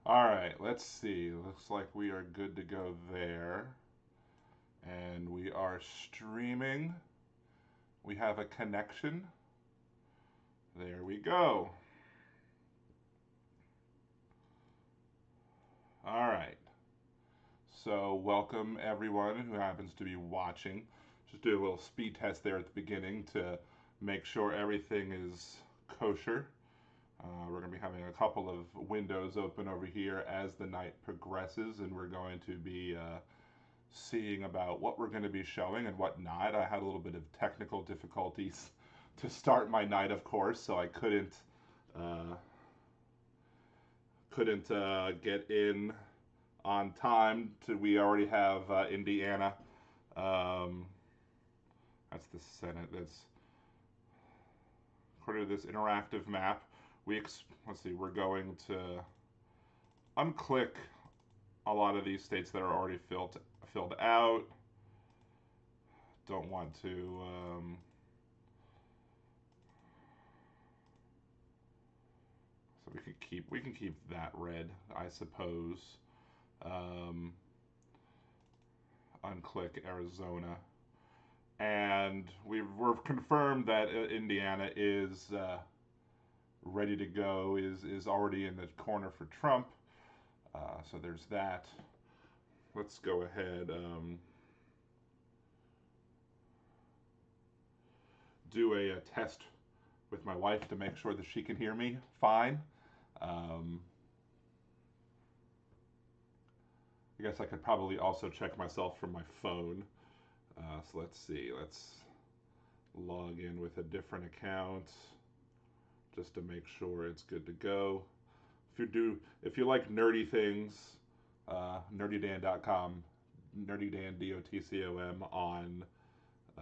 All right, let's see. Looks like we are good to go there. And we are streaming. We have a connection. There we go. All right. So, welcome everyone who happens to be watching. Just do a little speed test there at the beginning to make sure everything is kosher. We're going to be having a couple of windows open over here as the night progresses, and we're going to be seeing about what we're going to be showing and what not. I had a little bit of technical difficulties to start my night, of course, so I uh, couldn't get in on time. We already have Indiana. Um, that's the Senate. That's according to this interactive map. Let's see. We're going to unclick a lot of these states that are already filled out. Don't want to. So we can keep that red, I suppose. Um, unclick Arizona, and we're confirmed that Indiana is ready to go. Is already in the corner for Trump. So there's that. Let's go ahead. Do a test with my wife to make sure that she can hear me fine. Um, I guess I could probably also check myself from my phone. So let's see. Let's log in with a different account just to make sure it's good to go. If you like nerdy things, nerdydan.com, nerdydan DOTCOM uh,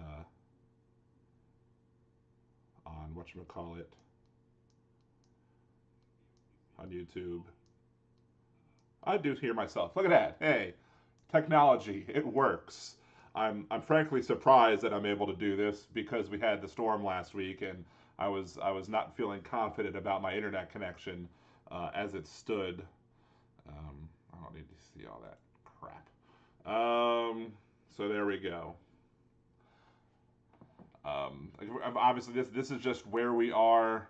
on whatchamacallit, on YouTube. I do hear myself. Look at that. Hey, technology, it works. I'm frankly surprised that I'm able to do this because we had the storm last week and I was not feeling confident about my internet connection as it stood. I don't need to see all that crap. So there we go. Obviously, this is just where we are.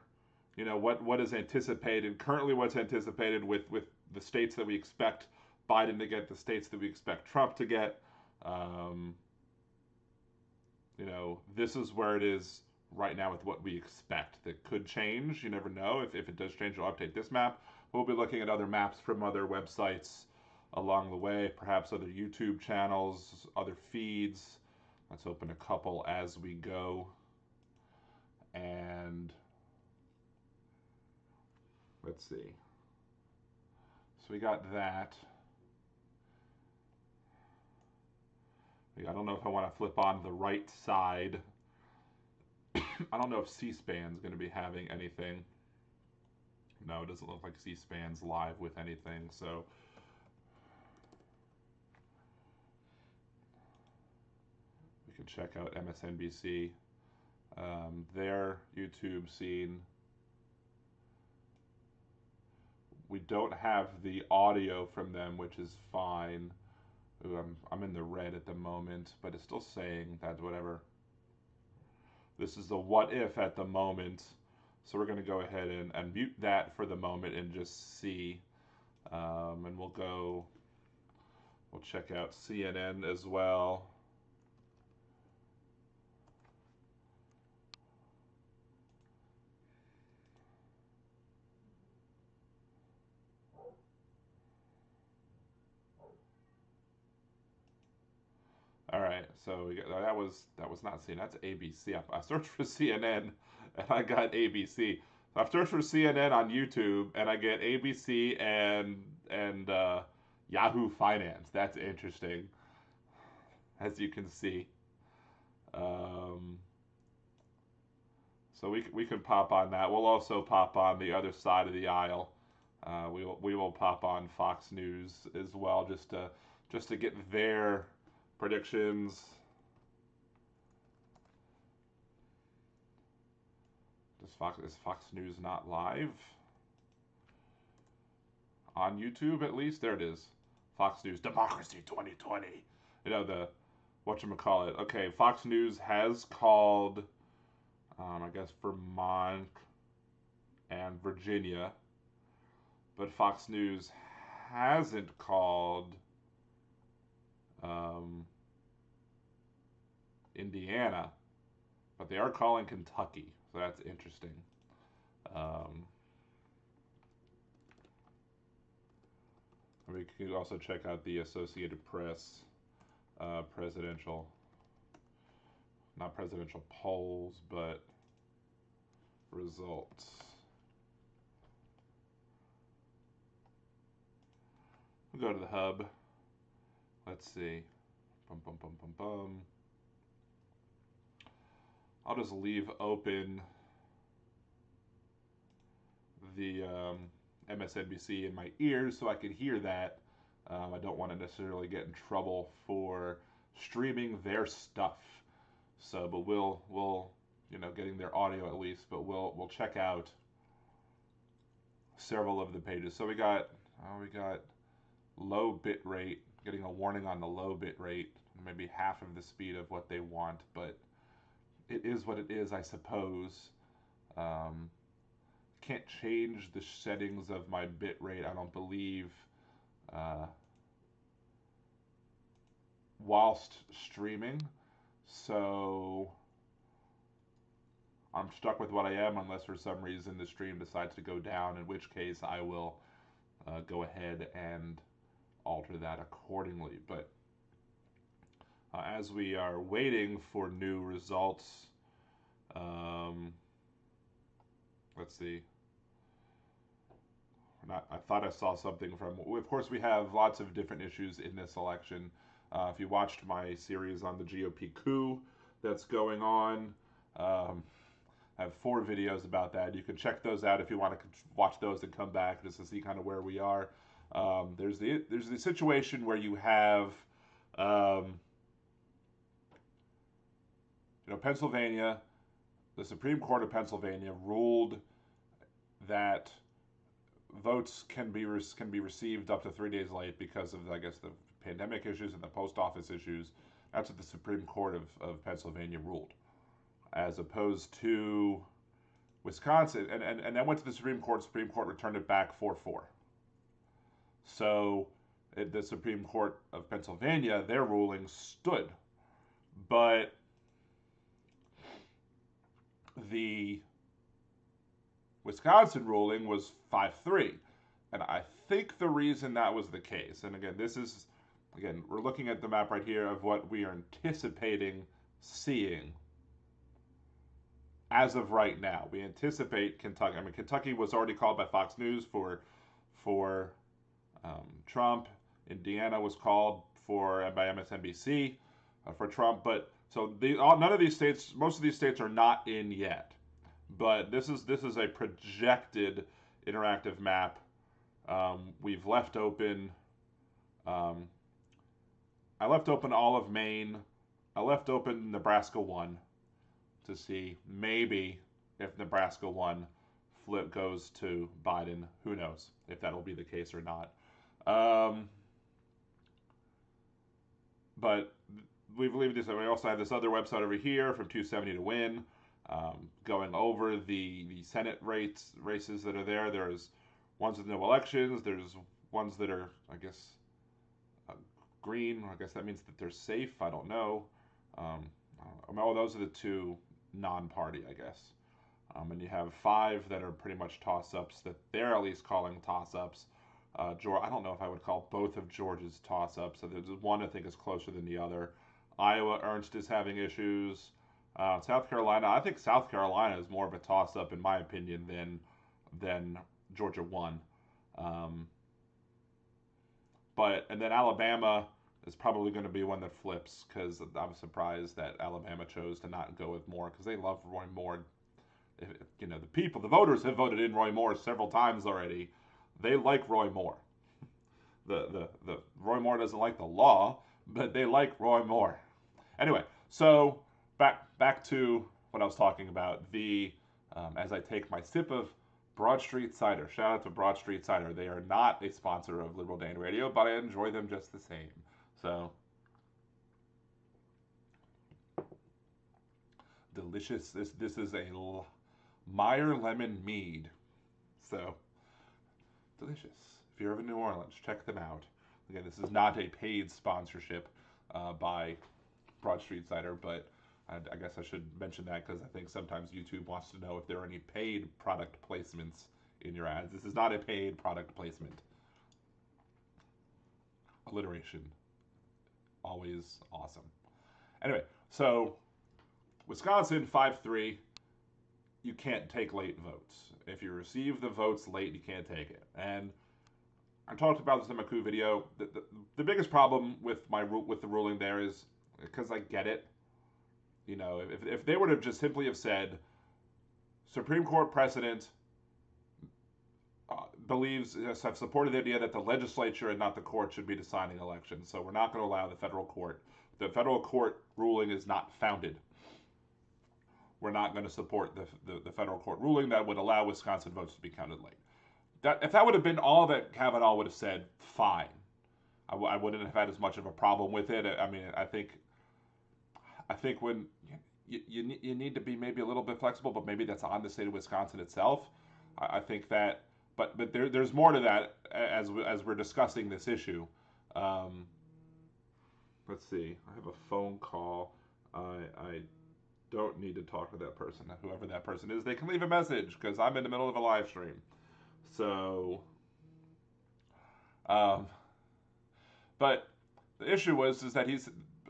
You know what is anticipated currently. What's anticipated with the states that we expect Biden to get, the states that we expect Trump to get. Um, this is where it is right now with what we expect. That could change. You never know. If it does change, we'll update this map. We'll be looking at other maps from other websites along the way, perhaps other YouTube channels, other feeds. Let's open a couple as we go. And let's see. So we got that. I don't know if I want to flip on the right side. I don't know if C-SPAN's going to be having anything. No, it doesn't look like C-SPAN's live with anything. So we can check out MSNBC. Their YouTube scene. We don't have the audio from them, which is fine. Ooh, I'm in the red at the moment, but it's still saying that whatever. This is the what if at the moment. So we're going to go ahead and mute that for the moment and just see. And we'll check out CNN as well. All right, so that was not CNN. That's ABC. I searched for CNN and I got ABC. So I've searched for CNN on YouTube and I get ABC and Yahoo Finance. That's interesting, as you can see. Um, so we can pop on that. We'll also pop on the other side of the aisle. We will pop on Fox News as well, just to get their predictions. Is Fox News not live? on YouTube at least. There it is. Fox News Democracy 2020. You know, the whatchamacallit. Okay, Fox News has called, I guess, Vermont and Virginia, but Fox News hasn't called um, Indiana, but they are calling Kentucky, so that's interesting. Um, we can also check out the Associated Press presidential, not presidential polls, but results. We'll go to the hub. Let's see. Bum, bum, bum, bum, bum. I'll just leave open the MSNBC in my ears so I can hear that. I don't want to necessarily get in trouble for streaming their stuff. So, but we'll getting their audio at least. But we'll check out several of the pages. So we got low bit rate, getting a warning on the low bit rate, maybe half of the speed of what they want, but it is what it is, I suppose. Can't change the settings of my bit rate, I don't believe, whilst streaming. So I'm stuck with what I am unless for some reason the stream decides to go down, in which case I will go ahead and alter that accordingly. But as we are waiting for new results, let's see. I thought I saw something from. Of course, we have lots of different issues in this election. If you watched my series on the GOP coup that's going on, I have 4 videos about that. You can check those out if you want to watch those and come back just to see kind of where we are. There's the situation where you have, Pennsylvania. The Supreme Court of Pennsylvania ruled that votes can be received up to 3 days late because of, I guess, the pandemic issues and the post office issues. That's what the Supreme Court of Pennsylvania ruled, as opposed to Wisconsin, and then went to the Supreme Court. Supreme Court returned it back 4-4. So the Supreme Court of Pennsylvania, their ruling stood, but the Wisconsin ruling was 5-3. And I think the reason that was the case, and again, we're looking at the map right here of what we are anticipating seeing as of right now. We anticipate Kentucky. I mean, Kentucky was already called by Fox News for Trump. Indiana was called by MSNBC for Trump. But so none of these states, most of these states are not in yet. But this is a projected interactive map. We've left open. I left open all of Maine. I left open Nebraska 1 to see maybe if Nebraska 1 flip goes to Biden. Who knows if that'll be the case or not. But we believe this. We also have this other website over here from 270 to Win, going over the Senate races that are there. There's ones with no elections. There's ones that are, I guess, green. I guess that means that they're safe. I don't know. Those are the 2 non-party, I guess. And you have 5 that are pretty much toss-ups that they're at least calling toss-ups. I don't know if I would call both of Georgia's toss-ups. So there's one I think is closer than the other. Iowa, Ernst is having issues. South Carolina, I think South Carolina is more of a toss-up in my opinion than Georgia 1. And then Alabama is probably going to be one that flips, because I'm surprised that Alabama chose to not go with Moore, because they love Roy Moore. The voters have voted in Roy Moore several times already. They like Roy Moore. The Roy Moore doesn't like the law, but they like Roy Moore. Anyway, so back to what I was talking about. As I take my sip of Broad Street Cider. Shout out to Broad Street Cider. They are not a sponsor of Liberal Dan Radio, but I enjoy them just the same. So, delicious. This is a Meyer lemon mead. So, delicious. If you're ever in New Orleans, check them out. Again, this is not a paid sponsorship by Broad Street Cider, but I guess I should mention that because I think sometimes YouTube wants to know if there are any paid product placements in your ads. This is not a paid product placement. Alliteration. Always awesome. Anyway, so Wisconsin 5-3, you can't take late votes. If you receive the votes late, you can't take it. And I talked about this in my coup video. The biggest problem with the ruling there is, because I get it, you know, if they would have just simply have said, Supreme Court precedent have supported the idea that the legislature and not the court should be deciding elections, so we're not going to allow the federal court. The federal court ruling is not founded. We're not going to support the federal court ruling that would allow Wisconsin votes to be counted late. If that would have been all that Kavanaugh would have said, fine. I wouldn't have had as much of a problem with it. I mean, I think when you need to be maybe a little bit flexible, but maybe that's on the state of Wisconsin itself. I think that, but there's more to that as we're discussing this issue. Let's see. I have a phone call. I don't need to talk to that person. Whoever that person is, they can leave a message because I'm in the middle of a live stream. So, but the issue is that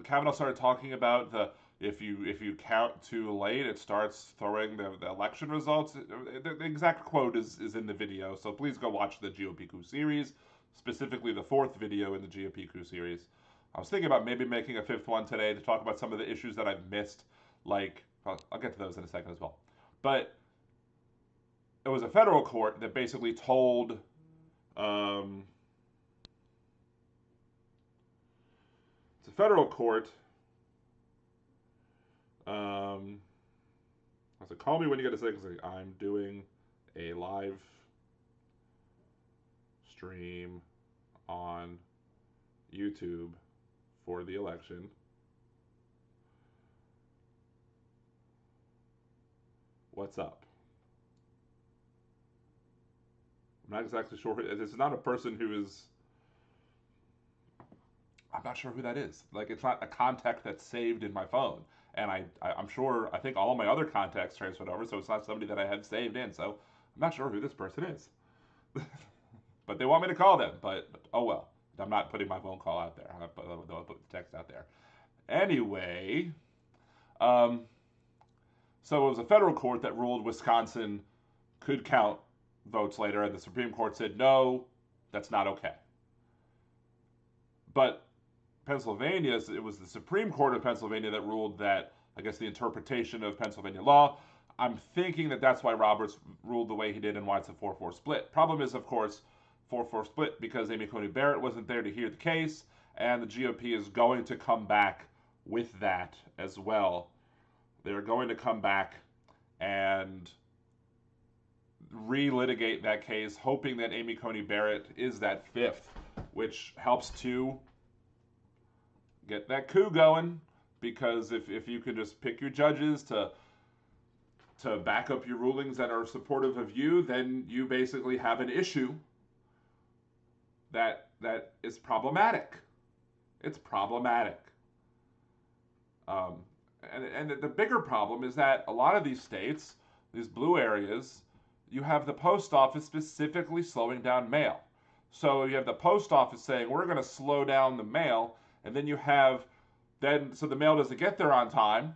Kavanaugh started talking about if you count too late, it starts throwing the election results. The exact quote is in the video, so please go watch the GOP coup series, specifically the 4th video in the GOP coup series. I was thinking about maybe making a 5th one today to talk about some of the issues that I've missed, like, well, I'll get to those in a second as well. But it was a federal court that basically told it's a federal court. I said, call me when you get a second. I'm doing a live stream on YouTube for the election. What's up? I'm not exactly sure. This is not a person who is. I'm not sure who that is. Like, it's not a contact that's saved in my phone. And I'm sure, I think all of my other contacts transferred over, so it's not somebody that I had saved in. So I'm not sure who this person is. But they want me to call them. But, oh well. I'm not putting my phone call out there. I'll put the text out there. Anyway, so it was a federal court that ruled Wisconsin could count votes later, and the Supreme Court said, no, that's not okay. But Pennsylvania, it was the Supreme Court of Pennsylvania that ruled that, I guess, the interpretation of Pennsylvania law. I'm thinking that that's why Roberts ruled the way he did and why it's a 4-4 split. Problem is, of course, 4-4 split because Amy Coney Barrett wasn't there to hear the case, and the GOP is going to come back with that as well. They're going to come back and relitigate that case, hoping that Amy Coney Barrett is that 5th, which helps to get that coup going, because if you can just pick your judges to back up your rulings that are supportive of you, then you basically have an issue that is problematic. It's problematic. And the bigger problem is that a lot of these states, these blue areas, you have the post office specifically slowing down mail. So you have the post office saying, we're going to slow down the mail, and then you have, so the mail doesn't get there on time,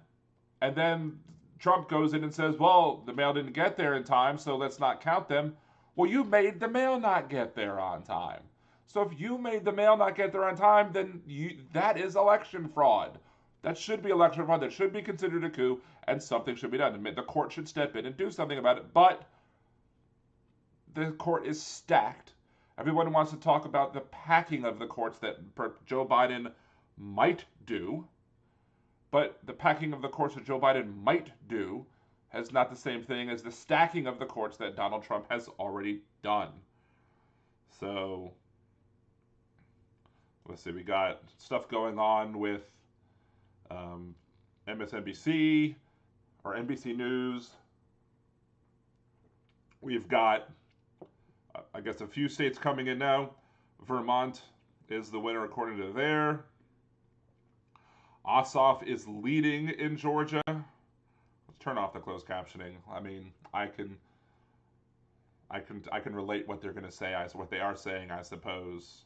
and then Trump goes in and says, well, the mail didn't get there in time, so let's not count them. Well, you made the mail not get there on time. So if you made the mail not get there on time, then that is election fraud. That should be election fraud. That should be considered a coup, and something should be done. The court should step in and do something about it, but the court is stacked. Everyone wants to talk about the packing of the courts that Joe Biden might do, but the packing of the courts that Joe Biden might do is not the same thing as the stacking of the courts that Donald Trump has already done. So, let's see, we got stuff going on with MSNBC or NBC News. We've got, I guess, a few states coming in now. Vermont is the winner according to there. Ossoff is leading in Georgia. Let's turn off the closed captioning. I mean, I can relate what they're going to say, what they are saying, I suppose.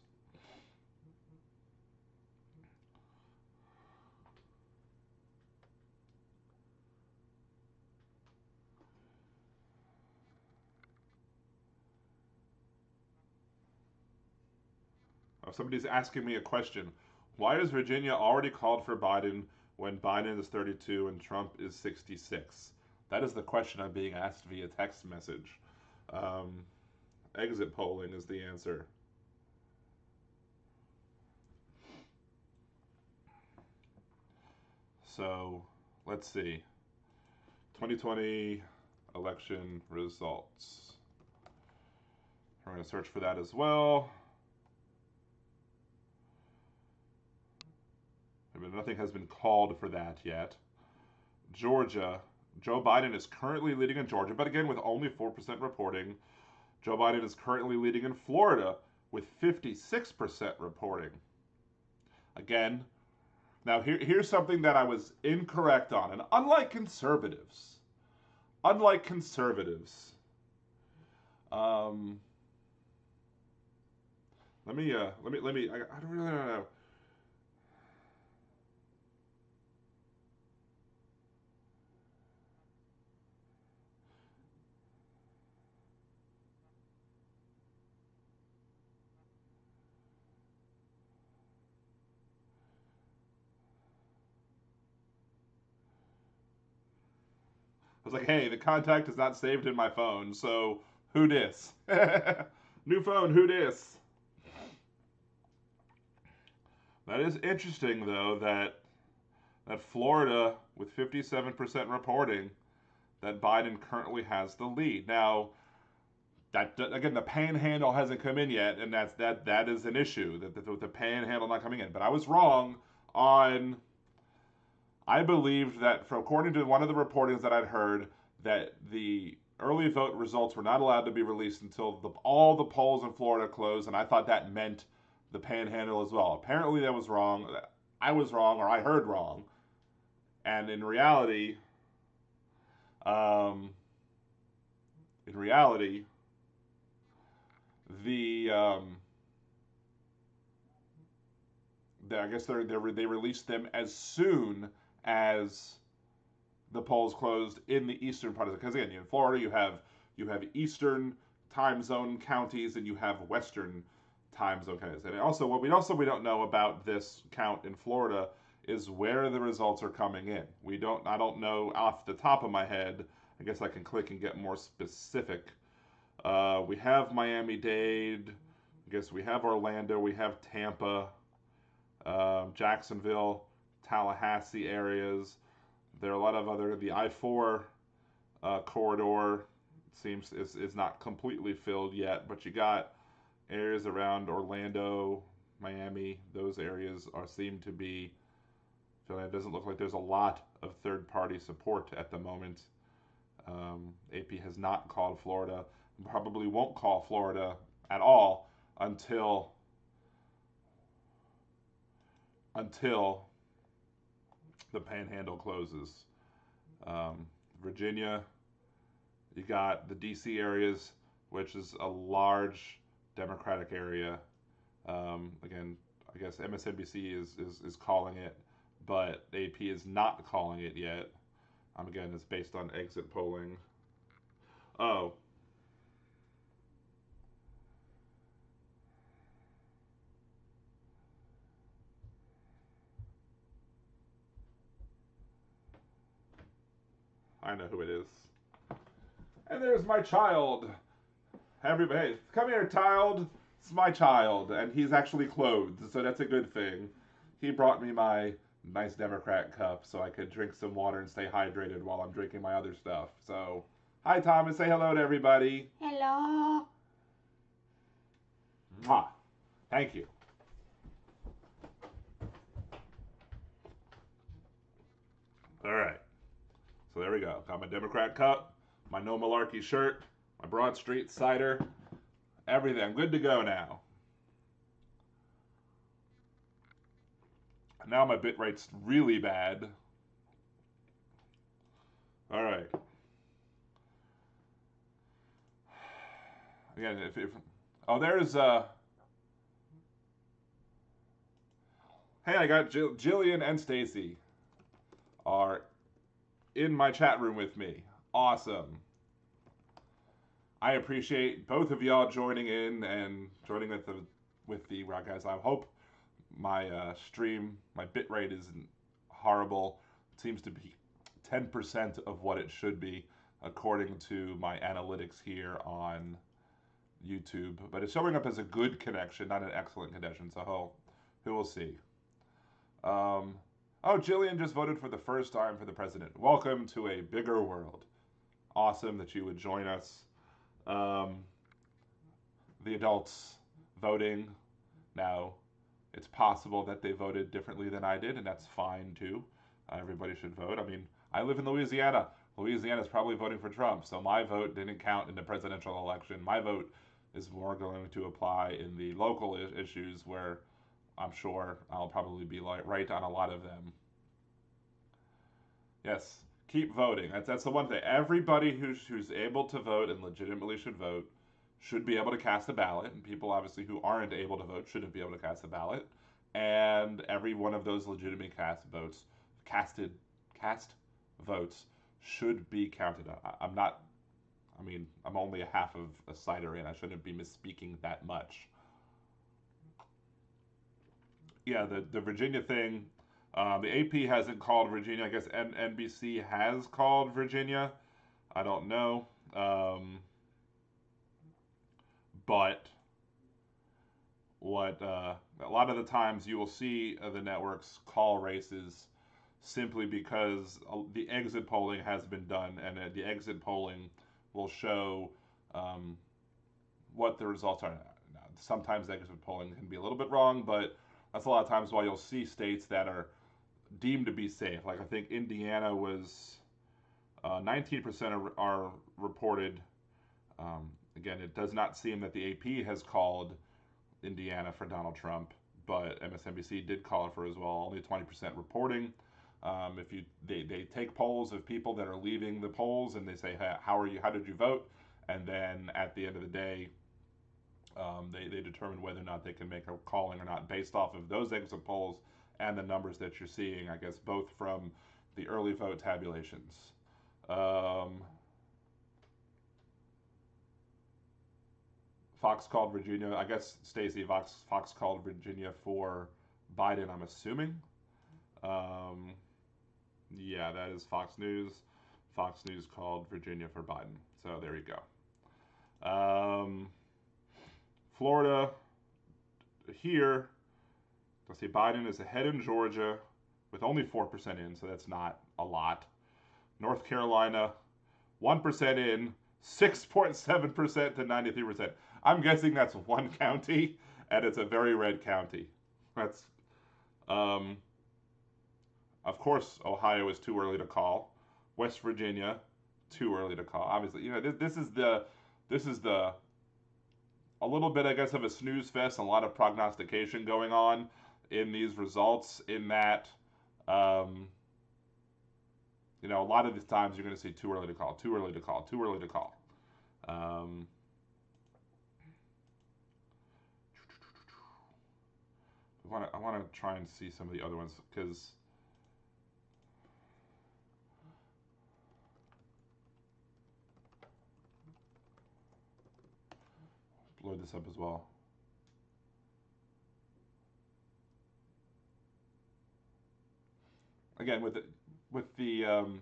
Oh, somebody's asking me a question. Why is Virginia already called for Biden when Biden is 32 and Trump is 66? That is the question I'm being asked via text message. Exit polling is the answer. So, let's see. 2020 election results. We're going to search for that as well. Nothing has been called for that yet. Georgia, Joe Biden is currently leading in Georgia, but again with only 4% reporting. Joe Biden is currently leading in Florida with 56% reporting. Again, now here's something that I was incorrect on, and unlike conservatives, let me I don't really know. I was like, hey, the contact is not saved in my phone, so who dis? New phone, who dis? That is interesting, though, that Florida, with 57% reporting, that Biden currently has the lead. Now, that again, the panhandle hasn't come in yet, and that is an issue, that the panhandle not coming in. But I was wrong on. I believed that, according to one of the reportings that I'd heard, that the early vote results were not allowed to be released until all the polls in Florida closed, and I thought that meant the panhandle as well. Apparently, that was wrong. I was wrong, or I heard wrong. And in reality, the I guess they released them as soon as the polls closed in the eastern part of it. Because again, in Florida, you have eastern time zone counties and you have western time zone counties. And also, what we don't know about this count in Florida is where the results are coming in. I don't know off the top of my head. I guess I can click and get more specific. We have Miami-Dade. I guess we have Orlando. We have Tampa, Jacksonville, Tallahassee areas. There are a lot of the I-4 corridor seems is not completely filled yet, but you got areas around Orlando, Miami. Those areas seem to be filling. It doesn't look like there's a lot of third-party support at the moment. AP has not called Florida. Probably won't call Florida at all until the panhandle closes. Virginia, you got the DC areas, which is a large Democratic area. Again, I guess MSNBC is calling it, but AP is not calling it yet. Again, it's based on exit polling. Oh. I know who it is. And there's my child. Everybody, come here, child. It's my child, and he's actually clothed, so that's a good thing. He brought me my nice Democrat cup so I could drink some water and stay hydrated while I'm drinking my other stuff. So, hi Thomas, say hello to everybody. Hello. Mwah. Thank you. All right. So there we go. Got my Democrat cup, my No Malarkey shirt, my Broad Street cider, everything. I'm good to go now. Now my bit rate's really bad. All right. Again, if oh, there's hey, I got Jillian and Stacy are in my chat room with me. Awesome. I appreciate both of y'all joining in and joining with the broadcast. I hope my stream, my bit rate isn't horrible. It seems to be 10% of what it should be according to my analytics here on YouTube. But it's showing up as a good connection, not an excellent connection. So who will see? Oh, Jillian just voted for the first time for the president. Welcome to a bigger world. Awesome that you would join us. The adults voting. Now, it's possible that they voted differently than I did, and that's fine too. Everybody should vote. I mean, I live in Louisiana. Louisiana is probably voting for Trump, so my vote didn't count in the presidential election. My vote is more going to apply in the local issues where I'm sure I'll probably be right on a lot of them. Yes, keep voting. That's the one thing. Everybody who's able to vote and legitimately should vote should be able to cast a ballot, and people obviously who aren't able to vote shouldn't be able to cast a ballot. And every one of those legitimate cast votes should be counted. I'm not. I mean, I'm only a half of a cider in. I shouldn't be misspeaking that much. Yeah, the Virginia thing. The AP hasn't called Virginia. I guess NBC has called Virginia. I don't know. But what a lot of the times you will see the networks call races simply because the exit polling has been done, and the exit polling will show um, what the results are. Now, sometimes exit polling can be a little bit wrong, but that's a lot of times why you'll see states that are deemed to be safe. Like I think Indiana was 19% are reported. Again, it does not seem that the AP has called Indiana for Donald Trump, but MSNBC did call it for as well. Only 20% reporting. If they take polls of people that are leaving the polls and they say, hey, how are you? How did you vote? And then at the end of the day, they determine whether or not they can make a calling or not based off of those exit polls and the numbers that you're seeing. I guess both from the early vote tabulations. Fox called Virginia. I guess Stacey Fox called Virginia for Biden. I'm assuming. Um, yeah, that is Fox News. Fox News called Virginia for Biden. So there you go. Florida here. Let's see. Biden is ahead in Georgia with only 4% in, so that's not a lot. North Carolina, 1% in, 6.7% to 93%. I'm guessing that's one county, and it's a very red county. That's, um, of course, Ohio is too early to call. West Virginia, too early to call. Obviously, this is the a little bit, I guess, of a snooze fest. And a lot of prognostication going on in these results. In that, um, a lot of the times you're going to see too early to call, too early to call, too early to call. Um, I want to try and see some of the other ones because load this up as well. Again, with the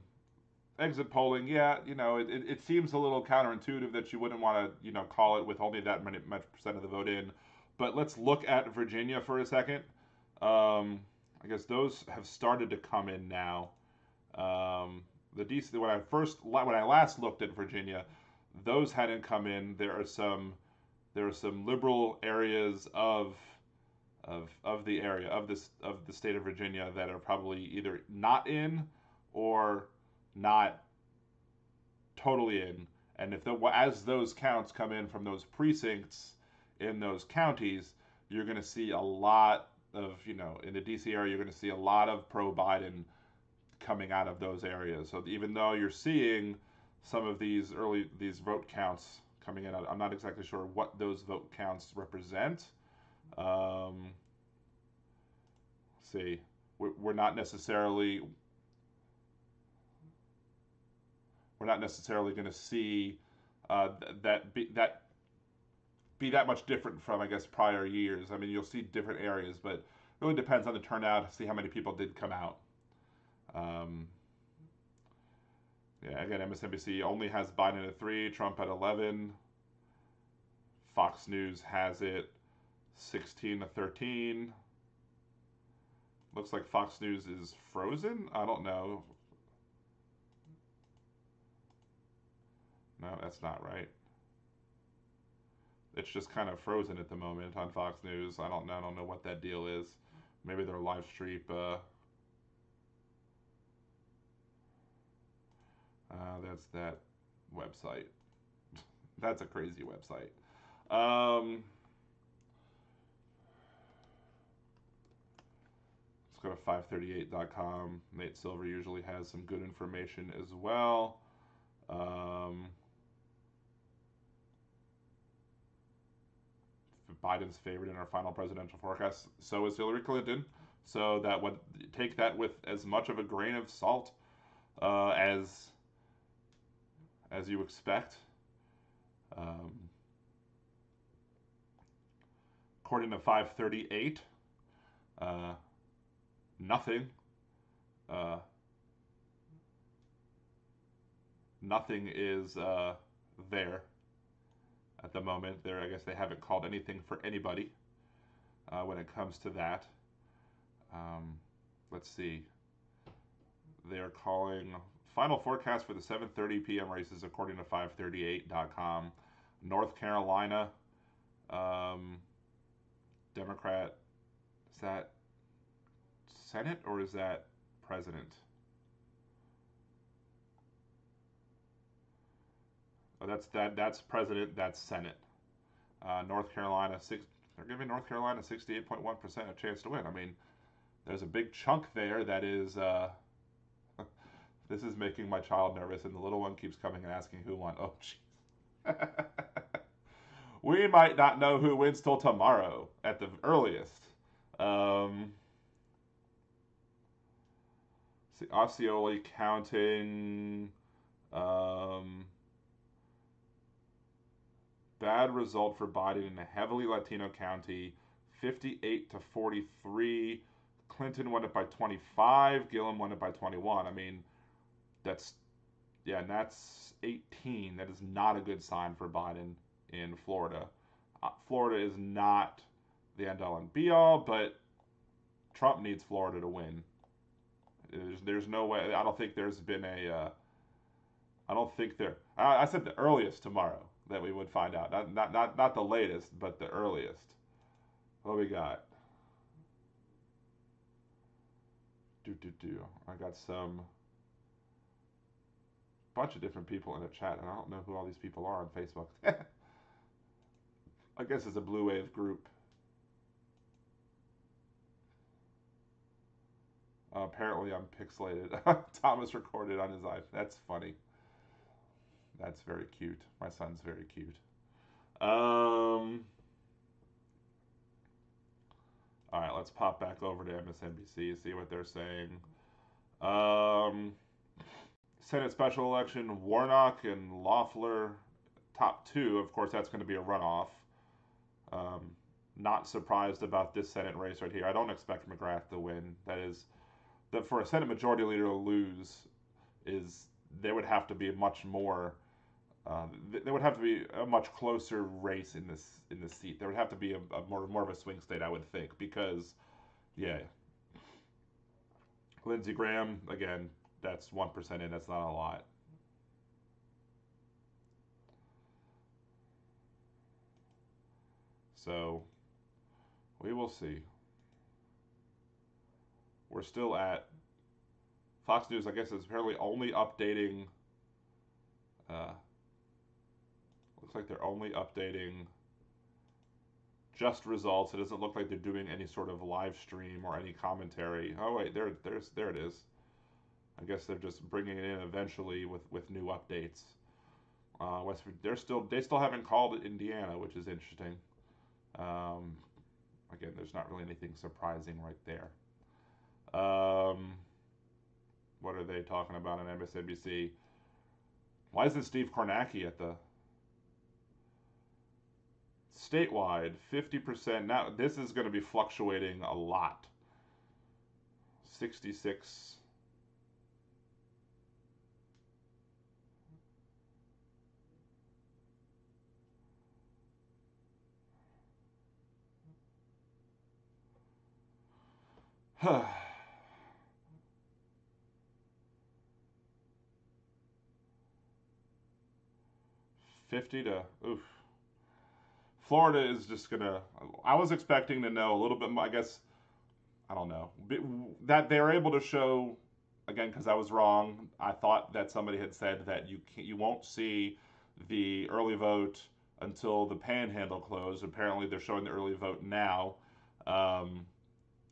exit polling, yeah, it seems a little counterintuitive that you wouldn't want to call it with only that much percent of the vote in. But let's look at Virginia for a second. Um, I guess those have started to come in now. The DC when I last looked at Virginia, those hadn't come in. There are some liberal areas of the area of the state of Virginia that are probably either not in or not totally in. And as those counts come in from those precincts in those counties, you're going to see a lot of, in the DC area, you're going to see a lot of pro Biden coming out of those areas. So even though you're seeing some of these vote counts coming in, I'm not exactly sure what those vote counts represent. See, we're not necessarily going to see that be that much different from, I guess, prior years. I mean, you'll see different areas, but it really depends on the turnout. See how many people did come out. Yeah, again, MSNBC only has Biden at 3, Trump at 11. Fox News has it 16-13. Looks like Fox News is frozen. I don't know. No, that's not right. It's just kind of frozen at the moment on Fox News. I don't know what that deal is. Maybe their live stream. That's that website. That's a crazy website. Let's go to 538.com. Nate Silver usually has some good information as well. Biden's favored in our final presidential forecast. So is Hillary Clinton. So that would take that with as much of a grain of salt as you expect. According to 538, nothing. Nothing is there at the moment. I guess they haven't called anything for anybody when it comes to that. Let's see. They are calling final forecast for the 7:30 p.m. races according to 538.com. North Carolina, Democrat. Is that Senate or is that President? Oh, that's President. That's Senate. North Carolina, they're giving North Carolina 68.1% a chance to win. I mean, there's a big chunk there that is. This is making my child nervous, and the little one keeps coming and asking who won. Oh, jeez. We might not know who wins till tomorrow at the earliest. See, Osceola counting. Bad result for Biden in a heavily Latino county, 58-43. Clinton won it by 25. Gillum won it by 21. I mean, and that's 18. That is not a good sign for Biden in Florida. Florida is not the end all and be all, but Trump needs Florida to win. There's no way. I don't think there's been a. I don't think there. I said the earliest tomorrow that we would find out. Not the latest, but the earliest. What we got? I got some bunch of different people in the chat, and I don't know who all these people are on Facebook. I guess it's a Blue Wave group. Apparently, I'm pixelated. Thomas recorded on his iPhone. That's funny. That's very cute. My son's very cute. All right, let's pop back over to MSNBC, see what they're saying. Senate special election, Warnock and Loeffler, top 2. Of course, that's going to be a runoff. Not surprised about this Senate race right here. I don't expect McGrath to win. That for a Senate Majority Leader to lose there would have to be much more. There would have to be a much closer race in this seat. There would have to be a more of a swing state, I would think, because, yeah, Lindsey Graham, again, that's 1% in. That's not a lot. So we will see. We're still at Fox News. I guess is apparently only updating. Uh, looks like they're only updating just results. It doesn't look like they're doing any sort of live stream or any commentary. Oh wait, there it is. I guess they're just bringing it in eventually with new updates. They still haven't called it Indiana, which is interesting. Um, Again, there's not really anything surprising right there. Um, what are they talking about on MSNBC? Why isn't Steve Kornacki at the statewide 50%? Now this is going to be fluctuating a lot. 66. Huh. 50 to oof. Florida is just gonna. I was expecting to know a little bit more. I guess I don't know that they're able to show again because I was wrong. I thought that somebody had said that you won't see the early vote until the Panhandle closed. Apparently, they're showing the early vote now um,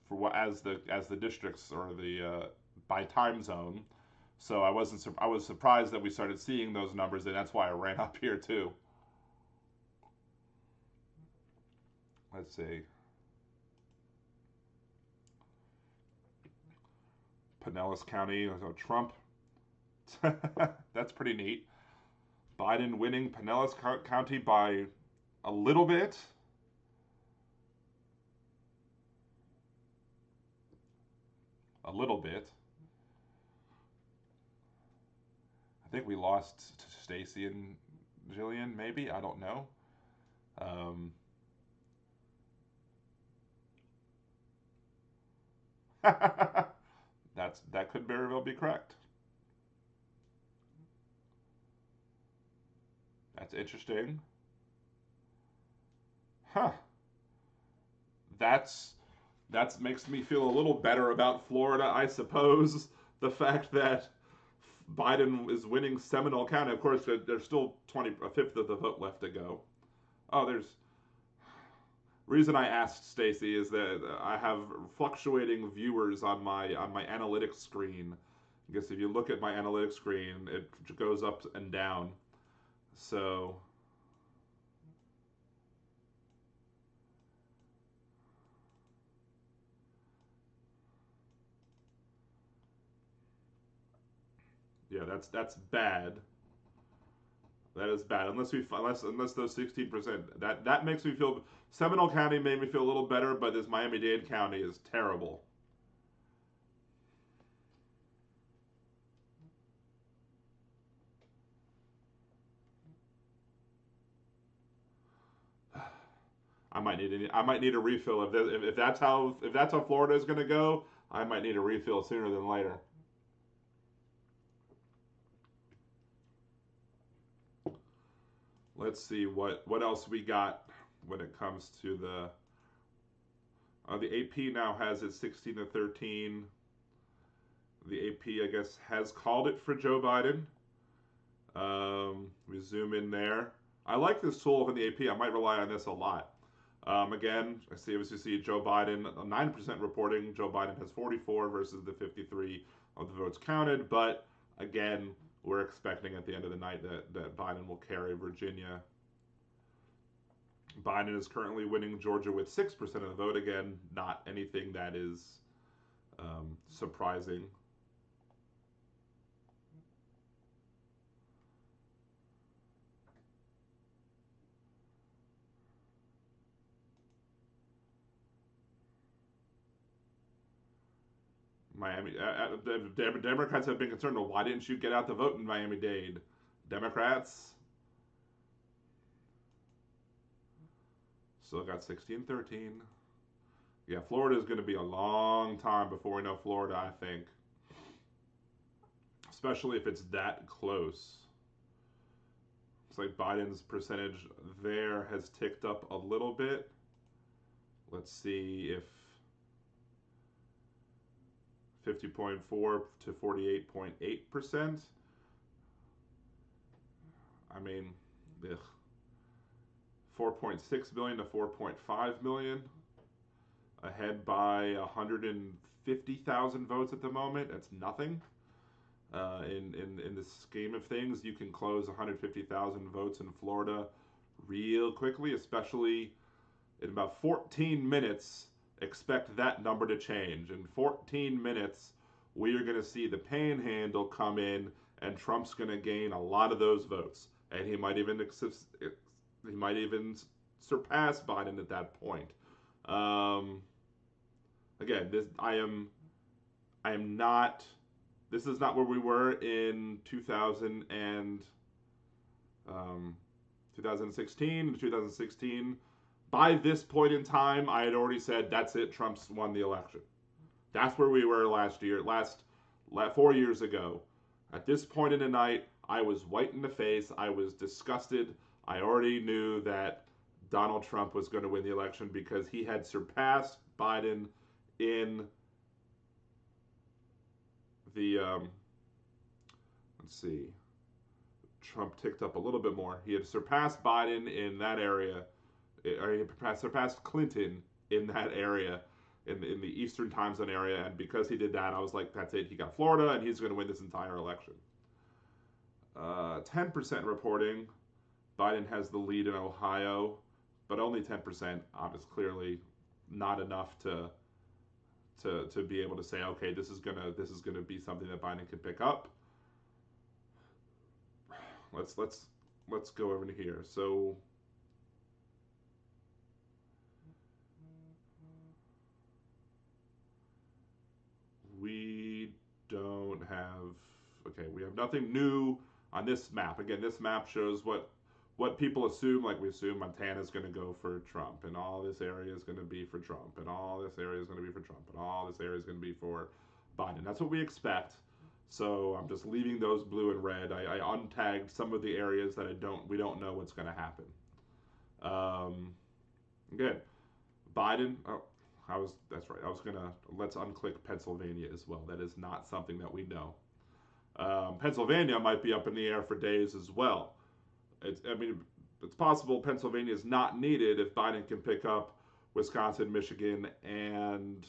for what as the districts or the by time zone. So I was surprised that we started seeing those numbers, and that's why I ran up here too. Let's see. Pinellas County, so Trump. That's pretty neat. Biden winning Pinellas County by a little bit. A little bit. I think we lost to Stacey and Jillian, maybe. I don't know. Um, that could very well be correct. That's interesting. Huh. That's that makes me feel a little better about Florida, I suppose. The fact that Biden is winning Seminole County. Of course, there's still a fifth of the vote left to go. Oh, there's reason I asked Stacy is that I have fluctuating viewers on my analytics screen. I guess if you look at my analytics screen, it goes up and down. So yeah, that's bad. That is bad. Unless those 16% that makes me feel. Seminole County made me feel a little better, but this Miami-Dade County is terrible. I might need a refill if that's how Florida is going to go. I might need a refill sooner than later. Let's see what else we got when it comes to the AP now has it 16 to 13. The AP I guess has called it for Joe Biden. We zoom in there. I like this tool in the AP. I might rely on this a lot. Again, I see as you see Joe Biden 9% reporting. Joe Biden has 44 versus the 53 of the votes counted. But again, we're expecting at the end of the night that Biden will carry Virginia. Biden is currently winning Georgia with 6% of the vote. Again, not anything that is surprising. The Democrats have been concerned. Well, why didn't you get out the vote in Miami-Dade? Democrats still got 16-13. Yeah, Florida is going to be a long time before we know Florida, I think. especially if it's that close. It's like Biden's percentage there has ticked up a little bit. Let's see if 50.4 to 48.8%. I mean, ugh. 4.6 million to 4.5 million, ahead by 150,000 votes at the moment. That's nothing. In the scheme of things, you can close 150,000 votes in Florida real quickly, especially in about 14 minutes. Expect that number to change. In 14 minutes, we are going to see the panhandle come in, and Trump's going to gain a lot of those votes, and he might even surpass Biden at that point. Again, I am not. This is not where we were in 2016. 2016, by this point in time, I had already said that's it. Trump's won the election. That's where we were last 4 years ago. At this point in the night, I was white in the face. I was disgusted. I already knew that Donald Trump was going to win the election because he had surpassed Biden in the, let's see, Trump ticked up a little bit more. He had surpassed Biden in that area, or he had surpassed Clinton in that area, in the Eastern time zone area, and because he did that, I was like, that's it, he got Florida, and he's going to win this entire election. 10% reporting, Biden has the lead in Ohio, but only 10%. Obviously, clearly not enough to be able to say, okay, this is gonna be something that Biden can pick up. Let's go over to here. So we don't have, okay, we have nothing new on this map. Again, this map shows what people assume. Like, we assume Montana's going to go for Trump, and all this area is going to be for Trump, and all this area is going to be for Trump, and all this area is going to be for Biden. That's what we expect. So I'm just leaving those blue and red. I untagged some of the areas that we don't know what's going to happen. Again, Biden. Oh, that's right. Let's unclick Pennsylvania as well. That is not something that we know. Pennsylvania might be up in the air for days as well. It's possible Pennsylvania is not needed if Biden can pick up Wisconsin, Michigan, and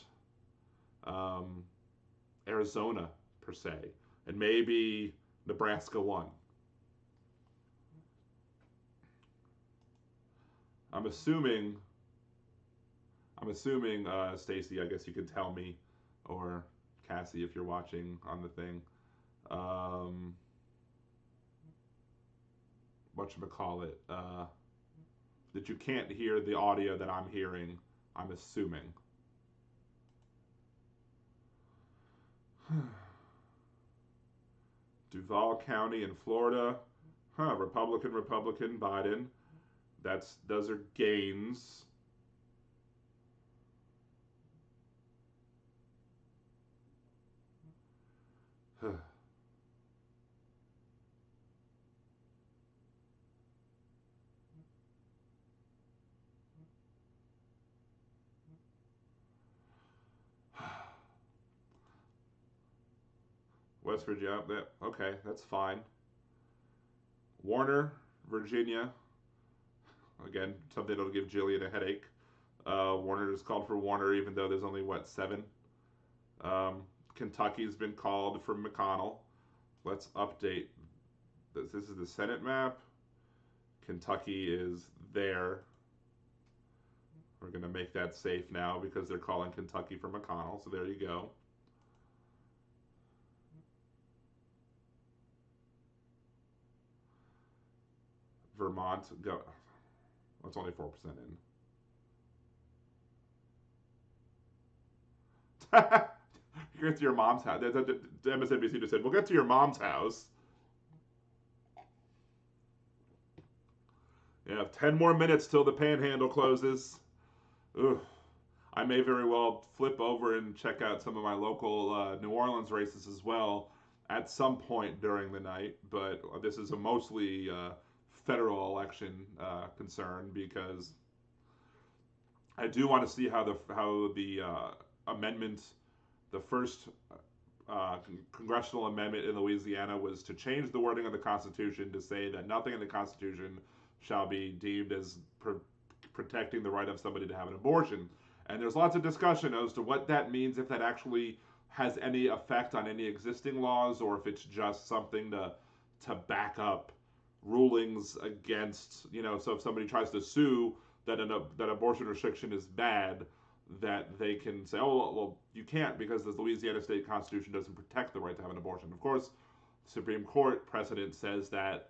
Arizona, per se. And maybe Nebraska won. I'm assuming, Stacy, I guess you could tell me, or Cassie if you're watching on the thing. Whatchamacallit, that you can't hear the audio that I'm hearing, I'm assuming. Duval County in Florida, Republican, Biden. Those are gains. West Virginia, okay, that's fine. Warner, Virginia. Again, something that'll give Jillian a headache. Warner just called for Warner, even though there's only, 7? Kentucky's been called for McConnell. Let's update this. This is the Senate map. Kentucky is there. We're going to make that safe now because they're calling Kentucky for McConnell. So there you go. Vermont, go. That's only 4% in. You get to your mom's house. MSNBC just said, we'll get to your mom's house. You have 10 more minutes till the panhandle closes. Ugh. I may very well flip over and check out some of my local New Orleans races as well at some point during the night, but this is a mostly federal election concern because I do want to see how the amendment, the first congressional amendment in Louisiana, was to change the wording of the Constitution to say that nothing in the Constitution shall be deemed as protecting the right of somebody to have an abortion. And there's lots of discussion as to what that means, if that actually has any effect on any existing laws, or if it's just something to back up rulings against, so if somebody tries to sue that that abortion restriction is bad, that they can say, oh, well, you can't because the Louisiana state constitution doesn't protect the right to have an abortion. Of course, the Supreme Court precedent says that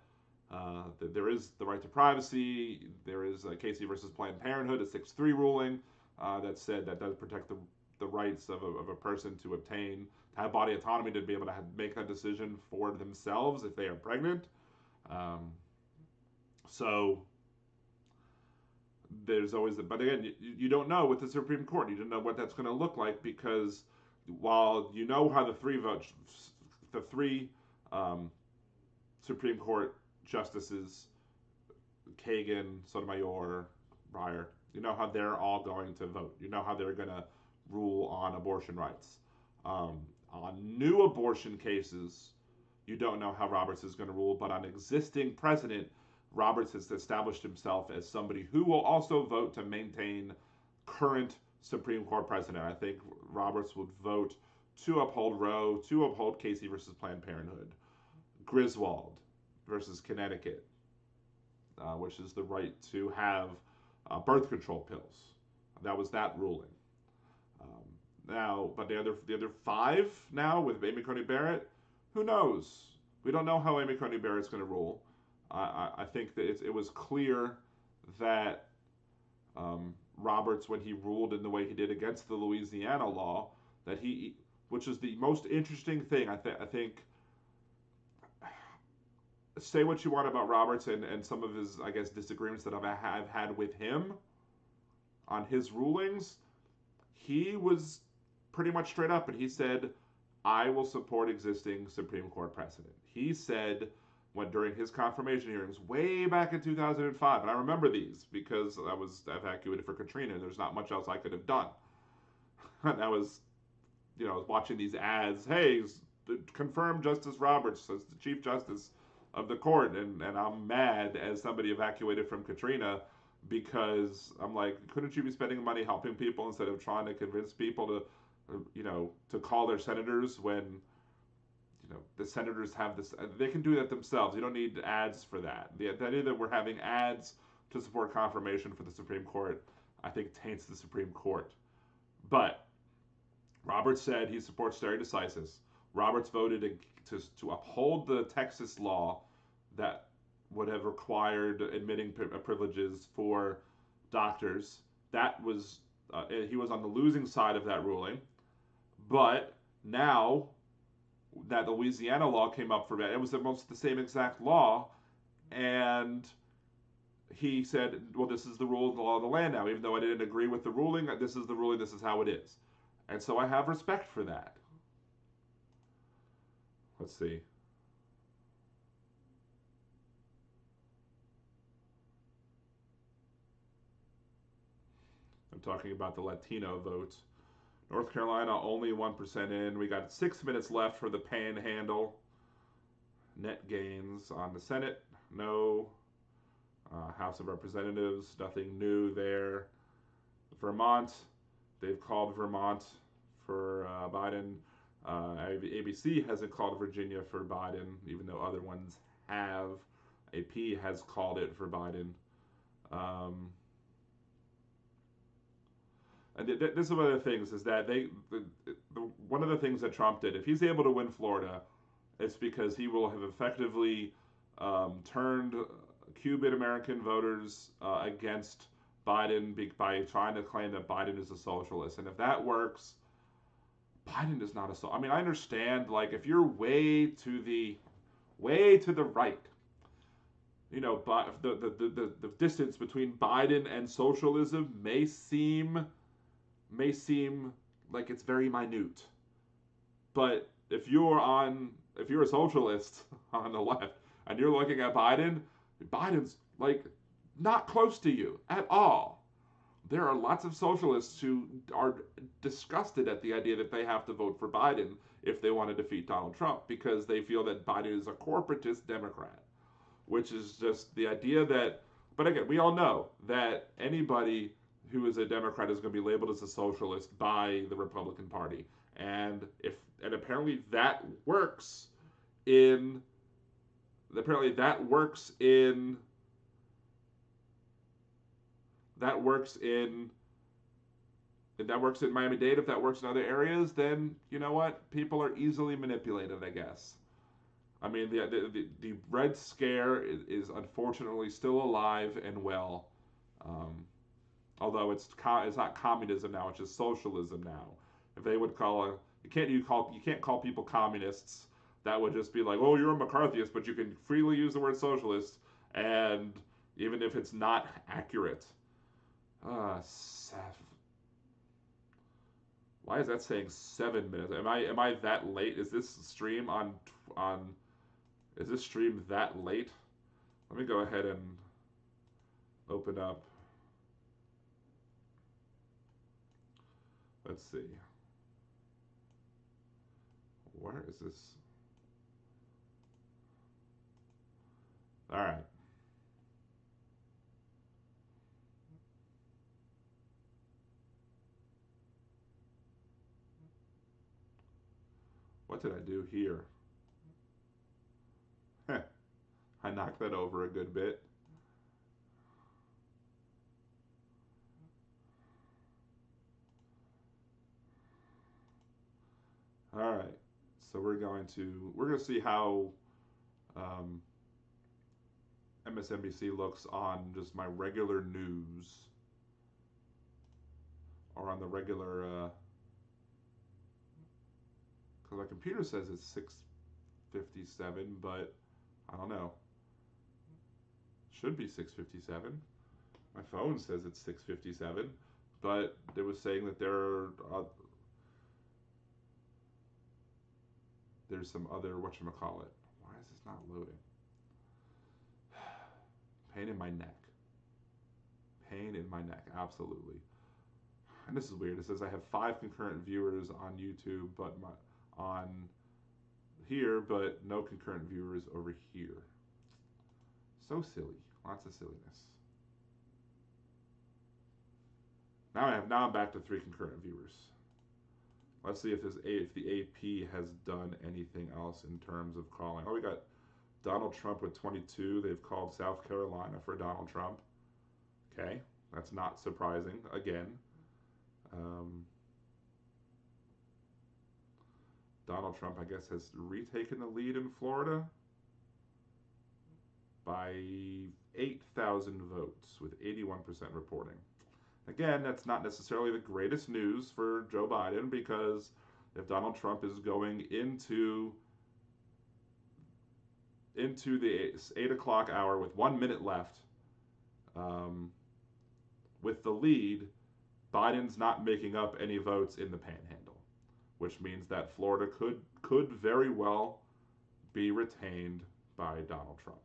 there is the right to privacy. There is Casey versus Planned Parenthood, a 6-3 ruling that said that does protect the rights of a person to have body autonomy, to be able to make that decision for themselves if they are pregnant. So there's always, but again, you don't know with the Supreme Court. You don't know what that's going to look like, because while you know how the three Supreme Court justices, Kagan, Sotomayor, Breyer, you know how they're all going to vote. You know how they're going to rule on abortion rights. On new abortion cases, you don't know how Roberts is going to rule, but on existing precedent, Roberts has established himself as somebody who will also vote to maintain current Supreme Court precedent. I think Roberts would vote to uphold Roe, to uphold Casey versus Planned Parenthood, Griswold versus Connecticut, which is the right to have birth control pills. That was that ruling. Now, but the other 5 now with Amy Coney Barrett, who knows? We don't know how Amy Coney Barrett's going to rule. I think that it was clear that Roberts, when he ruled in the way he did against the Louisiana law, that which is the most interesting thing, I think, say what you want about Roberts and some of his, I guess, disagreements that I've had with him on his rulings, he was pretty much straight up, and he said, I will support existing Supreme Court precedent. He said, during his confirmation hearings way back in 2005, and I remember these because I was evacuated for Katrina, and there's not much else I could have done. And I was watching these ads, hey, confirm Justice Roberts as the Chief Justice of the court, and I'm mad as somebody evacuated from Katrina, because I'm like, couldn't you be spending money helping people instead of trying to convince people to call their senators when the senators have this, they can do that themselves. You don't need ads for that. The idea that we're having ads to support confirmation for the Supreme Court, I think, taints the Supreme Court. But Roberts said he supports stare decisis. Roberts voted to uphold the Texas law that would have required admitting privileges for doctors. That was he was on the losing side of that ruling. But now that the Louisiana law came up for that, it was almost the same exact law, and he said, well, this is the rule of the law of the land now. Even though I didn't agree with the ruling, this is the ruling, this is how it is. And so I have respect for that. Let's see. I'm talking about the Latino vote. North Carolina only 1% in. We got 6 minutes left for the panhandle. Net gains on the Senate, no. House of Representatives, nothing new there. Vermont, they've called Vermont for Biden. ABC hasn't called Virginia for Biden, even though other ones have. AP has called it for Biden. And this is one of the things, is that one of the things that Trump did, if he's able to win Florida, it's because he will have effectively turned Cuban American voters against Biden by trying to claim that Biden is a socialist. And if that works, Biden is not a socialist. I mean, I understand, like, if you're way to the right, but the distance between Biden and socialism may seem like it's very minute. But if you're on if you're a socialist on the left and you're looking at Biden, Biden's like not close to you at all. There are lots of socialists who are disgusted at the idea that they have to vote for Biden if they want to defeat Donald Trump because they feel that Biden is a corporatist Democrat, which is just the idea that, but again, we all know that anybody who is a Democrat is going to be labeled as a socialist by the Republican Party. And apparently that works in apparently that works in if that works in Miami-Dade, if that works in other areas, then you know what? People are easily manipulated, I guess. I mean, the Red Scare is unfortunately still alive and well, um, although it's not communism now; it's just socialism now. If they would call you can't call people communists. That would just be like, oh, you're a McCarthyist, but you can freely use the word socialist, and even if it's not accurate. Seth. Why is that saying 7 minutes? Am I that late? Is this stream on is this stream that late? Let me go ahead and open up. Let's see. Where is this? All right. What did I do here? I knocked that over a good bit. All right. So we're going to see how um, MSNBC looks on just my regular news or on the regular because my computer says it's 6:57, but I don't know. Should be 6:57. My phone says it's 6:57, but it was saying that there's some other whatchamacallit. Why is this not loading? Pain in my neck. Pain in my neck, absolutely. And this is weird. It says I have 5 concurrent viewers on YouTube, but on here, but no concurrent viewers over here. So silly. Lots of silliness. Now I'm back to 3 concurrent viewers. Let's see if the AP has done anything else in terms of calling. Oh, we got Donald Trump with 22. They've called South Carolina for Donald Trump. Okay, that's not surprising. Again, Donald Trump, I guess, has retaken the lead in Florida by 8,000 votes, with 81% reporting. Again, that's not necessarily the greatest news for Joe Biden, because if Donald Trump is going into the 8 o'clock hour with 1 minute left, with the lead, Biden's not making up any votes in the Panhandle, which means that Florida could very well be retained by Donald Trump.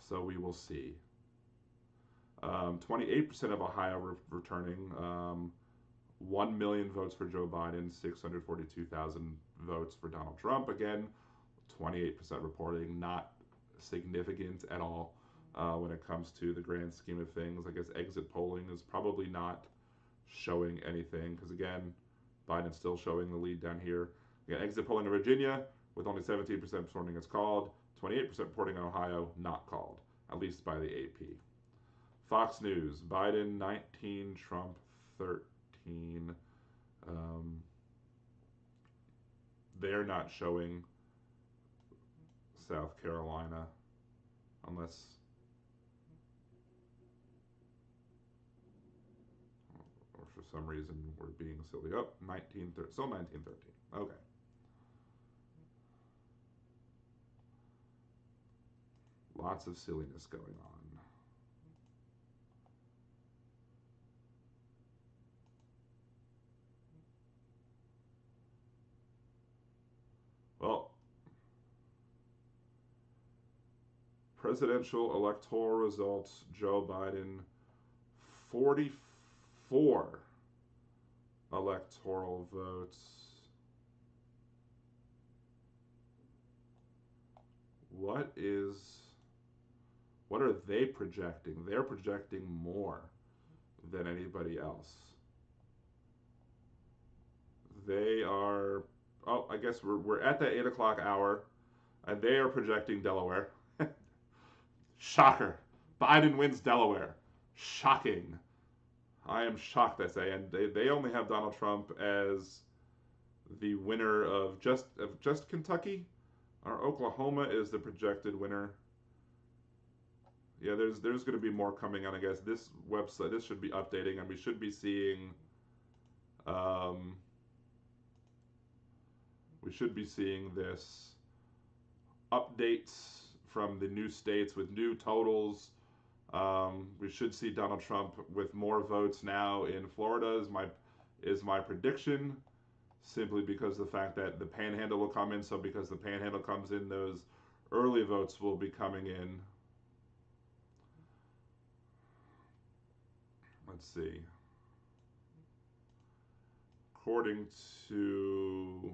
So we will see. 28% of Ohio returning. 1 million votes for Joe Biden, 642,000 votes for Donald Trump. Again, 28% reporting, not significant at all when it comes to the grand scheme of things. I guess exit polling is probably not showing anything because, again, Biden's still showing the lead down here. Again, exit polling in Virginia with only 17% reporting is called, 28% reporting in Ohio not called, at least by the AP. Fox News, Biden 19, Trump 13. They're not showing South Carolina unless, or for some reason we're being silly. Oh, 19, still 1913. Okay. Lots of silliness going on. Presidential electoral results, Joe Biden, 44 electoral votes. What are they projecting? They're projecting more than anybody else. They are, oh, I guess we're at the 8 o'clock hour, and they are projecting Delaware. Shocker. Biden wins Delaware. Shocking. I am shocked, I say. And they only have Donald Trump as the winner of just Kentucky. Our Oklahoma is the projected winner. Yeah, there's going to be more coming on, I guess. This website, this should be updating, and we should be seeing this updates from the new states with new totals. We should see Donald Trump with more votes now in Florida is my prediction, simply because of the fact that the Panhandle will come in. So because the Panhandle comes in, those early votes will be coming in. Let's see. According to,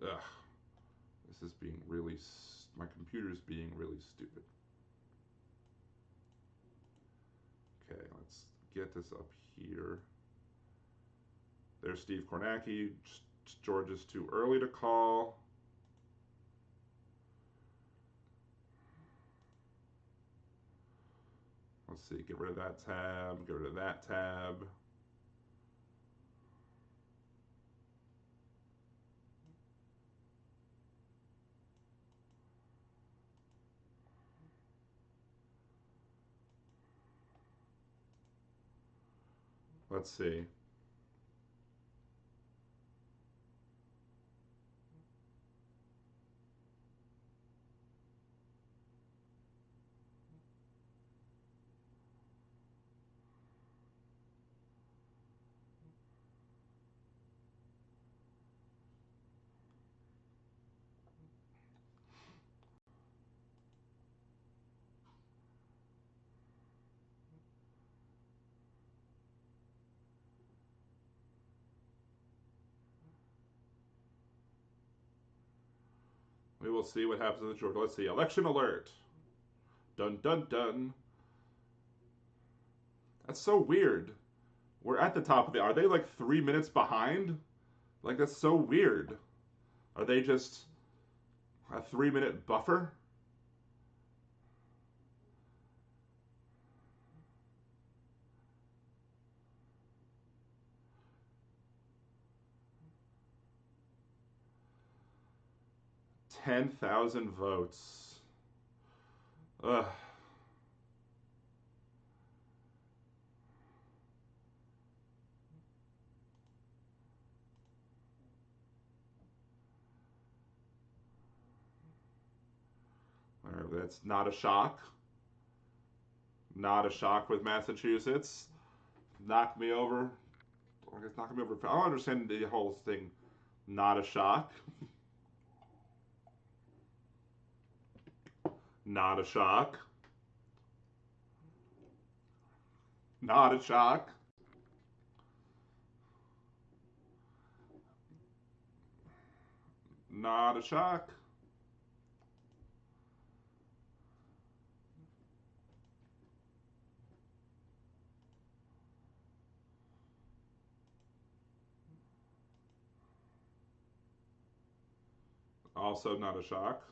this is being really, my computer's being really stupid. Okay, let's get this up here. There's Steve Kornacki. George is too early to call. Let's see, get rid of that tab, get rid of that tab. Let's see. We will see what happens in Georgia. Let's see. Election alert. Dun dun dun. That's so weird. We're at the top of the. Are they like 3 minutes behind? Like, that's so weird. Are they just a 3-minute buffer? $10,000 votes. Ugh. That's not a shock. Not a shock with Massachusetts. Knocked me over. I guess knocked me over. I don't understand the whole thing. Not a shock. Not a shock. Not a shock. Not a shock. Also not a shock.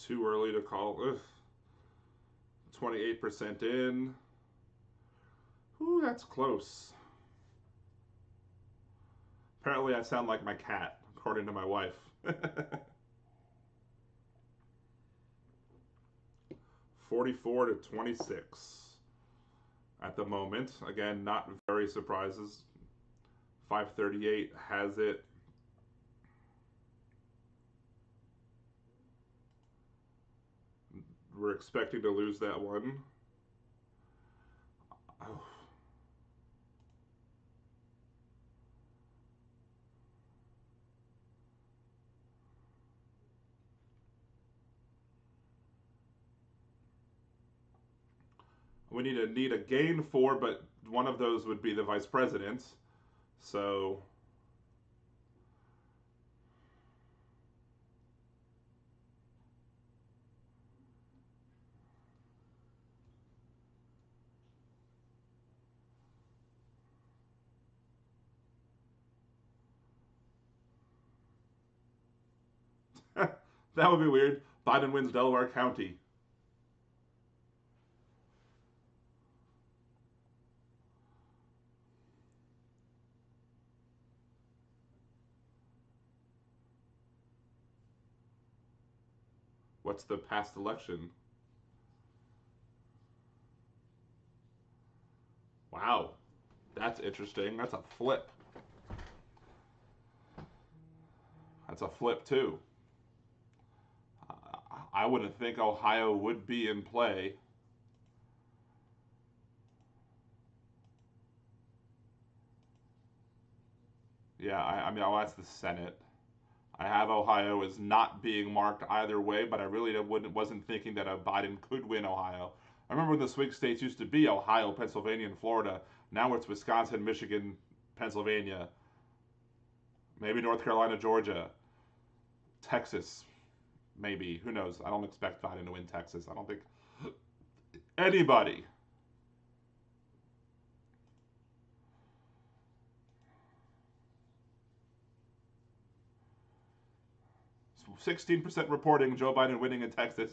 Too early to call. Ugh. 28% in. Ooh, that's close. Apparently I sound like my cat, according to my wife. 44 to 26 at the moment. Again, not very surprises. 538 has it. We're expecting to lose that one. Oh. We need a gain for, but one of those would be the vice president. So that would be weird. Biden wins Delaware County. What's the past election? Wow, that's interesting. That's a flip. That's a flip too. I wouldn't think Ohio would be in play. Yeah, I mean, oh, that's the Senate. I have Ohio as not being marked either way, but I really wasn't thinking that a Biden could win Ohio. I remember when the swing states used to be Ohio, Pennsylvania, and Florida. Now it's Wisconsin, Michigan, Pennsylvania, maybe North Carolina, Georgia, Texas, maybe. Who knows? I don't expect Biden to win Texas. I don't think anybody. 16% reporting Joe Biden winning in Texas.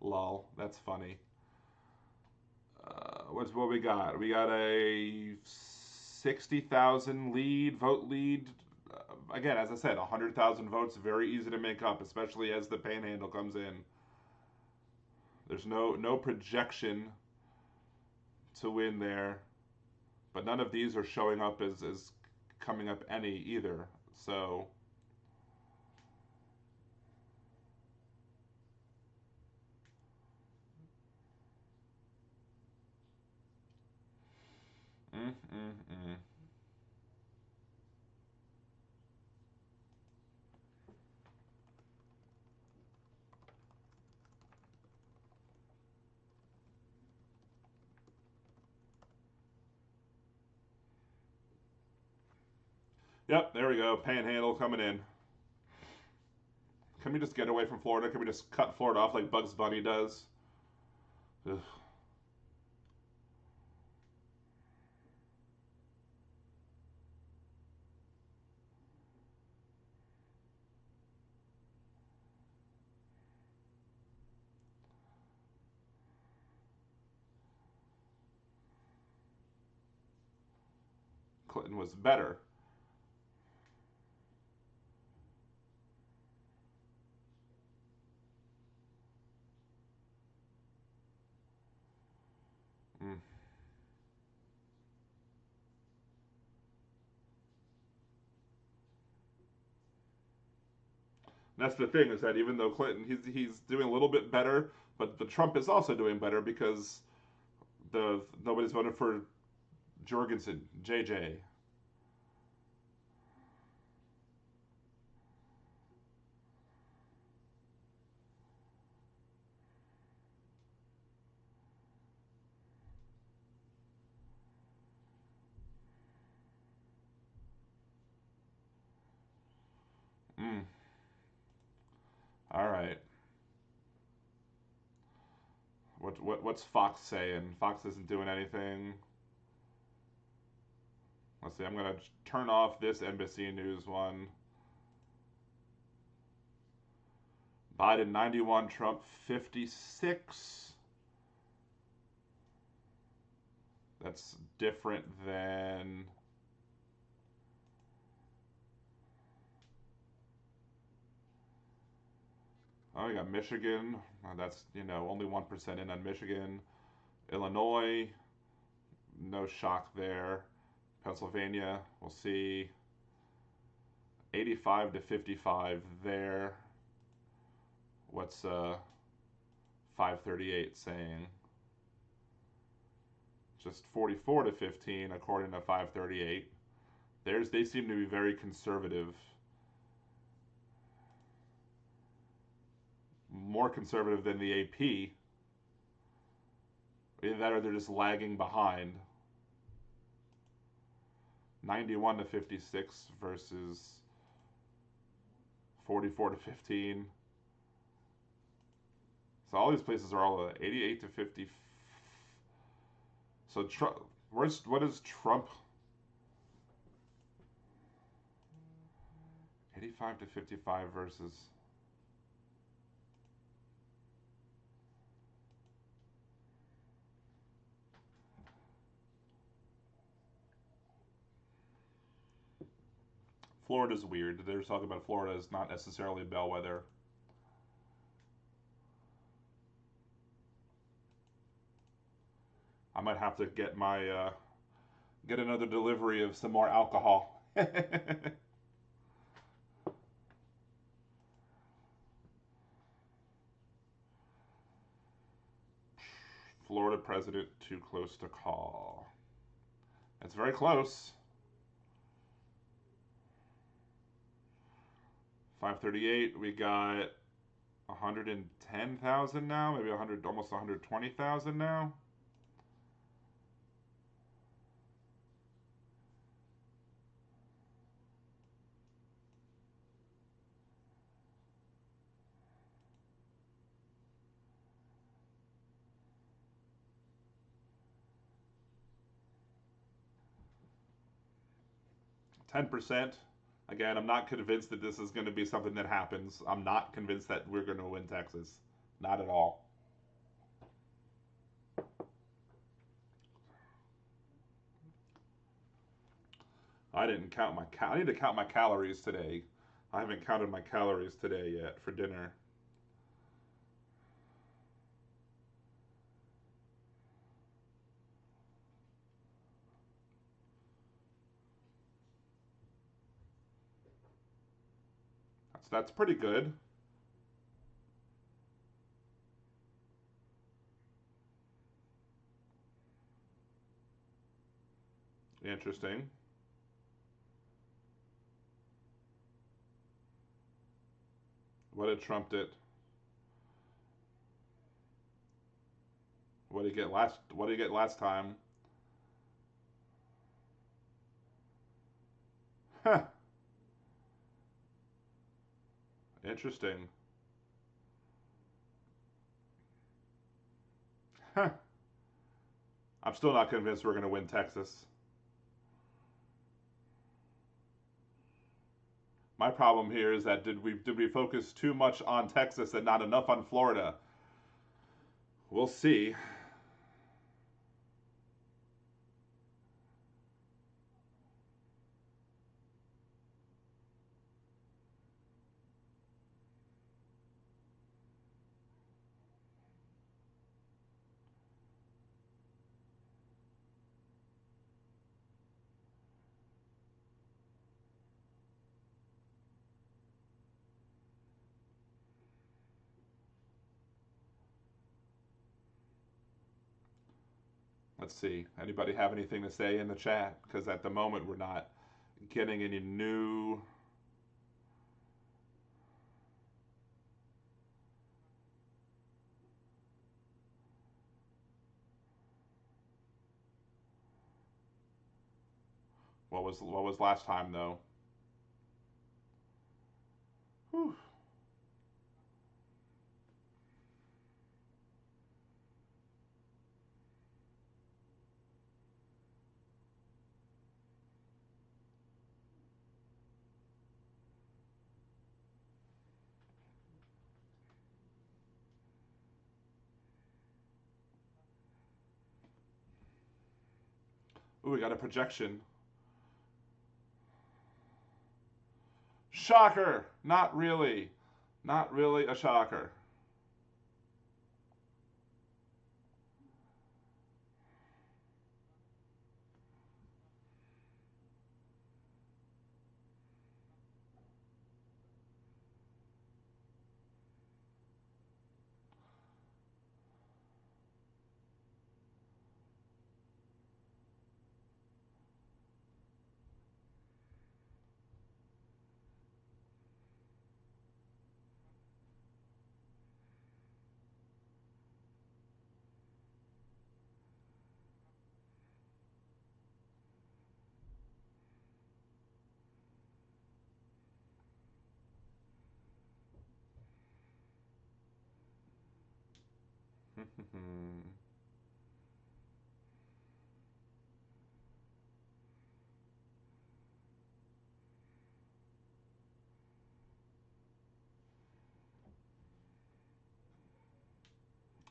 Lol, that's funny. What we got? We got a 60,000 vote lead. Again, as I said, 100,000 votes, very easy to make up, especially as the panhandle comes in. There's no projection to win there, but none of these are showing up as coming up any either. So mm, mm, mm. Yep, there we go. Panhandle coming in. Can we just get away from Florida? Can we just cut Florida off like Bugs Bunny does? Ugh. Clinton was better. Mm. That's the thing is that even though Clinton he's doing a little bit better, but the Trump is also doing better because the nobody's voted for Jorgensen, JJ. Mm. All right. What's Fox saying? Fox isn't doing anything. Let's see. I'm gonna turn off this NBC News one. Biden 91, Trump 56. That's different than. Oh, we got Michigan That's, only 1% in on Michigan. Illinois, no shock there. Pennsylvania, we'll see. 85 to 55 there. What's 538 saying? Just 44 to 15 according to 538. They seem to be very conservative. More conservative than the AP. Either that or they're just lagging behind. 91 to 56 versus 44 to 15. So all these places are all 88 to 50. So what is Trump? 85 to 55 versus. Florida's weird. They're talking about Florida is not necessarily a bellwether. I might have to get get another delivery of some more alcohol. Florida president too close to call. It's very close. 538. We got 110,000 now, maybe 100, almost 120,000 now. %. Again, I'm not convinced that this is going to be something that happens. I'm not convinced that we're going to win Texas. Not at all. I didn't count I need to count my calories today. I haven't counted my calories today yet for dinner. That's pretty good. Interesting. What did Trump did? What did he get last? What did he get last time? Huh. Interesting. Huh. I'm still not convinced we're going to win Texas. My problem here is that did we focus too much on Texas and not enough on Florida? We'll see. Let's see. Anybody have anything to say in the chat? Because at the moment we're not getting any new. What was last time though? Whew. Ooh, we got a projection. Shocker! Not really. Not really a shocker.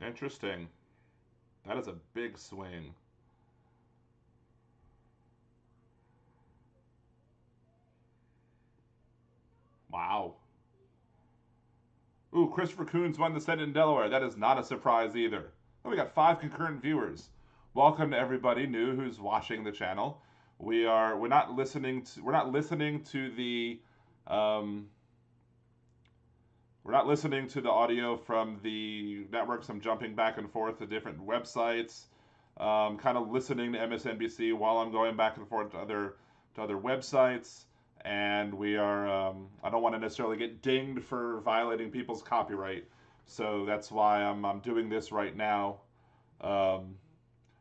Interesting. That is a big swing. Wow. Ooh, Christopher Coons won the Senate in Delaware. That is not a surprise either. Oh, we got 5 concurrent viewers. Welcome to everybody new who's watching the channel. We're not listening to the um, we're not listening to the audio from the networks. I'm jumping back and forth to different websites, kind of listening to MSNBC while I'm going back and forth to other websites. And we are I don't want to necessarily get dinged for violating people's copyright, so that's why I'm doing this right now. Um,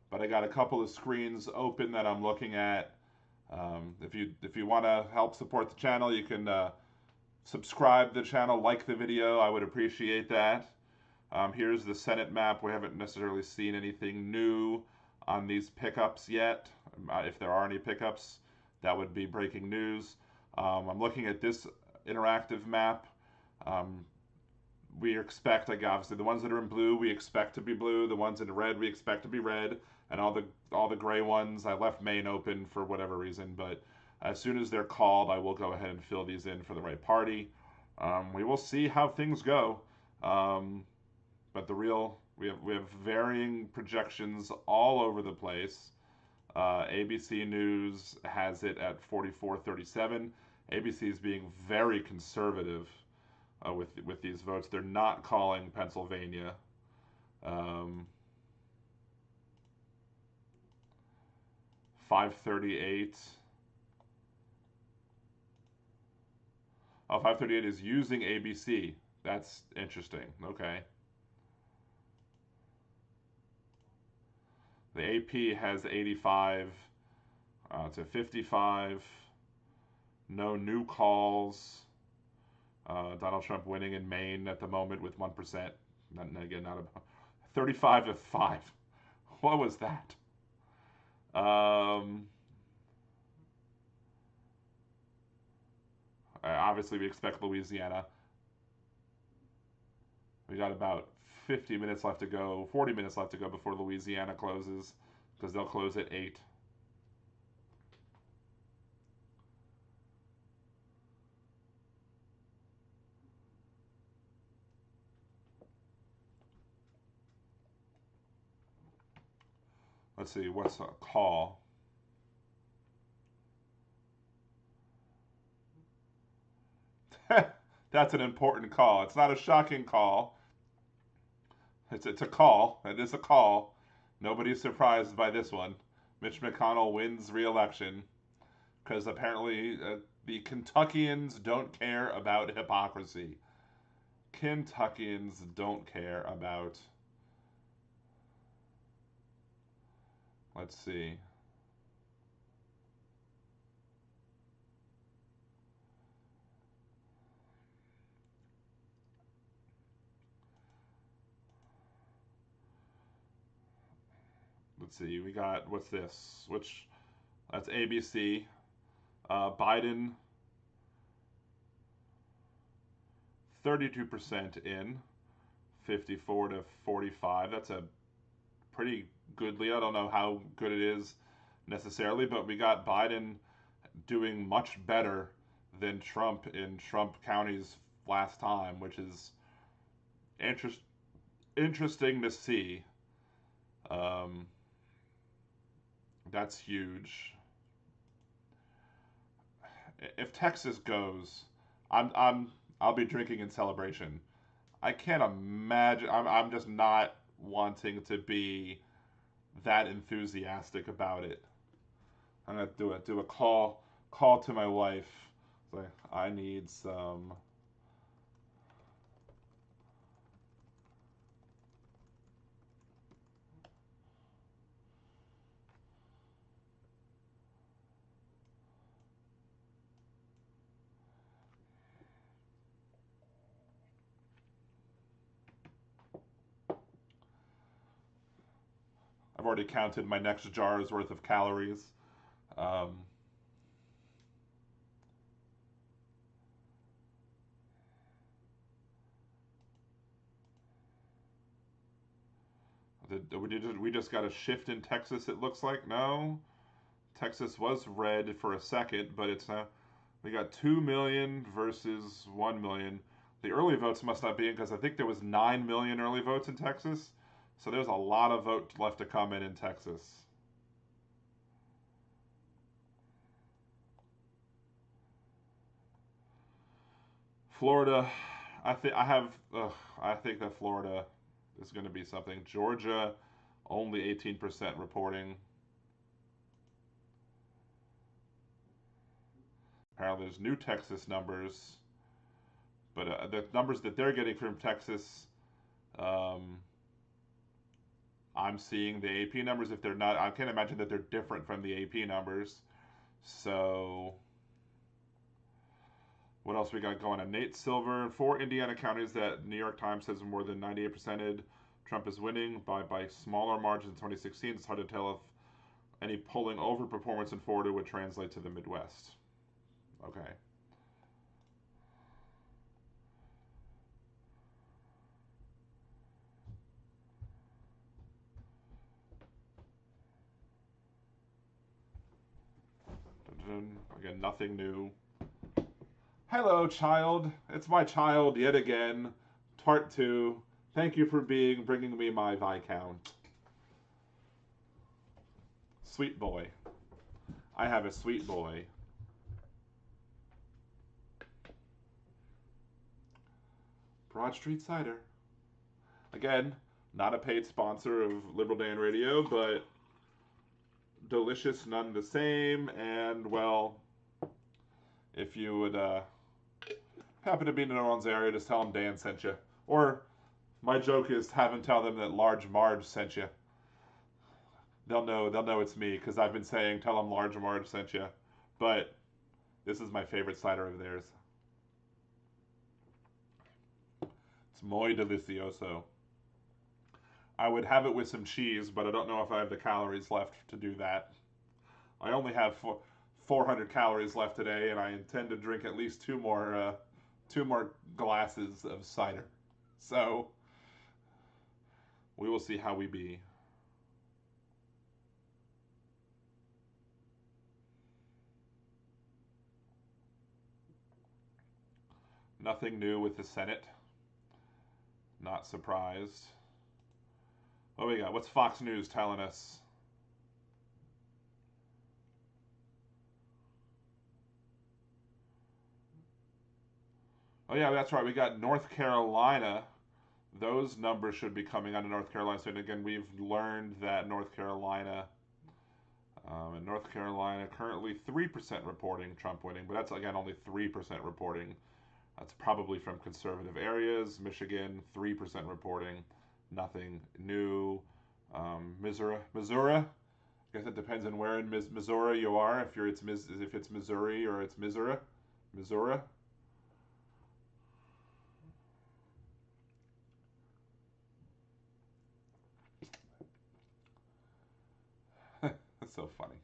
but I got a couple of screens open that I'm looking at. If you want to help support the channel, you can subscribe to the channel, like the video. I would appreciate that. Here's the Senate map. We haven't necessarily seen anything new on these pickups yet. If there are any pickups, that would be breaking news. I'm looking at this interactive map. Um, we expect, like, obviously the ones that are in blue we expect to be blue. The ones in red we expect to be red, and all the gray ones I left Maine open for whatever reason. But as soon as they're called, I will go ahead and fill these in for the right party. We will see how things go. Um, but we have varying projections all over the place. ABC News has it at 44-37. ABC is being very conservative with these votes. They're not calling Pennsylvania. Um, 538. Oh, 538 is using ABC. That's interesting. Okay. The AP has 85 to 55. No new calls. Donald Trump winning in Maine at the moment with 1%. Not about 35 to 5. What was that? Obviously, we expect Louisiana. We got about 50 minutes left to go, 40 minutes left to go before Louisiana closes, because they'll close at 8. Let's see, what's a call? That's an important call. It's not a shocking call. It's a call. It is a call. Nobody's surprised by this one. Mitch McConnell wins re-election because apparently the Kentuckians don't care about hypocrisy. Kentuckians don't care about. Let's see. Let's see. We got, what's this? That's ABC. Biden 32% in, 54 to 45. That's a pretty good lead. I don't know how good it is necessarily, but we got Biden doing much better than Trump in Trump counties last time, which is interest, interesting to see. Um, that's huge. If Texas goes, I'll be drinking in celebration. I can't imagine. I'm just not wanting to be that enthusiastic about it. I'm gonna do a call to my wife. It's like, I need some. already counted my next jar's worth of calories. Um, we just got a shift in Texas, it looks like. No, Texas was red for a second, but it's now we got 2 million versus 1 million. The early votes must not be in because I think there was 9 million early votes in Texas. So there's a lot of vote left to come in Texas. Florida, I think that Florida is going to be something. Georgia, only 18% reporting. Apparently, there's new Texas numbers, but the numbers that they're getting from Texas, um, I'm seeing the AP numbers. If they're not, I can't imagine that they're different from the AP numbers. So, what else we got going on? Nate Silver, 4 Indiana counties that New York Times says more than 98%. Trump is winning by smaller margins in 2016. It's hard to tell if any polling over performance in Florida would translate to the Midwest. Okay. Again, nothing new. Hello, child. It's my child yet again. Part 2. Thank you for bringing me my Viscount. Sweet boy. I have a sweet boy. Broad Street Cider. Again, not a paid sponsor of Liberal Dan Radio, but delicious none the same. And, well, if you would happen to be in the New Orleans area, just tell them Dan sent you. Or my joke is have him tell them that Large Marge sent you. They'll know it's me because I've been saying tell them Large Marge sent you. But this is my favorite cider of theirs. It's muy delicioso. I would have it with some cheese, but I don't know if I have the calories left to do that. I only have 400 calories left today, and I intend to drink at least two more glasses of cider. So we will see how we be. Nothing new with the Senate. Not surprised. What we got? What's Fox News telling us? Oh yeah, that's right. We got North Carolina. Those numbers should be coming out of North Carolina soon. Again, we've learned that North Carolina, in North Carolina, currently 3% reporting Trump winning, but that's again only 3% reporting. That's probably from conservative areas. Michigan, 3% reporting. Nothing new. Missouri. I guess it depends on where in Missouri you are. If it's Missouri or it's Missouri. Missouri. That's so funny.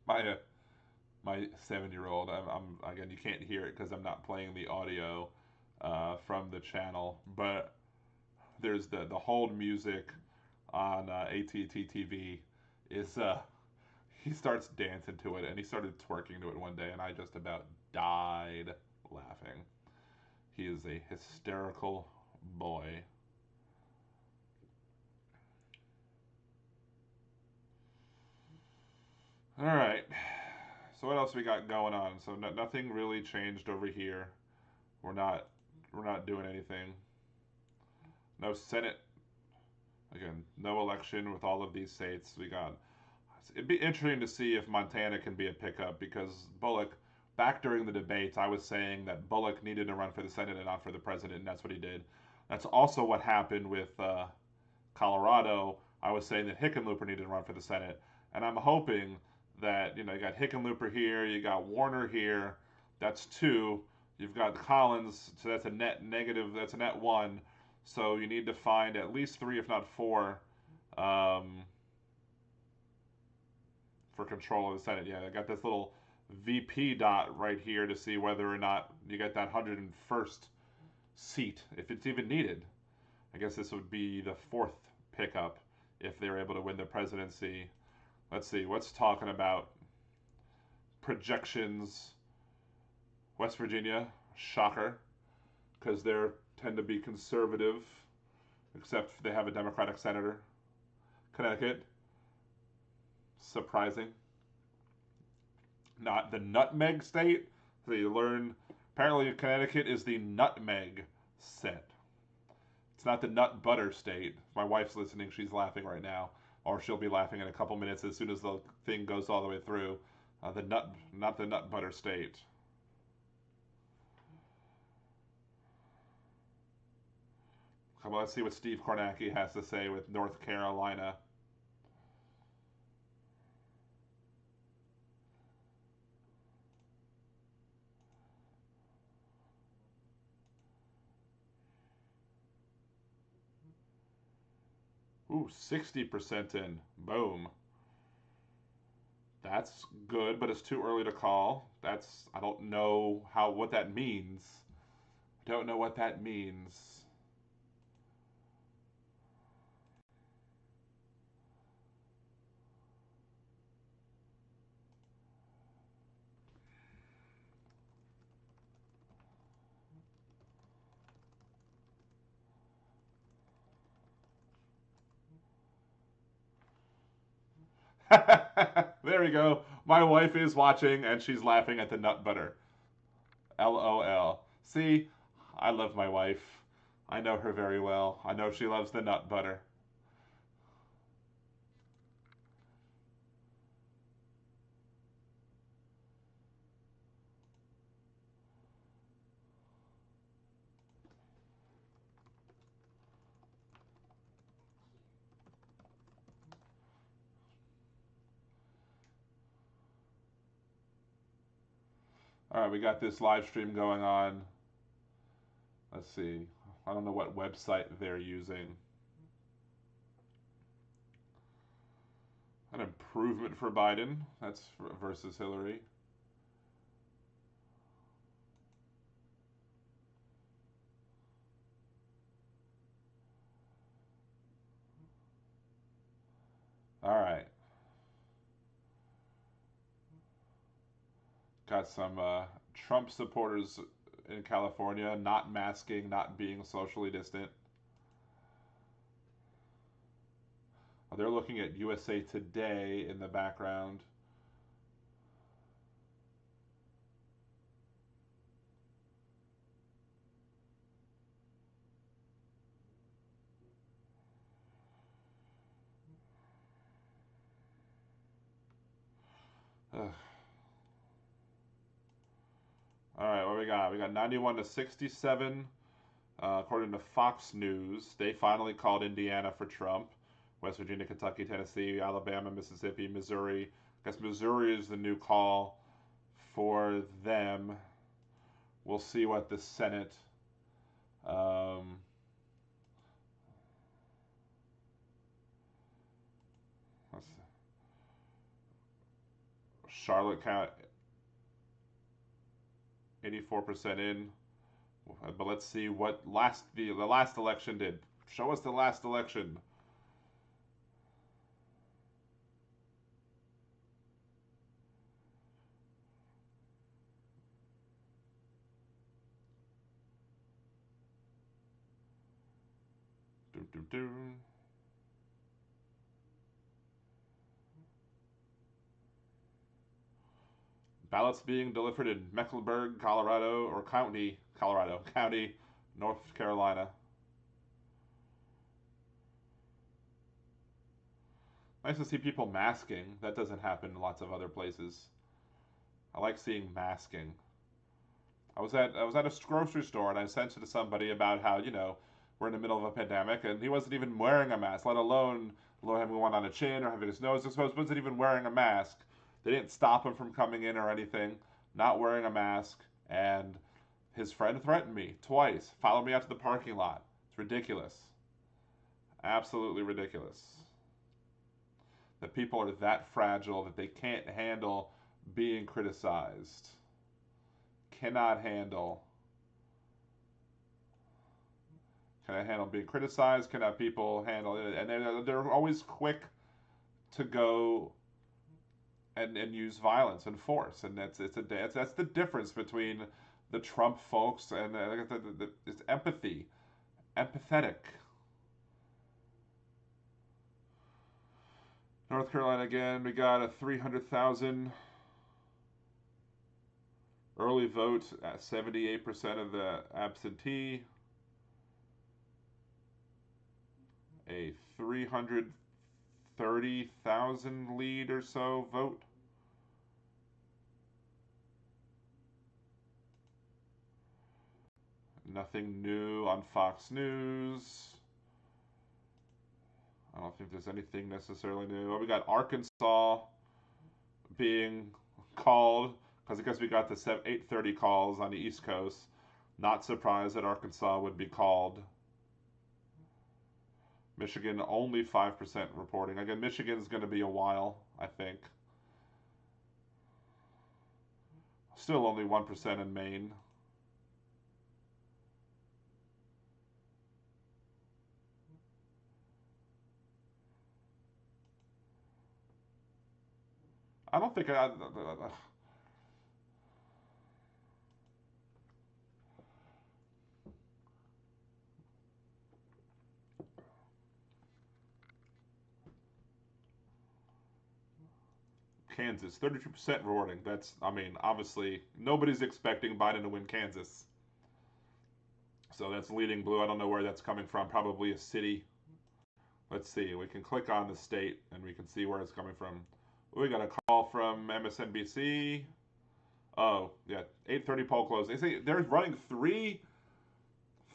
My 7-year-old. I'm again. You can't hear it because I'm not playing the audio from the channel, but there's the hold music on AT&T TV is he starts dancing to it and he started twerking to it one day and I just about died laughing. He is a hysterical boy. All right. So what else we got going on? So nothing really changed over here. We're not doing anything. No Senate. Again, no election with all of these states. It'd be interesting to see if Montana can be a pickup because Bullock, back during the debates, I was saying that Bullock needed to run for the Senate and not for the president, and that's what he did. That's also what happened with Colorado. I was saying that Hickenlooper needed to run for the Senate, and I'm hoping that you got Hickenlooper here, you got Warner here. That's two. You've got Collins, so that's a net negative. That's a net one. So you need to find at least three, if not four, um, for control of the Senate. Yeah, I got this little VP dot right here to see whether or not you get that 101st seat, if it's even needed. I guess this would be the fourth pickup if they're able to win the presidency. Let's see, what's talking about projections. West Virginia, shocker, because they tend to be conservative, except they have a Democratic senator. Connecticut, surprising. Not the nutmeg state. So you learn, apparently Connecticut is the nutmeg set. It's not the nut butter state. If my wife's listening, she's laughing right now, or she'll be laughing in a couple minutes as soon as the thing goes all the way through. Not the nut butter state. Come on, let's see what Steve Kornacki has to say with North Carolina. Ooh, 60% in. Boom. That's good, but it's too early to call. I don't know what that means. I don't know what that means. There we go. My wife is watching and she's laughing at the nut butter. LOL. See, I love my wife. I know her very well. I know she loves the nut butter. All right, we got this live stream going on. Let's see. I don't know what website they're using. An improvement for Biden. That's versus Hillary. All right. Got some Trump supporters in California not masking, not being socially distant. They're looking at USA Today in the background. Ugh. All right, what we got? We got 91 to 67. According to Fox News, they finally called Indiana for Trump. West Virginia, Kentucky, Tennessee, Alabama, Mississippi, Missouri. I guess Missouri is the new call for them. We'll see what the Senate. Um, Charlotte County, 84% in. But let's see what the last election did. Show us the last election. Doom, doom, doom. Ballots being delivered in Mecklenburg, Colorado, or County, Colorado, County, North Carolina. Nice to see people masking. That doesn't happen in lots of other places. I like seeing masking. I was at a grocery store and I sent it to somebody about how we're in the middle of a pandemic and he wasn't even wearing a mask, let alone having one on a chin or having his nose exposed. Wasn't even wearing a mask. They didn't stop him from coming in or anything. Not wearing a mask, and his friend threatened me twice. Follow me out to the parking lot. It's ridiculous. Absolutely ridiculous. That people are that fragile that they can't handle being criticized. Cannot handle. Cannot handle being criticized. Cannot people handle it? And they're always quick to go and use violence and force. And that's the difference between the Trump folks and it's empathy, empathetic. North Carolina again, we got a 300,000 early vote at 78% of the absentee. A 330,000 lead or so vote. Nothing new on Fox News. I don't think there's anything necessarily new. Well, we got Arkansas being called because I guess we got the 8:30 calls on the East Coast. Not surprised that Arkansas would be called. Michigan only 5% reporting. Again, Michigan's going to be a while, I think. Still only 1% in Maine. I don't think Kansas, 32% reporting. That's, I mean, obviously nobody's expecting Biden to win Kansas. So that's leading blue. I don't know where that's coming from. Probably a city. Let's see. We can click on the state and we can see where it's coming from. We got a call from MSNBC. Oh, yeah, 8:30 poll close. They say they're running three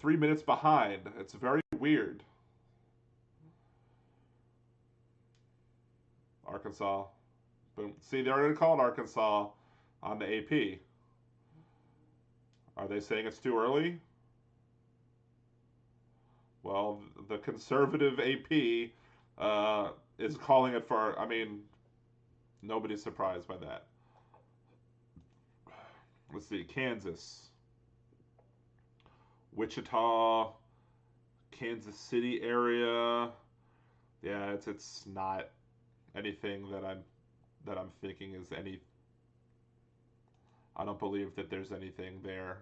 minutes behind. It's very weird. Arkansas. Boom. See, they already called Arkansas on the AP. Are they saying it's too early? Well, the conservative AP is calling it for. I mean, nobody's surprised by that. Let's see, Kansas, Wichita, Kansas City area. Yeah, it's not anything that I'm thinking is any. I don't believe that there's anything there.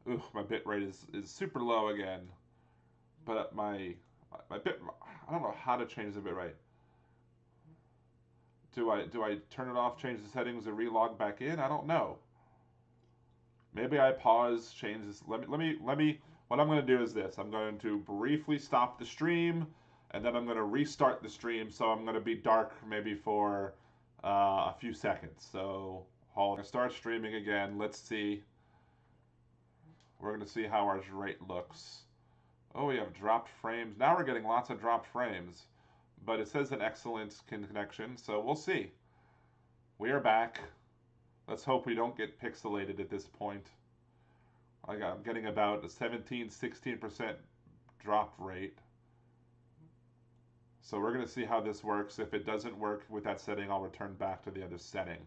Ugh, my bit rate is super low again. But my bit, I don't know how to change the bit rate. Do I turn it off, change the settings, and relog back in? I don't know. Maybe I pause, change this. Let me. What I'm going to do is this. I'm going to briefly stop the stream, and then I'm going to restart the stream. So I'm going to be dark maybe for a few seconds. So hold. Start streaming again. Let's see. We're going to see how our rate looks. Oh, we have dropped frames. Now we're getting lots of dropped frames. But it says an excellent connection, so we'll see. We are back. Let's hope we don't get pixelated at this point. I'm getting about a 17-16% drop rate. So we're going to see how this works. If it doesn't work with that setting, I'll return back to the other setting.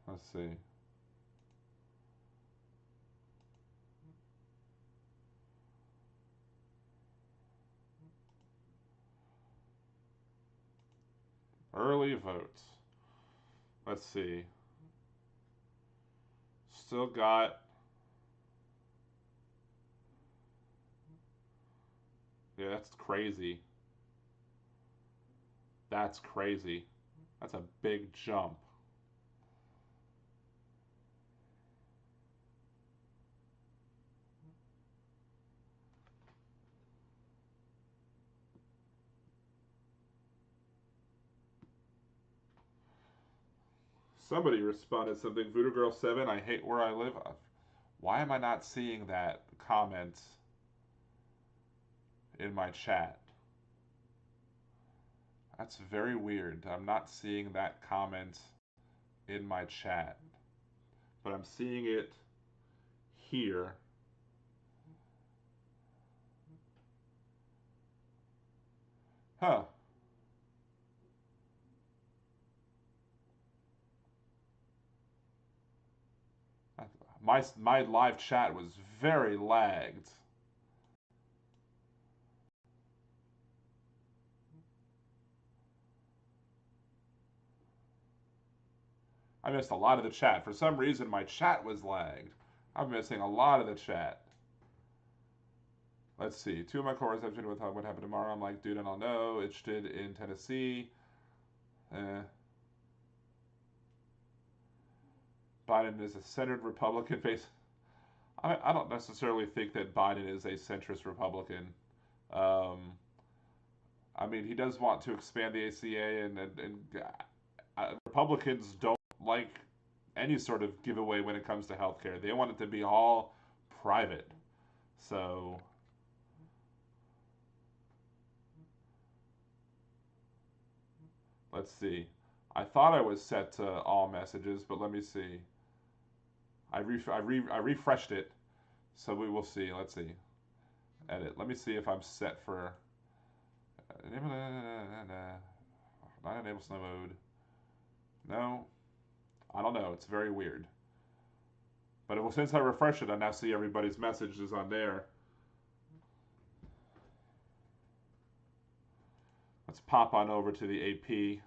Let's see. Early votes. Let's see. Still got. Yeah, that's crazy. That's crazy. That's a big jump. Somebody responded something. Voodoo Girl 7, I hate where I live. Why am I not seeing that comment in my chat? That's very weird. I'm not seeing that comment in my chat, but I'm seeing it here. Huh. My live chat was very lagged. I missed a lot of the chat. For some reason, my chat was lagged. I'm missing a lot of the chat. Let's see. Two of my cohorts have been with what happened tomorrow. I'm like, dude, I don't know. Interested in Tennessee. Biden is a centered Republican face. I don't necessarily think that Biden is a centrist Republican. I mean, he does want to expand the ACA, and Republicans don't like any sort of giveaway when it comes to healthcare. They want it to be all private. So, let's see. I thought I was set to all messages, but let me see. I refreshed it, so we will see. Let's see. Edit. Let me see if I'm set for. Not enable snow mode. No, I don't know. It's very weird. But since I refresh it, I now see everybody's messages on there. Let's pop on over to the AP.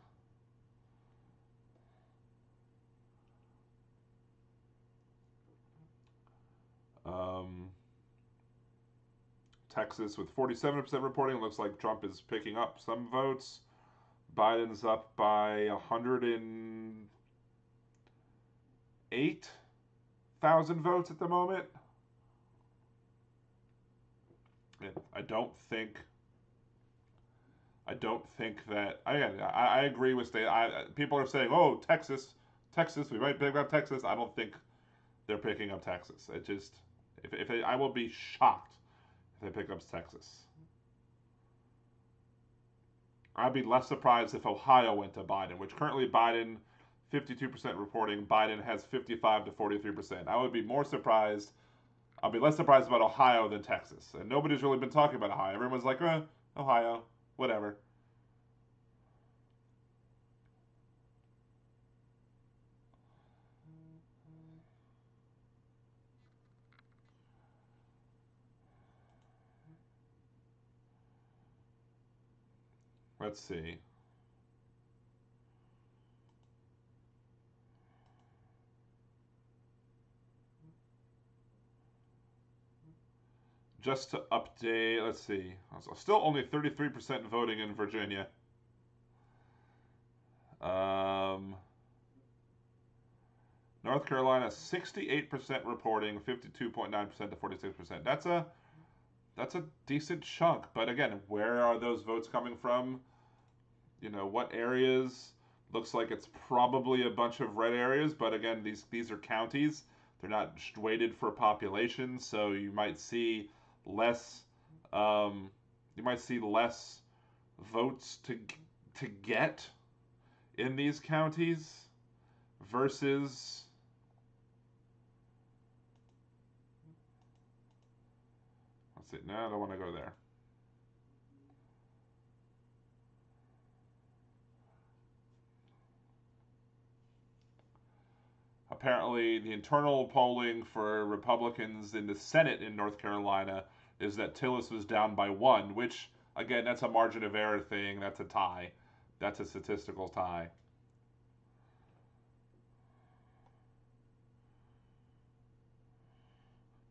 Texas with 47% reporting. Looks like Trump is picking up some votes. Biden's up by 108,000 votes at the moment. And I don't think that. I agree with people are saying, "Oh, Texas, we might pick up Texas." I don't think they're picking up Texas. It just, if I will be shocked if they pick up Texas. I'd be less surprised if Ohio went to Biden, which currently Biden, 52% reporting. Biden has 55 to 43%. I would be more surprised. I'll be less surprised about Ohio than Texas. And nobody's really been talking about Ohio. Everyone's like, Ohio, whatever. Let's see. Just to update, let's see. Still only 33% voting in Virginia. North Carolina, 68% reporting, 52.9% to 46%. That's a decent chunk. But again, where are those votes coming from? What areas? Looks like it's probably a bunch of red areas, but again, these are counties. They're not weighted for population, so you might see less. You might see less votes to get in these counties versus. Let's see. No, I don't want to go there. Apparently, the internal polling for Republicans in the Senate in North Carolina is that Tillis was down by one, which, again, that's a margin of error thing. That's a tie. That's a statistical tie.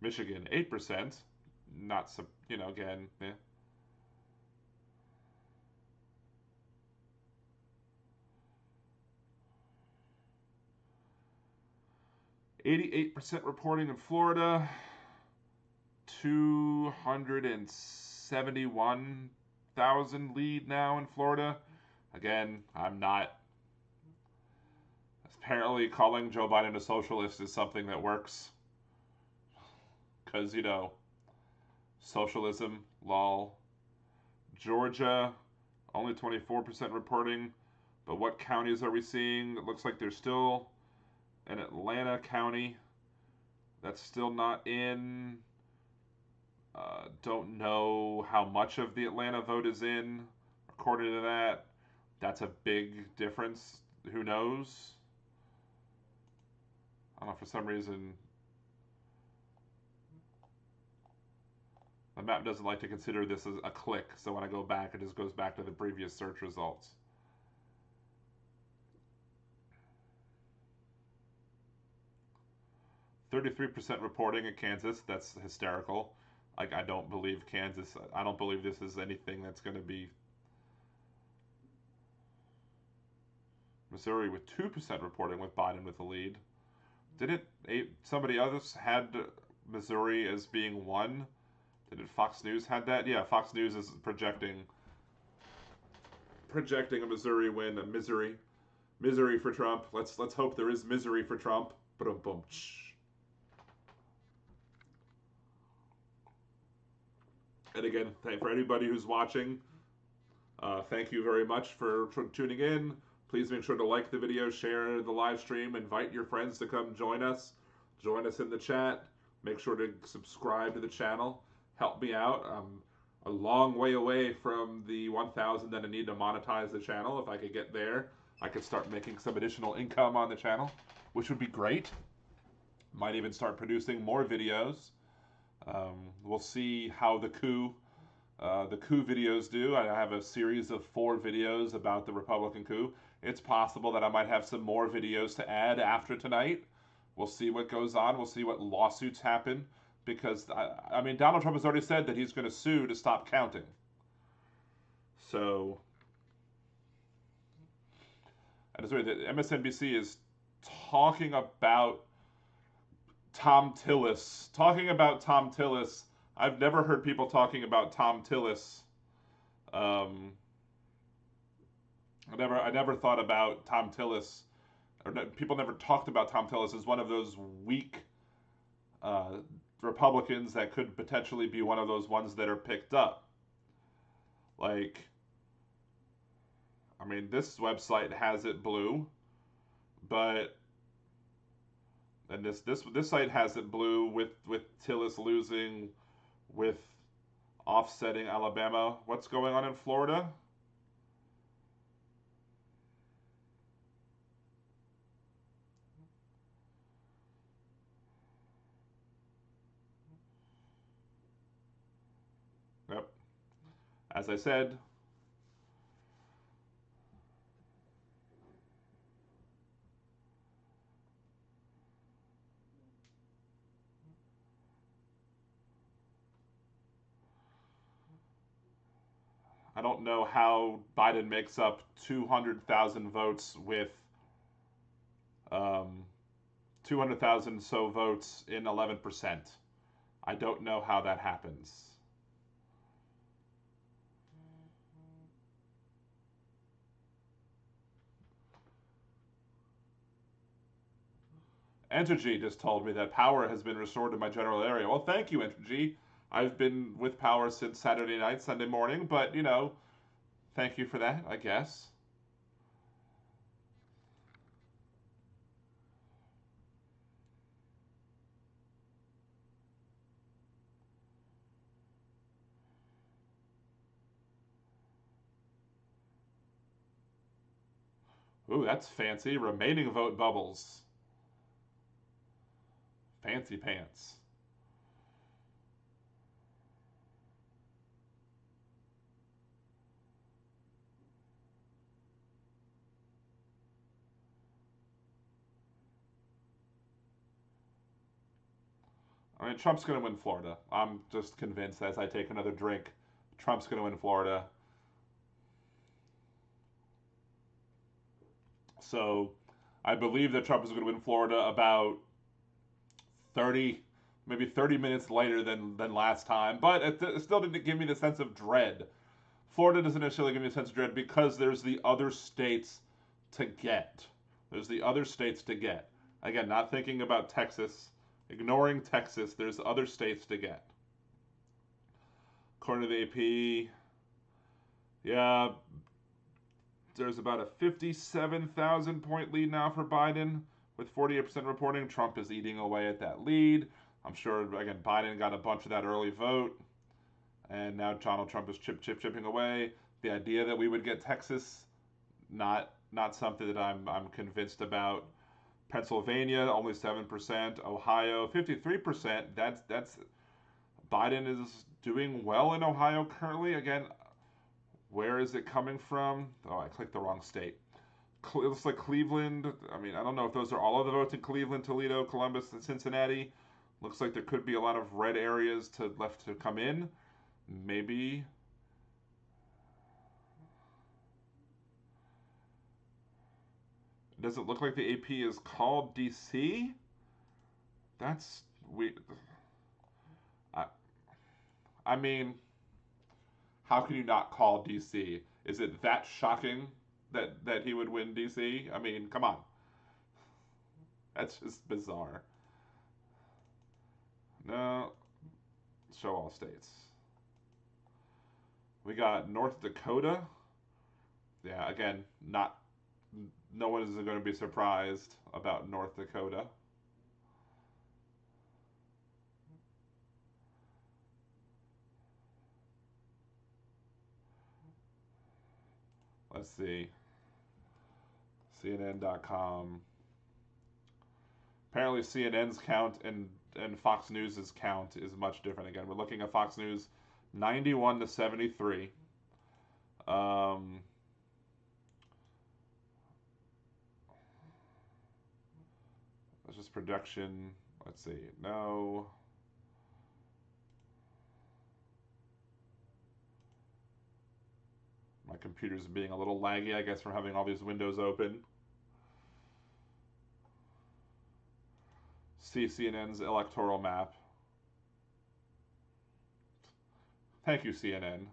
Michigan, 8%. Not, again, 88% reporting in Florida, 271,000 lead now in Florida. Again, I'm not Apparently, calling Joe Biden a socialist is something that works. Because, socialism, lol. Georgia, only 24% reporting. But what counties are we seeing? It looks like there's still an Atlanta county that's still not in. Don't know how much of the Atlanta vote is in. According to that, that's a big difference. Who knows? I don't know, for some reason, the map doesn't like to consider this as a click, so when I go back, it just goes back to the previous search results. "33% reporting in Kansas." That's hysterical. Like, I don't believe Kansas. I don't believe this is anything that's going to be. Missouri with 2% reporting, with Biden with the lead. Didn't somebody else had Missouri as being one? Did Fox News had that? Yeah, Fox News is projecting a Missouri win. A misery for Trump. Let's hope there is misery for Trump. Boom, boom. And again, for anybody who's watching, thank you very much for tuning in. Please make sure to like the video, share the live stream, invite your friends to come join us. Join us in the chat. Make sure to subscribe to the channel. Help me out. I'm a long way away from the 1,000 that I need to monetize the channel. If I could get there, I could start making some additional income on the channel, which would be great. Might even start producing more videos. We'll see how the coup videos do. I have a series of 4 videos about the Republican coup. It's possible that I might have some more videos to add after tonight. We'll see what goes on. We'll see what lawsuits happen. Because, I mean, Donald Trump has already said that he's going to sue to stop counting. So, and sorry, the MSNBC is talking about Thom Tillis. I've never heard people talking about Thom Tillis. I never thought about Thom Tillis, or people never talked about Thom Tillis as one of those weak Republicans that could potentially be one of those ones that are picked up. Like, I mean, this website has it blue, and this site has it blue with Tillis losing, with offsetting Alabama. What's going on in Florida? Yep. As I said, I don't know how Biden makes up 200,000 votes with 200,000 so votes in 11%. I don't know how that happens. Entergy just told me that power has been restored to my general area. Well, thank you, Entergy. I've been with power since Saturday night, Sunday morning, but, thank you for that, I guess. Ooh, that's fancy. Remaining vote bubbles. Fancy pants. I mean, Trump's going to win Florida. I'm just convinced as I take another drink, Trump's going to win Florida. So I believe that Trump is going to win Florida about 30, maybe 30 minutes later than last time. But it still didn't give me the sense of dread. Florida doesn't necessarily give me a sense of dread because there's the other states to get. There's the other states to get. Again, not thinking about Texas, ignoring Texas, there's other states to get. According to the AP, yeah, there's about a 57,000 point lead now for Biden, with 48% reporting. Trump is eating away at that lead. I'm sure, again, Biden got a bunch of that early vote, and now Donald Trump is chipping away. The idea that we would get Texas, not something that I'm convinced about. Pennsylvania only 7%, Ohio 53%. That's Biden is doing well in Ohio currently. Again, where is it coming from? Oh, I clicked the wrong state. It looks like Cleveland. I mean, I don't know if those are all of the votes in Cleveland, Toledo, Columbus, and Cincinnati. Looks like there could be a lot of red areas left to come in. Maybe. It doesn't look like the AP is called DC. That's weird. I, I mean, how can you not call DC? Is it that shocking that he would win DC? I mean, come on. That's just bizarre. No, show all states. We got North Dakota. Yeah, again, not no one is going to be surprised about North Dakota. Let's see. CNN.com. Apparently, CNN's count and Fox News's count is much different. Again, we're looking at Fox News, 91 to 73. That's just production. Let's see. No. My computer's being a little laggy, I guess, from having all these windows open. See CNN's electoral map. Thank you, CNN.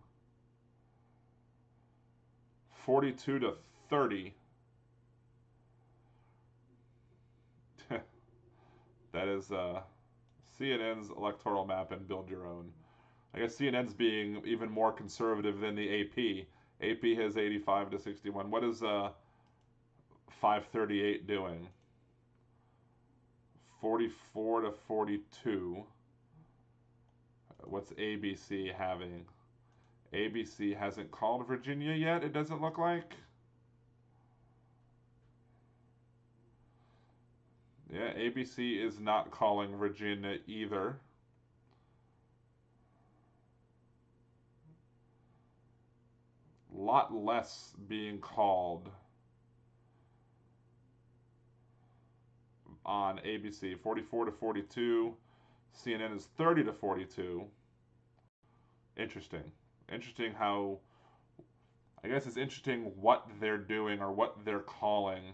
42 to 30. That is CNN's electoral map and build your own. I guess CNN's being even more conservative than the AP. AP has 85 to 61. What is 538 doing? 44 to 42. What's ABC having? ABC hasn't called Virginia yet, it doesn't look like. Yeah, ABC is not calling Virginia either. A lot less being called on ABC. 44 to 42. CNN is 30 to 42. Interesting. Interesting how, I guess it's interesting what they're doing or what they're calling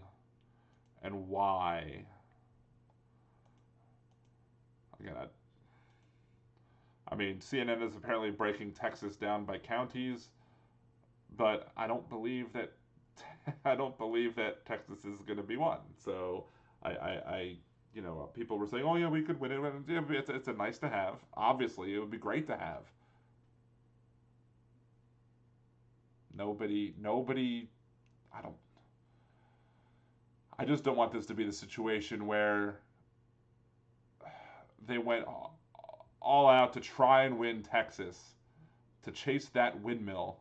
and why. Again, I mean, CNN is apparently breaking Texas down by counties, but I don't believe that I don't believe that Texas is going to be one. So people were saying, oh yeah, we could win it. It's a nice to have. Obviously, it would be great to have. Nobody. I don't. I just don't want this to be the situation where they went all out to try and win Texas, to chase that windmill,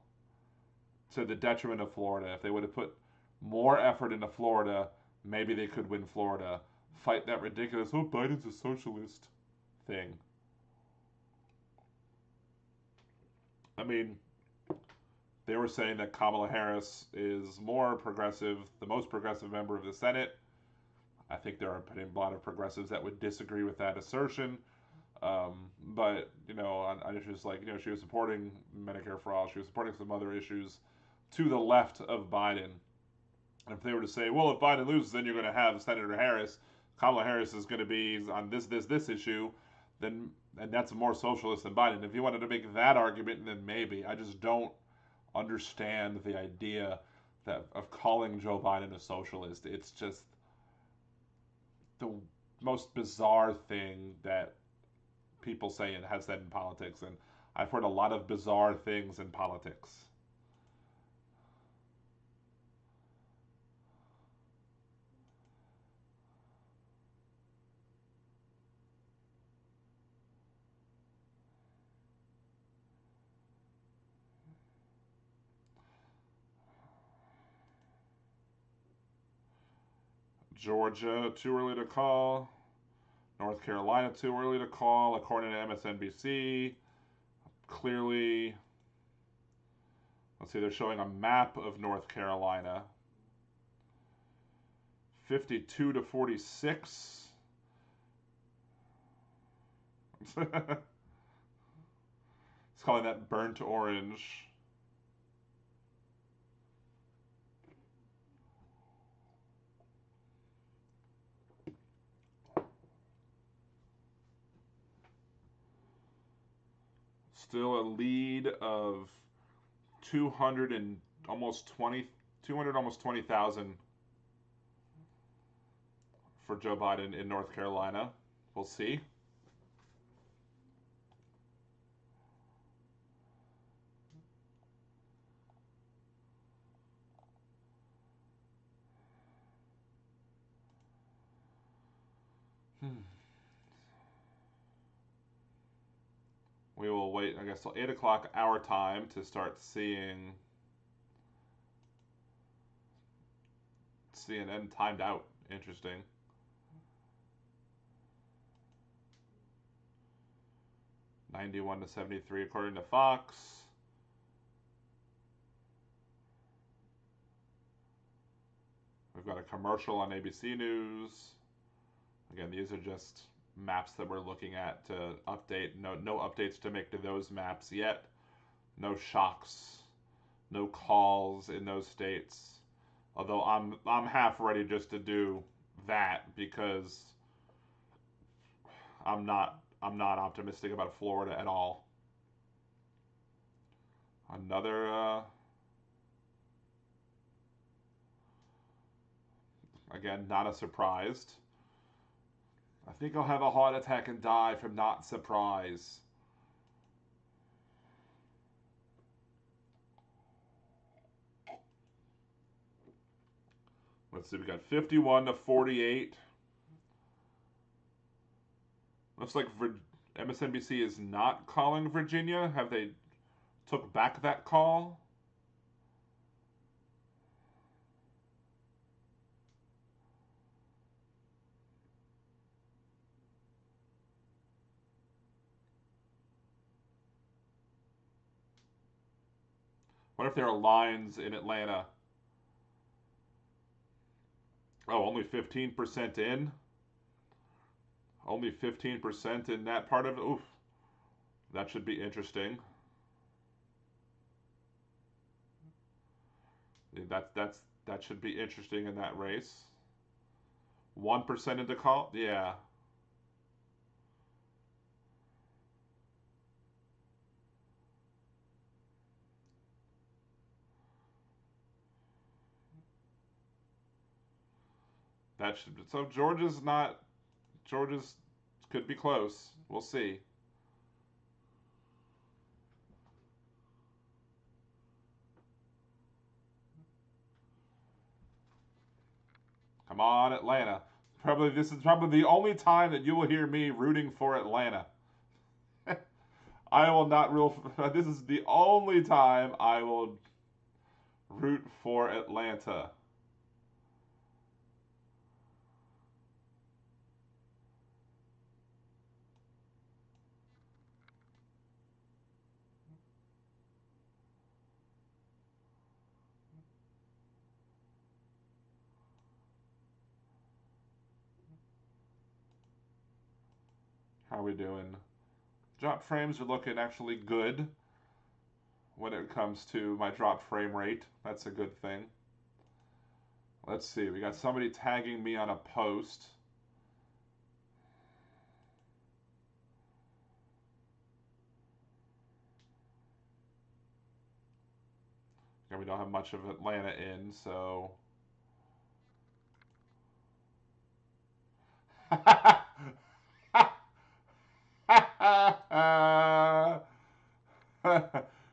to the detriment of Florida. If they would have put more effort into Florida, maybe they could win Florida. Fight that ridiculous, oh, Biden's a socialist thing. I mean, they were saying that Kamala Harris is more progressive, the most progressive member of the Senate. I think there are a lot of progressives that would disagree with that assertion. But, on issues like, she was supporting Medicare for all, she was supporting some other issues to the left of Biden. And if they were to say, well, if Biden loses, then you're going to have Senator Harris, Kamala Harris is going to be on this issue, then, and that's more socialist than Biden. If you wanted to make that argument, then maybe. I just don't understand the idea that of calling Joe Biden a socialist. It's just the most bizarre thing that people say and have said in politics, and I've heard a lot of bizarre things in politics. Georgia, too early to call. North Carolina, too early to call, according to MSNBC. Clearly, let's see, they're showing a map of North Carolina. 52 to 46. It's calling that burnt orange. Still a lead of 200 and almost 20, 200 almost 20,000 for Joe Biden in North Carolina. We'll see. We will wait, I guess, till 8 o'clock our time to start seeing CNN timed out. Interesting. 91 to 73 according to Fox. We've got a commercial on ABC News. Again, these are just maps that we're looking at to update. No updates to make to those maps yet. No shocks. No calls in those states. Although I'm half ready just to do that because I'm not optimistic about Florida at all. Another again, not a surprised. I think I'll have a heart attack and die from not surprise. Let's see, we got 51 to 48. Looks like MSNBC is not calling Virginia. Have they took back that call? What if there are lines in Atlanta? Oh, only 15% in? Only 15% in that part of it? Oof. That should be interesting. That should be interesting in that race. 1% into call? Yeah. That should so Georgia's not Georgia's could be close. We'll see. Come on, Atlanta. This is probably the only time that you will hear me rooting for Atlanta. I will not rule. This is the only time I will root for Atlanta. How are we doing? Drop frames are looking actually good when it comes to my drop frame rate. That's a good thing. Let's see. We got somebody tagging me on a post. we don't have much of Atlanta in, so.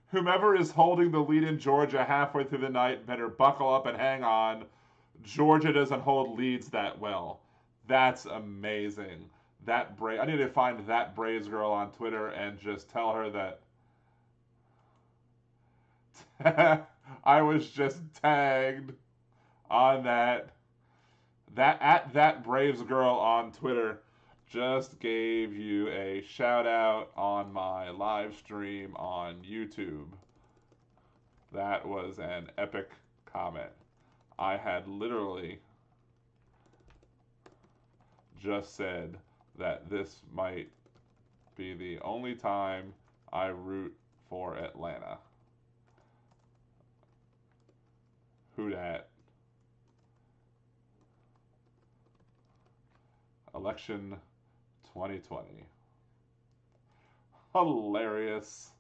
Whomever is holding the lead in Georgia halfway through the night better buckle up and hang on. Georgia doesn't hold leads that well. That's amazing. I need to find that Braves girl on Twitter and just tell her that I was just tagged on that. That Braves girl on Twitter just gave you a shout out on my live stream on YouTube. That was an epic comment. I had literally just said that this might be the only time I root for Atlanta. Who dat? Election 2020. Hilarious.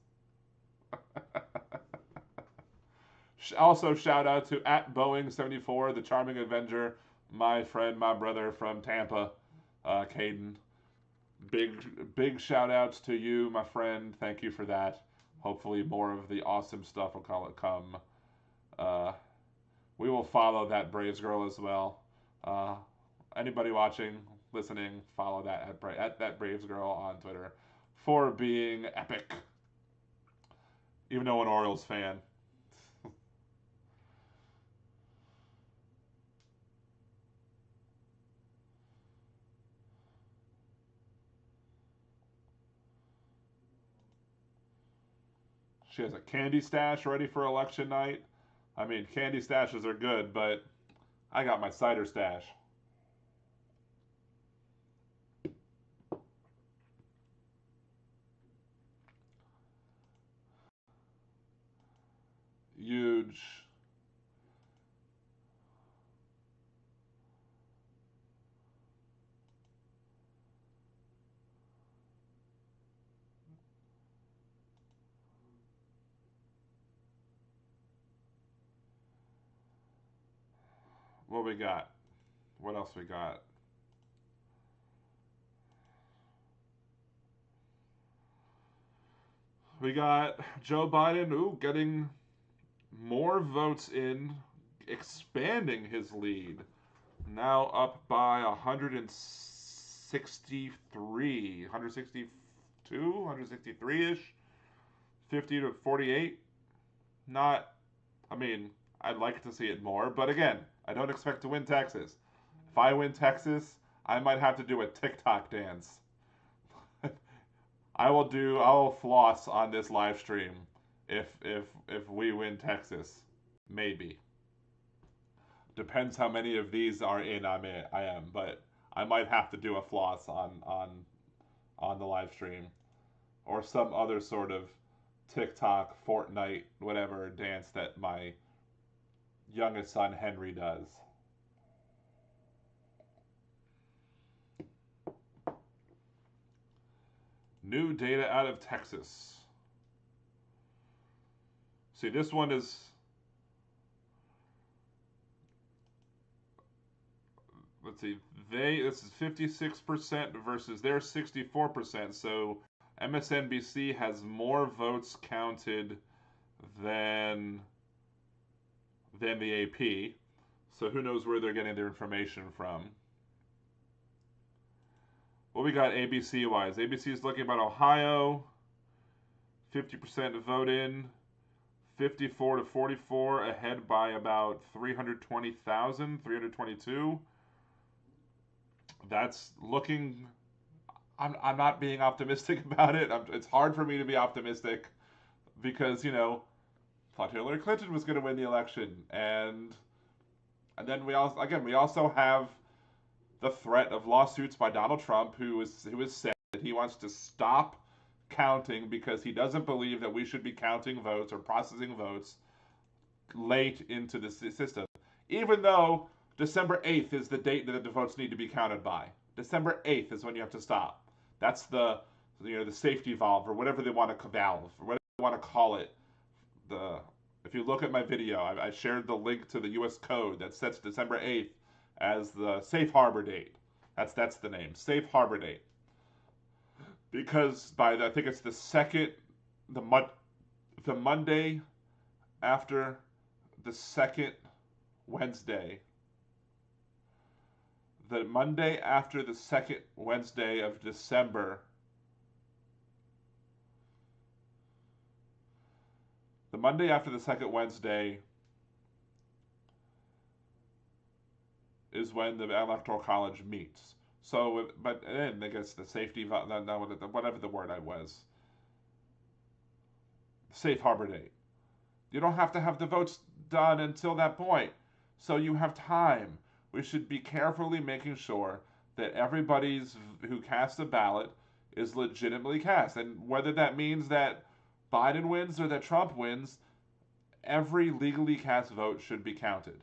Also, shout out to @Boeing74, the charming Avenger, my friend, my brother from Tampa, Caden. Big shout outs to you, my friend. Thank you for that. Hopefully, more of the awesome stuff will come. We will follow that Braves girl as well. Anybody watching, listening, follow that at that Braves girl on Twitter for being epic. Even though an Orioles fan. She has a candy stash ready for election night. I mean, candy stashes are good, but I got my cider stash. Huge. What we got? What else we got? We got Joe Biden, getting more votes in, expanding his lead. Now up by 163, 162, 163 ish, 50 to 48. Not, I mean, I'd like to see it more, but again, I don't expect to win Texas. If I win Texas, I might have to do a TikTok dance. I will floss on this live stream if we win Texas. Maybe. Depends how many of these are in I am, but I might have to do a floss on the live stream or some other sort of TikTok, Fortnite, whatever dance that my youngest son Henry does. New data out of Texas. See, this one is. Let's see. This is 56% versus their 64%. So MSNBC has more votes counted than the AP. So who knows where they're getting their information from. What we got ABC wise? ABC is looking about Ohio. 50% vote in. 54 to 44, ahead by about 320,000, 322. That's looking. I'm not being optimistic about it. It's hard for me to be optimistic because thought Hillary Clinton was going to win the election, and then we also have the threat of lawsuits by Donald Trump, who has said that he wants to stop counting because he doesn't believe that we should be counting votes or processing votes late into the system, even though December 8th is the date that the votes need to be counted by. December 8th is when you have to stop. That's the the safety valve or whatever they want to or whatever they want to call it. If you look at my video, I shared the link to the U.S. code that sets December 8th as the safe harbor date. That's the name, safe harbor date. Because by I think it's the second, the the Monday after the second Wednesday, the Monday after the second Wednesday of December, the Monday after the second Wednesday is when the Electoral College meets. So, but then I guess the safety, whatever the word I was, safe harbor date. You don't have to have the votes done until that point. So you have time. We should be carefully making sure that everybody's who casts a ballot is legitimately cast. And whether that means that Biden wins or that Trump wins, every legally cast vote should be counted.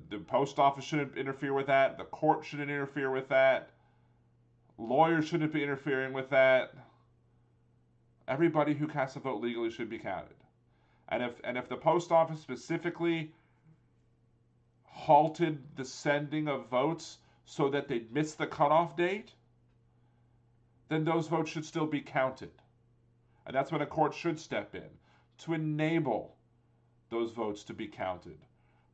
The post office shouldn't interfere with that. The court shouldn't interfere with that. Lawyers shouldn't be interfering with that. Everybody who casts a vote legally should be counted. And if the post office specifically halted the sending of votes so that they'd miss the cutoff date, then those votes should still be counted. And that's when a court should step in to enable those votes to be counted.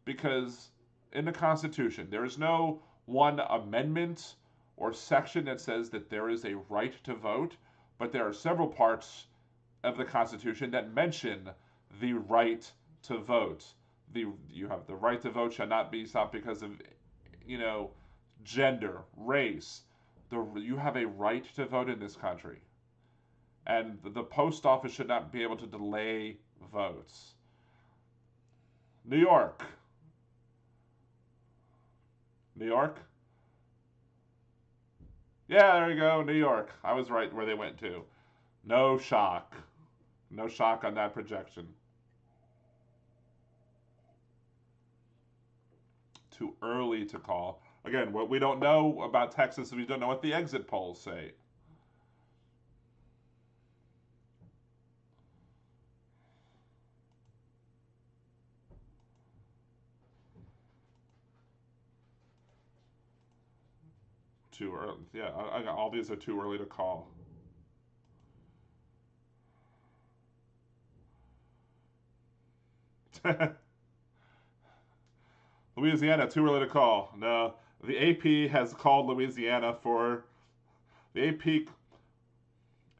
Because in the Constitution, there is no one amendment or section that says that there is a right to vote, but there are several parts of the Constitution that mention the right to vote. You have the right to vote shall not be stopped because of, gender, race. You have a right to vote in this country. And the post office should not be able to delay votes. New York. New York? Yeah, there you go, New York. I was right where they went to. No shock. No shock on that projection. Too early to call. Again, what we don't know about Texas is we don't know what the exit polls say. Too early. Yeah, all these are too early to call. Louisiana, too early to call. No, the AP has called Louisiana for the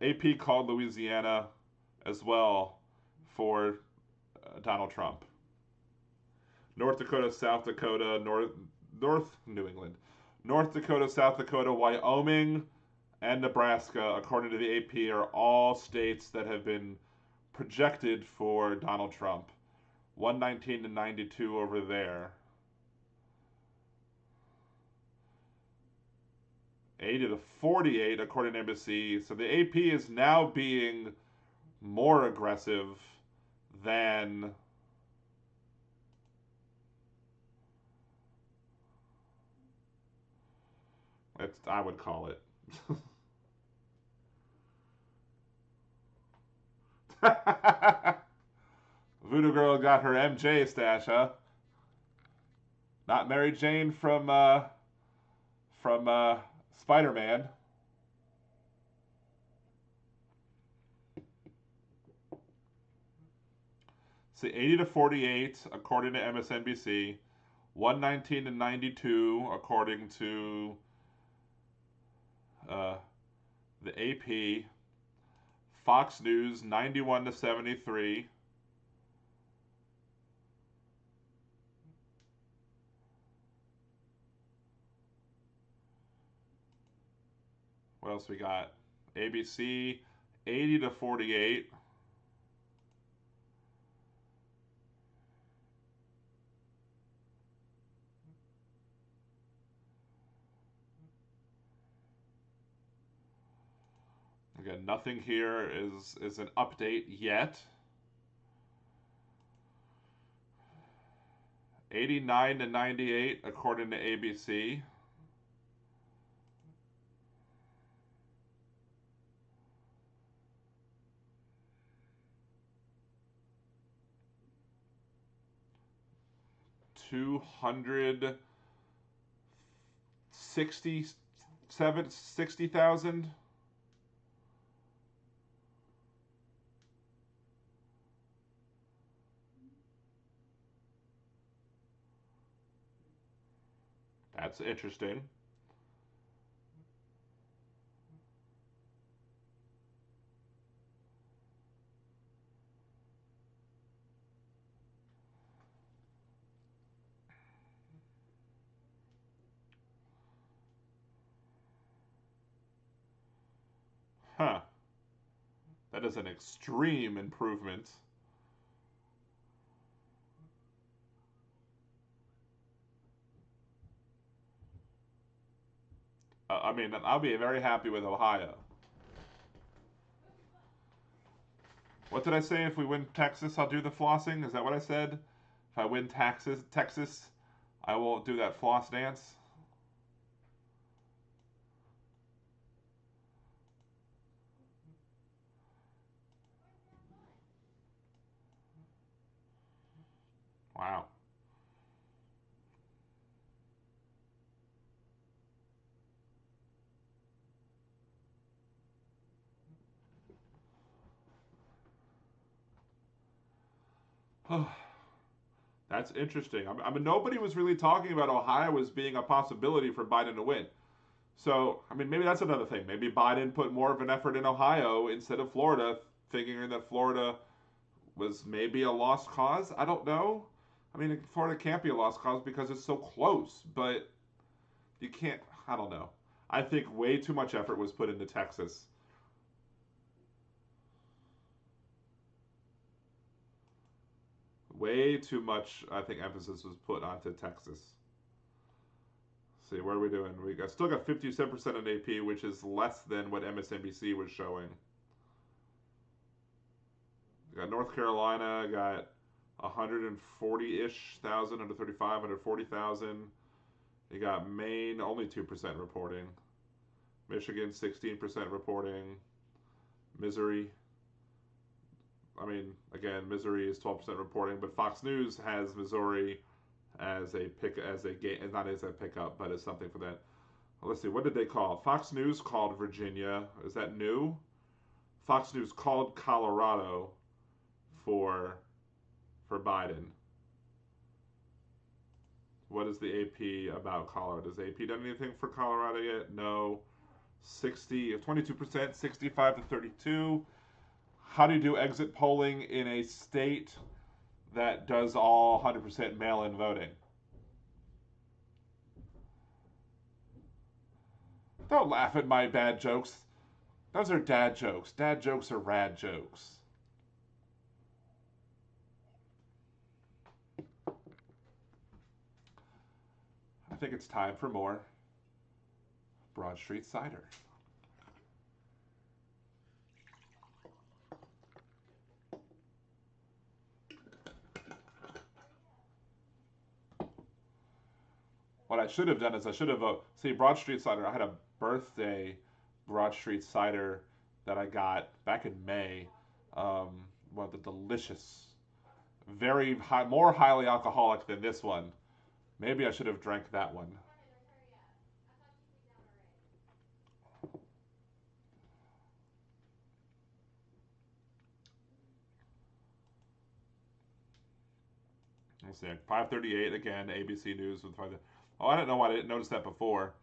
AP called Louisiana as well for Donald Trump. North Dakota, South Dakota, North New England, North Dakota, South Dakota, Wyoming, and Nebraska, according to the AP, are all states that have been projected for Donald Trump. 119 to 92 over there. 80 to 48 according to NBC. So the AP is now being more aggressive than I would call it. Voodoo Girl got her MJ stash, huh? Not Mary Jane from Spider-Man. See, 80 to 48 according to MSNBC, 119 to 92 according to the AP, Fox News 91 to 73. What else we got? ABC 80 to 48. Again, nothing here is an update yet. 89 to 98 according to ABC. 260,000. That's interesting. Huh. That is an extreme improvement. I mean, I'll be very happy with Ohio. What did I say? If we win Texas, I'll do the flossing. Is that what I said? If I win Texas, I won't do that floss dance. Wow. That's interesting. I mean, nobody was really talking about Ohio as being a possibility for Biden to win. So, I mean, maybe that's another thing. Maybe Biden put more of an effort in Ohio instead of Florida, figuring that Florida was maybe a lost cause. I don't know. I mean, Florida can't be a lost cause because it's so close, but you can't. I don't know. I think way too much effort was put into Texas. Way too much, I think, emphasis was put onto Texas. Let's see, what are we doing? Still got 57% in AP, which is less than what MSNBC was showing. We got North Carolina, got 140-ish thousand, under 35, 140,000. You got Maine, only 2% reporting. Michigan, 16% reporting. Missouri, I mean, again, Missouri is 12% reporting, but Fox News has Missouri as a not as a pickup, but as something for that. Well, let's see, what did they call? Fox News called Virginia. Is that new? Fox News called Colorado for Biden. What is the AP about Colorado? Has AP done anything for Colorado yet? No. 22%, 65 to 32. How do you do exit polling in a state that does all 100% mail-in voting? Don't laugh at my bad jokes. Those are dad jokes. Dad jokes are rad jokes. I think it's time for more Broad Street Cider. What I should have done is see, Broad Street Cider. I had a birthday Broad Street Cider that I got back in May. One of the delicious, very high, more highly alcoholic than this one. Maybe I should have drank that one. Let's see, 538 again. ABC News with 5. Oh, I don't know why I didn't notice that before.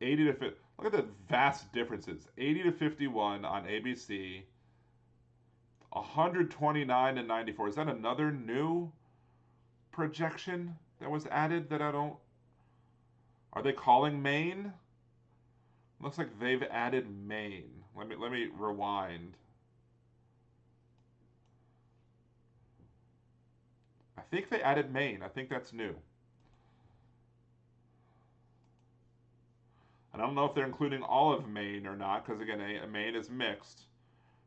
80 to 50. Look at the vast differences. 80 to 51 on ABC. 129 to 94. Is that another new projection that was added that I don't? Are they calling Maine? Looks like they've added Maine. Let me rewind. I think they added Maine. I think that's new. And I don't know if they're including all of Maine or not, because again, Maine is mixed.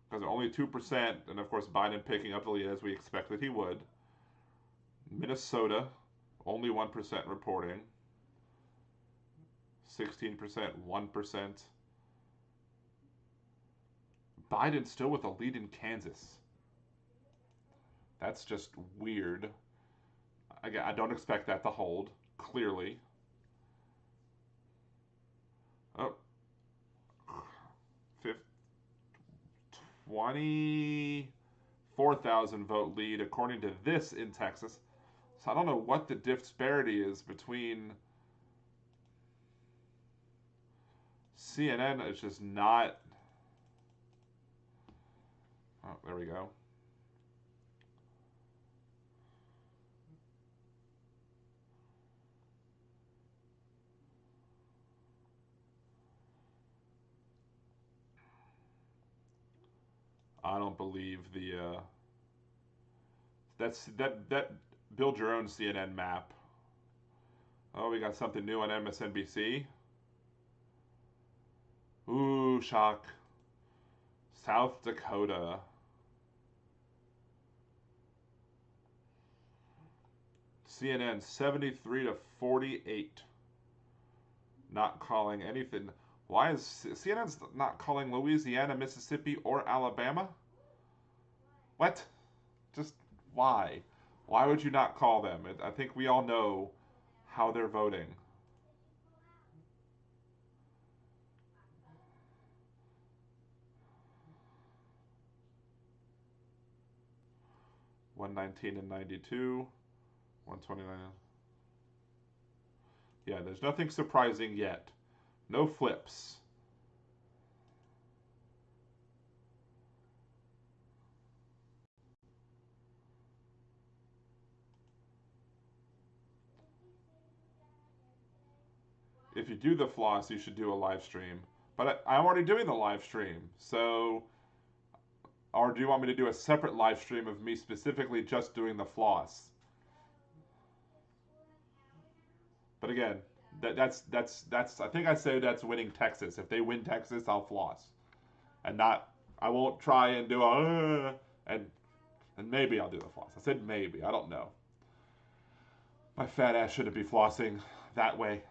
Because only 2%, and of course Biden picking up the lead as we expected he would. Minnesota, only 1% reporting. 16%, 1%. Biden still with a lead in Kansas. That's just weird. Again, I don't expect that to hold, clearly. Oh, 24,000 vote lead according to this in Texas. So I don't know what the disparity is between CNN. It's just not. Oh, there we go. I don't believe the that build your own CNN map. Oh, we got something new on MSNBC. Ooh, shock. South Dakota. CNN 73 to 48. Not calling anything. Why is CNN's not calling Louisiana, Mississippi, or Alabama? What? Just why? Why would you not call them? I think we all know how they're voting. $119 and 92, 129. Yeah, there's nothing surprising yet. No flips. If you do the floss, you should do a live stream. But I'm already doing the live stream, so. Or do you want me to do a separate live stream of me specifically just doing the floss? But again, that's. I think I say that's winning Texas. If they win Texas, I'll floss, and not. I won't try and do and maybe I'll do the floss. I said maybe. I don't know. My fat ass shouldn't be flossing that way.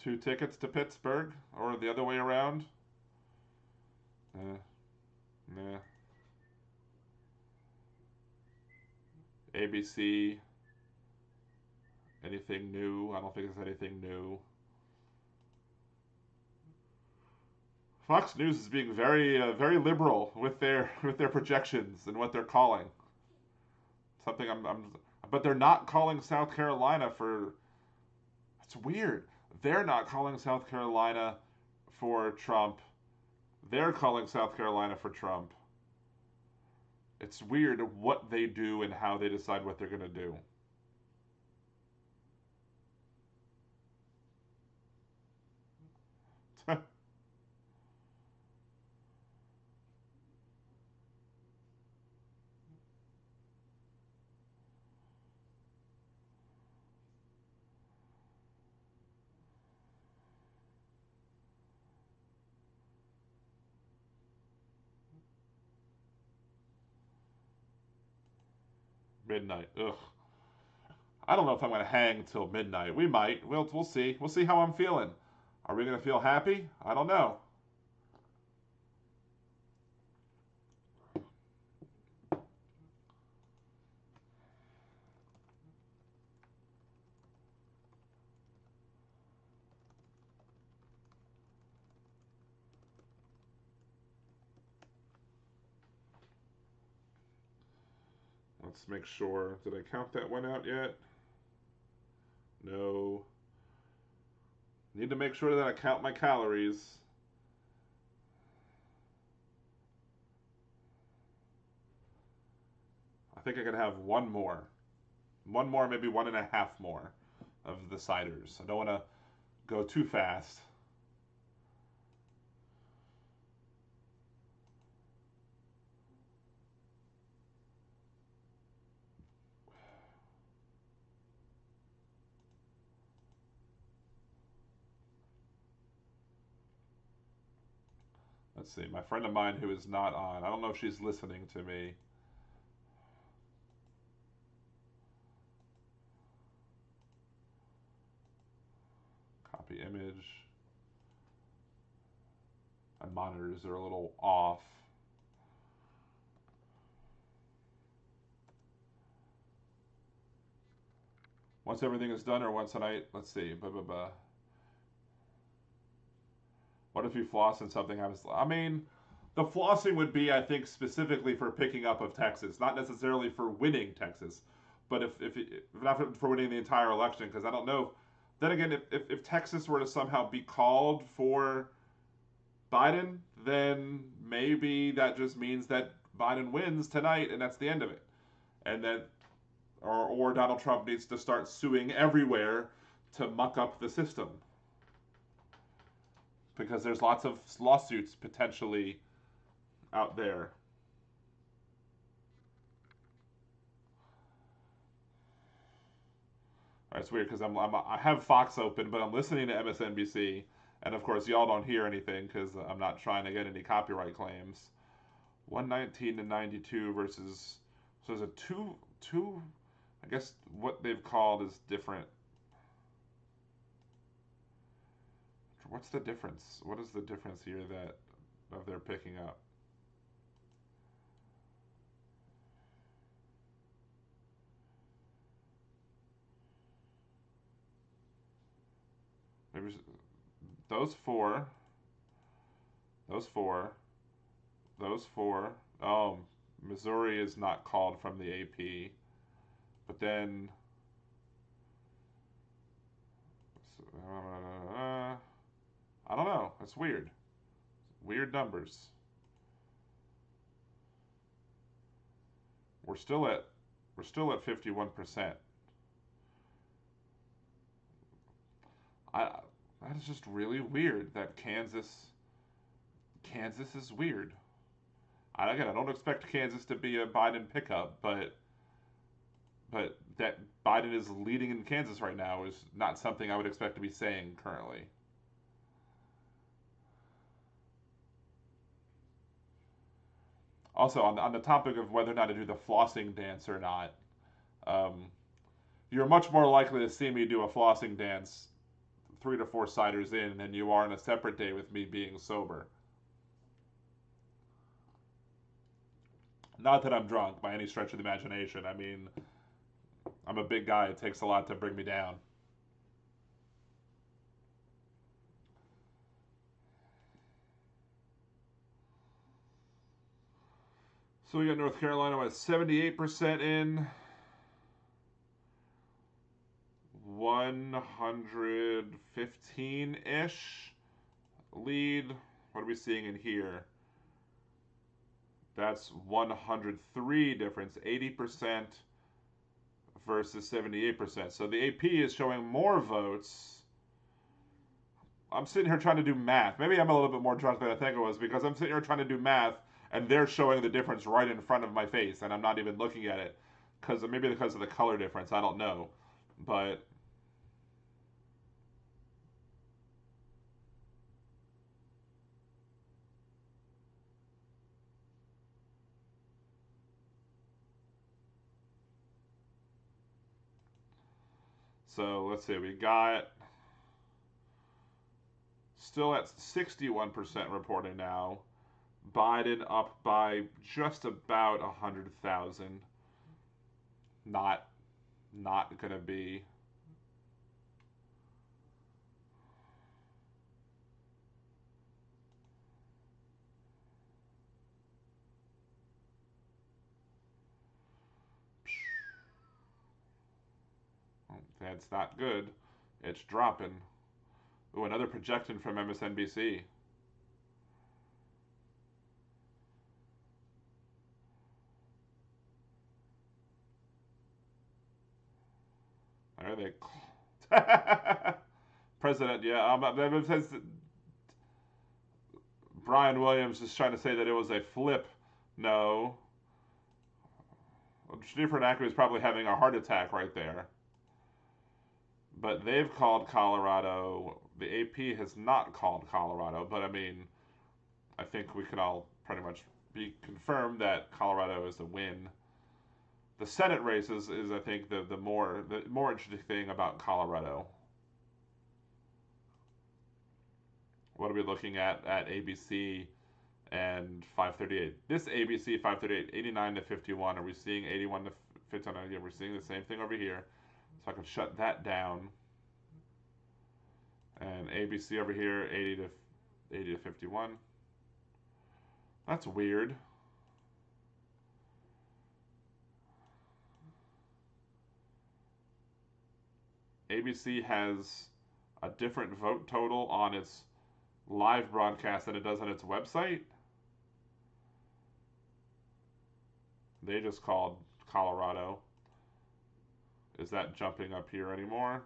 Two tickets to Pittsburgh, or the other way around. Nah. ABC. Anything new? I don't think there's anything new. Fox News is being very liberal with their projections and what they're calling. Something but they're not calling South Carolina for. It's weird. They're not calling South Carolina for Trump. They're calling South Carolina for Trump. It's weird what they do and how they decide what they're going to do. Midnight. Ugh. I don't know if I'm going to hang till midnight. We might. We'll see. We'll see how I'm feeling. Are we going to feel happy? I don't know. Let's make sure. Did I count that one out yet? No. Need to make sure that I count my calories. I think I can have one more. One more, maybe 1.5 more of the ciders. I don't want to go too fast. Let's see. My friend of mine who is not on. I don't know if she's listening to me. Copy image. My monitors are a little off. Once everything is done or once a night? Let's see. Blah, blah, blah. What if you floss and something happens? I mean, the flossing would be, I think, specifically for picking up of Texas, not necessarily for winning Texas, but if not for winning the entire election, because I don't know. Then again, if Texas were to somehow be called for Biden, then maybe that just means that Biden wins tonight, and that's the end of it. And then, or Donald Trump needs to start suing everywhere to muck up the system, because there's lots of lawsuits potentially out there. It's weird because I have Fox open, but I'm listening to MSNBC, and of course y'all don't hear anything because I'm not trying to get any copyright claims. 119 to 92 versus, so there's a two. I guess what they've called is different. What's the difference? What is the difference here that they're picking up? Maybe those four, those four, those four. Oh, Missouri is not called from the AP, but then I don't know. It's weird. Weird numbers. We're still at 51%. I that is just really weird that Kansas is weird. I don't expect Kansas to be a Biden pickup, but that Biden is leading in Kansas right now is not something I would expect to be saying currently. Also, on the topic of whether or not to do the flossing dance or not, um, you're much more likely to see me do a flossing dance 3 to 4 ciders in than you are on a separate day with me being sober. Not that I'm drunk by any stretch of the imagination. I mean, I'm a big guy. It takes a lot to bring me down. So we got North Carolina at 78% in, 115-ish lead. What are we seeing in here? That's 103 difference, 80% versus 78%. So the AP is showing more votes. I'm sitting here trying to do math. Maybe I'm a little bit more drunk than I think I was because I'm sitting here trying to do math and they're showing the difference right in front of my face and I'm not even looking at it because maybe because of the color difference. I don't know. But so let's see. We got still at 61% reporting now. Biden up by just about 100,000. Not gonna be. That's not good. It's dropping. Ooh, another projection from MSNBC. Are they? President, yeah. It says Brian Williams is trying to say that it was a flip. No. Schneeford Ackerman is probably having a heart attack right there. But they've called Colorado. The AP has not called Colorado. But I mean, I think we can all pretty much be confirmed that Colorado is the win. The Senate races is I think the more interesting thing about Colorado. What are we looking at ABC and 538? This ABC 538, 89 to 51. Are we seeing 81 to 59? Yeah, we're seeing the same thing over here. So I can shut that down. And ABC over here, 80 to 51. That's weird. ABC has a different vote total on its live broadcast than it does on its website. They just called Colorado. Is that jumping up here anymore?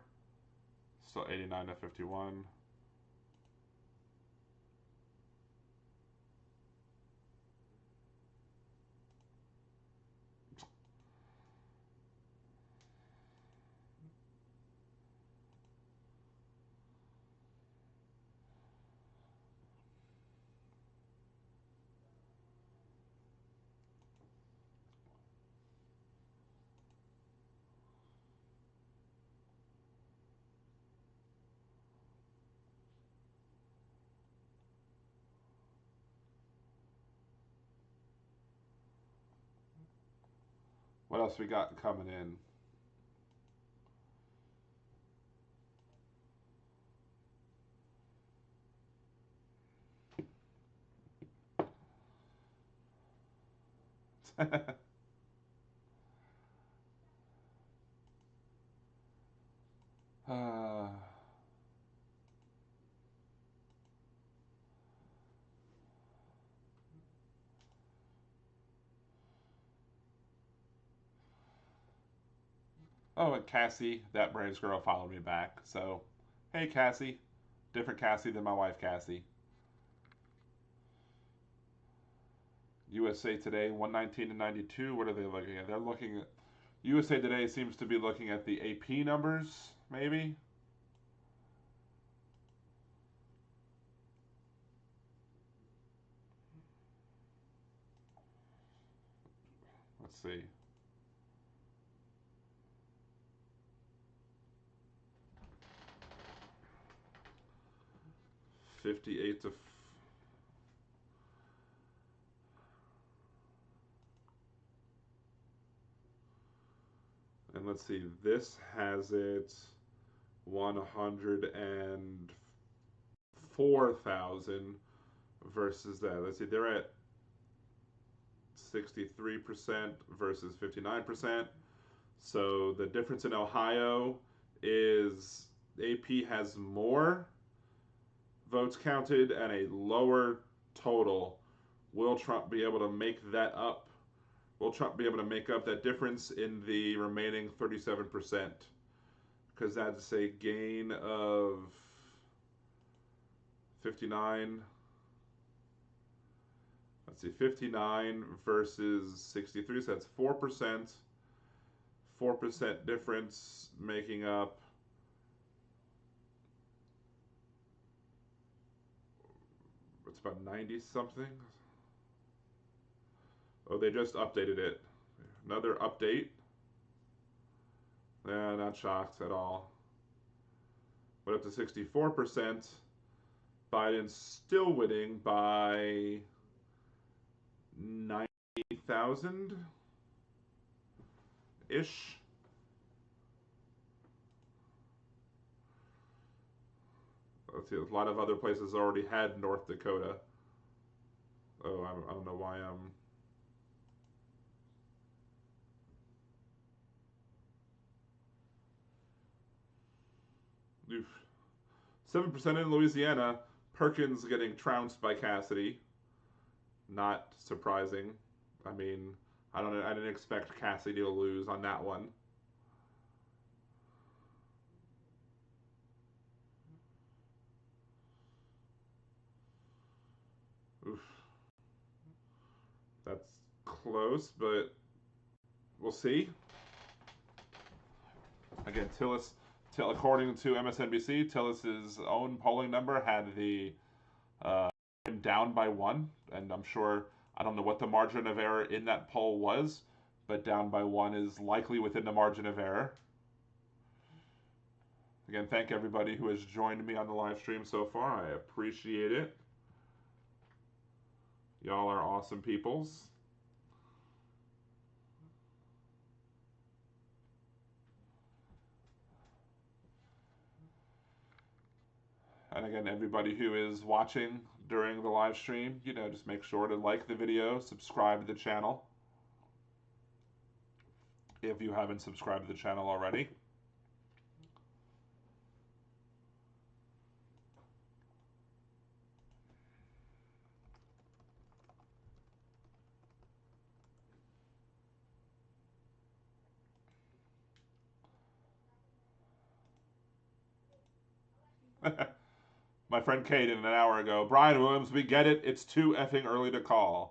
Still 89 to 51. What else we got coming in? uh, oh, and Cassie, that Braves girl, followed me back. So, hey, Cassie. Different Cassie than my wife, Cassie. USA Today, 119 to 92. What are they looking at? They're looking at. USA Today seems to be looking at the AP numbers, maybe. Let's see. 58 to. And let's see, this has it 104,000 versus that. Let's see, they're at 63% versus 59%. So the difference in Ohio is AP has more votes counted and a lower total. Will Trump be able to make that up? Will Trump be able to make up that difference in the remaining 37%? Because that's a gain of 59. Let's see, 59 versus 63, so that's 4%. 4% difference, making up it's about 90 something. Oh, they just updated it. Another update. Yeah, not shocked at all. Went up to 64%. Biden's still winning by 90,000 ish. Let's see, a lot of other places already had North Dakota. Oh, I don't know why I'm. Oof. 7% in Louisiana. Perkins getting trounced by Cassidy. Not surprising. I mean, I didn't expect Cassidy to lose on that one. Oof. That's close, but we'll see. Again, according to MSNBC, Tillis's own polling number had the down by one, and I'm sure, I don't know what the margin of error in that poll was, but down by one is likely within the margin of error. Again, thank everybody who has joined me on the live stream so far. I appreciate it. Y'all are awesome peoples. And again, everybody who is watching during the live stream, just make sure to like the video, subscribe to the channel if you haven't subscribed to the channel already. My friend Caden an hour ago, Brian Williams, we get it. It's too effing early to call.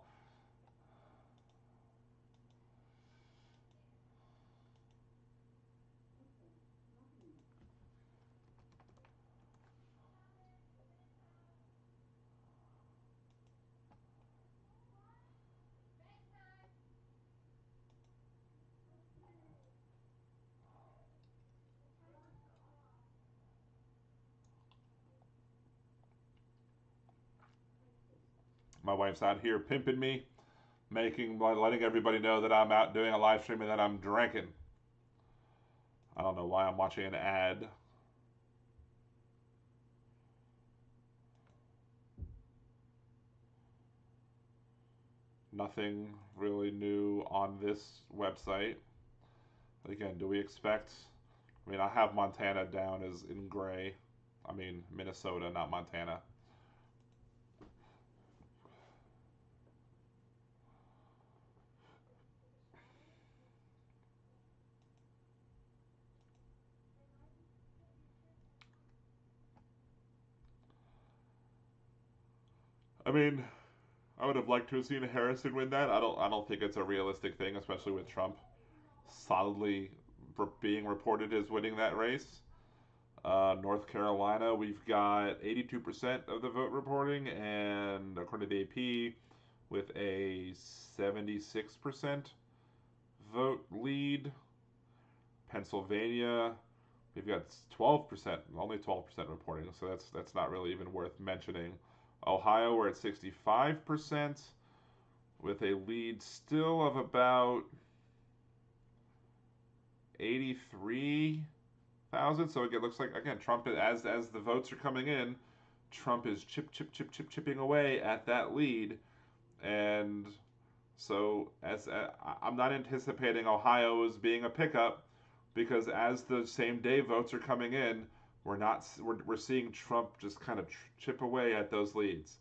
My wife's out here pimping me, letting everybody know that I'm out doing a live stream and that I'm drinking. I don't know why I'm watching an ad. Nothing really new on this website. Again, do we expect? I mean, I have Montana down as in gray. I mean, Minnesota, not Montana. I mean, I would have liked to have seen Harrison win that. I don't think it's a realistic thing, especially with Trump solidly being reported as winning that race. North Carolina, we've got 82% of the vote reporting, and according to the AP, with a 76% vote lead. Pennsylvania, we've got 12%, only 12% reporting, so that's not really even worth mentioning. Ohio, we're at 65%, with a lead still of about 83,000. So it looks like, again, Trump, as the votes are coming in, Trump is chipping away at that lead. And so I'm not anticipating Ohio as being a pickup, because as the same day votes are coming in, we're seeing Trump just kind of chip away at those leads.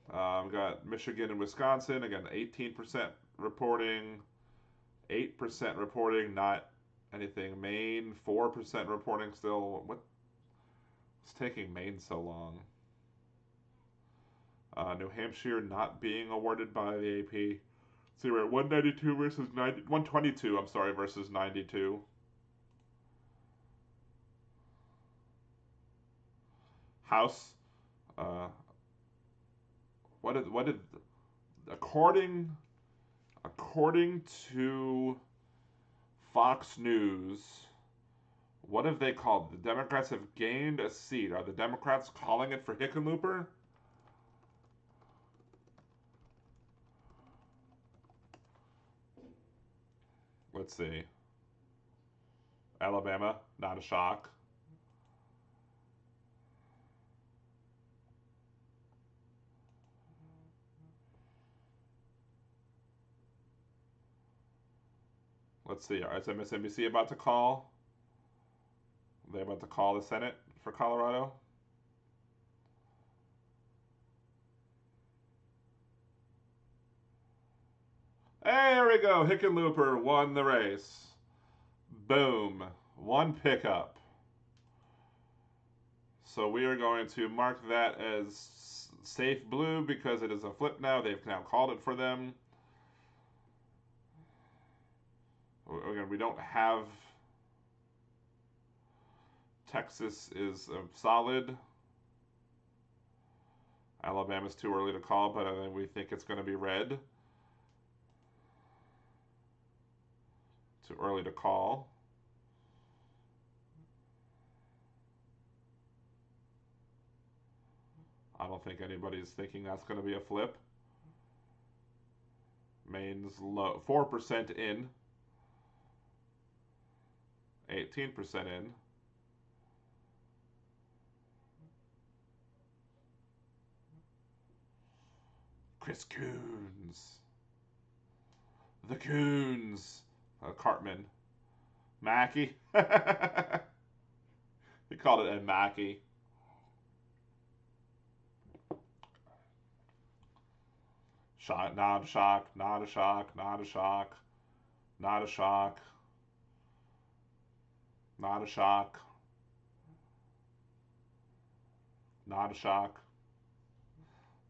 We got Michigan and Wisconsin, again, 18% reporting, 8% reporting, not anything. Maine, 4% reporting still. What's taking Maine so long? New Hampshire not being awarded by the AP. So we're at 192 versus 90, 122, I'm sorry, versus 92. House, what did according to Fox News, what have they called? The Democrats have gained a seat. Are the Democrats calling it for Hickenlooper? Let's see. Alabama, not a shock. Let's see. Is MSNBC about to call? Are they about to call the Senate for Colorado? Hey, there we go. Hickenlooper won the race. Boom. One pickup. So we are going to mark that as safe blue because it is a flip now. They've now called it for them. Again, we don't have... Texas is solid. Alabama's too early to call, but we think it's going to be red. Too early to call. I don't think anybody's thinking that's going to be a flip. Maine's low, 4% in, 18% in. Chris Coons. The Coons. Cartman. Mackey. He called it a Mackey. Shock, not a shock, not a shock, not a shock, not a shock, not a shock, not a shock.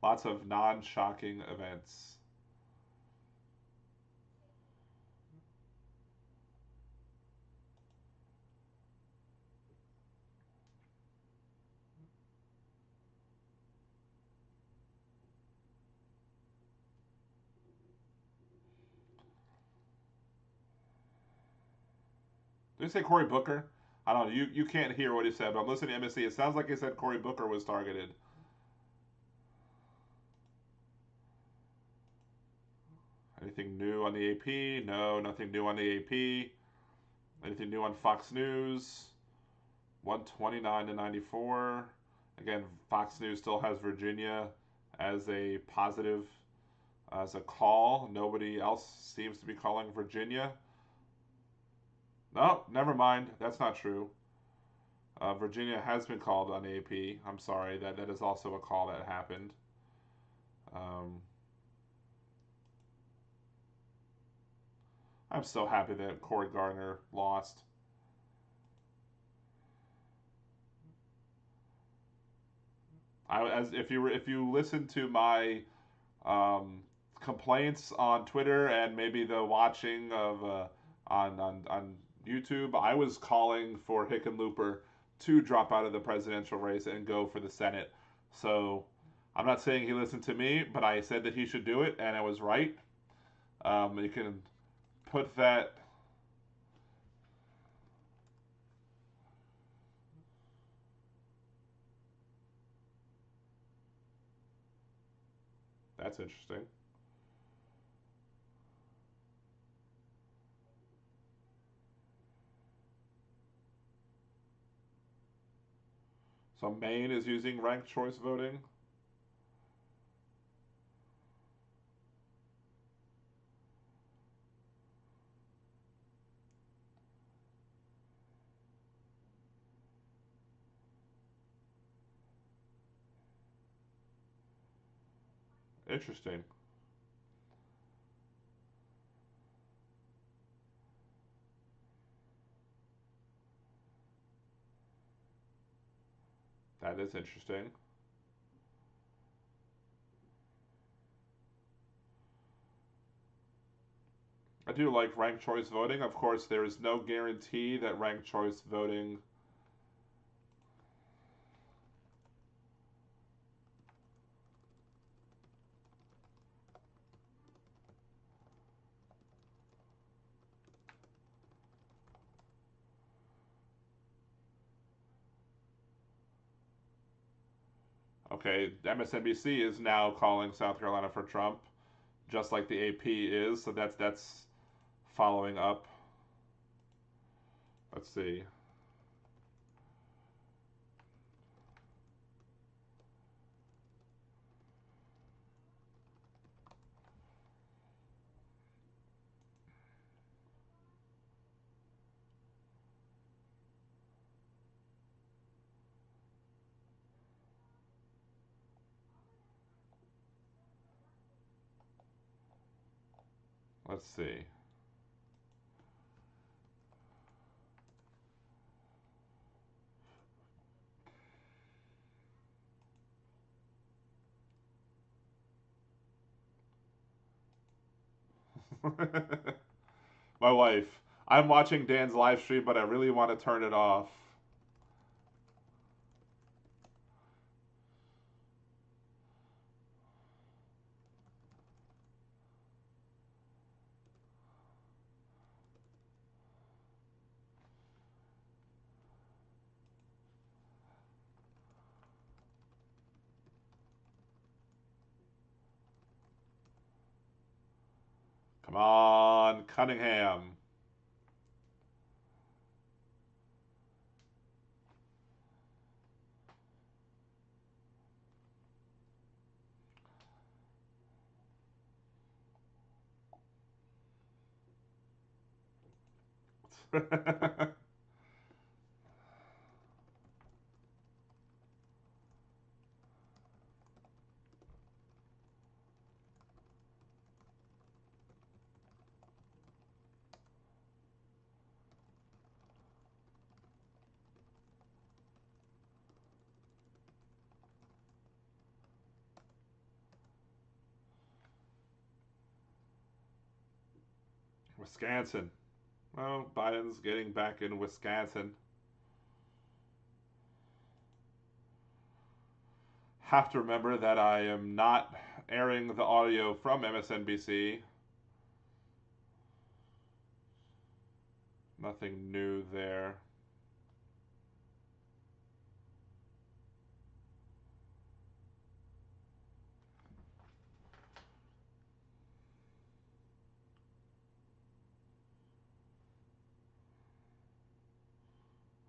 Lots of non-shocking events. Did he say Cory Booker? I don't know. You can't hear what he said, but I'm listening to MSC. It sounds like he said Cory Booker was targeted. Anything new on the AP? No, nothing new on the AP. Anything new on Fox News? 129 to 94. Again, Fox News still has Virginia as a positive, as a call. Nobody else seems to be calling Virginia. No, never mind. That's not true. Virginia has been called on AP. I'm sorry, that is also a call that happened. I'm so happy that Cory Gardner lost. If you listen to my complaints on Twitter and maybe the watching of on YouTube, I was calling for Hickenlooper to drop out of the presidential race and go for the Senate. So I'm not saying he listened to me, but I said that he should do it, and I was right. You can put that. That's interesting. So Maine is using ranked choice voting. Interesting. That is interesting. I do like ranked choice voting. Of course, there is no guarantee that ranked choice voting. Okay, MSNBC is now calling South Carolina for Trump, just like the AP is. So that's following up. Let's see. Let's see. My wife. I'm watching Dan's live stream, but I really want to turn it off. Come on, Cunningham. Wisconsin. Well, Biden's getting back in Wisconsin. Have to remember that I am not airing the audio from MSNBC. Nothing new there.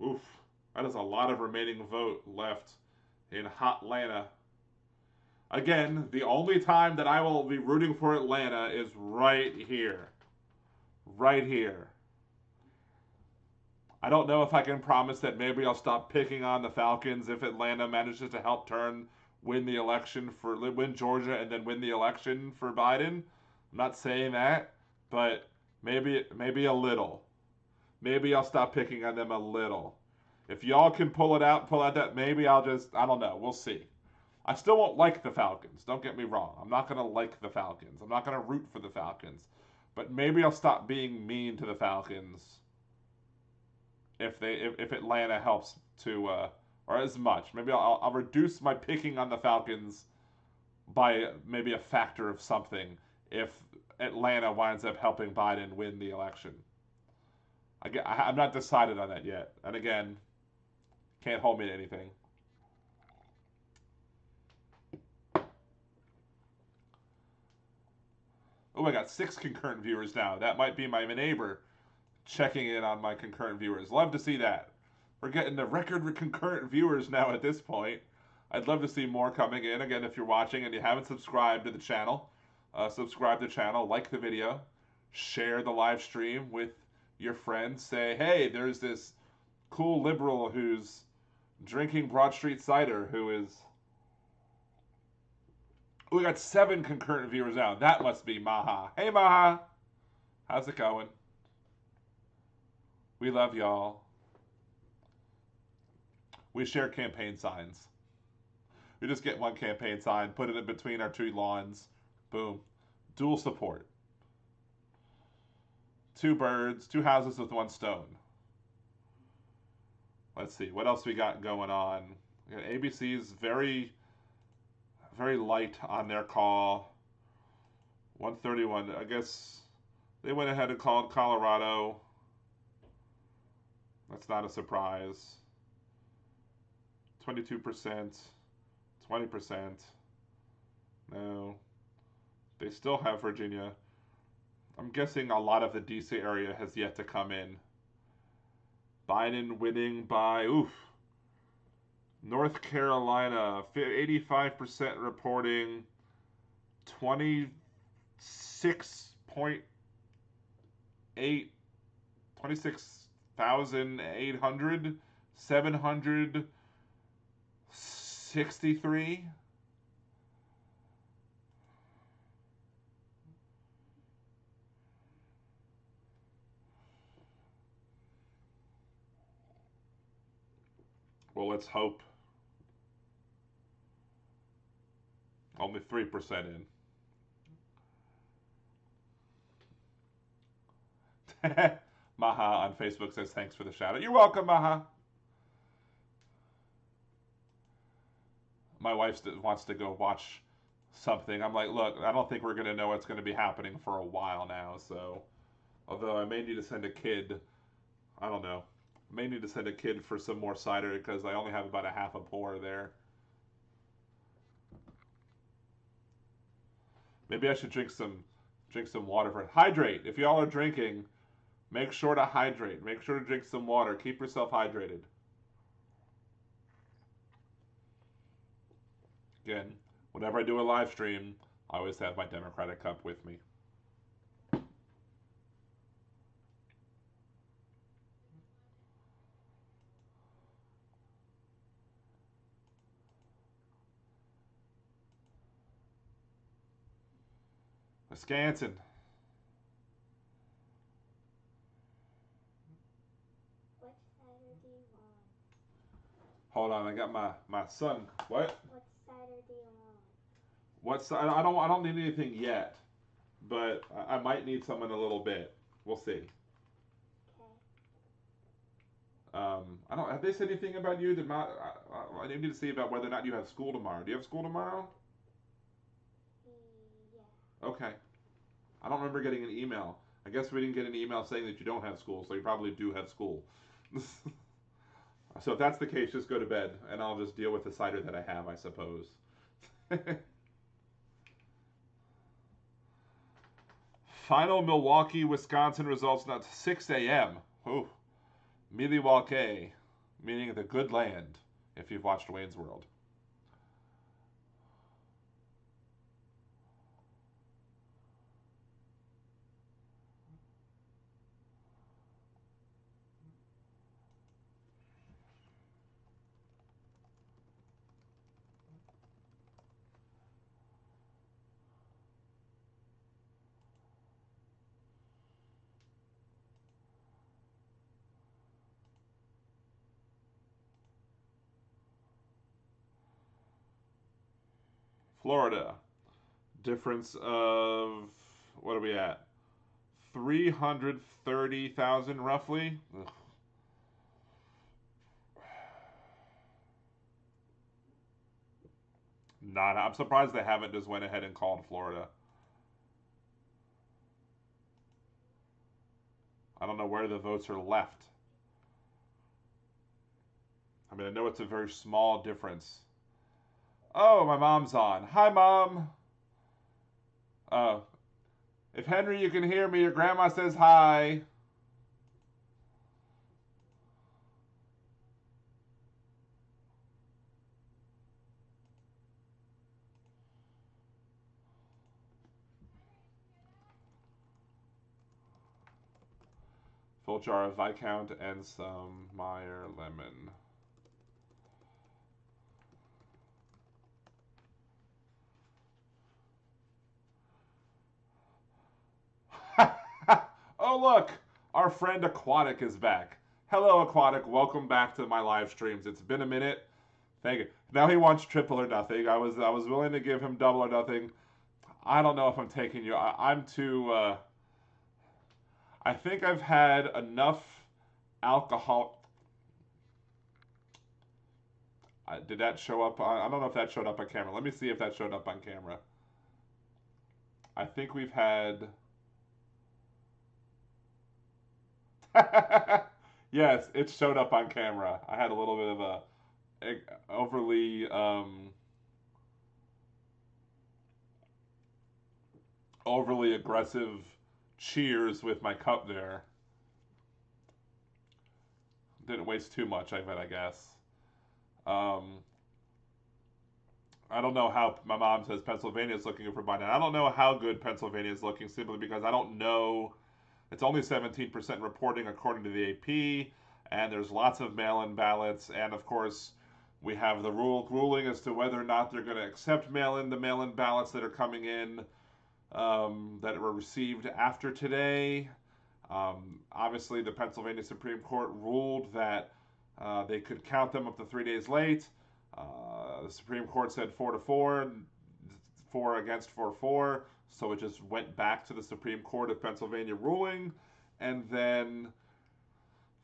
Oof. That is a lot of remaining vote left in Hotlanta. Again, the only time that I will be rooting for Atlanta is right here. Right here. I don't know if I can promise that maybe I'll stop picking on the Falcons if Atlanta manages to help win the election win Georgia and then win the election for Biden. I'm not saying that, but maybe a little. Maybe I'll stop picking on them a little. If y'all can pull out that maybe I don't know. We'll see. I still won't like the Falcons. Don't get me wrong. I'm not gonna like the Falcons. I'm not gonna root for the Falcons. But maybe I'll stop being mean to the Falcons if Atlanta helps to or as much. Maybe I'll reduce my picking on the Falcons by maybe a factor of something if Atlanta winds up helping Biden win the election. I'm not decided on that yet. And again, can't hold me to anything. Oh, I got 6 concurrent viewers now. That might be my neighbor checking in on my concurrent viewers. Love to see that. We're getting the record concurrent viewers now at this point. I'd love to see more coming in. Again, if you're watching and you haven't subscribed to the channel, subscribe to the channel, like the video, share the live stream with your friends. Say, hey, there's this cool liberal who's drinking Broad Street cider who is... We got 7 concurrent viewers now. That must be Maha. Hey, Maha. How's it going? We love y'all. We share campaign signs. We just get one campaign sign, put it in between our 2 lawns. Boom. Dual support. 2 birds, 2 houses with 1 stone. Let's see. What else we got going on? ABC's very light on their call. 131. I guess they went ahead and called Colorado. That's not a surprise. 22%. 20%. No. They still have Virginia. I'm guessing a lot of the DC area has yet to come in. Biden winning by, North Carolina, 85% reporting, 26,800, 763. Well, let's hope. Only 3% in. Maha on Facebook says thanks for the shout out. You're welcome, Maha. My wife wants to go watch something. I'm like, look, I don't think we're going to know what's going to be happening for a while now. So, although I may need to send a kid, I don't know. May need to send a kid for some more cider because I only have about a half a pour there. Maybe I should drink some Drink some water first. Hydrate. If y'all are drinking, make sure to hydrate. Make sure to drink some water. Keep yourself hydrated. Again, whenever I do a live stream, I always have my Democratic cup with me. Wisconsin. What cider do you want? Hold on, I got my son. What? What cider do you want? What side? I don't need anything yet, but I might need some in a little bit. We'll see. Okay. I don't. Have they said anything about you? I need to see about whether or not you have school tomorrow. Do you have school tomorrow? Yeah. Okay. I don't remember getting an email. I guess we didn't get an email saying that you don't have school, so you probably do have school. So if that's the case, just go to bed, and I'll just deal with the cider that I have, I suppose. Final Milwaukee, Wisconsin results now 6 a.m. Ooh, Milwaukee, meaning the good land, if you've watched Wayne's World. Florida, difference of, what are we at? 330,000 roughly. Ugh. Not. I'm surprised they haven't just went ahead and called Florida. I don't know where the votes are left. I mean, I know it's a very small difference. Oh, my mom's on. Hi, Mom. Uh, if Henry, you can hear me, your grandma says hi. Full jar of Viscount and some Meyer lemon. Oh, look! Our friend Aquatic is back. Hello, Aquatic. Welcome back to my live streams. It's been a minute. Thank you. Now he wants triple or nothing. I was willing to give him double or nothing. I don't know if I'm taking you. I'm too. I think I've had enough alcohol. Did that show up? I don't know if that showed up on camera. Let me see if that showed up on camera. I think we've had. Yes, it showed up on camera. I had a little bit of a overly aggressive cheers with my cup there. Didn't waste too much of it, I guess. Um, I don't know how my mom says Pennsylvania is looking for Biden. I don't know how good Pennsylvania is looking simply because I don't know. It's only 17% reporting according to the AP, and there's lots of mail-in ballots, and of course we have the ruling as to whether or not they're going to accept the mail-in ballots that are coming in that were received after today. Obviously, the Pennsylvania Supreme Court ruled that they could count them up to 3 days late. The Supreme Court said 4-4, 4 against 4-4, so it just went back to the Supreme Court of Pennsylvania ruling. And then,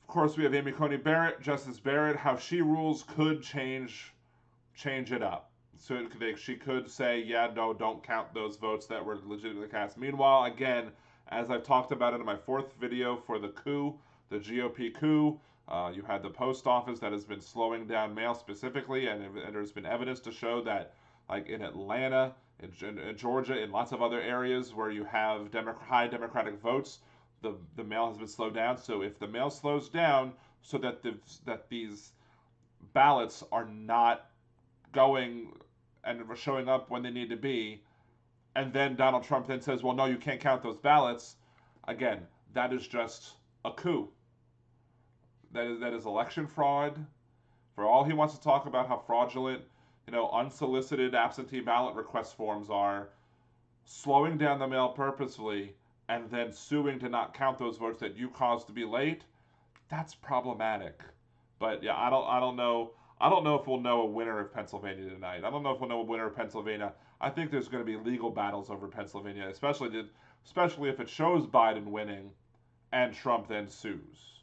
of course, we have Amy Coney Barrett, Justice Barrett. How she rules could change it up. So she could say, yeah, no, don't count those votes that were legitimately cast. Meanwhile, again, as I've talked about it in my fourth video for the coup, the GOP coup, you had the post office that has been slowing down mail specifically, and there's been evidence to show that, like in Atlanta, in Georgia, in lots of other areas where you have high Democratic votes, the mail has been slowed down. So if the mail slows down, so that these ballots are not going and showing up when they need to be, and then Donald Trump then says, "Well, no, you can't count those ballots." Again, that is just a coup. That is election fraud. For all he wants to talk about how fraudulent, unsolicited absentee ballot request forms are, slowing down the mail purposefully and then suing to not count those votes that you caused to be late, that's problematic. But yeah, I don't know. I don't know if we'll know a winner of Pennsylvania tonight. I don't know if we'll know a winner of Pennsylvania. I think there's going to be legal battles over Pennsylvania, especially if it shows Biden winning and Trump then sues.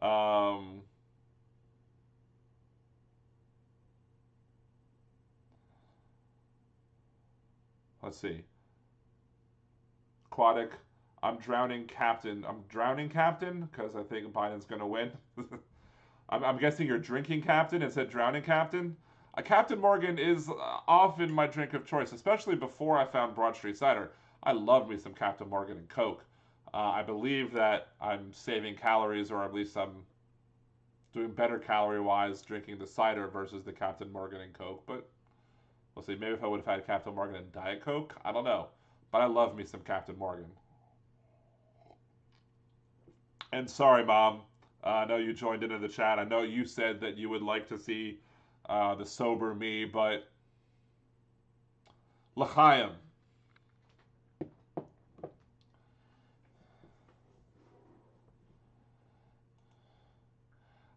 Um, let's see. Aquatic. I'm drowning captain because I think Biden's going to win. I'm guessing you're drinking captain instead of drowning captain. Captain Morgan is often my drink of choice, especially before I found Broad Street Cider. I love me some Captain Morgan and Coke. I believe that I'm saving calories, or at least I'm doing better calorie wise drinking the cider versus the Captain Morgan and Coke. But we'll see. Maybe if I would have had Captain Morgan and Diet Coke, I don't know. But I love me some Captain Morgan. And sorry, Mom. I know you joined into the chat. I know you said that you would like to see the sober me, but l'chaim.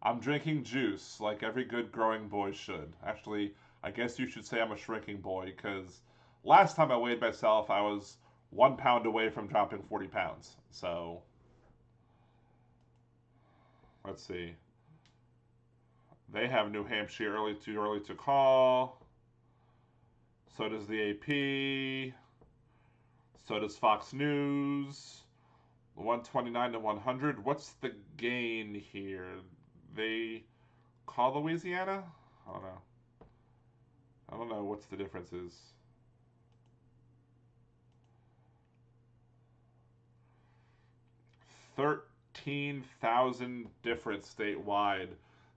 I'm drinking juice like every good growing boy should. Actually, I guess you should say I'm a shrinking boy because last time I weighed myself, I was 1 pound away from dropping 40 pounds. So let's see. They have New Hampshire too early to call. So does the AP. So does Fox News. 129 to 100. What's the gain here? They call Louisiana? I don't know. I don't know what's the difference is. 13,000 different statewide.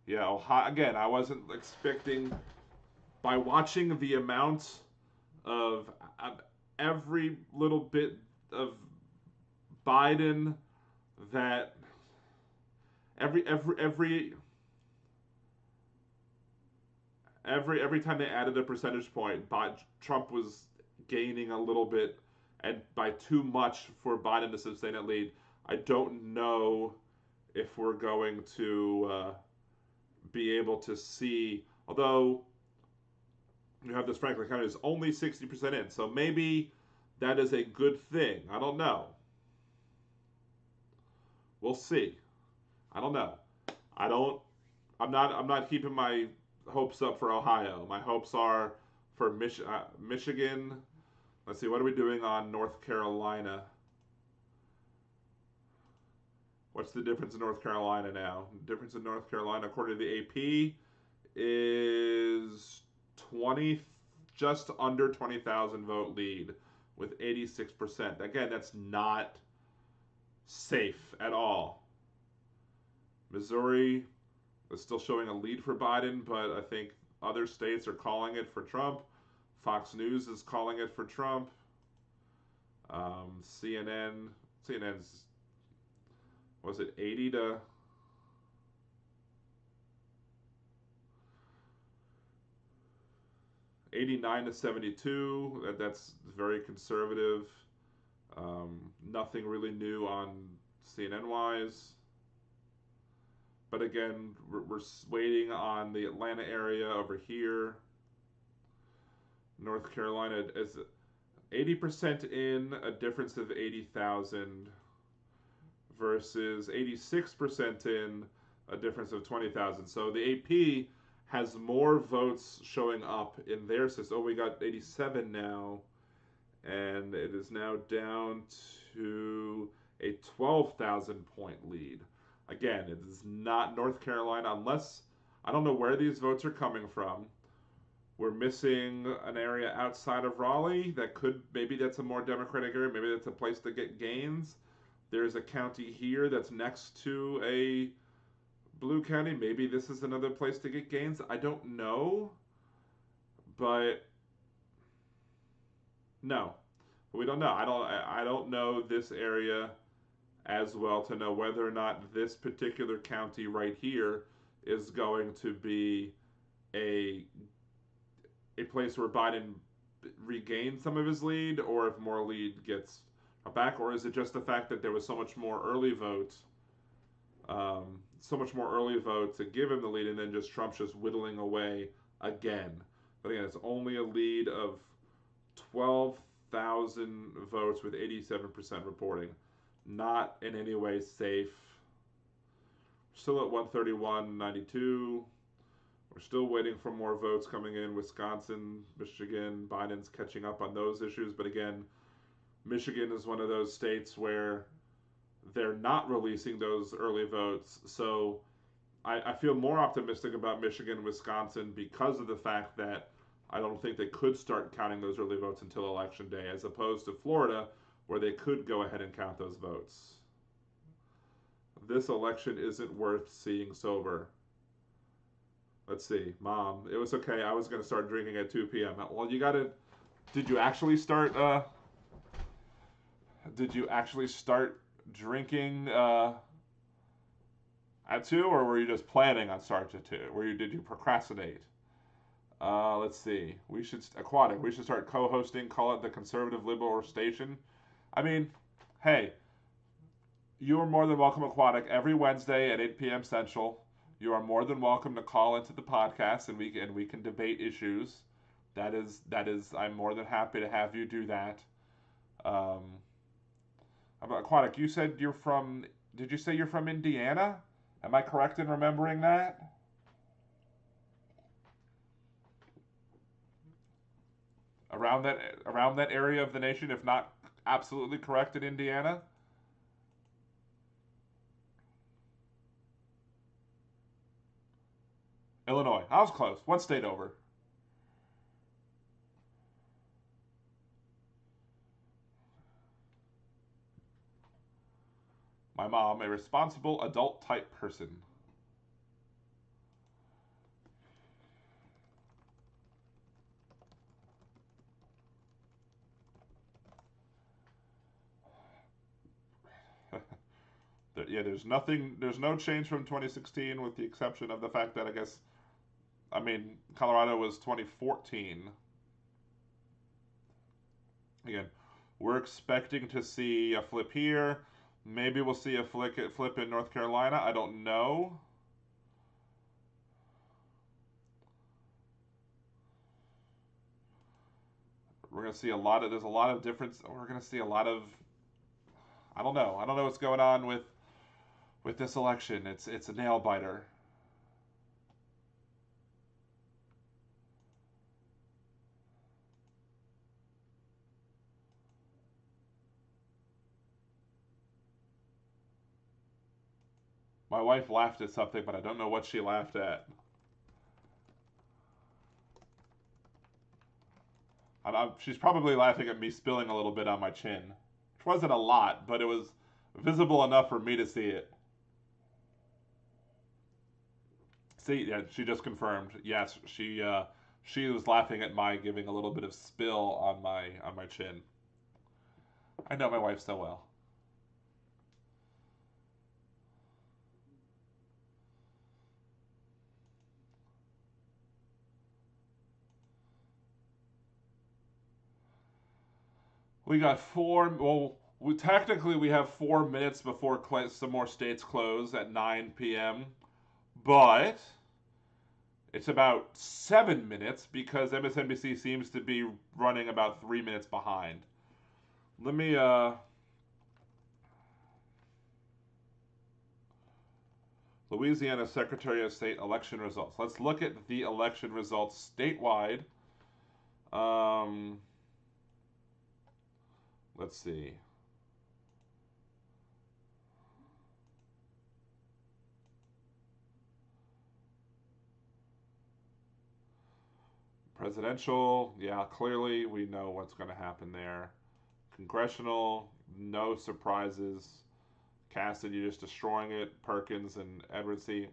Yeah, Ohio, again, I wasn't expecting, by watching the amount of every little bit of Biden, that every time they added a percentage point, Trump was gaining a little bit, and by too much for Biden to sustain that lead. I don't know if we're going to be able to see. Although you have this Franklin County is only 60% in, so maybe that is a good thing. I don't know. We'll see. I don't know. I don't. I'm not keeping my hopes up for Ohio. My hopes are for Michigan. Let's see. What are we doing on North Carolina? What's the difference in North Carolina now? The difference in North Carolina, according to the AP, is 20, just under 20,000 vote lead with 86%. Again, that's not safe at all. Missouri is still showing a lead for Biden, but I think other states are calling it for Trump. Fox News is calling it for Trump. CNN's, was it 80 to 89 to 72? That's very conservative. Nothing really new on CNN wise. But again, we're waiting on the Atlanta area over here. North Carolina is 80% in, a difference of 80,000 versus 86% in, a difference of 20,000. So the AP has more votes showing up in their system. Oh, we got 87 now, and it is now down to a 12,000 point lead. Again, it is not North Carolina, unless I don't know where these votes are coming from. We're missing an area outside of Raleigh that could, maybe that's a more Democratic area, maybe that's a place to get gains. There's a county here that's next to a blue county. Maybe this is another place to get gains. I don't know. But no, we don't know. I don't know this area as well to know whether or not this particular county right here is going to be a a place where Biden regains some of his lead, or if more lead gets back, or is it just the fact that there was so much more early vote, so much more early vote to give him the lead, and then just Trump's just whittling away again. But again, it's only a lead of 12,000 votes with 87% reporting. Not in any way safe. Still at 131.92. We're still waiting for more votes coming in. Wisconsin, Michigan, Biden's catching up on those issues. But again, Michigan is one of those states where they're not releasing those early votes. So I feel more optimistic about Michigan and Wisconsin because of the fact that I don't think they could start counting those early votes until Election Day, as opposed to Florida, where they could go ahead and count those votes. This election isn't worth seeing sober. Let's see, Mom. It was okay. I was going to start drinking at 2 p.m. Well, you got to. Did you actually start? Did you actually start drinking at 2, or were you just planning on starting at 2? Did you procrastinate? Let's see. We should start co-hosting. Call it the Conservative Liberal Station. I mean, hey, you are more than welcome, Aquatic, every Wednesday at 8 p.m. Central. You are more than welcome to call into the podcast, and we can debate issues. That is. I'm more than happy to have you do that. Aquatic, you said you're from. Did you say you're from Indiana? Am I correct in remembering that? Around that area of the nation, if not absolutely correct in Indiana. Illinois. I was close. One state over. My mom, a responsible adult type person. Yeah, there's no change from 2016 with the exception of the fact that Colorado was 2014. Again, we're expecting to see a flip here. Maybe we'll see a flip in North Carolina. I don't know. We're going to see there's a lot of difference. We're going to see a lot of, I don't know. I don't know what's going on with this election. It's a nail biter. My wife laughed at something, but I don't know what she laughed at. She's probably laughing at me spilling a little bit on my chin. Which wasn't a lot, but it was visible enough for me to see it. See, yeah, she just confirmed. Yes, she was laughing at my giving a little bit of spill on my chin. I know my wife so well. We got four. Well, technically we have 4 minutes before some more states close at 9 p.m. But it's about 7 minutes because MSNBC seems to be running about 3 minutes behind. Let me Louisiana Secretary of State election results. Let's look at the election results statewide. Let's see. Presidential, yeah, clearly we know what's going to happen there. Congressional, no surprises. Cassidy just destroying it. Perkins and Edwards. I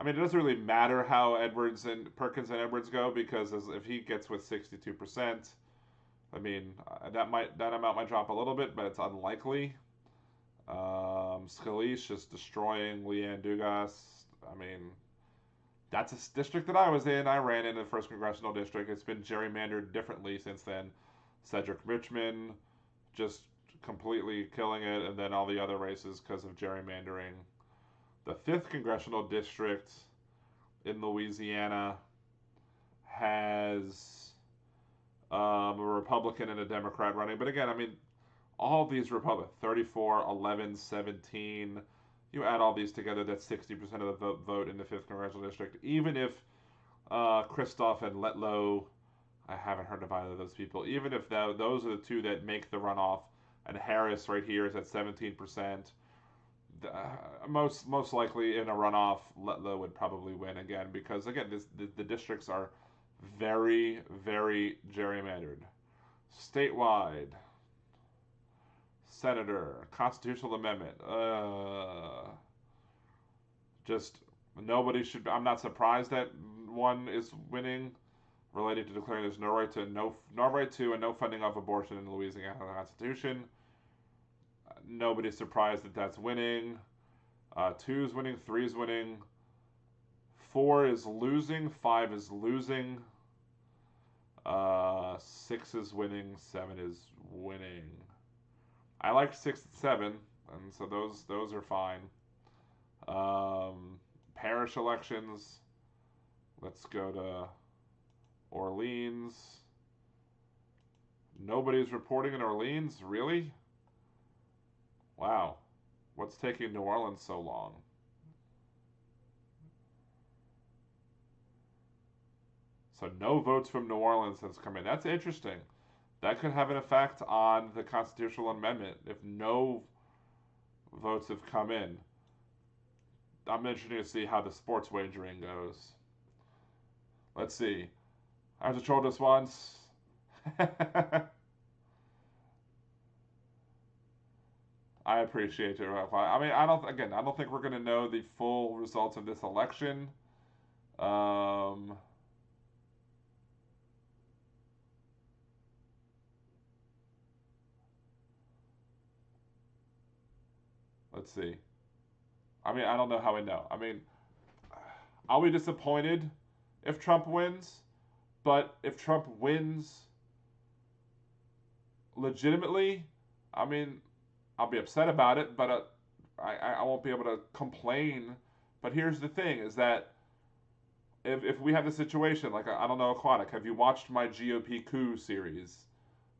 mean, it doesn't really matter how Edwards and Perkins and Edwards go because if he gets with 62%, I mean that amount might drop a little bit, but it's unlikely. Scalise just destroying Leanne Dugas. I mean, that's a district that I was in. I ran in the first congressional district. It's been gerrymandered differently since then. Cedric Richmond just completely killing it, and then all the other races because of gerrymandering. The 5th congressional district in Louisiana has a Republican and a Democrat running. But again, I mean, all these Republicans, 34, 11, 17, you add all these together, that's 60% of the vote in the 5th congressional district. Even if Christoph and Letlow, I haven't heard of either of those people, even if those are the two that make the runoff, and Harris right here is at 17%, most likely in a runoff, Letlow would probably win again because again, the districts are very, very gerrymandered. Statewide, senator, constitutional amendment. Just nobody should. I'm not surprised that one is winning, related to declaring there's no right to and no funding of abortion in the Louisiana Constitution. Nobody's surprised that that's winning. 2 is winning, 3 is winning, 4 is losing, 5 is losing, 6 is winning, 7 is winning. I like 6 and 7, and so those are fine. Parish elections. Let's go to Orleans. Nobody's reporting in Orleans, really? Wow. What's taking New Orleans so long? So no votes from New Orleans has come in. That's interesting. That could have an effect on the constitutional amendment if no votes have come in. I'm interested to see how the sports wagering goes. Let's see. I was told this once. I appreciate it. I mean, I don't think we're going to know the full results of this election. Um, let's see. I mean, I don't know how we know. I mean, I'll be disappointed if Trump wins, but if Trump wins legitimately, I mean, I'll be upset about it, but I won't be able to complain. But here's the thing: is that if we have the situation, like I don't know, Aquatic, have you watched my GOP coup series?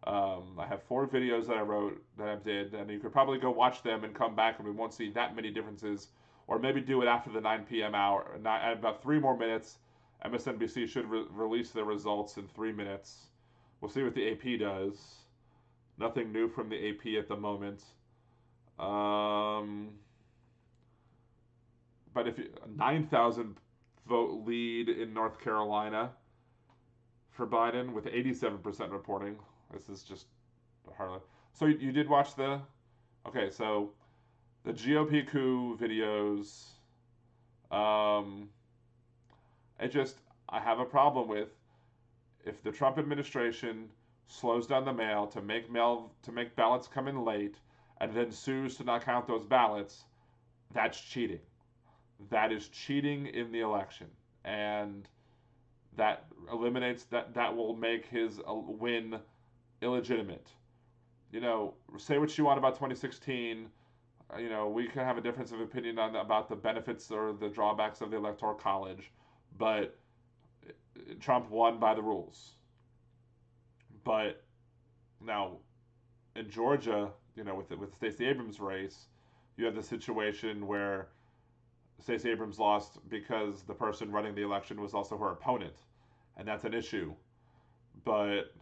I have 4 videos that I wrote that I did, and you could probably go watch them and come back, and we won't see that many differences. Or maybe do it after the 9 p.m. hour, about 3 more minutes. MSNBC should release their results in 3 minutes. We'll see what the AP does. Nothing new from the AP at the moment. But if 9,000 vote lead in North Carolina for Biden with 87% reporting. This is just hardly. So you did watch the? Okay, so the GOP coup videos. Um, I have a problem with if the Trump administration slows down the mail to make ballots come in late and then sues to not count those ballots. That's cheating. That is cheating in the election, and that eliminates that will make his win illegitimate. You know, say what you want about 2016. You know, we can have a difference of opinion about the benefits or the drawbacks of the Electoral College, but Trump won by the rules. But now in Georgia, you know, with the Stacey Abrams race, you have the situation where Stacey Abrams lost because the person running the election was also her opponent, and that's an issue. But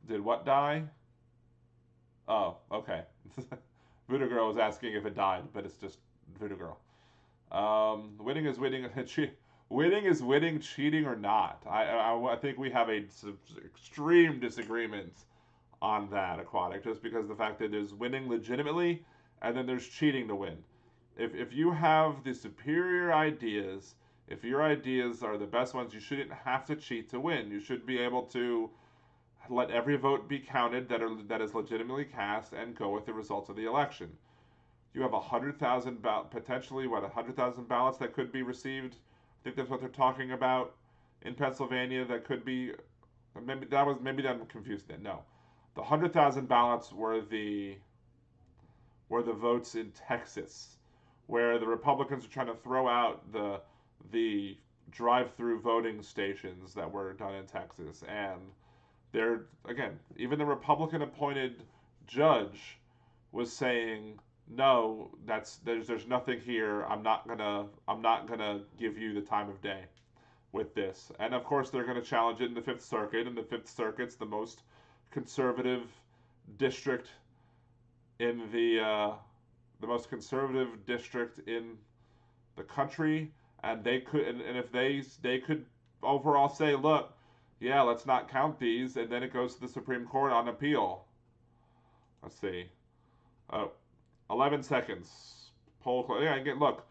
did what die? Oh, okay. Voodoo Girl was asking if it died, but it's just Voodoo Girl. Winning is winning. Winning is winning, cheating or not. I think we have a extreme disagreement on that, Aquatic, just because the fact that there's winning legitimately and then there's cheating to win. If you have the superior ideas, if your ideas are the best ones, you shouldn't have to cheat to win. You should be able to let every vote be counted that is legitimately cast and go with the results of the election. You have 100,000 potentially 100,000 ballots that could be received. I think that's what they're talking about in Pennsylvania. That could be maybe I'm confused. Then no, the 100,000 ballots were the votes in Texas, where the Republicans are trying to throw out the drive-through voting stations that were done in Texas, and they're again, even the Republican appointed judge was saying, no, there's nothing here. I'm not gonna give you the time of day with this. And of course they're gonna challenge it in the Fifth Circuit, and the Fifth Circuit's the most conservative district in the most conservative district in the country, and they could and if they could overall say, look, yeah, let's not count these, and then it goes to the Supreme Court on appeal. Let's see. Oh, 11 seconds. Poll close. Yeah, again, look,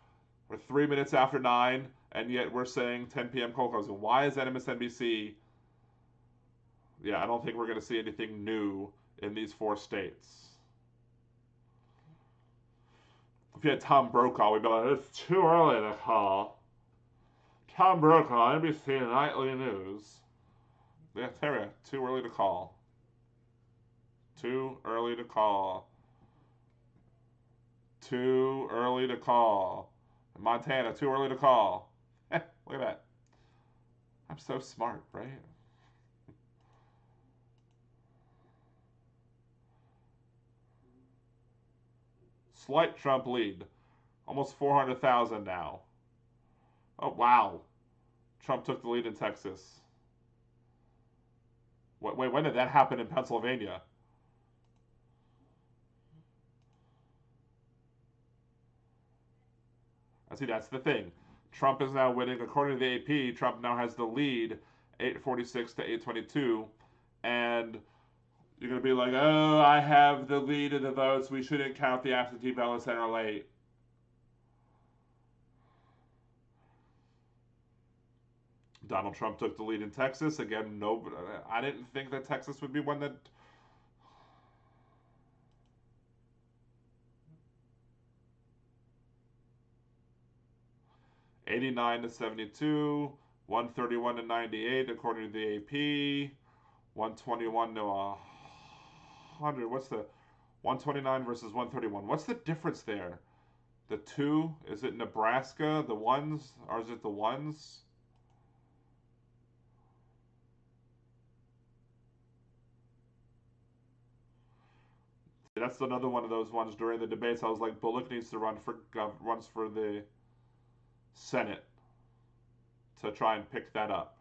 we're 3 minutes after 9, and yet we're saying 10 p.m. poll closing. Why is that MSNBC? Yeah, I don't think we're going to see anything new in these 4 states. If you had Tom Brokaw, we'd be like, it's too early to call. Tom Brokaw, NBC Nightly News. Yeah, there we go. Too early to call. Too early to call. Too early to call. Montana, too early to call. Look at that. I'm so smart, right? Slight Trump lead. Almost 400,000 now. Oh, wow. Trump took the lead in Texas. Wait, when did that happen in Pennsylvania? See, that's the thing. Trump is now winning. According to the AP, Trump now has the lead, 846 to 822. And you're going to be like, oh, I have the lead in the votes. We shouldn't count the absentee ballots that are late. Donald Trump took the lead in Texas. Again, no, I didn't think that Texas would be one that. '89 to 72, 131 to 98, according to the AP. 121 to 100. What's the 129 versus 131? What's the difference there? The two? Is it Nebraska? The ones? Or is it the ones? That's another one of those ones during the debates. I was like, Bullock needs to runs for the Senate to try and pick that up.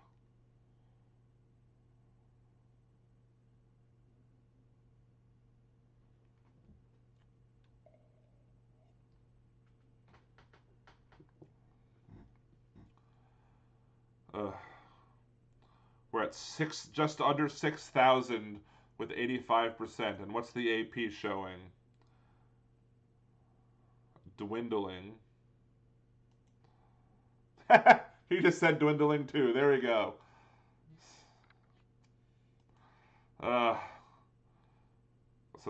Uh, we're at just under 6,000 with 85%. And what's the AP showing? Dwindling. He just said dwindling too. There we go. So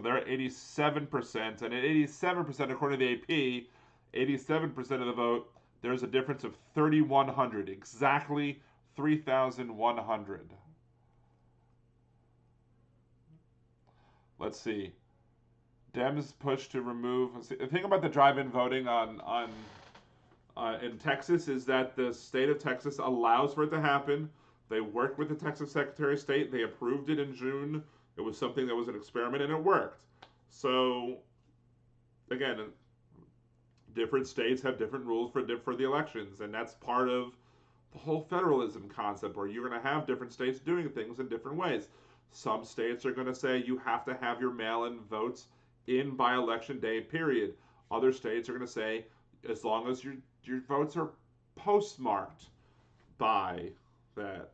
they're at 87%, and at 87%, according to the AP, 87% of the vote, there's a difference of 3,100, exactly 3,100. Let's see. Dems push to remove. The thing about the drive-in voting in Texas is that the state of Texas allows for it to happen. They worked with the Texas Secretary of State. They approved it in June. It was something that was an experiment, and it worked. So, again, different states have different rules for the elections, and that's part of the whole federalism concept, where you're going to have different states doing things in different ways. Some states are going to say you have to have your mail-in votes in by election day period. Other states are going to say as long as your votes are postmarked by that.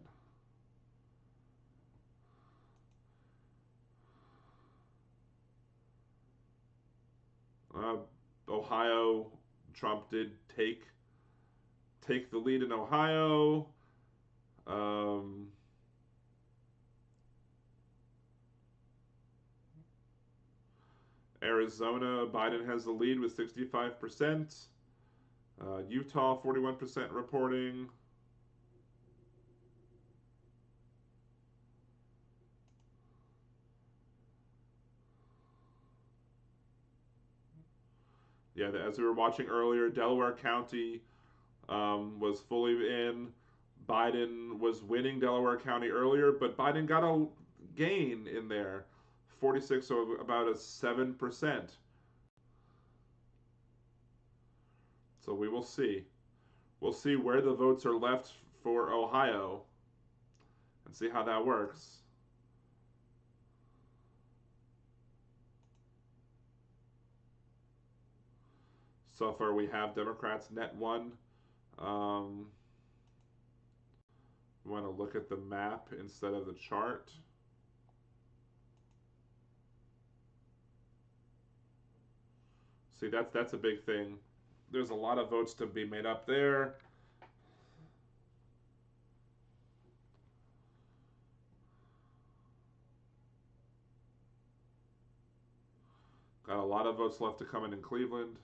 Uh, Ohio, Trump did take the lead in Ohio. Um, Arizona, Biden has the lead with 65%. Utah, 41% reporting. Yeah, as we were watching earlier, Delaware County was fully in. Biden was winning Delaware County earlier, but Biden got a gain in there, 46, so about a 7%. So we will see. We'll see where the votes are left for Ohio and see how that works. So far, we have Democrats net one. We want to look at the map instead of the chart. See, that's a big thing. There's a lot of votes to be made up there. Got a lot of votes left to come in Cleveland.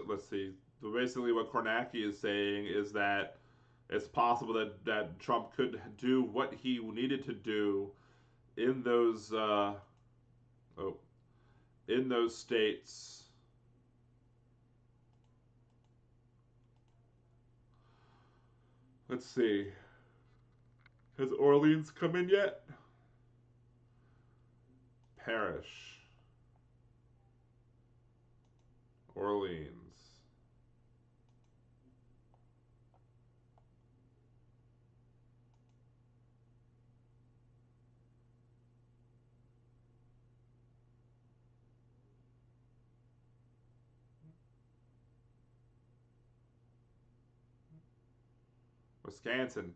Let's see. Basically, what Kornacki is saying is that it's possible that Trump could do what he needed to do in those in those states. Let's see. Has Orleans come in yet? Parish. Orleans. Wisconsin.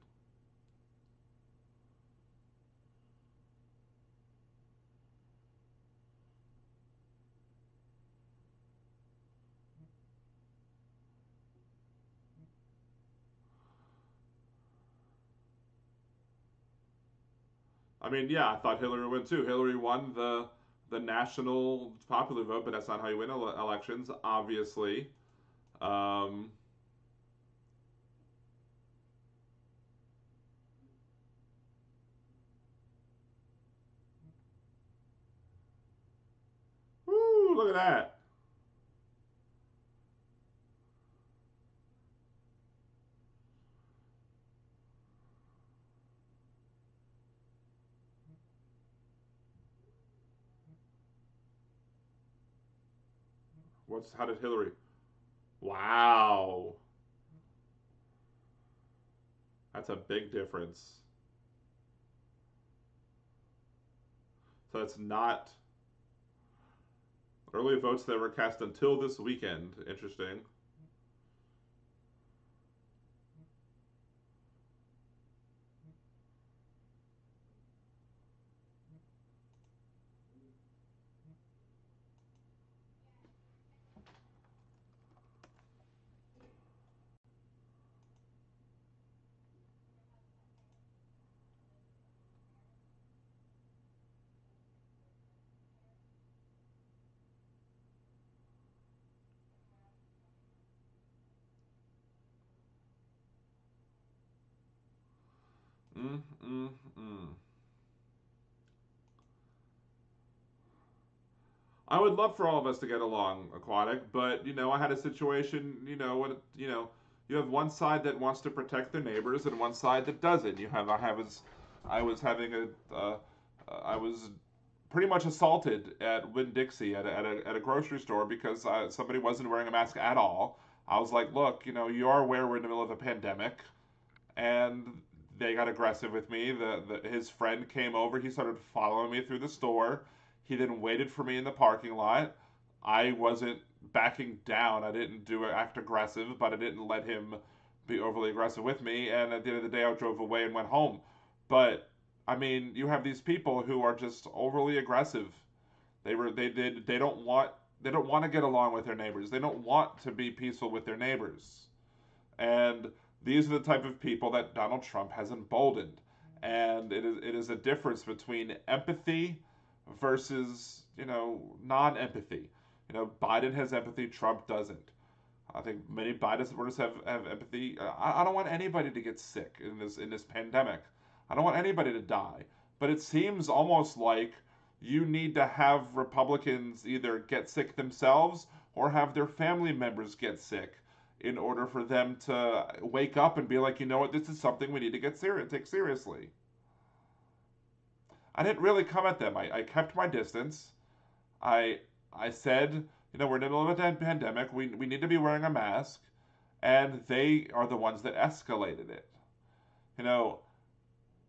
I mean, yeah, I thought Hillary would too. Hillary won the national popular vote, but that's not how you win elections, obviously. Um, Woo! Look at that. How did Hillary? Wow, that's a big difference. So it's not early votes that were cast until this weekend. Interesting. Mm, mm, mm. I would love for all of us to get along, Aquatic, but I had a situation, you have one side that wants to protect their neighbors and one side that doesn't. I was having I was pretty much assaulted at Winn Dixie at a grocery store because somebody wasn't wearing a mask at all. I was like, look, you are aware we're in the middle of a pandemic, and they got aggressive with me. His friend came over. He started following me through the store. He then waited for me in the parking lot. I wasn't backing down. I didn't act aggressive, but I didn't let him be overly aggressive with me. And at the end of the day, I drove away and went home. But I mean, you have these people who are just overly aggressive. They don't want to get along with their neighbors. They don't want to be peaceful with their neighbors. And these are the type of people that Donald Trump has emboldened. And it is a difference between empathy versus, non-empathy. Biden has empathy, Trump doesn't. I think many Biden supporters have empathy. I don't want anybody to get sick in this pandemic. I don't want anybody to die. But it seems almost like you need to have Republicans either get sick themselves or have their family members get sick in order for them to wake up and be like, you know what, this is something we need to take seriously. I didn't really come at them. I kept my distance. I I said, we're in the middle of a pandemic. We need to be wearing a mask, and they are the ones that escalated it. You know,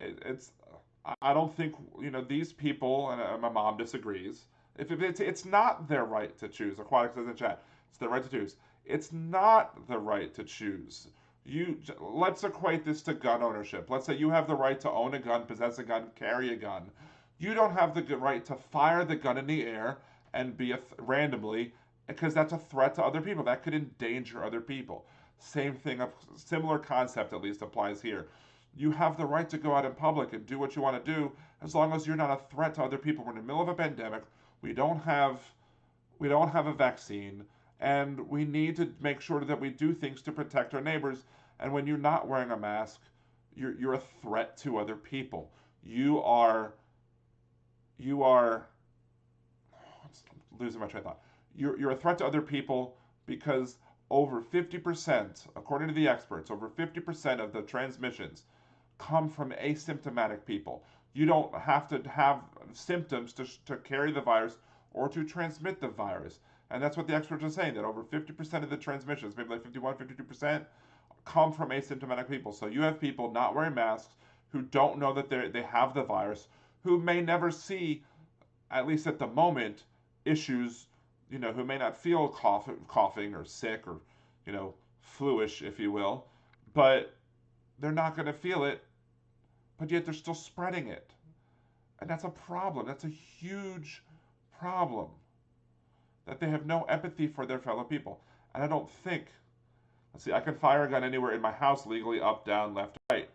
it's I don't think these people, and my mom disagrees. If it's not their right to choose. Aquatic says in chat, it's their right to choose. It's not the right to choose. Let's equate this to gun ownership. Let's say you have the right to own a gun, possess a gun, carry a gun. You don't have the right to fire the gun in the air and be randomly, because that's a threat to other people. That could endanger other people. Same thing, a similar concept at least applies here. You have the right to go out in public and do what you want to do as long as you're not a threat to other people. We're in the middle of a pandemic. We don't have we don't have a vaccine, and we need to make sure that we do things to protect our neighbors. And when you're not wearing a mask, you're a threat to other people. You are you are I'm losing my train of thought. You're a threat to other people because over 50%, according to the experts, over 50% of the transmissions come from asymptomatic people. You don't have to have symptoms to carry the virus or to transmit the virus. And that's what the experts are saying, that over 50% of the transmissions, maybe like 51, 52%, come from asymptomatic people. So you have people not wearing masks who don't know that they have the virus, who may never see, at least at the moment, issues, who may not feel coughing or sick or, fluish, if you will, but they're not going to feel it, but yet they're still spreading it. And that's a problem. That's a huge problem that they have no empathy for their fellow people. And I don't think, let's see, I can fire a gun anywhere in my house legally, up, down, left, right.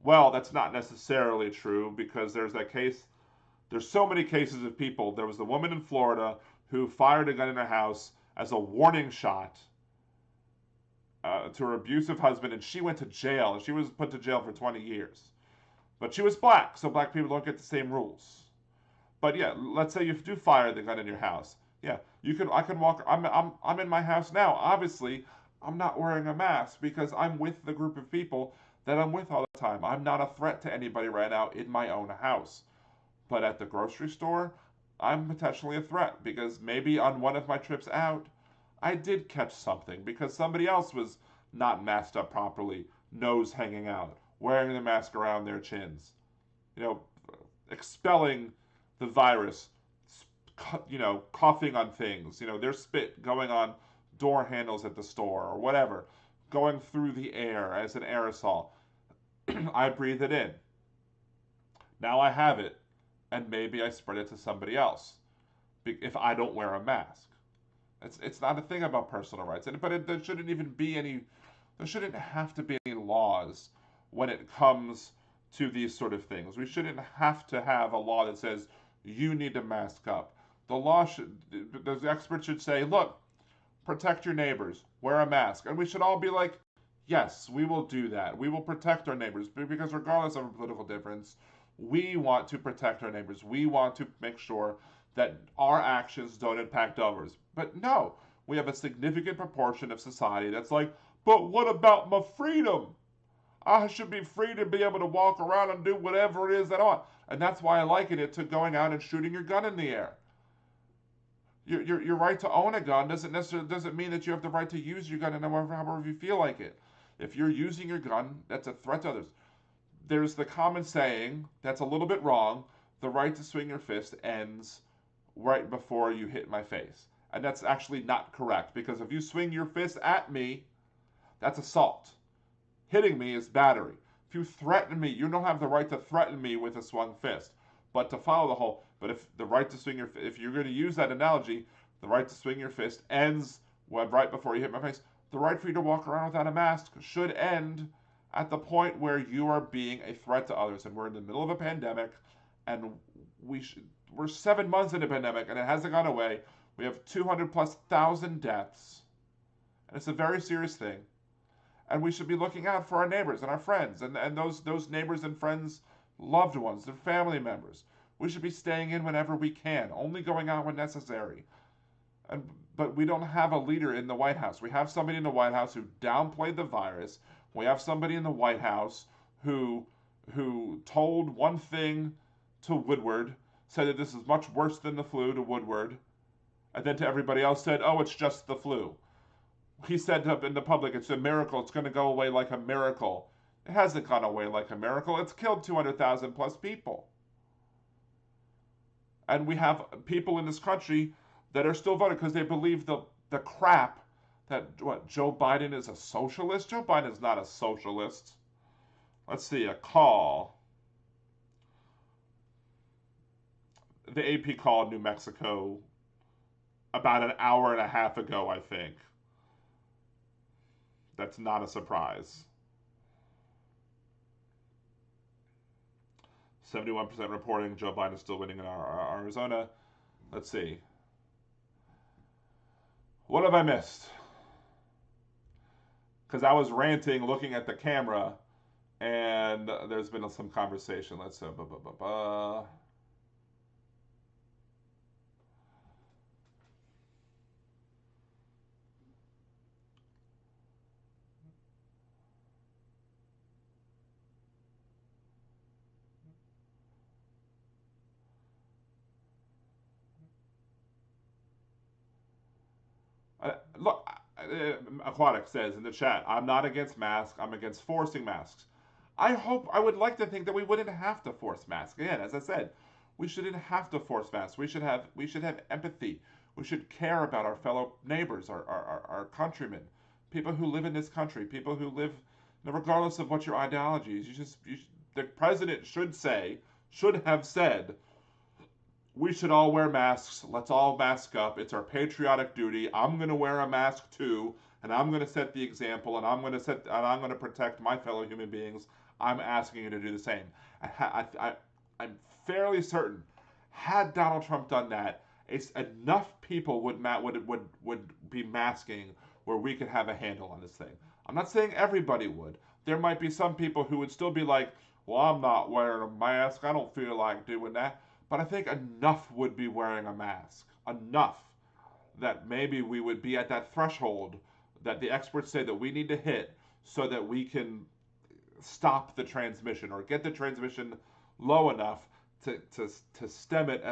Well, that's not necessarily true, because there's so many cases of people. There was the woman in Florida who fired a gun in her house as a warning shot to her abusive husband, and she went to jail. She was put to jail for 20 years. But she was black, so black people don't get the same rules. But yeah, let's say you do fire the gun in your house. Yeah, you can. I can walk. I'm in my house now. Obviously, I'm not wearing a mask because I'm with the group of people that I'm with all the time. I'm not a threat to anybody right now in my own house. But at the grocery store, I'm potentially a threat because maybe on one of my trips out, I did catch something because somebody else was not masked up properly, nose hanging out, wearing the mask around their chins, you know, expelling the virus, coughing on things, their spit going on door handles at the store or whatever, going through the air as an aerosol. I breathe it in. Now I have it, and maybe I spread it to somebody else if I don't wear a mask. It's not a thing about personal rights, but there shouldn't even be any. There shouldn't have to be any laws when it comes to these sort of things. We shouldn't have to have a law that says you need to mask up. The experts should say, look, protect your neighbors, wear a mask, and we should all be like, Yes, we will do that. We will protect our neighbors because, regardless of our political difference, we want to protect our neighbors. We want to make sure that our actions don't impact others. But no, we have a significant proportion of society that's like, but what about my freedom? I should be free to be able to walk around and do whatever it is that I want. And that's why I liken it to going out and shooting your gun in the air. Your right to own a gun doesn't mean that you have the right to use your gun however you feel like it. If you're using your gun, that's a threat to others. There's the common saying that's a little bit wrong: the right to swing your fist ends right before you hit my face. And that's actually not correct, because if you swing your fist at me, that's assault. Hitting me is battery. If you threaten me, you don't have the right to threaten me with a swung fist. But to follow the whole, but if the right to swing your, if you're going to use that analogy, the right to swing your fist ends right before you hit my face. The right for you to walk around without a mask should end at the point where you are being a threat to others. And we're in the middle of a pandemic, and we're 7 months into a pandemic, and it hasn't gone away. We have 200 plus thousand deaths, and it's a very serious thing. And we should be looking out for our neighbors and our friends, and those neighbors and friends, loved ones, their family members. We should be staying in whenever we can, only going out when necessary. And but we don't have a leader in the White House. We have somebody in the White House who downplayed the virus. We have somebody in the White House who told one thing to Woodward, said that this is much worse than the flu to Woodward, and then to everybody else said, "Oh, it's just the flu." He said up in the public, "It's a miracle. It's going to go away like a miracle." It hasn't gone away like a miracle. It's killed 200,000 plus people. And we have people in this country that are still voting because they believe the crap that what Joe Biden is a socialist. Joe Biden is not a socialist. Let's see, a call. The AP called New Mexico about an hour and a half ago, I think. That's not a surprise. 71% reporting Joe Biden is still winning in Arizona. Let's see. What have I missed? Because I was ranting looking at the camera, and there's been some conversation. Let's see. Look, Aquatic says in the chat, I'm not against masks. I'm against forcing masks. I would like to think that we wouldn't have to force masks. Again, as I said, we shouldn't have to force masks. We should have empathy. We should care about our fellow neighbors, our countrymen, people who live in this country, people who live, regardless of what your ideology is. The president should have said, we should all wear masks. Let's all mask up. It's our patriotic duty. I'm going to wear a mask too, and I'm going to set the example, and I'm going to protect my fellow human beings. I'm asking you to do the same. I'm fairly certain, had Donald Trump done that, it's enough people would be masking where we could have a handle on this thing. I'm not saying everybody would. There might be some people who would still be like, well, I'm not wearing a mask. I don't feel like doing that. But I think enough would be wearing a mask. Enough that maybe we would be at that threshold that the experts say that we need to hit so that we can stop the transmission or get the transmission low enough to stem it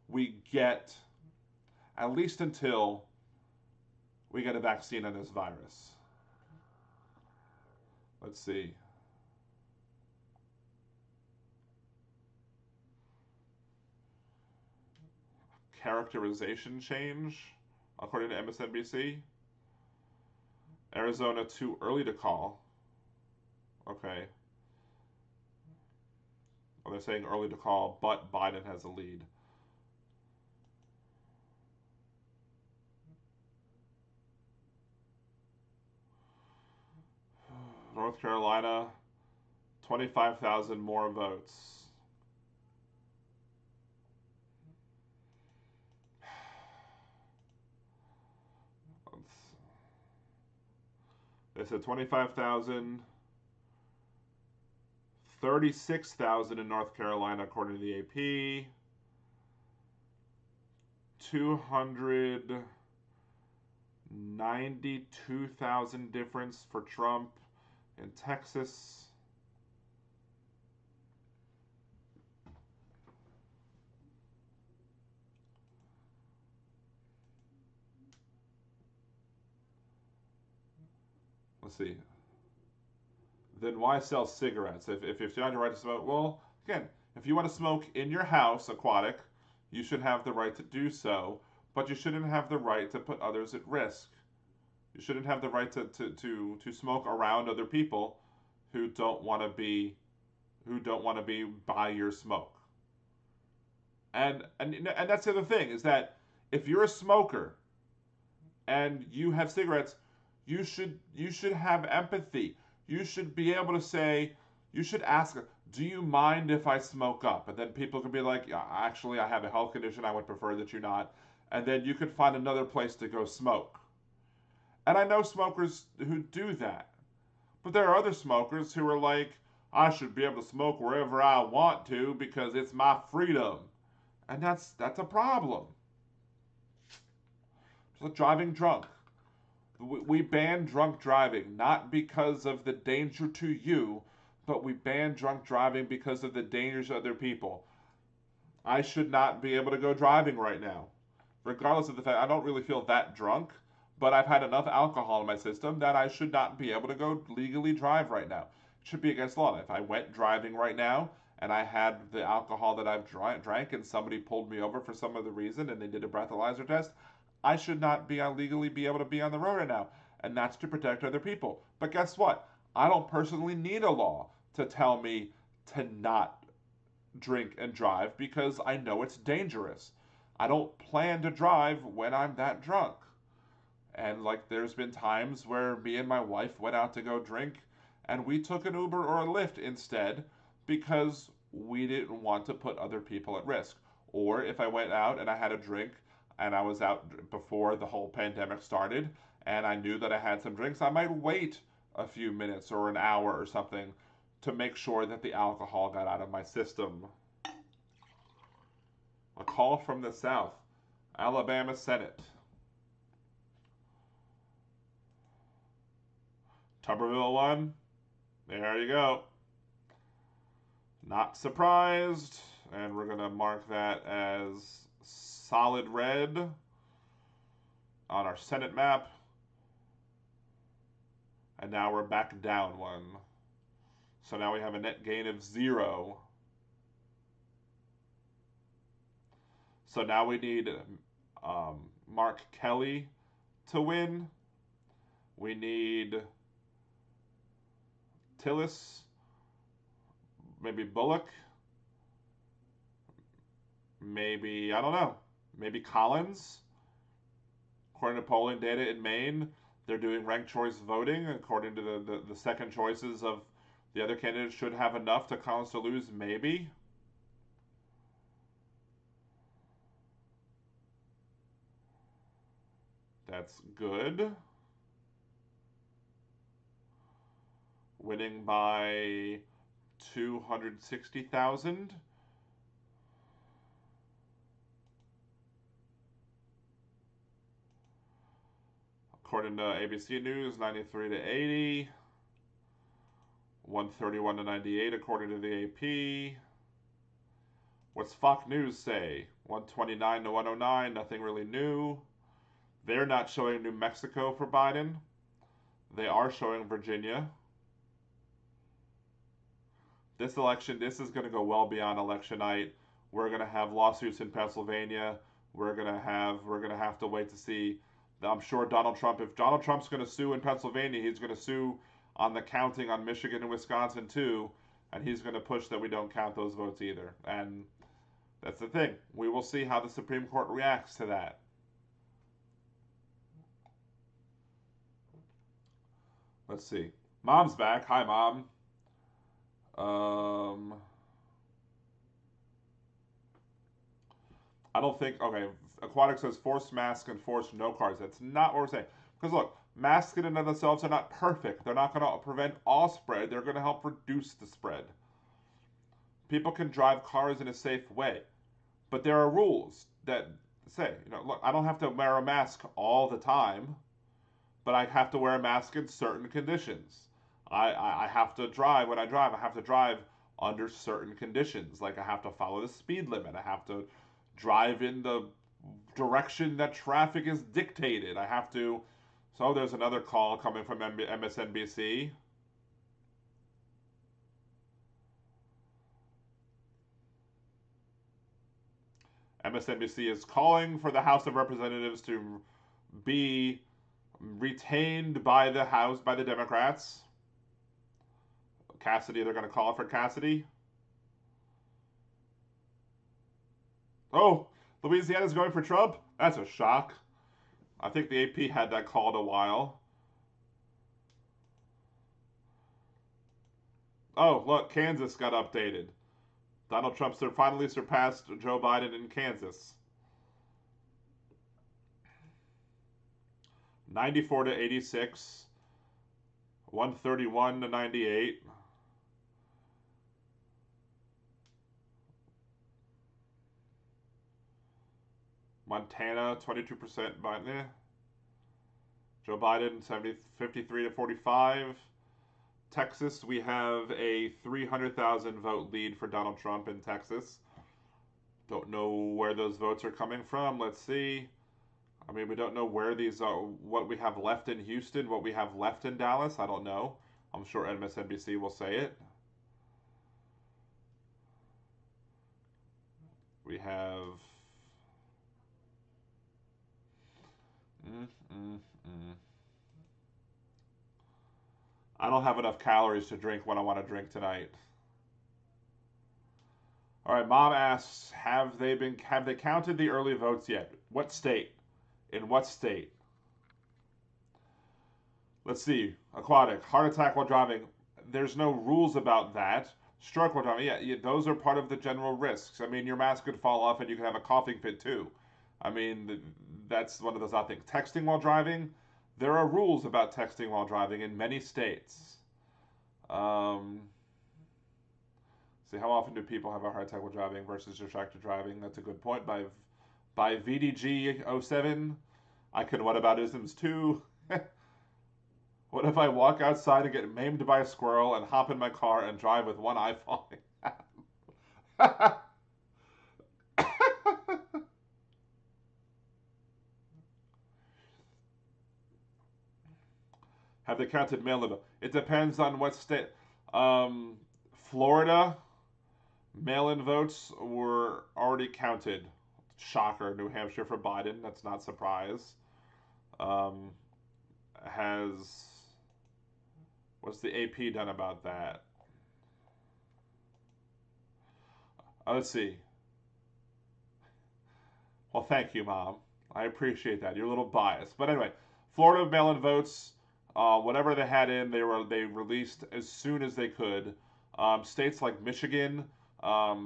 we get at least until we get a vaccine on this virus. Let's see. Characterization change, according to MSNBC. Arizona too early to call. Okay. Well, they're saying early to call, but Biden has a lead. North Carolina, 25,000 more votes. They said 25,000, 36,000 in North Carolina, according to the AP. 292,000 difference for Trump in Texas. Let's see. Then why sell cigarettes? If you're not your right to smoke, well, again, if you want to smoke in your house, aquatic, you should have the right to do so, but you shouldn't have the right to put others at risk. You shouldn't have the right to smoke around other people who don't want to be by your smoke. And that's the other thing is that if you're a smoker and you have cigarettes, you should have empathy. You should be able to say, you should ask, do you mind if I smoke up? And then people could be like, yeah, actually, I have a health condition. I would prefer that you not. And then you could find another place to go smoke. And I know smokers who do that. But there are other smokers who are like, I should be able to smoke wherever I want to because it's my freedom. And that's a problem. Just like driving drunk. We ban drunk driving, not because of the danger to you, but we ban drunk driving because of the dangers to other people. I should not be able to go driving right now, regardless of the fact I don't really feel that drunk, but I've had enough alcohol in my system that I should not be able to go legally drive right now. It should be against law. If I went driving right now and I had the alcohol that I've drank and somebody pulled me over for some other reason and they did a breathalyzer test, I should not be legally be able to be on the road right now. And that's to protect other people. But guess what? I don't personally need a law to tell me to not drink and drive because I know it's dangerous. I don't plan to drive when I'm that drunk. And like there's been times where me and my wife went out to go drink and we took an Uber or a Lyft instead because we didn't want to put other people at risk. Or if I went out and I had a drink and I was out before the whole pandemic started and I knew that I had some drinks, I might wait a few minutes or an hour or something to make sure that the alcohol got out of my system. A call from the South, Alabama Senate. Tuberville won. There you go. Not surprised. And we're going to mark that as solid red on our Senate map. And now we're back down one. So now we have a net gain of 0. So now we need Mark Kelly to win. We need Tillis, maybe Bullock, maybe, I don't know, maybe Collins. According to polling data in Maine, they're doing ranked choice voting. According to the second choices of the other candidates should have enough to Collins to lose, maybe. That's good. Winning by 260,000. According to ABC News, 93 to 80. 131 to 98 according to the AP. What's Fox News say? 129 to 109, nothing really new. They're not showing New Mexico for Biden. They are showing Virginia. This election, this is going to go well beyond election night. We're going to have lawsuits in Pennsylvania. We're going to have to wait to see. I'm sure Donald Trump, if Donald Trump's going to sue in Pennsylvania, he's going to sue on the counting on Michigan and Wisconsin too, and he's going to push that we don't count those votes either. And that's the thing. We will see how the Supreme Court reacts to that. Let's see. Mom's back. Hi, Mom. I don't think. Okay, Aquatic says forced mask and forced no cards. That's not what we're saying. Because look, Masks in and of themselves are not perfect. They're not going to prevent all spread. They're going to help reduce the spread. People can drive cars in a safe way, but there are rules that say, look, I don't have to wear a mask all the time, but I have to wear a mask in certain conditions. I have to drive when I drive. I have to drive under certain conditions. Like I have to follow the speed limit. I have to drive in the direction that traffic is dictated. I have to. So there's another call coming from MSNBC. MSNBC is calling for the House of Representatives to be retained by the House, by the Democrats. Cassidy, they're going to call for Cassidy. Oh, Louisiana's going for Trump? That's a shock. I think the AP had that called a while. Oh, look, Kansas got updated. Donald Trump finally surpassed Joe Biden in Kansas. 94 to 86. 131 to 98. Montana, 22% Biden. Joe Biden, 53 to 45. Texas, we have a 300,000 vote lead for Donald Trump in Texas. Don't know where those votes are coming from. Let's see. I mean, we don't know where these are, what we have left in Houston, what we have left in Dallas. I don't know. I'm sure MSNBC will say it. We have. I don't have enough calories to drink what I want to drink tonight. All right, Mom asks, have they counted the early votes yet? What state? In what state? Let's see. Aquatic, heart attack while driving. There's no rules about that. Stroke while driving. Yeah, those are part of the general risks. I mean, your mask could fall off and you could have a coughing fit too. I mean, that's one of those odd things. Texting while driving. There are rules about texting while driving in many states. See, how often do people have a heart attack while driving versus distracted driving? That's a good point. By VDG07, I can whataboutisms too. What if I walk outside and get maimed by a squirrel and hop in my car and drive with one eye falling? Have they counted mail-in? It depends on what state. Florida, mail-in votes were already counted. Shocker. New Hampshire for Biden. That's not a surprise. What's the AP done about that? Let's see. Well, thank you, Mom. I appreciate that. You're a little biased, but anyway, Florida mail-in votes, whatever they had in, they released as soon as they could. States like Michigan,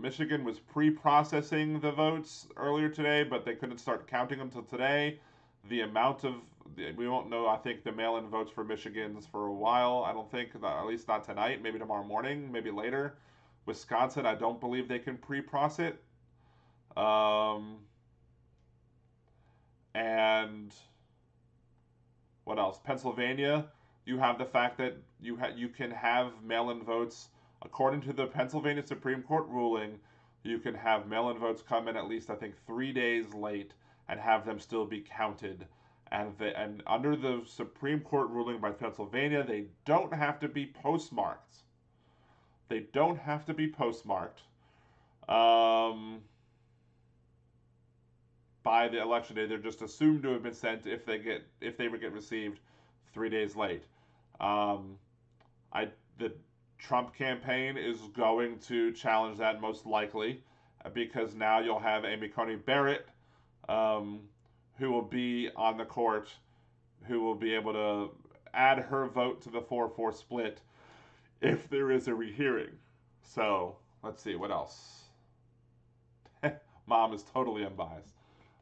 Michigan was pre-processing the votes earlier today, but they couldn't start counting them until today. The amount of we won't know. I think the mail-in votes for Michigan's for a while. I don't think, at least not tonight. Maybe tomorrow morning. Maybe later. Wisconsin, I don't believe they can pre-process it. And what else? Pennsylvania, you have the fact that you can have mail-in votes according to the Pennsylvania Supreme Court ruling. You can have mail-in votes come in at least, I think, 3 days late and have them still be counted. And under the Supreme Court ruling by Pennsylvania, they don't have to be postmarked. They don't have to be postmarked by the election day. They're just assumed to have been sent if they would get received 3 days late. The Trump campaign is going to challenge that most likely, because now you'll have Amy Coney Barrett, who will be on the court, who will be able to add her vote to the 4-4 split if there is a rehearing. So let's see what else. Mom is totally unbiased.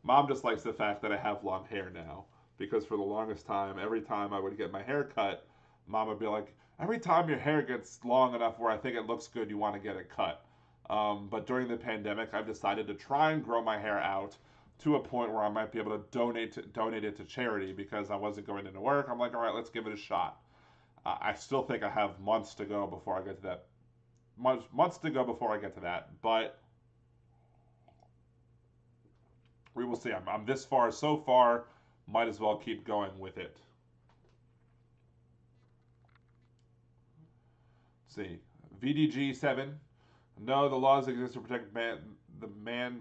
Mom just likes the fact that I have long hair now. because for the longest time, every time I would get my hair cut, mom would be like, every time your hair gets long enough where I think it looks good, you want to get it cut. But during the pandemic, I've decided to try and grow my hair out to a point where I might be able to donate it to charity because I wasn't going into work. I'm like, all right, let's give it a shot. I still think I have months to go before I get to that. Months to go before I get to that, but we will see. I'm this far so far. Might as well keep going with it. Let's see, VDG 7. No, the laws exist to protect the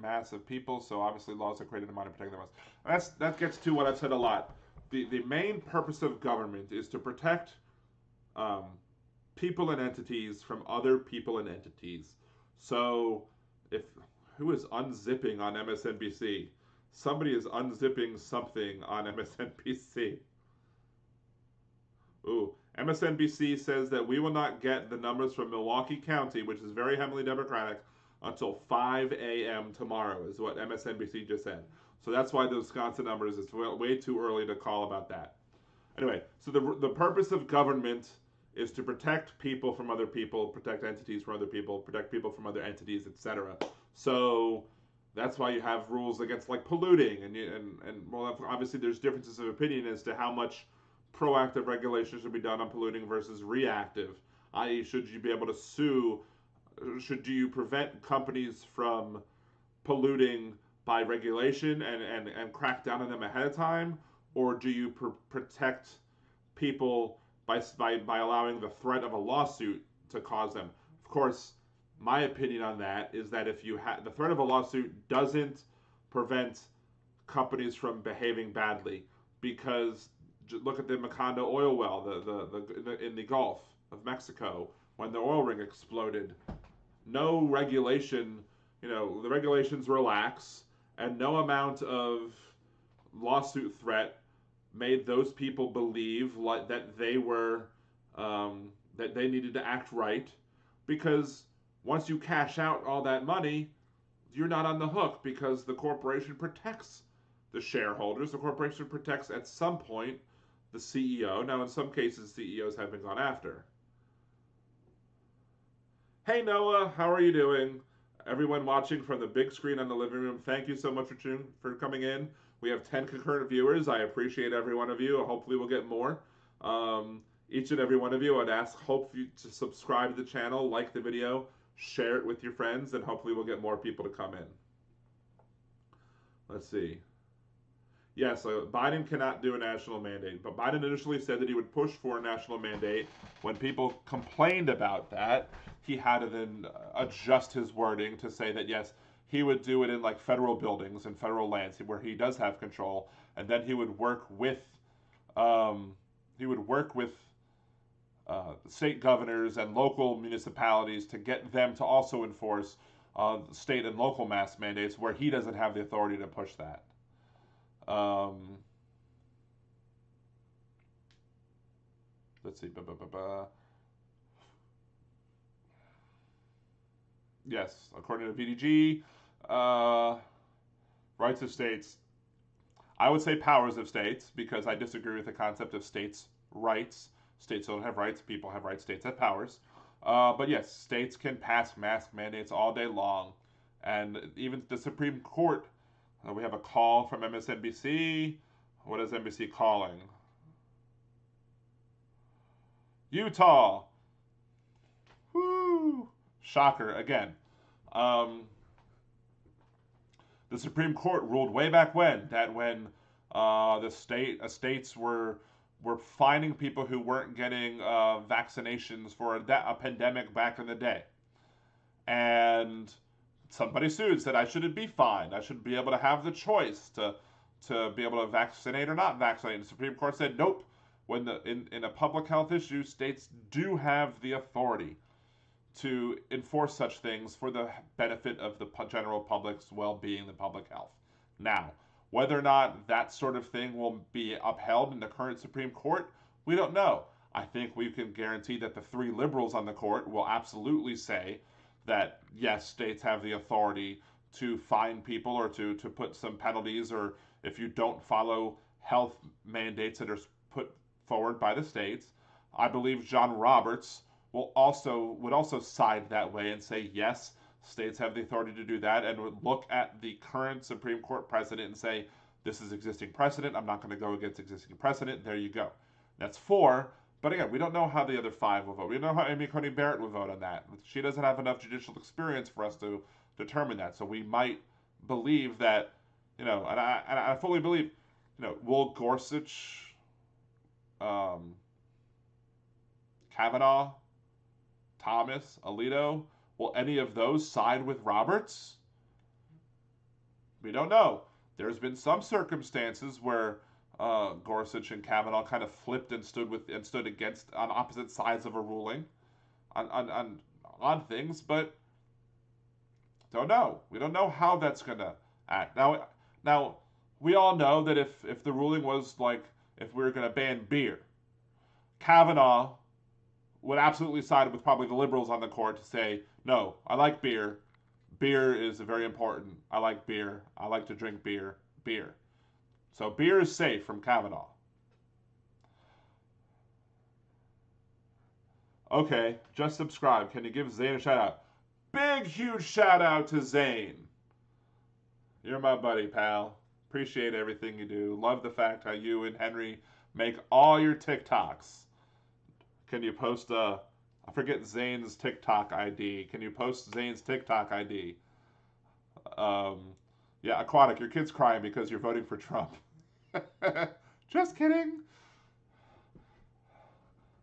mass of people, so obviously laws are created in mind to protect the mass. That gets to what I've said a lot. The main purpose of government is to protect um, people and entities from other people and entities. So, if who is unzipping on MSNBC? Somebody is unzipping something on MSNBC. Ooh, MSNBC says that we will not get the numbers from Milwaukee County, which is very heavily Democratic, until 5 a.m. tomorrow, is what MSNBC just said. So that's why the Wisconsin numbers, it's way too early to call about that. Anyway, so the purpose of government is to protect people from other people, protect entities from other people, protect people from other entities, etc. So that's why you have rules against like polluting, and well, obviously there's differences of opinion as to how much proactive regulation should be done on polluting versus reactive, i.e., should you be able to sue? Should you prevent companies from polluting by regulation and crack down on them ahead of time, or do you protect people by allowing the threat of a lawsuit to cause them? Of course, my opinion on that is that if you have the threat of a lawsuit doesn't prevent companies from behaving badly, because look at the Macondo oil well, in the Gulf of Mexico when the oil ring exploded. No regulation, the regulations relax, and no amount of lawsuit threat made those people believe that they were that they needed to act right, because once you cash out all that money, you're not on the hook because the corporation protects the shareholders. The corporation protects at some point the CEO. Now, in some cases, CEOs have been gone after. Hey Noah, how are you doing? Everyone watching from the big screen on the living room, thank you so much for coming in. We have 10 concurrent viewers. I appreciate every one of you. Hopefully we'll get more. Each and every one of you, I'd ask, hope you to subscribe to the channel, like the video, share it with your friends, and hopefully we'll get more people to come in. Let's see. Yeah, so Biden cannot do a national mandate, but Biden initially said that he would push for a national mandate. When people complained about that, he had to then adjust his wording to say that yes, he would do it in like federal buildings and federal lands where he does have control, and then he would work with state governors and local municipalities to get them to also enforce state and local mask mandates where he doesn't have the authority to push that. Let's see. Yes, according to VDG, rights of states. I would say powers of states because I disagree with the concept of states' rights. States don't have rights. People have rights. States have powers. But yes, states can pass mask mandates all day long. And even the Supreme Court, we have a call from MSNBC. What is NBC calling? Utah. Woo! Shocker again. The Supreme Court ruled way back when that when the states were fining people who weren't getting vaccinations for a pandemic back in the day, and somebody sued, said I shouldn't be fined. I should be able to have the choice to be able to vaccinate or not vaccinate. And the Supreme Court said nope. When in a public health issue, states do have the authority to enforce such things for the benefit of the general public's well-being, the public health. Now, whether or not that sort of thing will be upheld in the current Supreme Court, we don't know. I think we can guarantee that the three liberals on the court will absolutely say that, yes, states have the authority to fine people or to put some penalties, or if you don't follow health mandates that are put forward by the states. I believe John Roberts would also side that way and say yes, states have the authority to do that, and would look at the current Supreme Court precedent and say this is existing precedent. I'm not going to go against existing precedent. There you go. That's four. But again, we don't know how the other five will vote. We don't know how Amy Coney Barrett will vote on that. She doesn't have enough judicial experience for us to determine that. So we might believe that, and I fully believe, will Gorsuch, um, Kavanaugh, Thomas, Alito, will any of those side with Roberts? We don't know. There's been some circumstances where Gorsuch and Kavanaugh kind of flipped and stood against on opposite sides of a ruling on things, but don't know. We don't know how that's gonna act. Now we all know that if the ruling was like if we were gonna ban beer, Kavanaugh would absolutely side with probably the liberals on the court to say, no, I like beer. Beer is very important. I like beer. I like to drink beer. Beer. So beer is safe from Kavanaugh. Okay, just subscribe. Can you give Zane a shout out? Big, huge shout out to Zane. You're my buddy, pal. Appreciate everything you do. Love the fact how you and Henry make all your TikToks. Can you post I forget Zane's TikTok ID. Can you post Zane's TikTok ID? Yeah, Aquatic, your kid's crying because you're voting for Trump. Just kidding.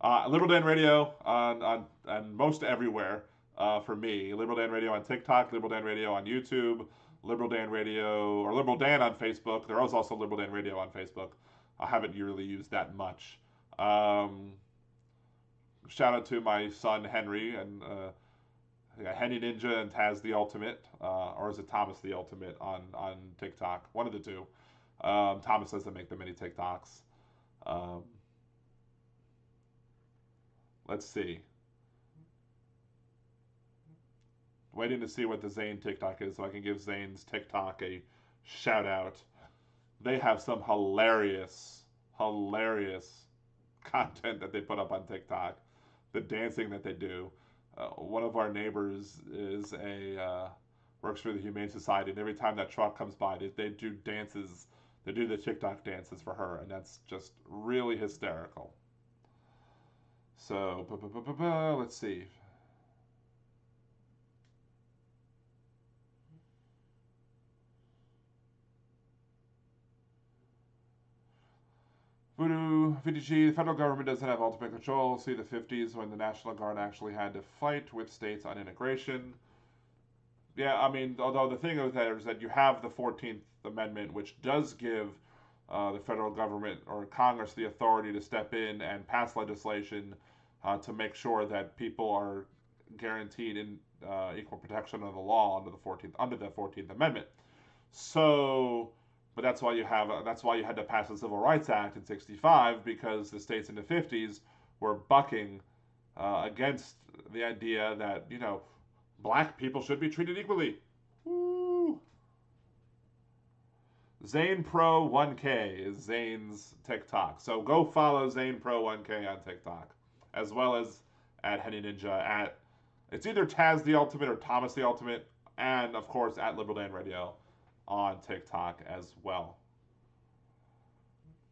Liberal Dan Radio on most everywhere for me. Liberal Dan Radio on TikTok, Liberal Dan Radio on YouTube, Liberal Dan Radio, or Liberal Dan on Facebook. There is also Liberal Dan Radio on Facebook. I haven't really used that much. Shout out to my son Henry and Henny Ninja and Taz the Ultimate, or is it Thomas the Ultimate on TikTok? One of the two. Thomas doesn't make the many TikToks. Let's see. Waiting to see what the Zane TikTok is so I can give Zane's TikTok a shout out. They have some hilarious content that they put up on TikTok. The dancing that they do. One of our neighbors is works for the Humane Society, and every time that truck comes by, they do dances. They do the TikTok dances for her, and that's just really hysterical. So, let's see. Voodoo, VDG, the federal government doesn't have ultimate control. See the 50s when the National Guard actually had to fight with states on integration. Yeah, I mean, although the thing with that is that you have the 14th Amendment, which does give the federal government or Congress the authority to step in and pass legislation to make sure that people are guaranteed in equal protection of the law under the 14th Amendment. So, but that's why you had to pass the Civil Rights Act in '65, because the states in the '50s were bucking against the idea that black people should be treated equally. Woo! Zane Pro 1K is Zane's TikTok, so go follow Zane Pro 1K on TikTok, as well as at Henny Ninja it's either Taz the Ultimate or Thomas the Ultimate, and of course at Liberal Dan Radio on TikTok as well.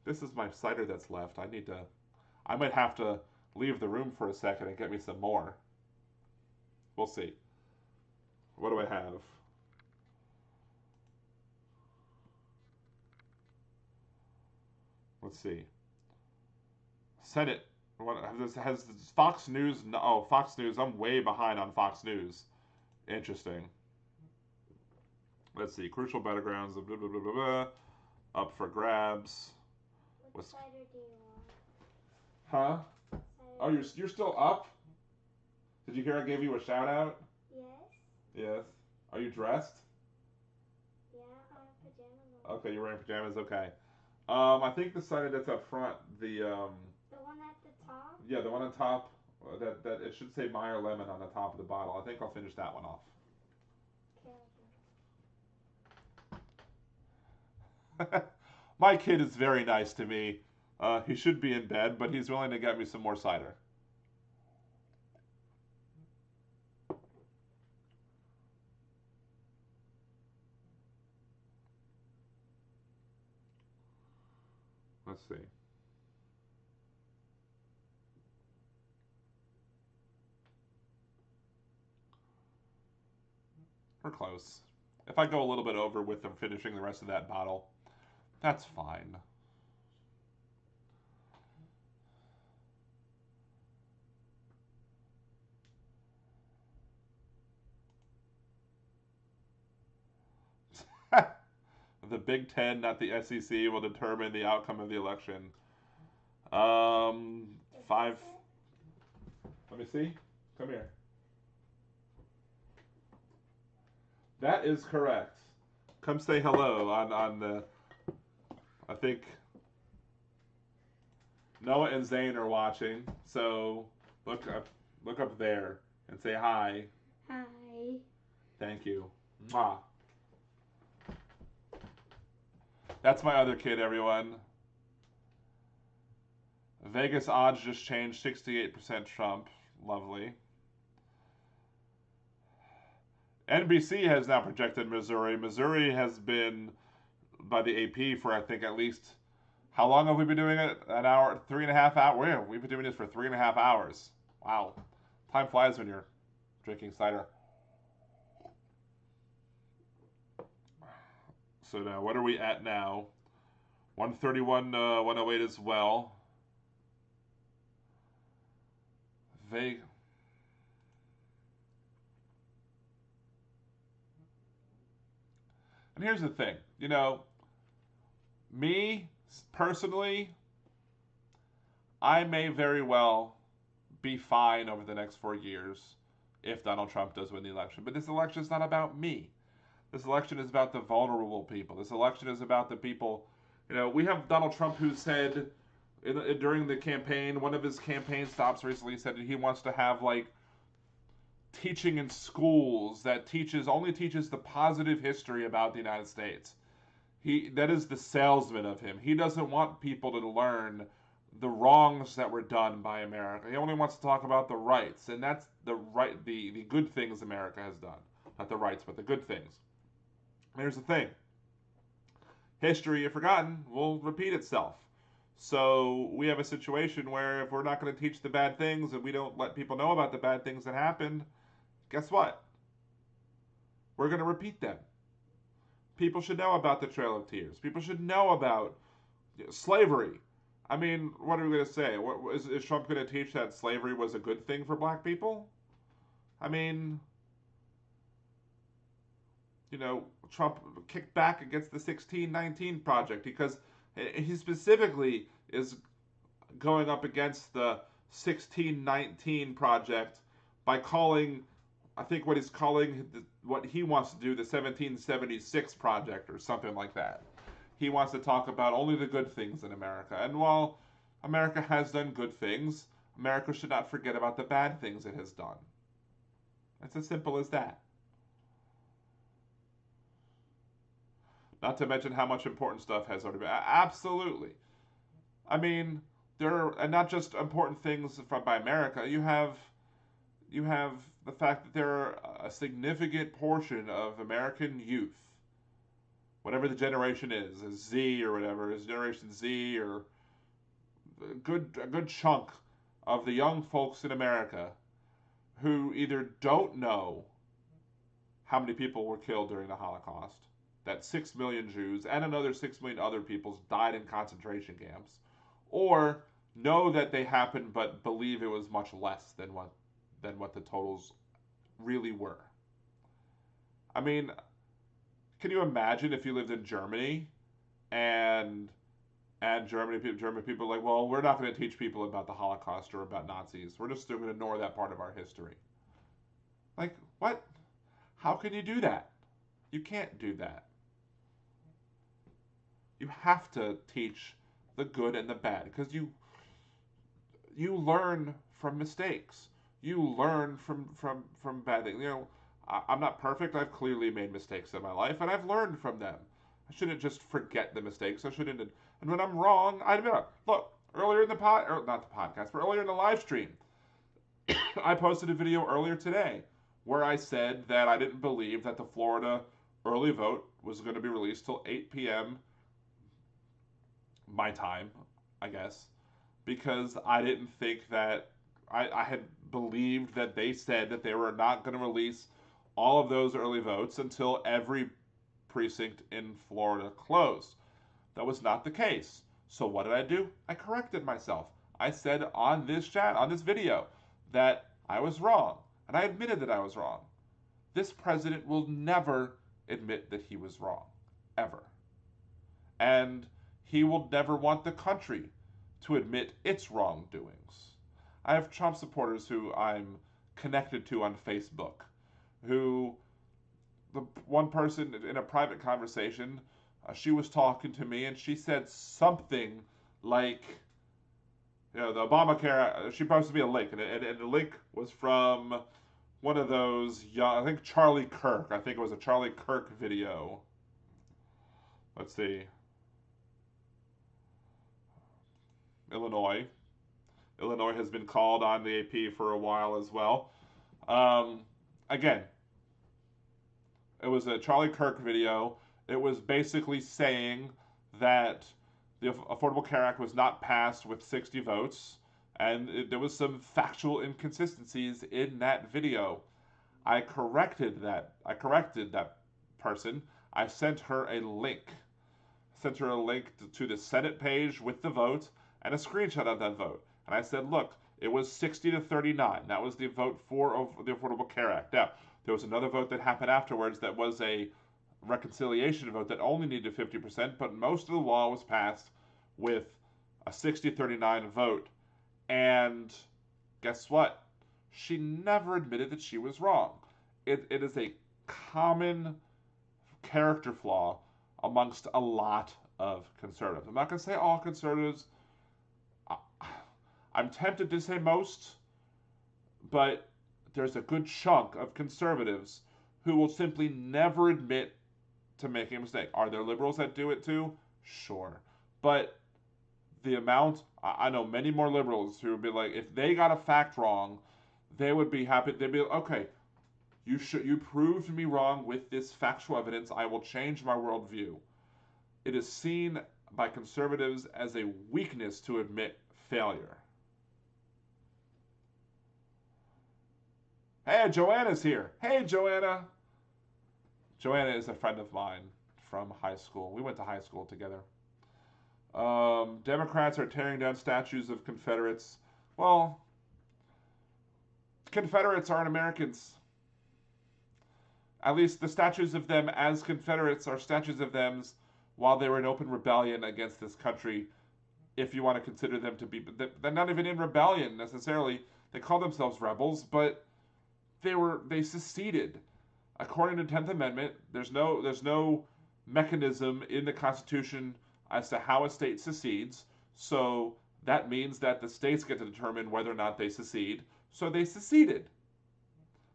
This is my cider that's left. I might have to leave the room for a second and get me some more. We'll see. What do I have? Let's see. Senate. Has Fox News? No, Fox News. I'm way behind on Fox News. Interesting. Let's see. Crucial battlegrounds. Blah, blah, blah, blah, blah. Up for grabs. What cider do you want? Huh? Cider. Oh, you're still up? Did you hear I gave you a shout out? Yes. Yes. Are you dressed? Yeah, I have pajamas on. Okay, you're wearing pajamas. Okay. I think the cider that's up front, the one at the top. yeah, the one on top, that it should say Meyer Lemon on the top of the bottle. I think I'll finish that one off. Okay. My kid is very nice to me. He should be in bed, but he's willing to get me some more cider. Let's see. We're close. If I go a little bit over with them finishing the rest of that bottle, that's fine. The Big Ten, not the SEC, will determine the outcome of the election. Um, five. Let me see. Come here. That is correct. Come say hello on the. I think Noah and Zane are watching, so look up there and say hi. Hi. Thank you. Mwah. That's my other kid, everyone. Vegas odds just changed, 68% Trump. Lovely. NBC has now projected Missouri. Missouri has been by the AP for I think at least how long have we been doing it? An hour, 3.5 hours. We've been doing this for 3.5 hours. Wow, time flies when you're drinking cider. So now, what are we at now? 131, 108 as well. Vague. And here's the thing, me personally, I may very well be fine over the next 4 years if Donald Trump does win the election. But this election is not about me. This election is about the vulnerable people. This election is about the people. We have Donald Trump who said during the campaign, one of his campaign stops recently said that he wants to have like teaching in schools that only teaches the positive history about the United States. That is the salesman of him. He doesn't want people to learn the wrongs that were done by America. He only wants to talk about the rights, and that's the good things America has done. Not the rights, but the good things. And here's the thing. History, if forgotten, will repeat itself. So we have a situation where if we're not going to teach the bad things and we don't let people know about the bad things that happened, guess what? We're going to repeat them. People should know about the Trail of Tears. People should know about slavery. I mean, what are we going to say? Is Trump going to teach that slavery was a good thing for black people? I mean, Trump kicked back against the 1619 Project because he specifically is going up against the 1619 Project by calling, I think what he wants to do, the 1776 Project or something like that. He wants to talk about only the good things in America. And while America has done good things, America should not forget about the bad things it has done. It's as simple as that. Not to mention how much important stuff has already been. Absolutely. I mean, and not just important things by America. You have the fact that there are a significant portion of American youth, whatever the generation is Z or whatever, is Generation Z or a good chunk of the young folks in America who either don't know how many people were killed during the Holocaust, that 6 million Jews and another 6 million other peoples died in concentration camps, or know that they happened but believe it was much less than what the totals really were. I mean, can you imagine if you lived in Germany and German people are like, well, we're not going to teach people about the Holocaust or about Nazis. We're just going to ignore that part of our history. Like, what? How can you do that? You can't do that. You have to teach the good and the bad because you learn from mistakes. You learn from bad things. I'm not perfect. I've clearly made mistakes in my life, and I've learned from them. I shouldn't just forget the mistakes. I shouldn't, and when I'm wrong, I admit it. Look, earlier in the not the podcast, but earlier in the live stream, I posted a video earlier today where I said that I didn't believe that the Florida early vote was going to be released till 8 p.m. my time, I guess, because I didn't think that I had believed that they said that they were not going to release all of those early votes until every precinct in Florida closed. That was not the case. So what did I do? I corrected myself. I said on this video, that I was wrong, and I admitted that I was wrong. This president will never admit that he was wrong, ever. And he will never want the country to admit its wrongdoings. I have Trump supporters who I'm connected to on Facebook, who, the one person in a private conversation, she was talking to me and she said something like, the Obamacare, she posted me a link, and the link was from one of those young, I think Charlie Kirk. I think it was a Charlie Kirk video. Let's see. Illinois. Illinois has been called on the AP for a while as well. Again, it was a Charlie Kirk video. It was basically saying that the Affordable Care Act was not passed with 60 votes, and there was some factual inconsistencies in that video. I corrected that person. I sent her a link. To the Senate page with the vote and a screenshot of that vote. And I said, look, it was 60 to 39. That was the vote for the Affordable Care Act. Now, there was another vote that happened afterwards that was a reconciliation vote that only needed 50%, but most of the law was passed with a 60-39 vote. And guess what? She never admitted that she was wrong. It is a common character flaw amongst a lot of conservatives. I'm not going to say all conservatives. I'm tempted to say most, but there's a good chunk of conservatives who will simply never admit to making a mistake. Are there liberals that do it too? Sure. But the amount, I know many more liberals who would be like, if they got a fact wrong, they would be happy. They'd be like, okay, you proved me wrong with this factual evidence. I will change my worldview. It is seen by conservatives as a weakness to admit failure. Hey, Joanna's here. Hey, Joanna. Joanna is a friend of mine from high school. We went to high school together. Democrats are tearing down statues of Confederates. Well, Confederates aren't Americans. At least the statues of them as Confederates are statues of them while they were in open rebellion against this country, if you want to consider them to be. They're not even in rebellion necessarily. They call themselves rebels, but they seceded. According to the 10th Amendment, there's no mechanism in the Constitution as to how a state secedes. So that means that the states get to determine whether or not they secede. So they seceded.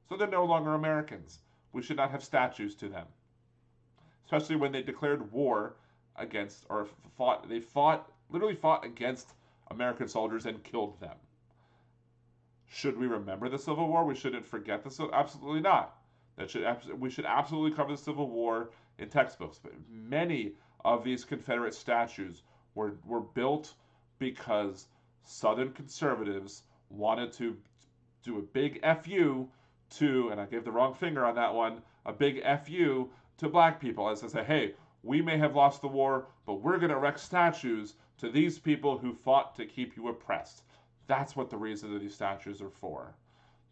So they're no longer Americans. We should not have statues to them. Especially when they declared war against, or literally fought against American soldiers and killed them. Should we remember the Civil War? We shouldn't forget the Civil War? Absolutely not. We should absolutely cover the Civil War in textbooks. But many of these Confederate statues were built because Southern conservatives wanted to do a big FU to, and I gave the wrong finger on that one, a big FU to black people, as to say, hey, we may have lost the war, but we're going to erect statues to these people who fought to keep you oppressed. That's what the reason of these statues are for.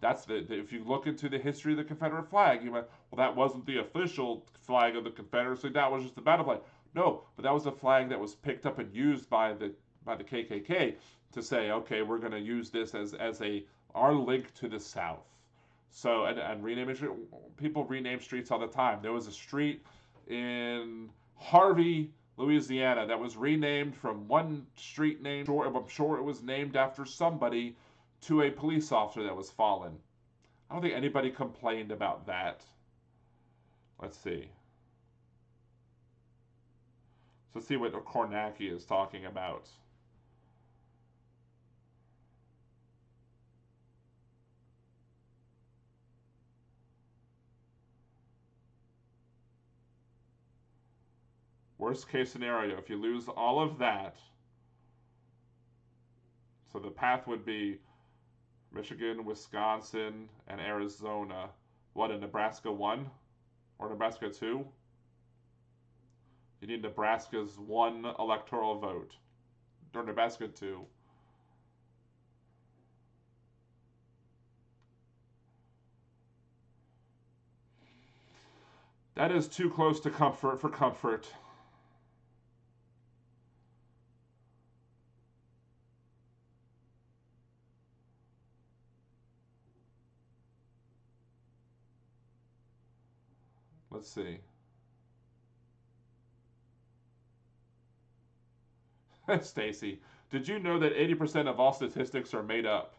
If you look into the history of the Confederate flag, you might, well, that wasn't the official flag of the Confederacy, that was just the battle flag. No, but that was the flag that was picked up and used by the KKK to say, okay, we're going to use this as our link to the South. So, and renaming, people rename streets all the time. There was a street in Harvey, Louisiana that was renamed from one street name, I'm sure it was named after somebody, to a police officer that was fallen. I don't think anybody complained about that. Let's see. So let's see what Kornacki is talking about. Worst case scenario, if you lose all of that, so the path would be Michigan, Wisconsin, and Arizona. What, in Nebraska 1 or Nebraska 2? You need Nebraska's 1 electoral vote, or Nebraska 2. That is too close to comfort for comfort. Let's see. Stacy, did you know that 80% of all statistics are made up?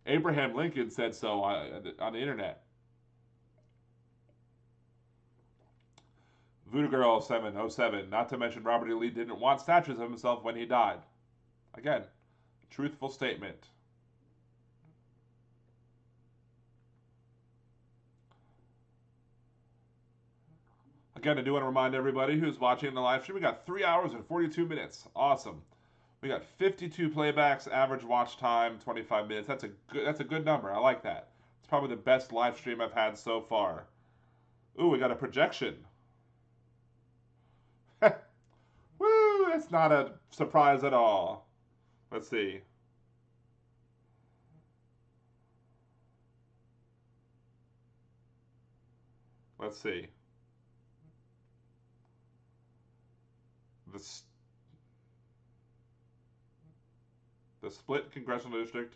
Abraham Lincoln said so on the internet. Voodoo Girl 707, not to mention Robert E. Lee didn't want statues of himself when he died. Again, truthful statement. Again, I do want to remind everybody who's watching the live stream, we got 3 hours and 42 minutes. Awesome. We got 52 playbacks, average watch time 25 minutes. That's a good number. I like that. It's probably the best live stream I've had so far. Ooh, we got a projection. Woo, that's not a surprise at all. Let's see. Let's see. The split congressional district.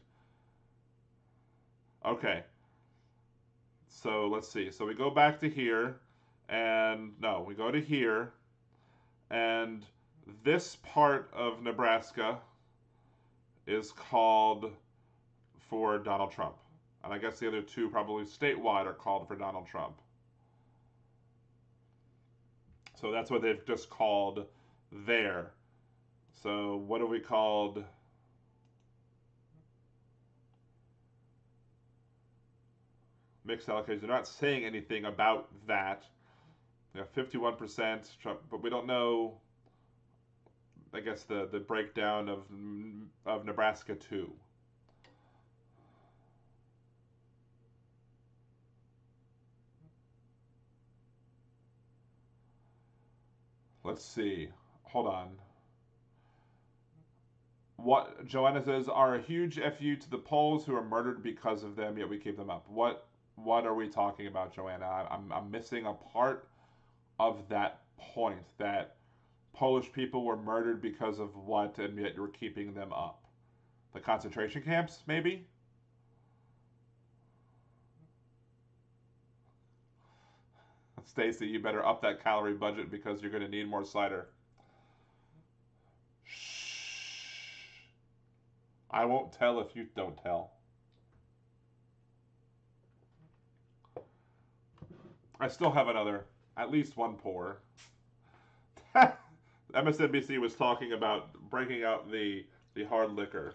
Okay. So let's see. So we go back to here, and no, we go to here, and this part of Nebraska is called for Donald Trump. And I guess the other two, probably statewide, are called for Donald Trump. So that's what they've just called there. So what have we called? Mixed allocations. They're not saying anything about that. We have 51% Trump, but we don't know, I guess, the breakdown of Nebraska too. Let's see. Hold on. What Joanna says are a huge FU to the Poles who are murdered because of them, yet we keep them up. What are we talking about, Joanna? I'm missing a part of that point, that Polish people were murdered because of what, and yet you're keeping them up. The concentration camps, maybe? Stacy, you better up that calorie budget because you're going to need more cider. Shh. I won't tell if you don't tell. I still have at least one pour. MSNBC was talking about breaking out the hard liquor.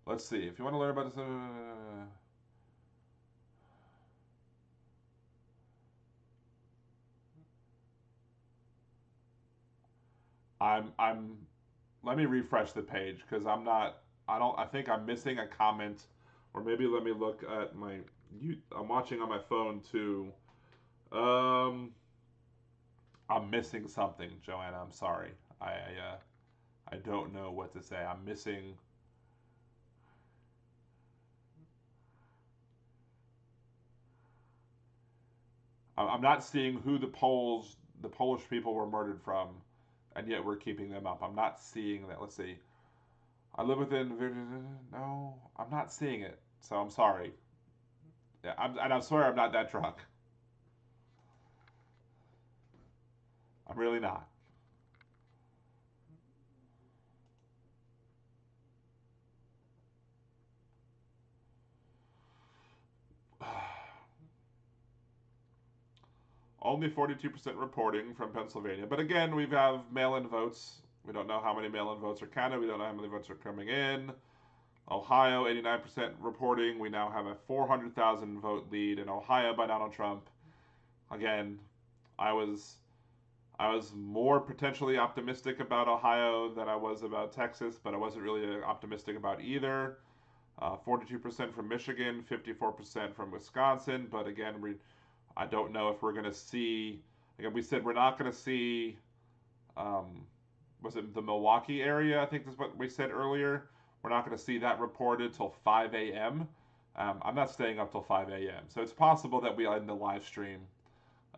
Let's see. If you want to learn about this, I'm. Let me refresh the page because I'm not. I think I'm missing a comment, or maybe let me look at my. I'm watching on my phone too. I'm missing something, Joanna. I'm sorry. I don't know what to say. I'm missing. I'm not seeing who the Polish people were murdered from, and yet we're keeping them up. I'm not seeing that. Let's see. I live within. No, I'm not seeing it. So I'm sorry. Yeah, and I swear I'm not that drunk. I'm really not. Only 42% reporting from Pennsylvania. But again, we have mail-in votes. We don't know how many mail-in votes are counted. We don't know how many votes are coming in. Ohio, 89% reporting. We now have a 400,000 vote lead in Ohio by Donald Trump. Again, I was more potentially optimistic about Ohio than I was about Texas, but I wasn't really optimistic about either. 42% from Michigan, 54% from Wisconsin. But again, I don't know if we're going to see. Again, we said we're not going to see. Was it the Milwaukee area? I think that's what we said earlier. We're not going to see that reported till 5 a.m. I'm not staying up till 5 a.m. So it's possible that we end the live stream.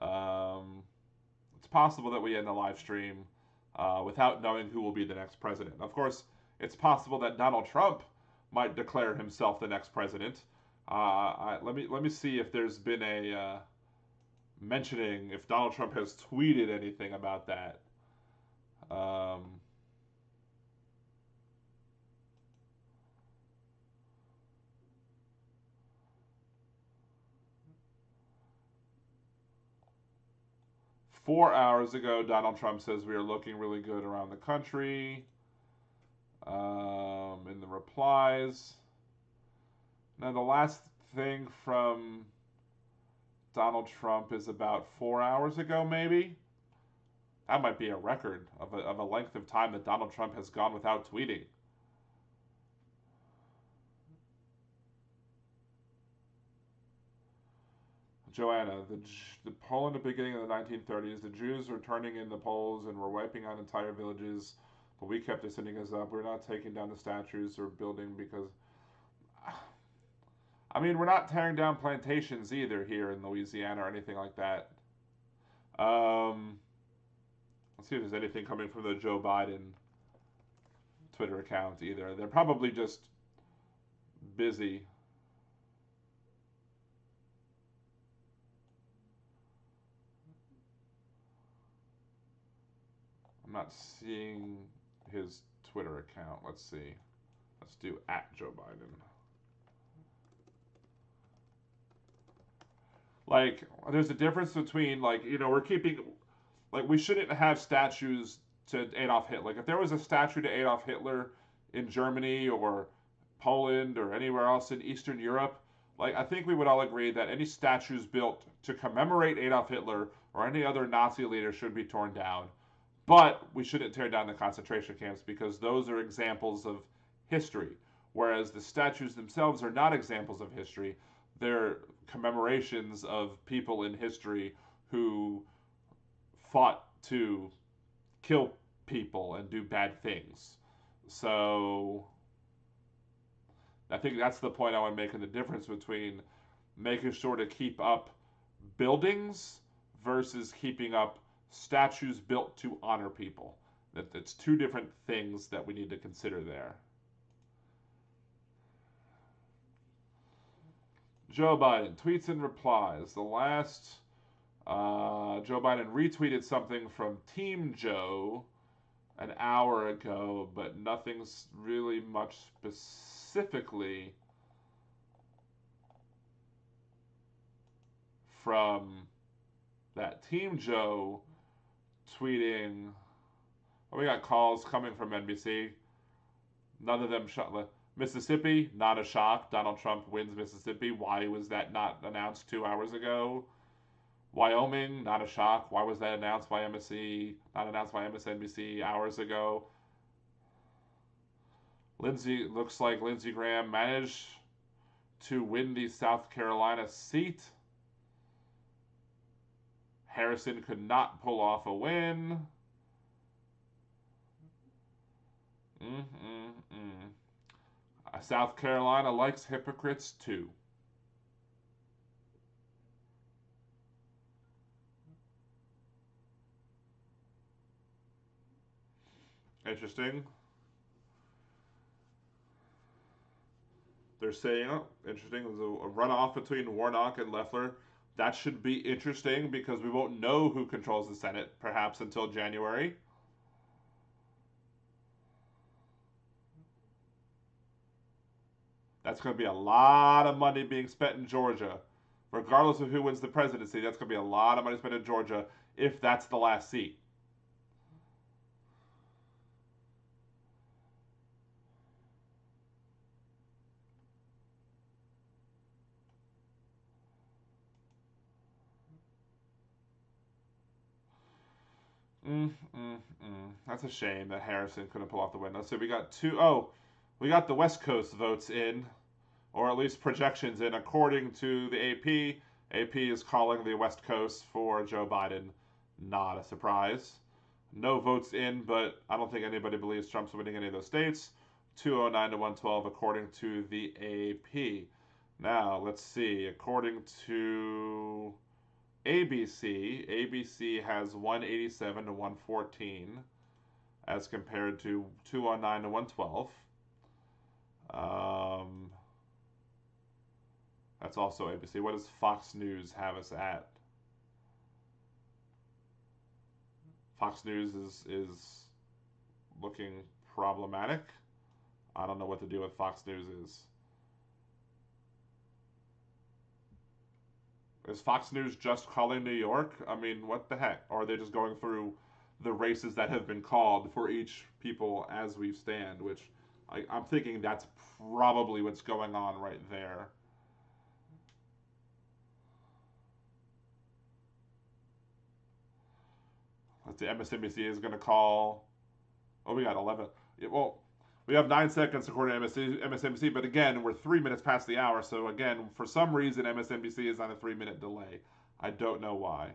It's possible that we end the live stream without knowing who will be the next president. Of course, it's possible that Donald Trump might declare himself the next president. Let me see if there's been a mentioning, if Donald Trump has tweeted anything about that. 4 hours ago, Donald Trump says we are looking really good around the country. In the replies. Now, the last thing from Donald Trump is about 4 hours ago, maybe. That might be a record of a length of time that Donald Trump has gone without tweeting. Joanna, the poll in the beginning of the 1930s, the Jews were turning in the polls and were wiping out entire villages, but we kept sending us up. We're not taking down the statues or building because, I mean, we're not tearing down plantations either here in Louisiana or anything like that. Let's see if there's anything coming from the Joe Biden Twitter account either. They're probably just busy. I'm not seeing his Twitter account. Let's see. Let's do @Joe Biden. Like, there's a difference between, like, we're keeping, like, we shouldn't have statues to Adolf Hitler. Like, if there was a statue to Adolf Hitler in Germany or Poland or anywhere else in Eastern Europe, like, I think we would all agree that any statues built to commemorate Adolf Hitler or any other Nazi leader should be torn down. But we shouldn't tear down the concentration camps because those are examples of history, whereas the statues themselves are not examples of history. They're commemorations of people in history who fought to kill people and do bad things. So I think that's the point I want to make in the difference between making sure to keep up buildings versus keeping up statues built to honor people. It's two different things that we need to consider there. Joe Biden tweets and replies. The last Joe Biden retweeted something from Team Joe an hour ago, but nothing's really much specifically from that Team Joe tweeting. Oh, we got calls coming from NBC. None of them shot. Mississippi, not a shock. Donald Trump wins Mississippi. Why was that not announced 2 hours ago? Wyoming, not a shock. Why was that announced by MSC, not announced by MSNBC hours ago? Looks like Lindsey Graham managed to win the South Carolina seat. Harrison could not pull off a win. South Carolina likes hypocrites too. Interesting. They're saying, oh, interesting, there's a runoff between Warnock and Loeffler. That should be interesting because we won't know who controls the Senate perhaps until January. That's going to be a lot of money being spent in Georgia regardless of who wins the presidency, that's going to be a lot of money spent in Georgia if that's the last seat. That's a shame that Harrison couldn't pull off the win. Let's see, we got we got the West Coast votes in, or at least projections in, according to the AP. AP is calling the West Coast for Joe Biden. Not a surprise. No votes in, but I don't think anybody believes Trump's winning any of those states. 209 to 112, according to the AP. Now, let's see. According to ABC has 187 to 114 as compared to 209 to 112. That's also ABC. What does Fox News have us at? Fox News is looking problematic. I don't know what to do with Fox News is. Is Fox News just calling New York? I mean, what the heck? Or are they just going through the races that have been called for each people as we stand? Which I'm thinking that's probably what's going on right there. Let's see, MSNBC is going to call. Oh, we got 11. Well, we have 9 seconds according to MSNBC, but again, we're 3 minutes past the hour. So again, for some reason, MSNBC is on a 3-minute delay. I don't know why.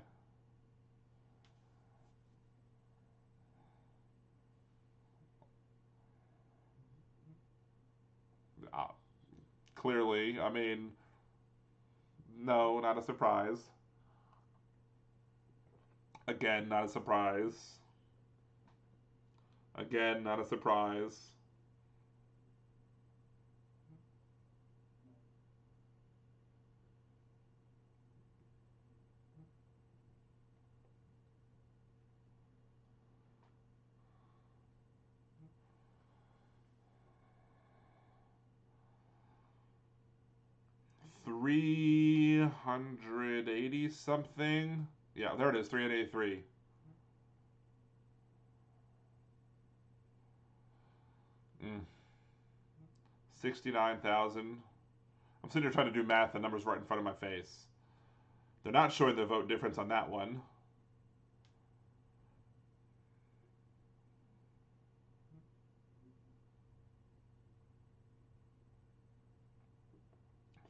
Clearly, I mean, no, not a surprise. Again, not a surprise. Again, not a surprise. $380 something. Yeah, there it is, 383. 69,000. I'm sitting here trying to do math. The number's right in front of my face. They're not showing the vote difference on that one.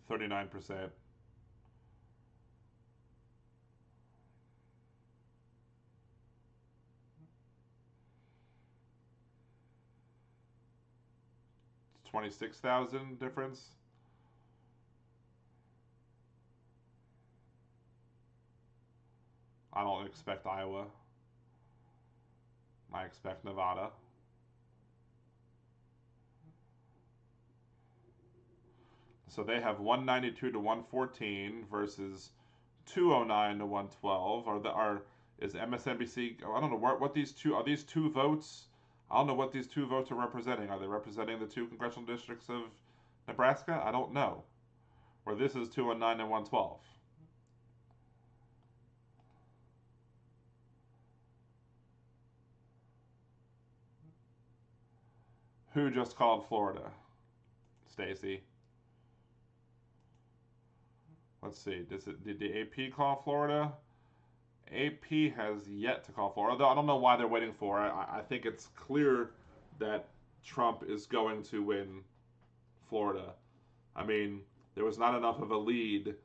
%39. It's 26,000 difference. I don't expect Iowa. I expect Nevada. So they have 192 to 114 versus 209 to 112. Is MSNBC? I don't know what these two are. These two votes. I don't know what these two votes are representing. Are they representing the 2 congressional districts of Nebraska? I don't know. Or this is 209 and 112. Who just called Florida? Stacy. Let's see. Did the AP call Florida? AP has yet to call Florida. I don't know why they're waiting for it. I think it's clear that Trump is going to win Florida. I mean, there was not enough of a lead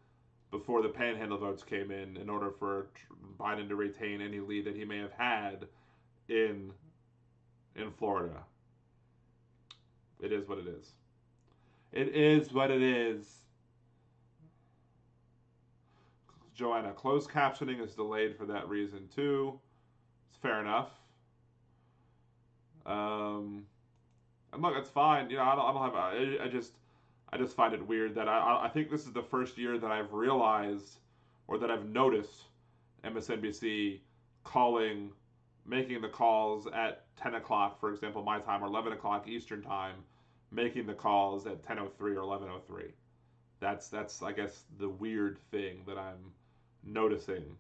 before the Panhandle votes came in order for Biden to retain any lead that he may have had in Florida. It is what it is. It is what it is. Joanna, closed captioning is delayed for that reason too. It's fair enough. And look, it's fine. You know, I don't have. I just find it weird that I think this is the first year that I've realized or that I've noticed MSNBC making the calls at 10 o'clock, for example, my time, or 11 o'clock Eastern time, making the calls at 10:03 or 11:03. That's I guess the weird thing that I'm noticing.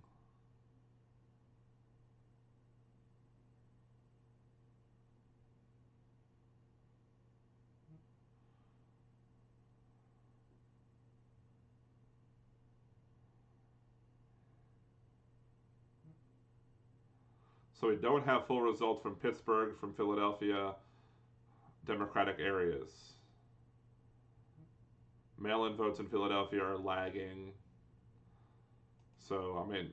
So we don't have full results from Pittsburgh, from Philadelphia, Democratic areas. Mail-in votes in Philadelphia are lagging. So I mean,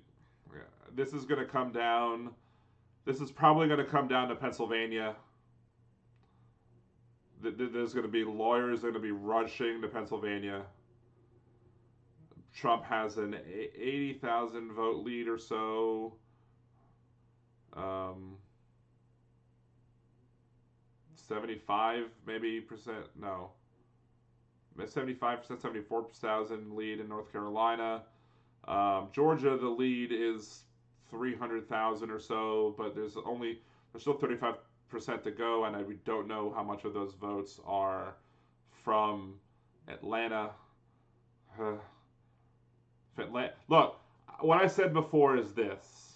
this is going to come down. This is probably going to come down to Pennsylvania. There's going to be lawyers that are going to be rushing to Pennsylvania. Trump has an 80,000 vote lead or so. 75 maybe percent, no, 75%, 74,000 lead in North Carolina. Georgia, the lead is 300,000 or so, but there's still 35% to go, and we don't know how much of those votes are from Atlanta. Look, what I said before is this.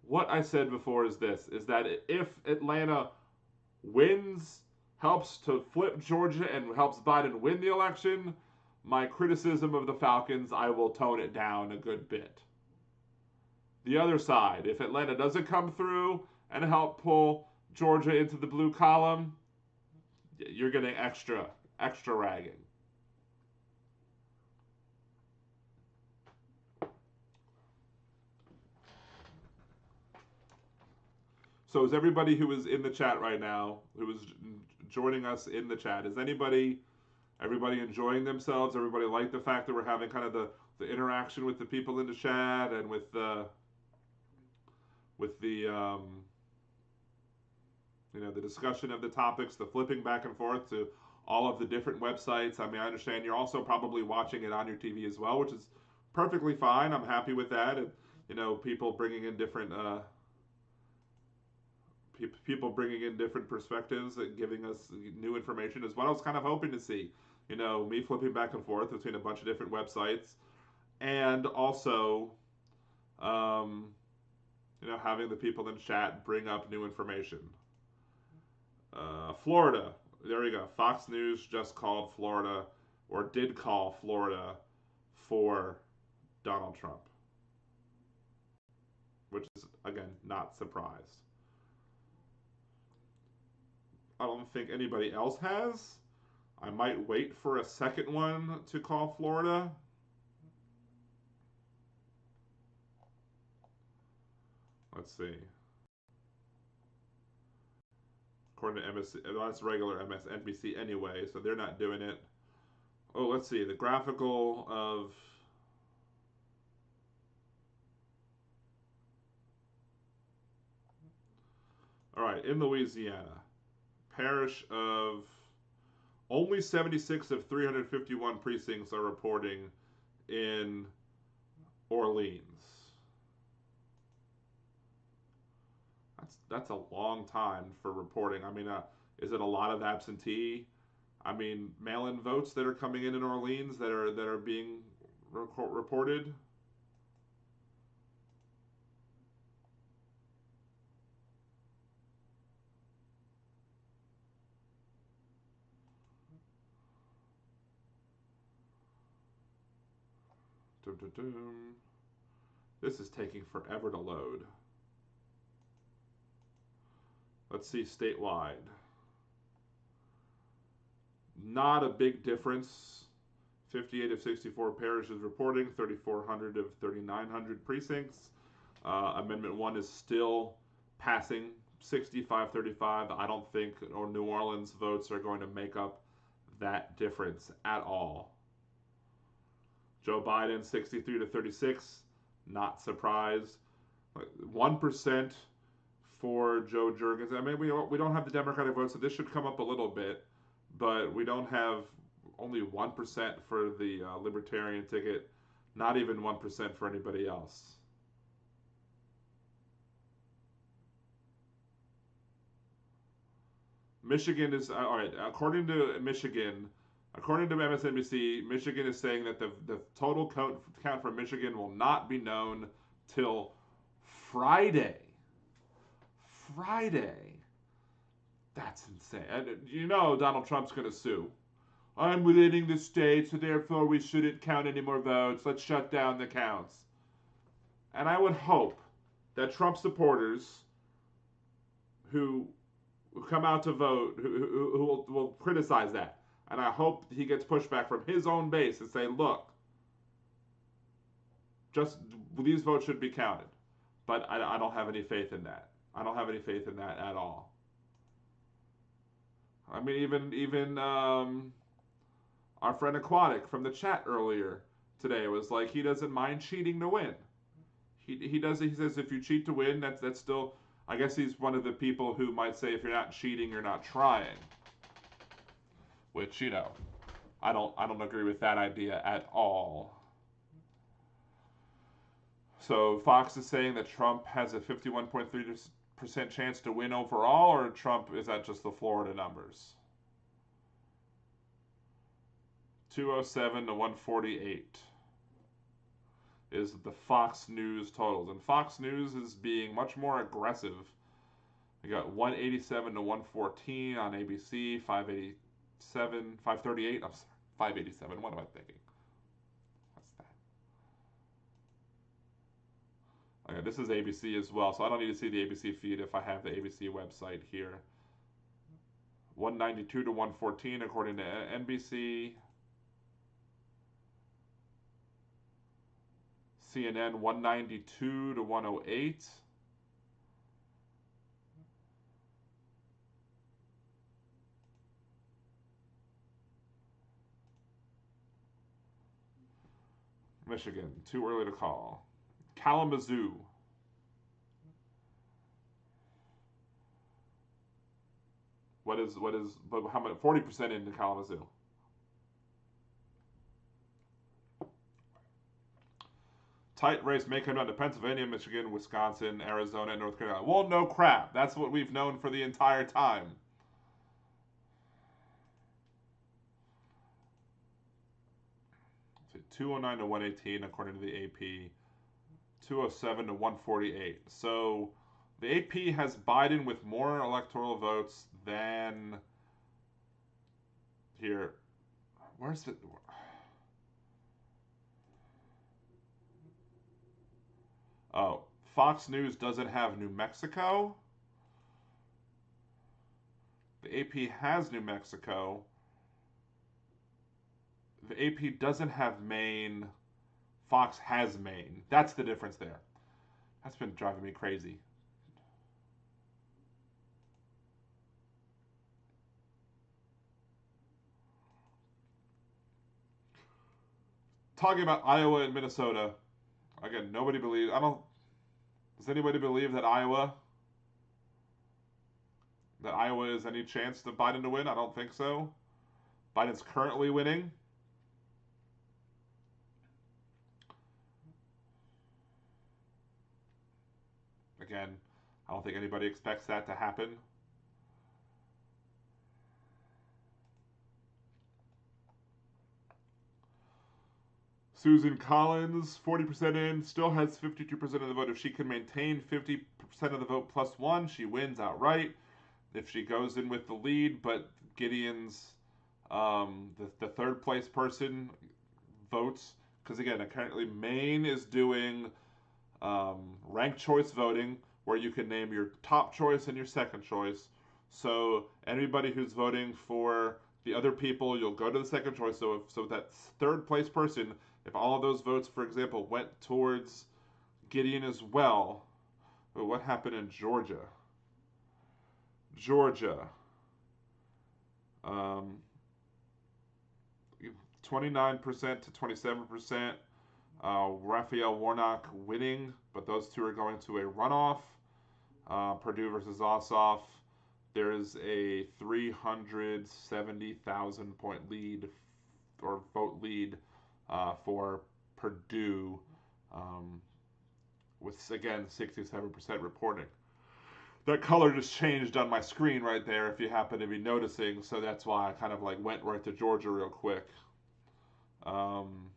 What I said before is this: is that if Atlanta wins, helps to flip Georgia, and helps Biden win the election, my criticism of the Falcons, I will tone it down a good bit. The other side, if Atlanta doesn't come through and help pull Georgia into the blue column, you're getting extra ragging. So is everybody who is in the chat right now, who is joining us in the chat, is everybody enjoying themselves? Everybody like the fact that we're having kind of the interaction with the people in the chat and with the the discussion of the topics, the flipping back and forth to all of the different websites. I mean, I understand you're also probably watching it on your TV as well, which is perfectly fine. I'm happy with that. And people bringing in different perspectives and giving us new information is what I was kind of hoping to see. Me flipping back and forth between a bunch of different websites, and also, having the people in chat bring up new information. Florida, there you go. Fox News just called Florida, or did call Florida, for Donald Trump, which is, again, not surprised. I don't think anybody else has. I might wait for a second one to call Florida. Let's see. According to MSC, that's regular MSNBC anyway, so they're not doing it. Oh, let's see. The graphical of... All right, in Louisiana, parish of... Only 76 of 351 precincts are reporting in Orleans. That's a long time for reporting. I mean, is it a lot of absentee? I mean, mail-in votes that are coming in Orleans that are being reported. This is taking forever to load. Let's see statewide. Not a big difference. 58 of 64 parishes reporting, 3,400 of 3,900 precincts. Amendment 1 is still passing, 65-35. I don't think New Orleans votes are going to make up that difference at all. Joe Biden, 63-36. Not surprised. 1% for Joe Jurgens. I mean, we don't have the Democratic vote, so this should come up a little bit, but we don't have only 1% for the Libertarian ticket, not even 1% for anybody else. Michigan is, all right, according to Michigan, According to MSNBC, Michigan is saying that the total count for Michigan will not be known till Friday. Friday. That's insane. And you know Donald Trump's going to sue. I'm leading the state, so therefore we shouldn't count any more votes. Let's shut down the counts. And I would hope that Trump supporters who come out to vote, who will criticize that, and I hope he gets pushback from his own base and say, look, just these votes should be counted. But I don't have any faith in that. I don't have any faith in that at all. I mean, even our friend Aquatic from the chat earlier today was like, he doesn't mind cheating to win. He does. He says if you cheat to win, that's still. I guess he's one of the people who might say if you're not cheating, you're not trying. Which, you know, I don't agree with that idea at all. So Fox is saying that Trump has a 51.3% chance to win overall, or Trump, is that just the Florida numbers? 207 to 148 is the Fox News totals. And Fox News is being much more aggressive. We got 187 to 114 on ABC, 587, 538. I'm sorry, 587. What am I thinking? What's that? Okay, this is ABC as well, so I don't need to see the ABC feed if I have the ABC website here. 192 to 114 according to NBC. CNN 192 to 108. Michigan, too early to call. Kalamazoo. But how much? 40% into Kalamazoo. Tight race may come down to Pennsylvania, Michigan, Wisconsin, Arizona, and North Carolina. Well, no crap. That's what we've known for the entire time. So 209 to 118 according to the AP. 207 to 148. So the AP has Biden with more electoral votes than here. Where's it? Oh, Fox News doesn't have New Mexico. The AP has New Mexico. The AP doesn't have Maine. Fox has Maine. That's the difference there. That's been driving me crazy. Talking about Iowa and Minnesota. Again, nobody believes. Does anybody believe that Iowa is any chance of Biden to win? I don't think so. Biden's currently winning. Again, I don't think anybody expects that to happen. Susan Collins, 40% in, still has 52% of the vote. If she can maintain 50% of the vote plus one, she wins outright. If she goes in with the lead, but Gideon's the third place person votes, because again, apparently Maine is doing ranked choice voting, where you can name your top choice and your second choice. So anybody who's voting for the other people, you'll go to the second choice. So that third place person, if all of those votes, for example, went towards Gideon as well. But what happened in Georgia? Georgia. 29% to 27%. Raphael Warnock winning, but those two are going to a runoff. Purdue versus Ossoff. There is a 370,000 point lead or vote lead for Purdue, with again 67% reporting. that color just changed on my screen right there if you happen to be noticing, so that's why I kind of like went right to Georgia real quick. Um,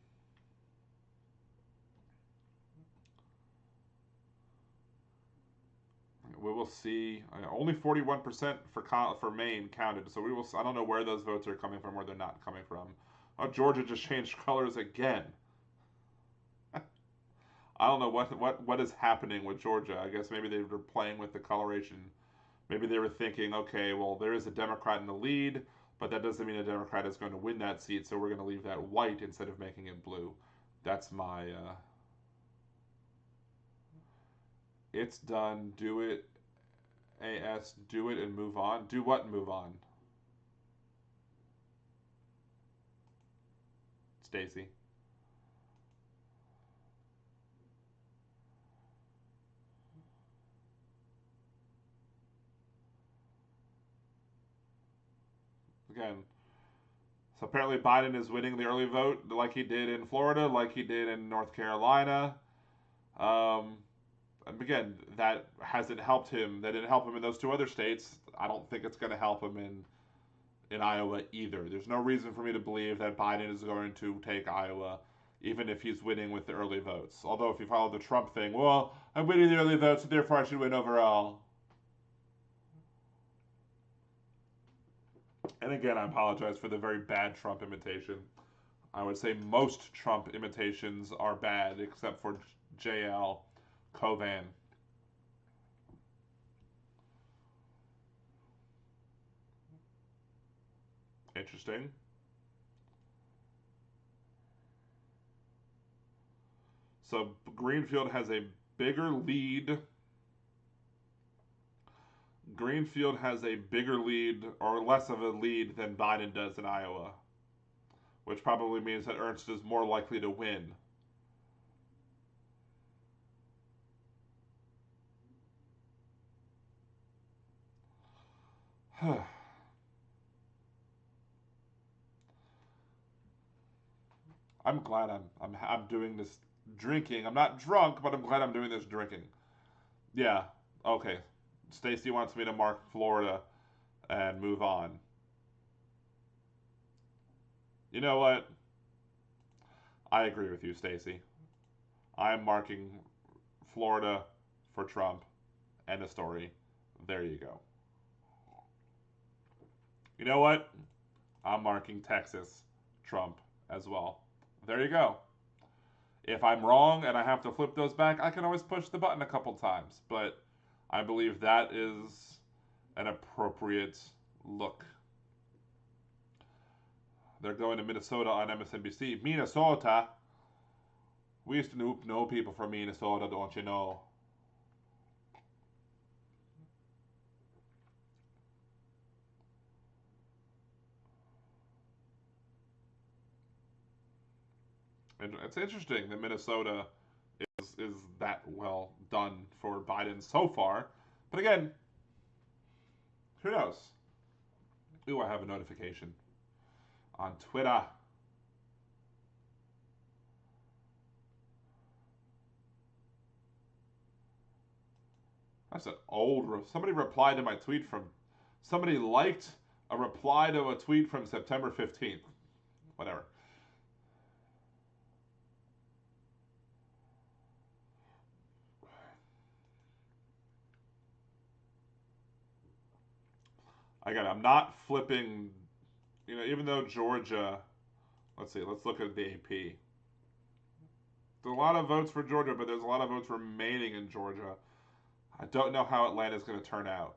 we will see. Only 41% for Maine counted, so we will. I don't know where those votes are coming from, where they're not coming from. Oh, Georgia just changed colors again. I don't know what is happening with Georgia. I guess maybe they were playing with the coloration. Maybe they were thinking, okay, well, there is a Democrat in the lead, but that doesn't mean a Democrat is going to win that seat, so we're going to leave that white instead of making it blue. That's my. It's done. Do it. AS. Do it and move on. Do what and move on? Stacy. Again, so apparently Biden is winning the early vote like he did in Florida, like he did in North Carolina. And again, that hasn't helped him. That didn't help him in those two other states. I don't think it's going to help him in Iowa either. There's no reason for me to believe that Biden is going to take Iowa, even if he's winning with the early votes. Although, if you follow the Trump thing, well, I'm winning the early votes, so therefore I should win overall. And again, I apologize for the very bad Trump imitation. I would say most Trump imitations are bad, except for JL Covan. Interesting. So Greenfield has a bigger lead. Greenfield has a bigger lead or less of a lead than Biden does in Iowa, which probably means that Ernst is more likely to win. I'm glad I'm doing this drinking. I'm not drunk, but I'm glad I'm doing this drinking. Yeah. Okay. Stacy wants me to mark Florida and move on. You know what? I agree with you, Stacy. I am marking Florida for Trump. End of story. There you go. You know what? I'm marking Texas Trump as well. There you go. If I'm wrong and I have to flip those back, I can always push the button a couple times. But I believe that is an appropriate look. They're going to Minnesota on MSNBC. Minnesota? We used to know people from Minnesota, don't you know? And it's interesting that Minnesota is that well done for Biden so far. But again, who knows? Ooh, I have a notification on Twitter. That's an old. Somebody replied to my tweet from. Somebody liked a reply to a tweet from September 15th. Whatever. Again, I'm not flipping. Even though Georgia. Let's see. Let's look at the AP. There's a lot of votes for Georgia, but there's a lot of votes remaining in Georgia. I don't know how Atlanta's going to turn out.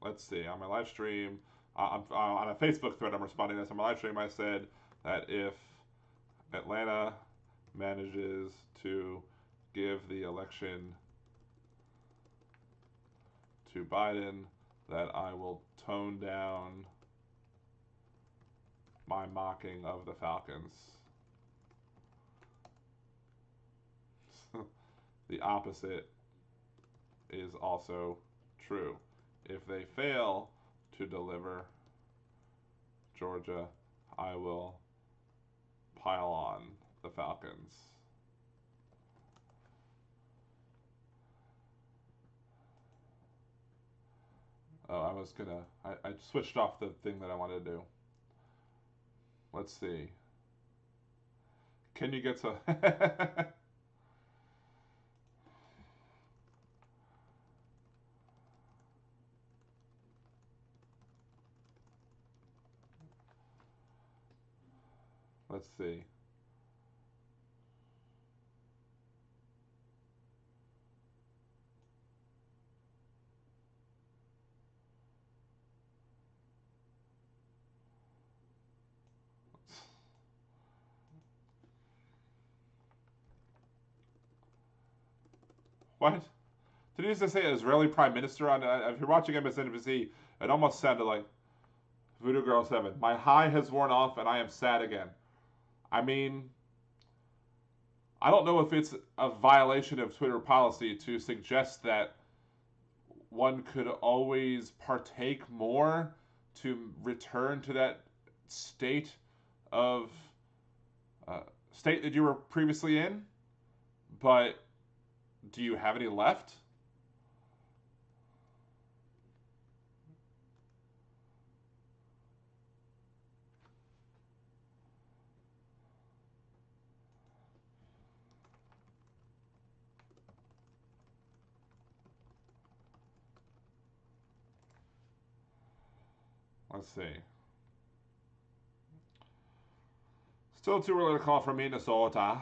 Let's see. On my live stream, on a Facebook thread, I'm responding to this. On my live stream, I said that if Atlanta manages to give the election to Biden, that I will tone down my mocking of the Falcons. The opposite is also true. If they fail to deliver Georgia, I will pile on the Falcons. Oh, I switched off the thing that I wanted to do. Let's see. Can you get to? Let's see. What? Did he just say Israeli Prime Minister on? If you're watching MSNBC, it almost sounded like Voodoo Girl 7. My high has worn off and I am sad again. I mean, I don't know if it's a violation of Twitter policy to suggest that one could always partake more to return to that state of state that you were previously in, but do you have any left? Let's see. Still too early to call for Minnesota,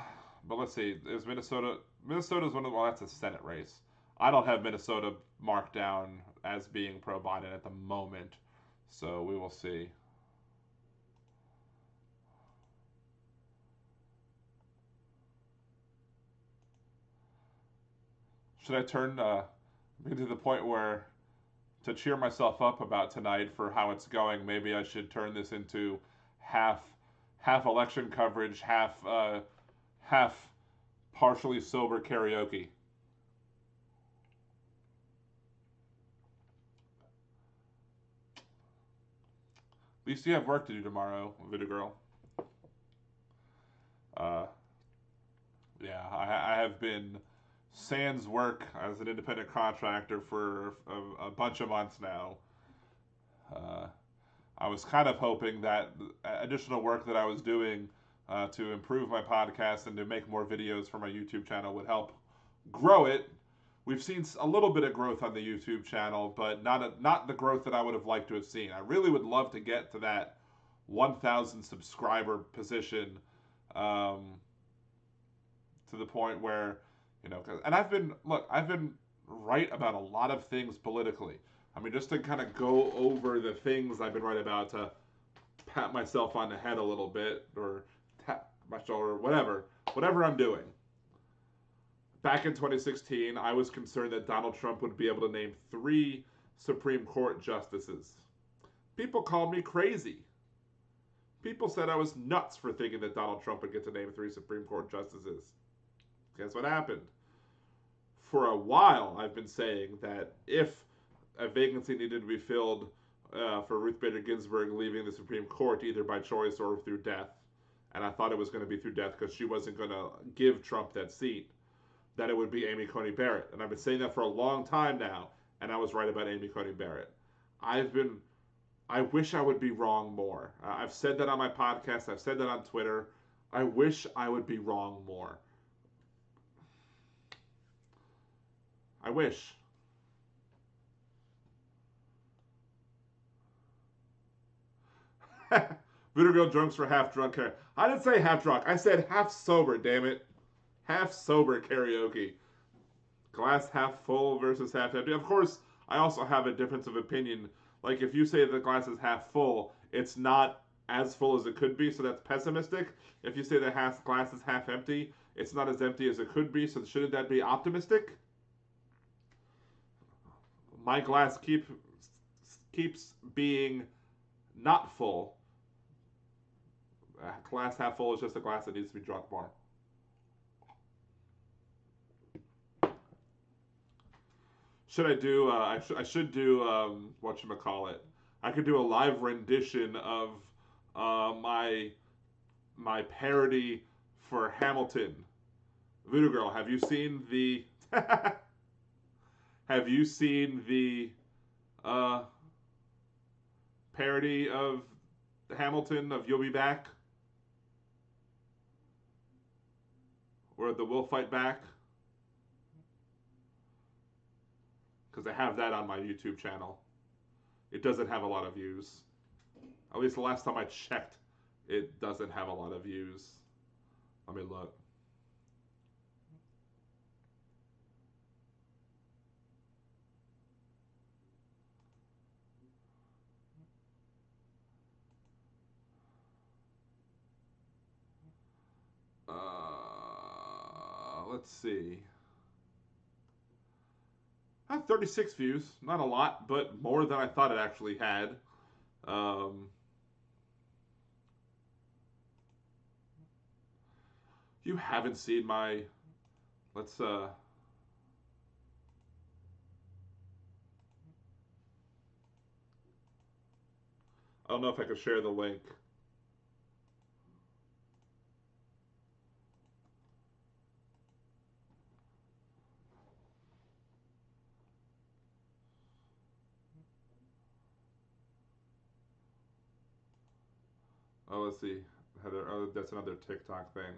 but let's see. Is Minnesota? Minnesota's one of well, that's a Senate race. I don't have Minnesota marked down as being pro Biden at the moment, so we will see. Should I turn to the point where to cheer myself up about tonight for how it's going? Maybe I should turn this into half election coverage, half partially sober karaoke. At least you have work to do tomorrow, Voodoo Girl. Uh, yeah, I have been sans work as an independent contractor for a bunch of months now. Uh, I was kind of hoping that additional work that I was doing to improve my podcast and to make more videos for my YouTube channel would help grow it. We've seen a little bit of growth on the YouTube channel, but not the growth that I would have liked to have seen. I really would love to get to that 1,000 subscriber position, to the point where, and I've been right about a lot of things politically. I mean, just to kind of go over the things I've been right about to pat myself on the head a little bit or tap my shoulder, whatever I'm doing. Back in 2016, I was concerned that Donald Trump would be able to name 3 Supreme Court justices. People called me crazy. People said I was nuts for thinking that Donald Trump would get to name 3 Supreme Court justices. Guess what happened? For a while, I've been saying that if a vacancy needed to be filled for Ruth Bader Ginsburg leaving the Supreme Court, either by choice or through death, and I thought it was going to be through death because she wasn't going to give Trump that seat, that it would be Amy Coney Barrett. And I've been saying that for a long time now, and I was right about Amy Coney Barrett. I wish I would be wrong more. I've said that on my podcast. I've said that on Twitter. I wish I would be wrong more. I wish. Voodoo Girl drunks for half drunk. I didn't say half drunk. I said half sober, damn it. Half sober karaoke. Glass half full versus half empty. Of course, I also have a difference of opinion. Like, if you say the glass is half full, it's not as full as it could be, so that's pessimistic. If you say the glass is half empty, it's not as empty as it could be, so shouldn't that be optimistic? My glass keeps being not full. A glass half full is just a glass that needs to be drunk more. Should I do? I should do whatchamacallit. I could do a live rendition of my parody for Hamilton. Voodoo Girl, have you seen the? Have you seen the parody of Hamilton of You'll Be Back, or the We'll Fight Back, because I have that on my YouTube channel. It doesn't have a lot of views. At least the last time I checked, it doesn't have a lot of views. Let me look. Let's see. 36 views. Not a lot, but more than I thought it actually had. You haven't seen my... Let's... I don't know if I could share the link. Oh, let's see. Heather, oh, that's another TikTok thing.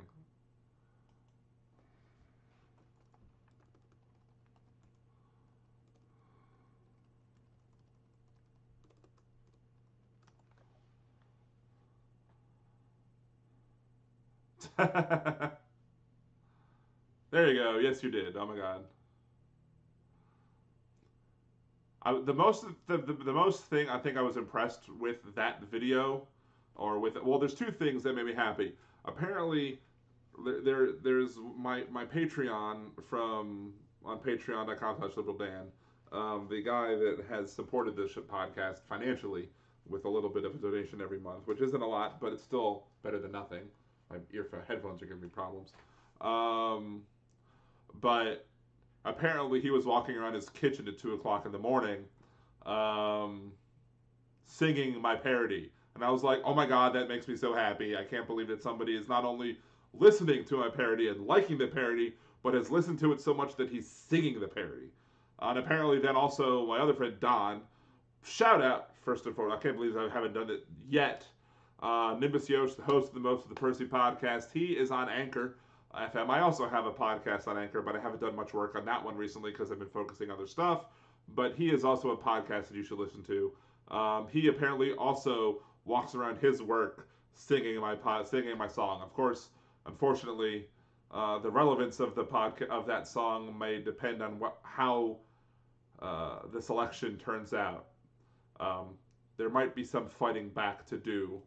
There you go. Yes, you did. Oh my God. The most thing I think I was impressed with that video, or with, well, there's two things that made me happy. Apparently, there's my Patreon from on patreon.com/liberaldan. The guy that has supported this podcast financially with a little bit of a donation every month, which isn't a lot, but it's still better than nothing. My headphones are giving me problems. But apparently he was walking around his kitchen at 2 o'clock in the morning, singing my parody. And I was like, oh my God, that makes me so happy. I can't believe that somebody is not only listening to my parody and liking the parody, but has listened to it so much that he's singing the parody. And apparently then also my other friend, Don, shout out, first and foremost, I can't believe I haven't done it yet. Nimbus Yosh, the host of the Most of the Percy podcast, he is on Anchor FM. I also have a podcast on Anchor, but I haven't done much work on that one recently because I've been focusing on other stuff. But he is also a podcast that you should listen to. He apparently also walks around his work singing my song. Of course, unfortunately, the relevance of the of that song may depend on how the selection turns out. There might be some fighting back to do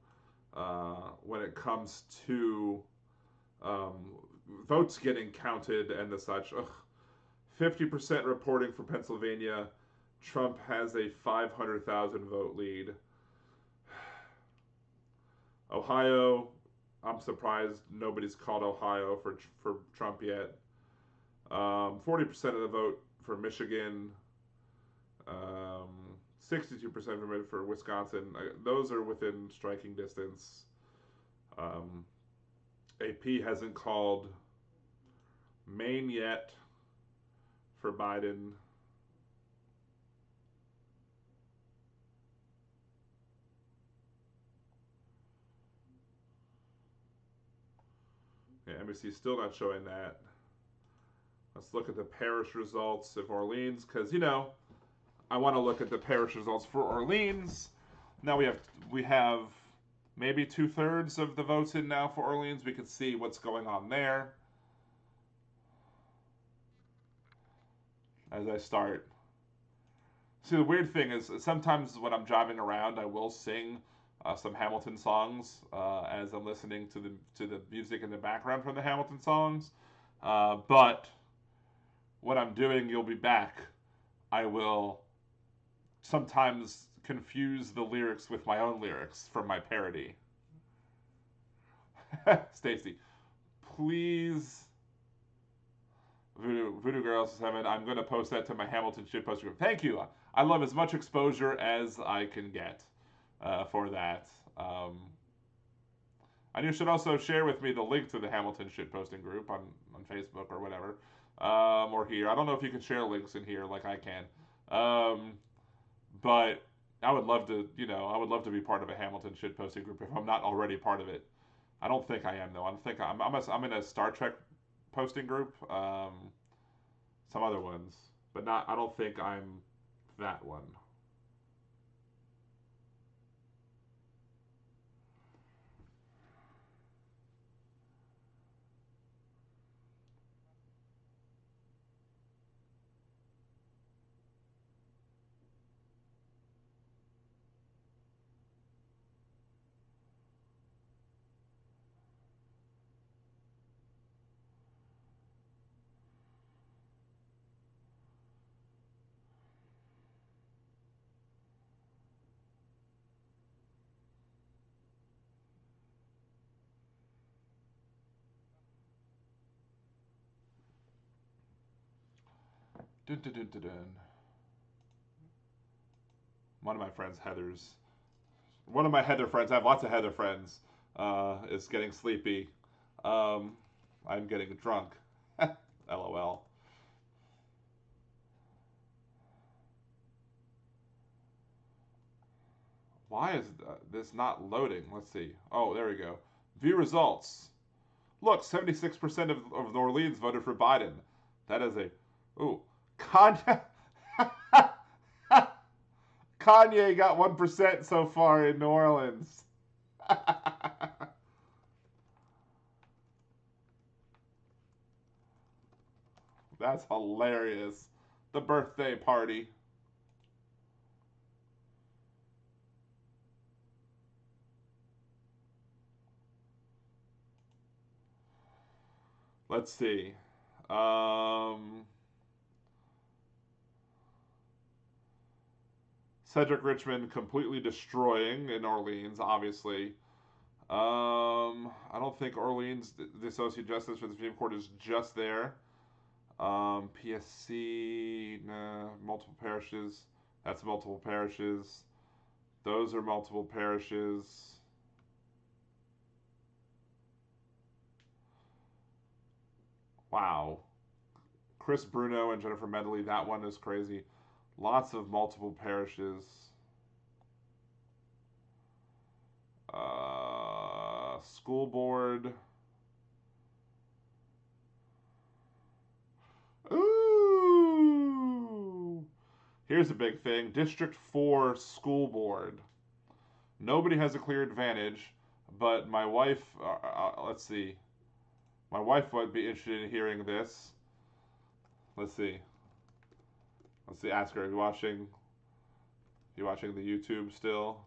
when it comes to votes getting counted and the such. 50% reporting for Pennsylvania. Trump has a 500,000 vote lead. Ohio, I'm surprised nobody's called Ohio for Trump yet. 40% of the vote for Michigan. 62% for Wisconsin. Those are within striking distance. AP hasn't called Maine yet for Biden. Yeah, NBC still not showing that. Let's look at the parish results of Orleans, because, you know, I want to look at the parish results for Orleans. Now we have maybe 2/3 of the votes in now for Orleans. We can see what's going on there. As I start. See, the weird thing is sometimes when I'm driving around, I will sing some Hamilton songs as I'm listening to the music in the background from the Hamilton songs. But when I'm doing You'll Be Back, I will sometimes confuse the lyrics with my own lyrics from my parody. Stacy, please, Voodoo Girl 7, I'm going to post that to my Hamilton shitpost group. Thank you. I love as much exposure as I can get for that. And you should also share with me the link to the Hamilton shitposting group on Facebook or whatever, or here. I don't know if you can share links in here like I can. But I would love to, I would love to be part of a Hamilton shit posting group if I'm not already part of it. I don't think I am though. I don't think I'm in a Star Trek posting group. Some other ones, but not. I don't think I'm that one. Dun, dun, dun, dun, dun. One of my friends, Heather's. One of my Heather friends. I have lots of Heather friends. Is getting sleepy. Um, I'm getting drunk. LOL. Why is this not loading? Let's see. Oh, there we go. View results. Look, 76% of New Orleans voted for Biden. That is a. Ooh. Kanye. Kanye got 1% so far in New Orleans. That's hilarious. The birthday party. Let's see. Um, Cedric Richmond completely destroying in Orleans, obviously. I don't think Orleans, the Associate Justice for the Supreme Court, is just there. PSC, nah, multiple parishes. That's multiple parishes. Those are multiple parishes. Wow. Chris Bruno and Jennifer Medley, that one is crazy. Lots of multiple parishes. School board. Ooh. Here's a big thing. District 4 school board. Nobody has a clear advantage, but my wife, let's see. My wife would be interested in hearing this. Let's see. Let's see. Ask her. Are you watching? You watching the YouTube still?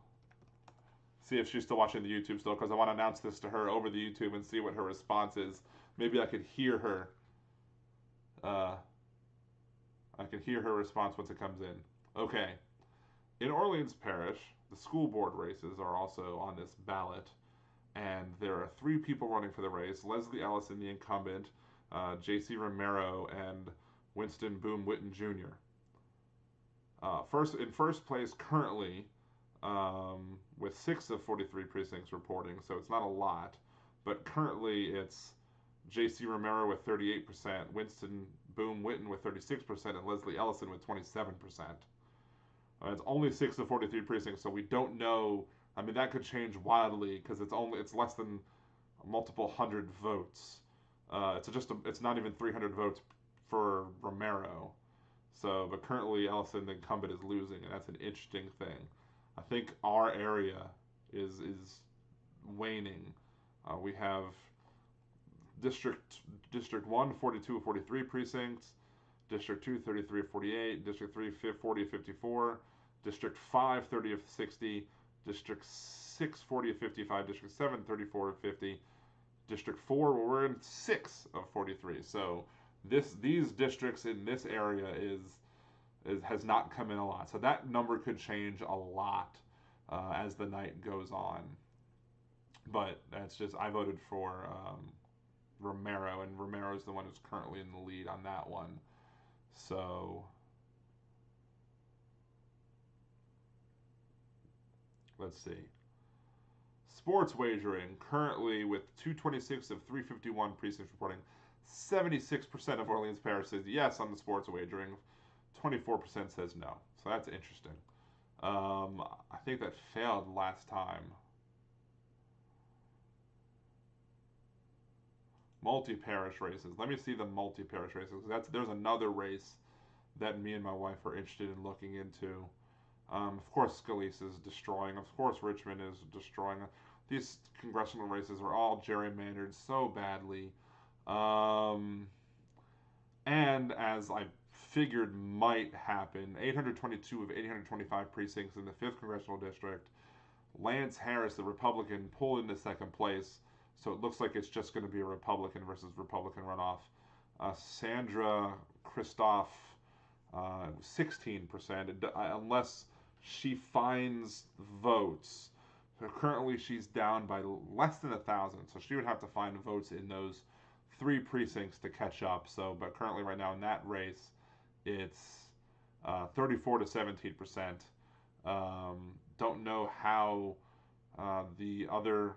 See if she's still watching the YouTube still, because I want to announce this to her over the YouTube and see what her response is. Maybe I could hear her. Uh, I can hear her response once it comes in. Okay. In Orleans Parish, the school board races are also on this ballot, and there are three people running for the race: Leslie Ellison, the incumbent, J.C. Romero, and Winston Boom Witten Jr. First place currently, with 6 of 43 precincts reporting, so it's not a lot, but currently it's J.C. Romero with 38%, Winston Boom Witten with 36%, and Leslie Ellison with 27%. It's only 6 of 43 precincts, so we don't know. I mean, that could change wildly because it's less than multiple hundred votes. It's not even 300 votes for Romero. So, but currently Ellison, the incumbent, is losing, and that's an interesting thing. I think our area is waning. We have District District 1, 42 of 43 precincts. District 2, 33 of 48. District 3, 40 of 54. District 5, 30 of 60. District 6, 40 of 55. District 7, 34 of 50. District 4, we're in 6 of 43. So these districts in this area has not come in a lot. So that number could change a lot as the night goes on. But that's just, I voted for Romero, and Romero is the one who's currently in the lead on that one. So let's see. Sports wagering currently with 226 of 351 precincts reporting. 76% of Orleans Parish says yes on the sports wagering. 24% says no. So that's interesting. I think that failed last time. Multi-parish races. Let me see the multi-parish races. There's another race that me and my wife are interested in looking into. Of course, Scalise is destroying. Of course, Richmond is destroying. These congressional races are all gerrymandered so badly. And as I figured might happen, 822 of 825 precincts in the 5th Congressional District. Lance Harris, the Republican, pulled into second place, so it looks like it's just going to be a Republican versus Republican runoff. Sandra Kristoff, 16%, unless she finds votes. So currently she's down by less than 1,000, so she would have to find votes in those 3 precincts to catch up. So, but currently right now in that race, it's 34 to 17%. Don't know how the other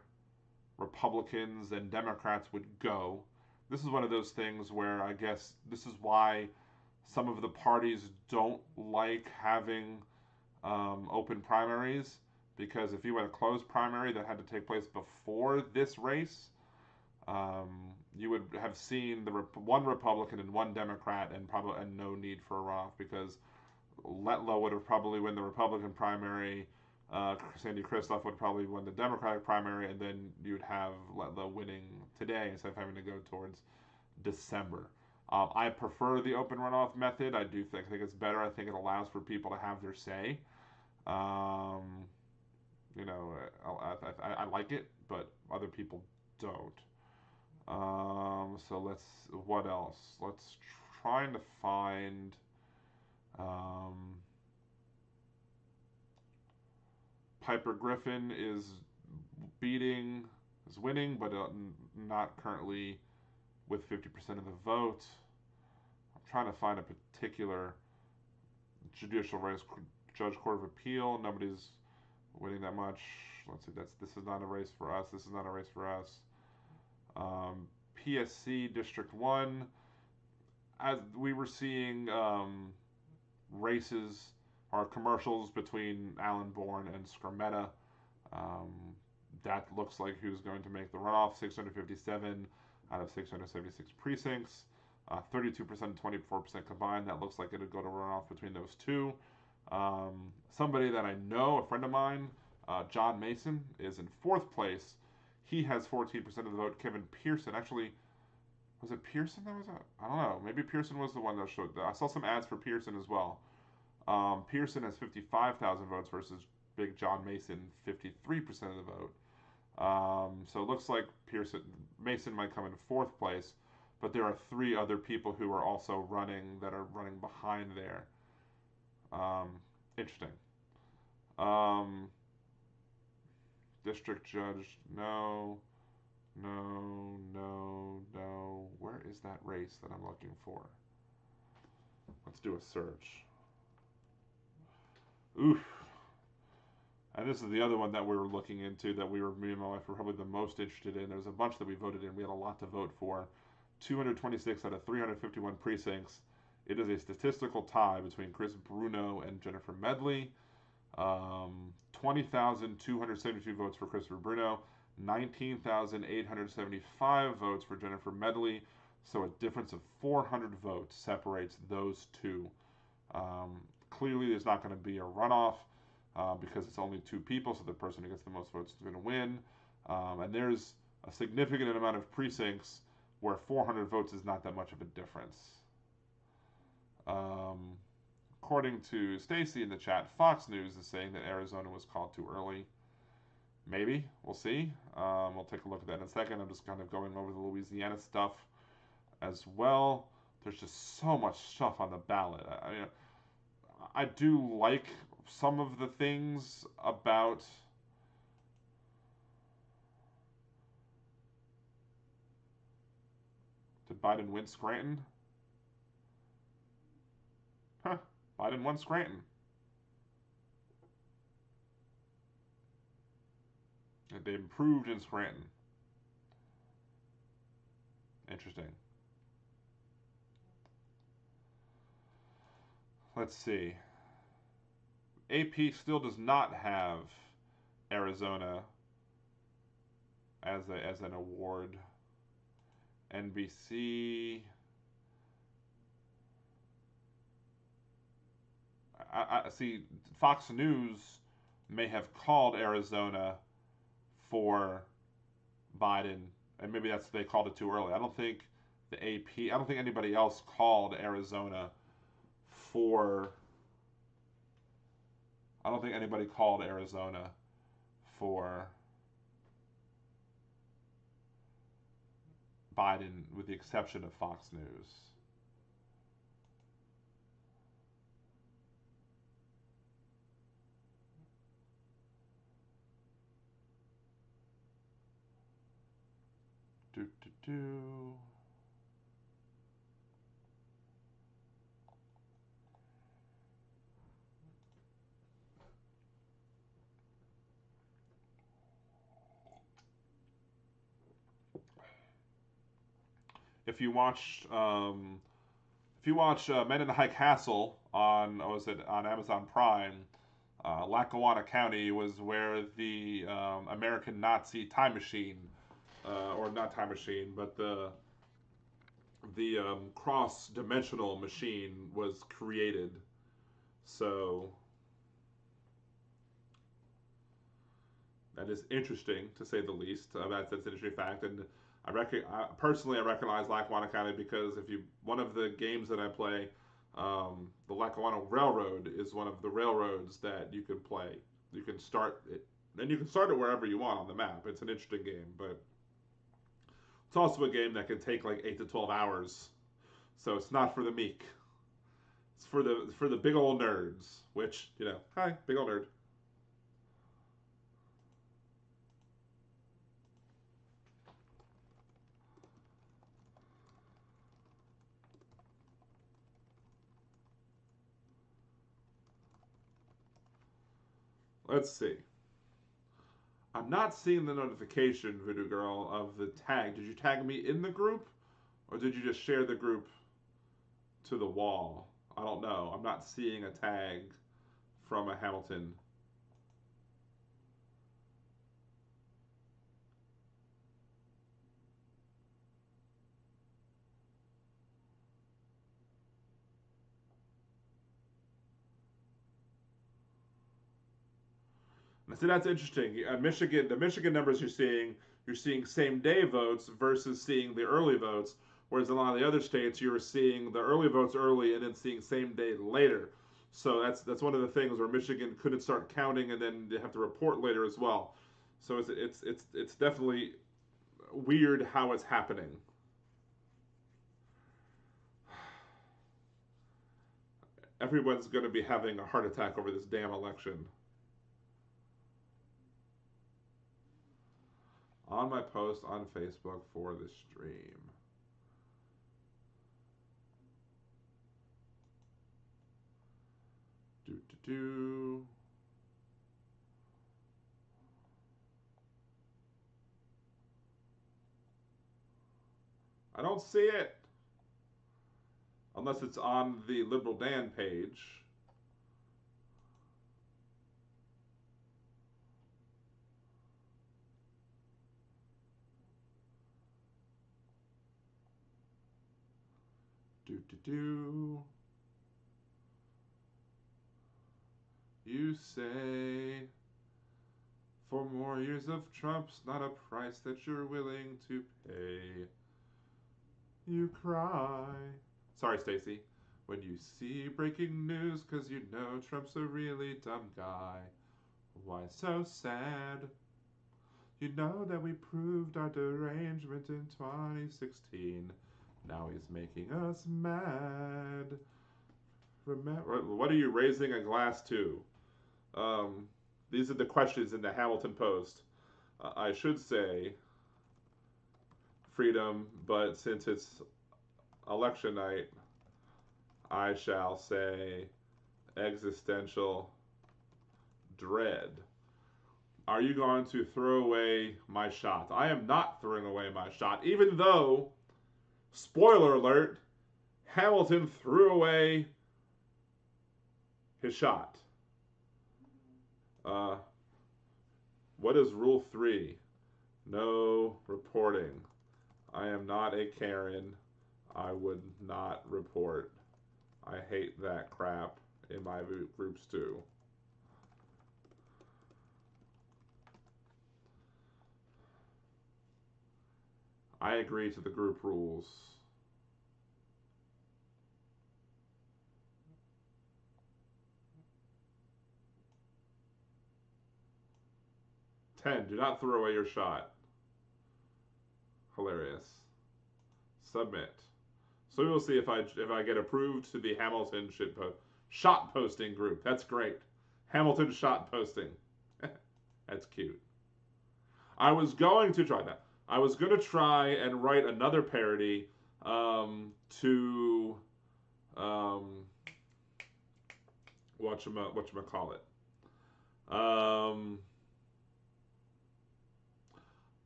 Republicans and Democrats would go. This is one of those things where I guess this is why some of the parties don't like having open primaries, because if you had a closed primary that had to take place before this race, you would have seen one Republican and one Democrat, and no need for a runoff, because Letlow would have probably won the Republican primary, Sandy Kristoff would probably win the Democratic primary, and then you'd have Letlow winning today instead of having to go towards December. I prefer the open runoff method. I think it's better. I think it allows for people to have their say. You know, I like it, but other people don't. So what else? Let's try to find, Piper Griffin is winning, but not currently with 50% of the vote. I'm trying to find a particular judicial race, Judge Court of Appeal. Nobody's winning that much. Let's see. This is not a race for us. This is not a race for us. PSC District 1, as we were seeing races or commercials between Alan Bourne and Skrmetta. That looks like who's going to make the runoff. 657 out of 676 precincts. 32% and 24% combined. That looks like it would go to runoff between those two. Somebody that I know, a friend of mine, John Mason, is in 4th place. He has 14% of the vote. Kevin Pearson, actually, was it Pearson that was it? I don't know. Maybe Pearson was the one that showed. I saw some ads for Pearson as well. Pearson has 55,000 votes versus Big John Mason, 53% of the vote. So it looks like Mason might come in 4th place, but there are 3 other people who are also running behind there. Interesting. District judge, no. Where is that race that I'm looking for? Let's do a search. Oof. And this is the other one that we were looking into, that me and my wife were probably the most interested in. There was a bunch that we voted in. We had a lot to vote for. 226 out of 351 precincts. It is a statistical tie between Chris Bruno and Jennifer Medley. 20,272 votes for Christopher Bruno, 19,875 votes for Jennifer Medley. So a difference of 400 votes separates those two. Clearly, there's not going to be a runoff because it's only 2 people, so the person who gets the most votes is going to win. And there's a significant amount of precincts where 400 votes is not that much of a difference. According to Stacy in the chat, Fox News is saying that Arizona was called too early. Maybe. We'll see. We'll take a look at that in a second. I'm just kind of going over the Louisiana stuff as well. There's just so much stuff on the ballot. I do like some of the things about Did Biden win Scranton? Huh. Biden won Scranton. And they improved in Scranton. Interesting. Let's see. AP still does not have Arizona as an award. NBC. I see. Fox News may have called Arizona for Biden, and maybe they called it too early. I don't think the AP. I don't think anybody else called Arizona for. I don't think anybody called Arizona for Biden, with the exception of Fox News. Do do do. If you watch Men in the High Castle on on Amazon Prime, Lackawanna County was where the American Nazi time machine, or not time machine, but the cross dimensional machine was created. So that is interesting, to say the least. That's an interesting fact, and personally I recognize Lackawanna County because one of the games that I play, the Lackawanna Railroad is one of the railroads that you can play. You can start it, and you can start it wherever you want on the map. It's an interesting game, but it's also a game that can take like 8 to 12 hours. So it's not for the meek. It's for the big old nerds, which, hi, big old nerd. Let's see. I'm not seeing the notification, Voodoo Girl, of the tag. Did you tag me in the group? Or did you just share the group to the wall? I don't know. I'm not seeing a tag from a Hamilton. So that's interesting. Michigan, the Michigan numbers you're seeing same day votes versus seeing the early votes. Whereas in a lot of the other states, you were seeing the early votes early and then seeing same day later. So that's one of the things where Michigan couldn't start counting and then they have to report later as well. So it's definitely weird how it's happening. Everyone's going to be having a heart attack over this damn election. On my post on Facebook for the stream. Do. I don't see it. Unless it's on the Liberal Dan page. Do. You say, for more years of Trump's not a price that you're willing to pay. You cry. Sorry, Stacy. When you see breaking news, 'cause you know Trump's a really dumb guy. Why so sad? You know that we proved our derangement in 2016. Now he's making us mad. Remember, what are you raising a glass to? These are the questions in the Hamilton Post. I should say freedom, but since it's election night, I shall say existential dread. Are you going to throw away my shot? I am not throwing away my shot, even though, spoiler alert, Hamilton threw away his shot. Uh, what is rule 3? No reporting. I am not a Karen. I would not report. I hate that crap in my groups too. I agree to the group rules. 10. Do not throw away your shot. Hilarious. Submit. So we will see if I get approved to the Hamilton shot posting group. That's great. Hamilton shot posting. That's cute. I was going to try that. I was going to try and write another parody to whatchamacallit.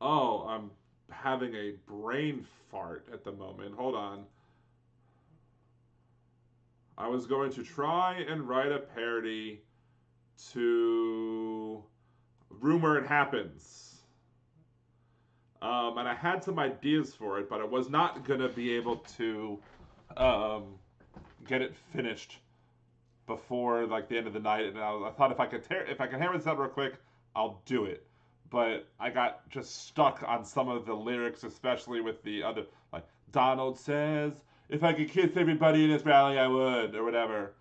Oh, I'm having a brain fart at the moment. Hold on. I was going to try and write a parody to Rumor It Happens. And I had some ideas for it, but I was not going to be able to get it finished before like the end of the night. And I thought if I could hammer this out real quick, I'll do it. But I got just stuck on some of the lyrics, especially with the other, like Donald says, if I could kiss everybody in this rally, I would, or whatever.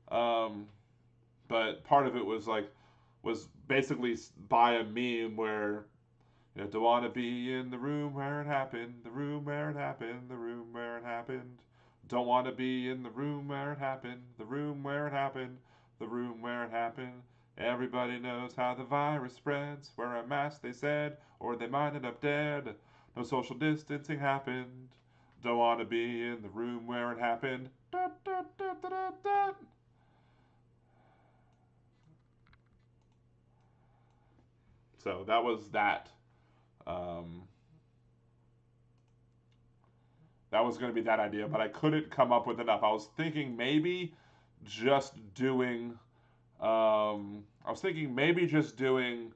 But part of it was basically by a meme where, you know, don't want to be in the room where it happened, the room where it happened, the room where it happened. Don't want to be in the room where it happened, the room where it happened, the room where it happened. Everybody knows how the virus spreads. Wear a mask, they said, or they might end up dead. No social distancing happened. Don't want to be in the room where it happened. Da, da, da, da, da, da. So that was that. Um, that was going to be that idea, but I couldn't come up with enough. I was thinking maybe just doing. I was thinking maybe just doing,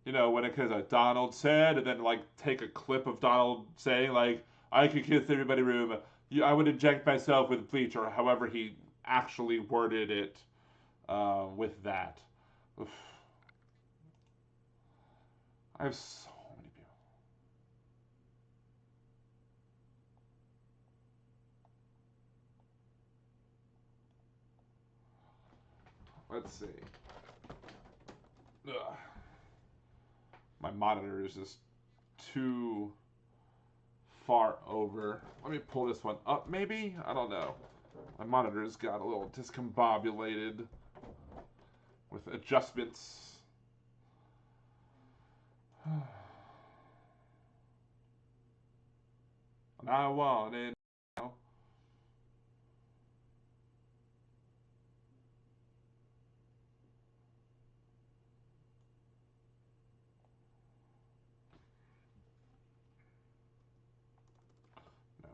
you know, when it because Donald said, and then like take a clip of Donald saying like, "I could kiss everybody room. I would inject myself with bleach," or however he actually worded it with that. Oof. I have so many people. Let's see. Ugh. My monitor is just too far over. Let me pull this one up, maybe? I don't know. My monitor's got a little discombobulated with adjustments. And I want it now.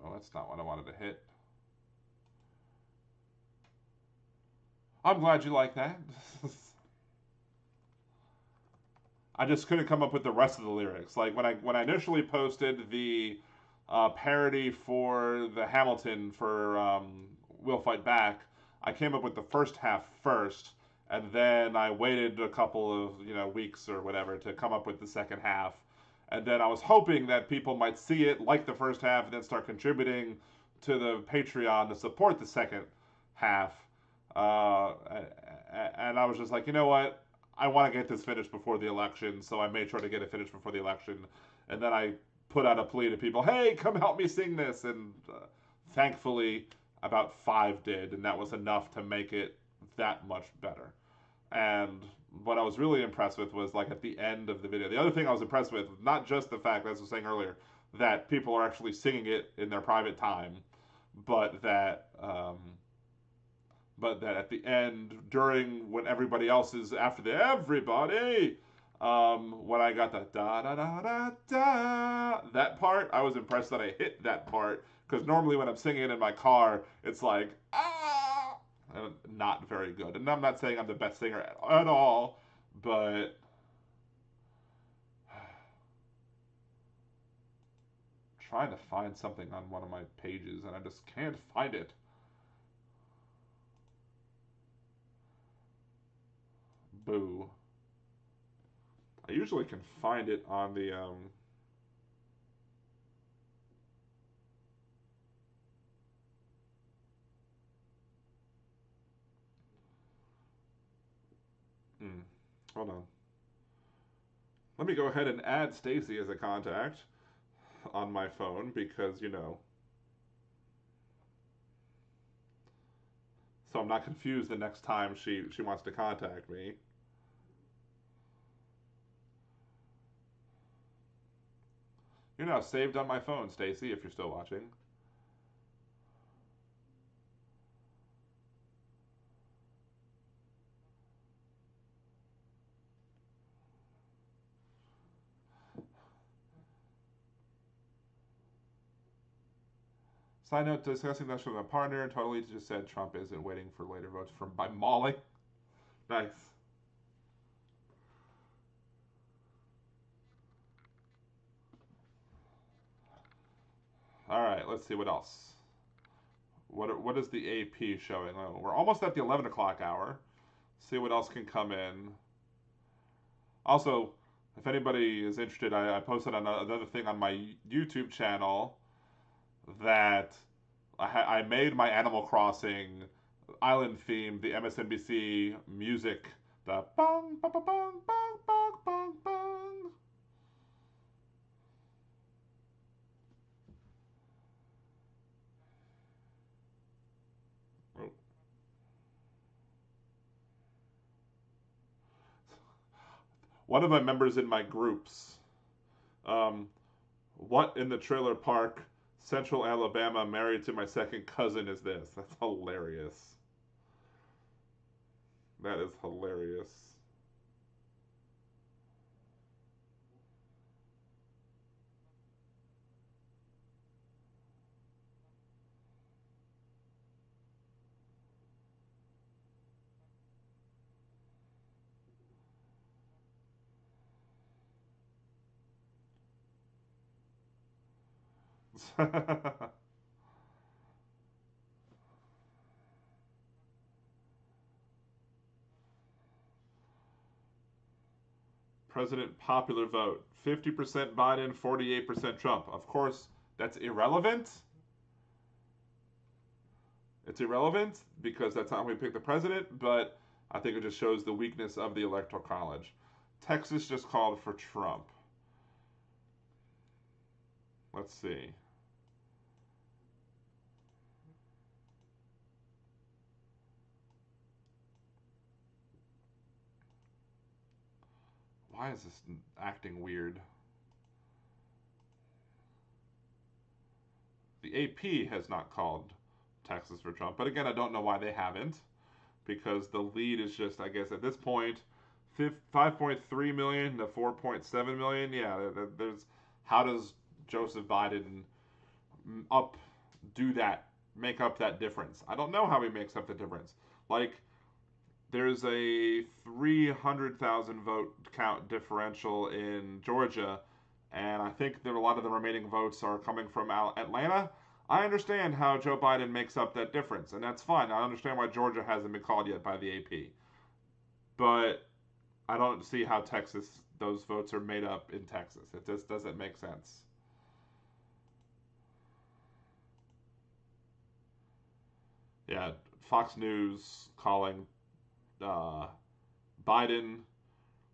No, that's not what I wanted to hit. I'm glad you like that. I just couldn't come up with the rest of the lyrics. Like when I initially posted the parody for the Hamilton for We'll Fight Back, I came up with the first half first, and then I waited a couple of weeks or whatever to come up with the second half. And then I was hoping that people might see it, like the first half, and then start contributing to the Patreon to support the second half. And I was just like, you know what? I want to get this finished before the election, so I made sure to get it finished before the election. And then I put out a plea to people, hey, come help me sing this. And thankfully, about 5 did, and that was enough to make it that much better. And what I was really impressed with was like at the end of the video. The other thing I was impressed with, not just the fact, as I was saying earlier, that people are actually singing it in their private time, but that at the end, during when everybody else is after the everybody, when I got the da da da da da, that part, I was impressed that I hit that part, because normally when I'm singing it in my car, it's like ah, not very good. And I'm not saying I'm the best singer at all, but trying to find something on one of my pages and I just can't find it. Boo. I usually can find it on the hold on. Let me go ahead and add Stacy as a contact on my phone because, so I'm not confused the next time she wants to contact me. You're now saved on my phone, Stacy, if you're still watching. Side note, discussing this with my partner, totally just said Trump isn't waiting for later votes from by Molly. Nice. All right, let's see what else. What is the AP showing? Oh, we're almost at the 11 o'clock hour. See what else can come in. Also, if anybody is interested, I posted another thing on my YouTube channel that I made my Animal Crossing island theme, the MSNBC music, the bong, bong, bong, bong, bong, bong, bong, bong. Oh. One of my members in my groups, um, what in the trailer park, Central Alabama, married to my second cousin is this? That's hilarious. That is hilarious. President popular vote 50% Biden, 48% Trump. Of course, that's irrelevant. It's irrelevant because that's not how we pick the president, but I think it just shows the weakness of the Electoral College. Texas just called for Trump. Let's see. Why is this acting weird? The AP has not called Texas for Trump, but again, I don't know why they haven't, because the lead is just, I guess, at this point, 5.3 million to 4.7 million. Yeah, there's how does Joseph Biden up do that, make up that difference? I don't know how he makes up the difference. Like, there's a 300,000 vote count differential in Georgia, and I think that a lot of the remaining votes are coming from Atlanta. I understand how Joe Biden makes up that difference, and that's fine. I understand why Georgia hasn't been called yet by the AP. But I don't see how those votes are made up in Texas. It just doesn't make sense. Yeah, Fox News calling uh, Biden.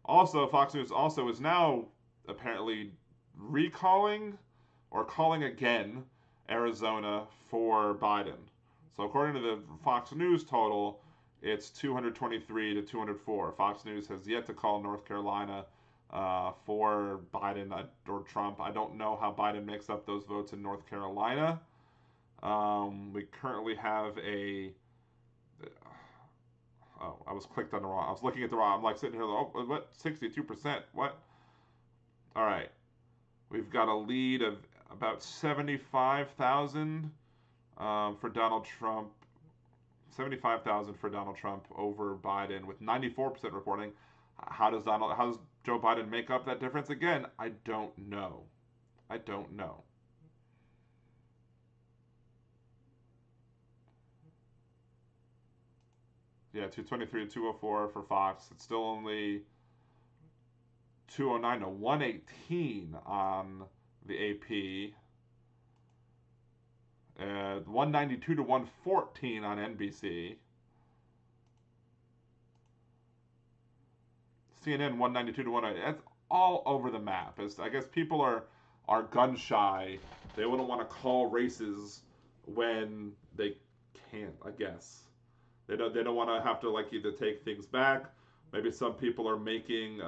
Also, Fox News also is now apparently recalling or calling again Arizona for Biden. So according to the Fox News total, it's 223 to 204. Fox News has yet to call North Carolina for Biden or Trump. I don't know how Biden makes up those votes in North Carolina. We currently have a. Oh, I was clicked on the wrong. I was looking at the wrong. I'm like sitting here. Oh, what? 62%? What? All right. We've got a lead of about 75,000 for Donald Trump. 75,000 for Donald Trump over Biden with 94% reporting. How does Joe Biden make up that difference? Again, I don't know. I don't know. Yeah, 223 to 204 for Fox. It's still only 209 to 118 on the AP. 192 to 114 on NBC. CNN 192 to 1. That's all over the map. I guess people are gun shy. They wouldn't want to call races when they can't. I guess they don't want to have to like either take things back. Maybe some people are making.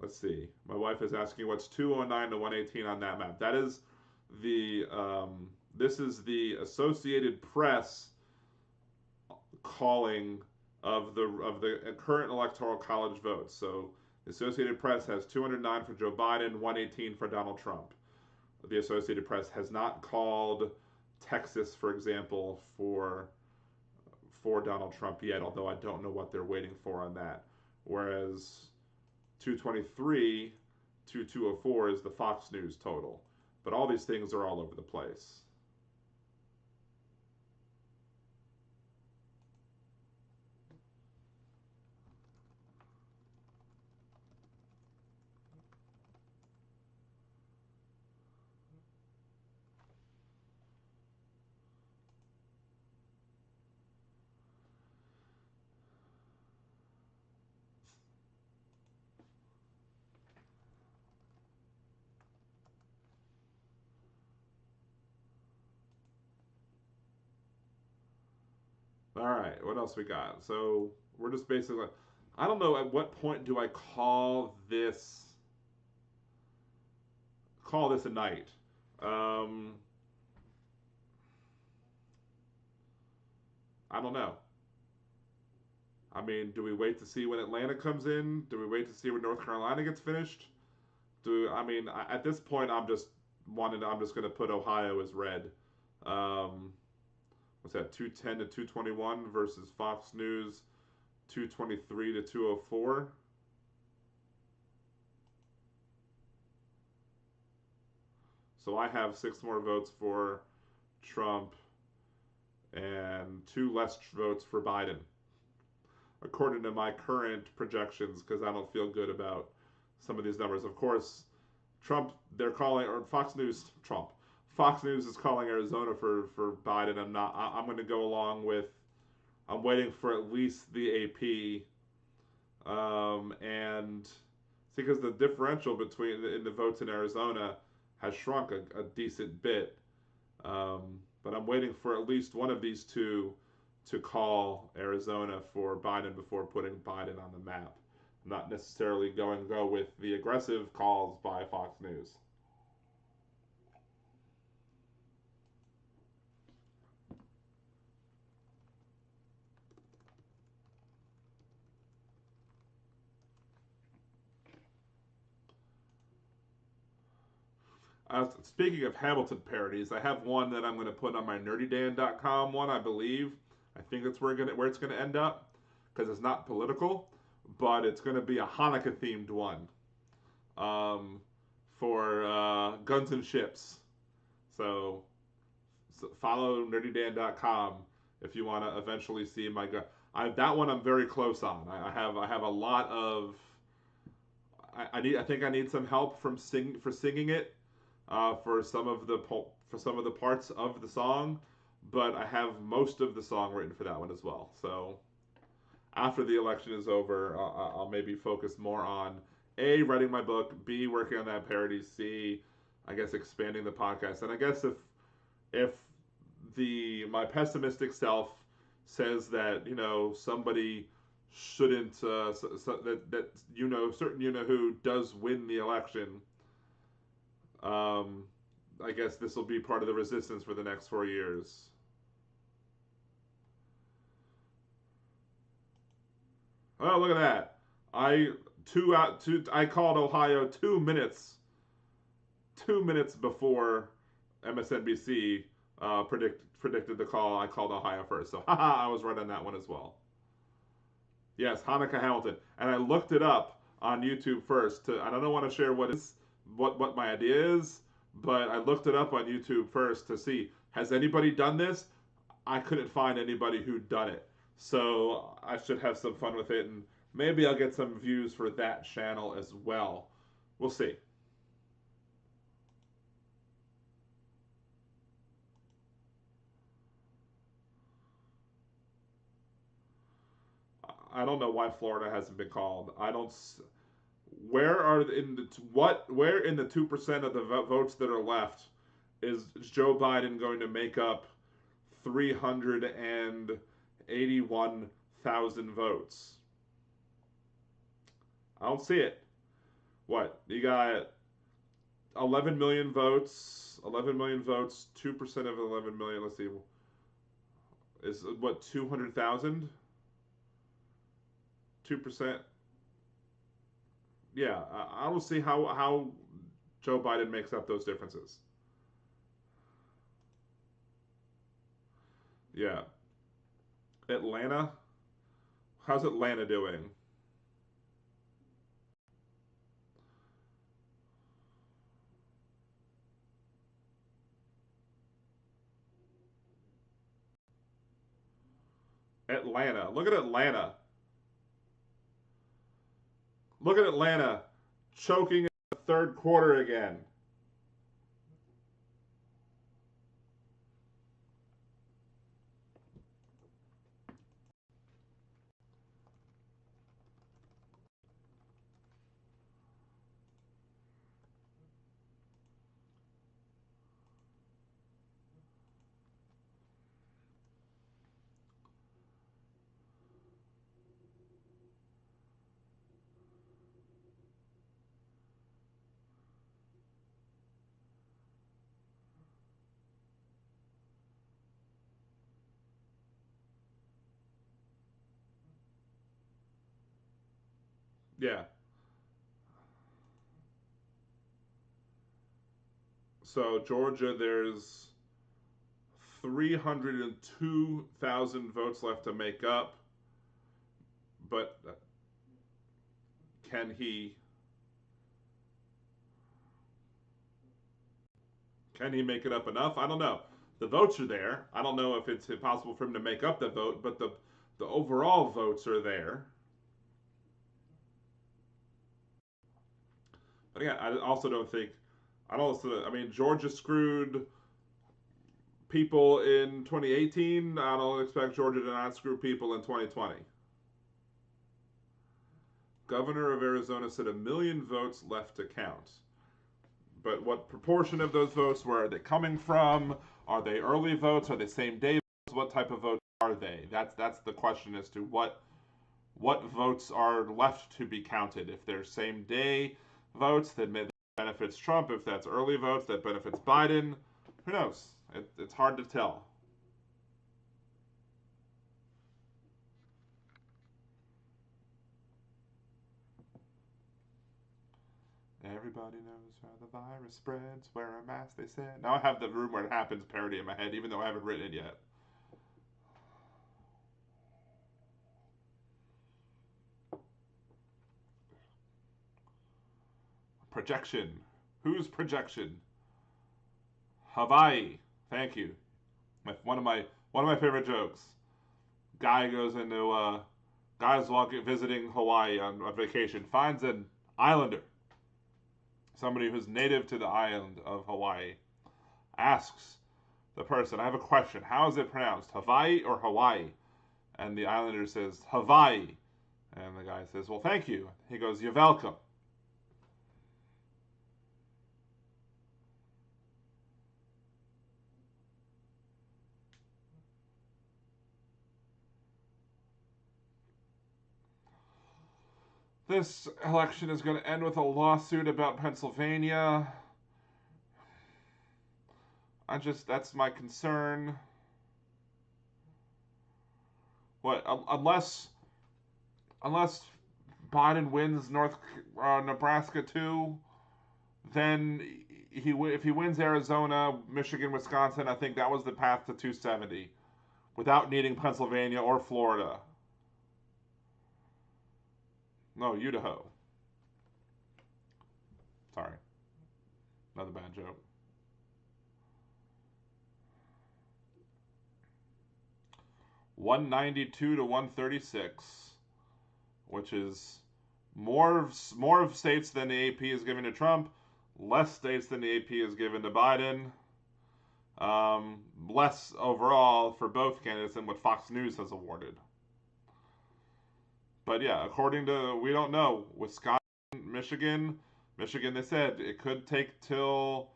Let's see. My wife is asking what's 209 to 118 on that map. That is the this is the Associated Press calling of the current electoral college votes. So the Associated Press has 209 for Joe Biden, 118 for Donald Trump. The Associated Press has not called Texas, for example, for Donald Trump yet, although I don't know what they're waiting for on that. Whereas 223 to 204 is the Fox News total. But all these things are all over the place. All right, what else we got? So we're just basically, I don't know at what point do I call this a night. Um, I don't know. I mean, do we wait to see when Atlanta comes in? Do we wait to see when North Carolina gets finished? At this point I'm just gonna put Ohio as red. Um, what's that? 210 to 221 versus Fox News 223 to 204. So I have 6 more votes for Trump and 2 less votes for Biden, according to my current projections, because I don't feel good about some of these numbers. Of course, Trump, they're calling, or Fox News, Trump. Fox News is calling Arizona for Biden. I'm going to go along with, I'm waiting for at least the AP. And because the differential between in the votes in Arizona has shrunk a decent bit. But I'm waiting for at least one of these two to call Arizona for Biden before putting Biden on the map. I'm not necessarily going to go with the aggressive calls by Fox News. Speaking of Hamilton parodies, I have one that I'm going to put on my nerdydan.com one, I believe. I think that's where it's going to end up because it's not political, but it's going to be a Hanukkah themed one um, for Guns and Ships. So follow nerdydan.com if you want to eventually see my gun. That one I'm very close on. I have a lot of. I think I need some help for singing it for some of the parts of the song, but I have most of the song written for that one as well. So after the election is over, I'll maybe focus more on A, writing my book, B, working on that parody, C, I guess expanding the podcast. And I guess if my pessimistic self says that somebody shouldn't that certain who does win the election, I guess this will be part of the resistance for the next 4 years. Oh, look at that! I called Ohio 2 minutes before MSNBC predicted the call. I called Ohio first, so haha, I was right on that one as well. Yes, Hanukkah Hamilton. And I looked it up on YouTube first. I don't want to share what my idea is, but I looked it up on YouTube first to see has anybody done this. I couldn't find anybody who'd done it, so I should have some fun with it, and maybe I'll get some views for that channel as well. We'll see. I don't know why Florida hasn't been called. I don't. Where are in the what? Where in the 2% of the votes that are left is Joe Biden going to make up 381,000 votes? I don't see it. What you got? 11 million votes. 11 million votes. 2% of 11 million. Let's see. Is what 200,000? 2%. Yeah, I don't see how Joe Biden makes up those differences. Yeah, Atlanta. How's Atlanta doing? Atlanta. Look at Atlanta. Look at Atlanta choking in the third quarter again. Yeah. So Georgia, there's 302,000 votes left to make up, but can he make it up enough? I don't know. The votes are there. I don't know if it's possible for him to make up the vote, but the overall votes are there. But again, I also don't think. I don't. I mean, Georgia screwed people in 2018. I don't expect Georgia to not screw people in 2020. Governor of Arizona said 1 million votes left to count. But what proportion of those votes, where are they coming from? Are they early votes? Are they same day votes? What type of votes are they? That's the question as to what votes are left to be counted. If they're same day votes, that benefits Trump. If that's early votes, that benefits Biden. Who knows? It's hard to tell. Everybody knows how the virus spreads. Wear a mask, they said. Now I have the room where it happens parody in my head, even though I haven't written it yet. Projection. Whose projection? Hawaii. Thank you. One of my favorite jokes. Guy goes into guys visiting Hawaii on vacation, finds an islander, somebody who's native to the island of Hawaii, asks the person, I have a question. How is it pronounced? Hawaii or Hawaii? And the islander says, Hawaii. And the guy says, well, thank you. He goes, you're welcome. This election is going to end with a lawsuit about Pennsylvania. That's my concern. What, unless Biden wins Nebraska too, then if he wins Arizona, Michigan, Wisconsin, I think that was the path to 270 without needing Pennsylvania or Florida. No, Idaho. Sorry. Another bad joke. $192 to $136, which is more of states than the AP is giving to Trump, less states than the AP is given to Biden. Less overall for both candidates than what Fox News has awarded. But yeah, according to, we don't know, Wisconsin, Michigan, they said it could take till,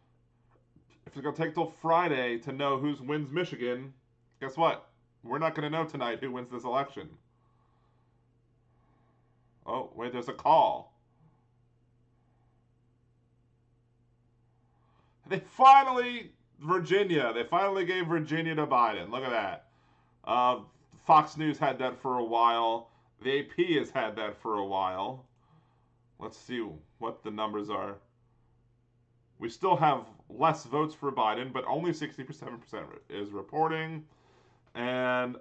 if it's going to take till Friday to know who wins Michigan, guess what? We're not going to know tonight who wins this election. Oh, wait, there's a call. They finally gave Virginia to Biden. Look at that. Fox News had that for a while. The AP has had that for a while. Let's see what the numbers are. We still have less votes for Biden, but only 67% is reporting. And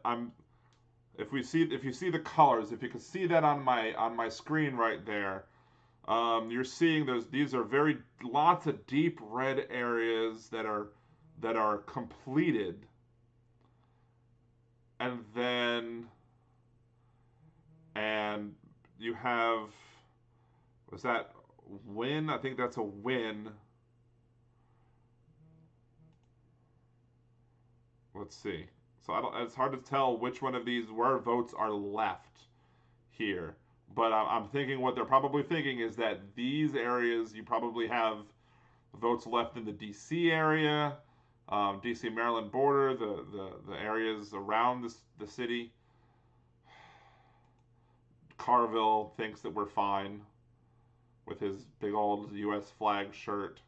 if you see the colors, if you can see that on my screen right there, you're seeing these are lots of deep red areas that are completed, and you have, was that win? I think that's a win. Let's see. So it's hard to tell which one of these where votes are left here. But I'm thinking what they're probably thinking is that these areas you probably have votes left in the D.C. area, D.C. Maryland border, the areas around the city. Carville thinks that we're fine with his big old U.S. flag shirt.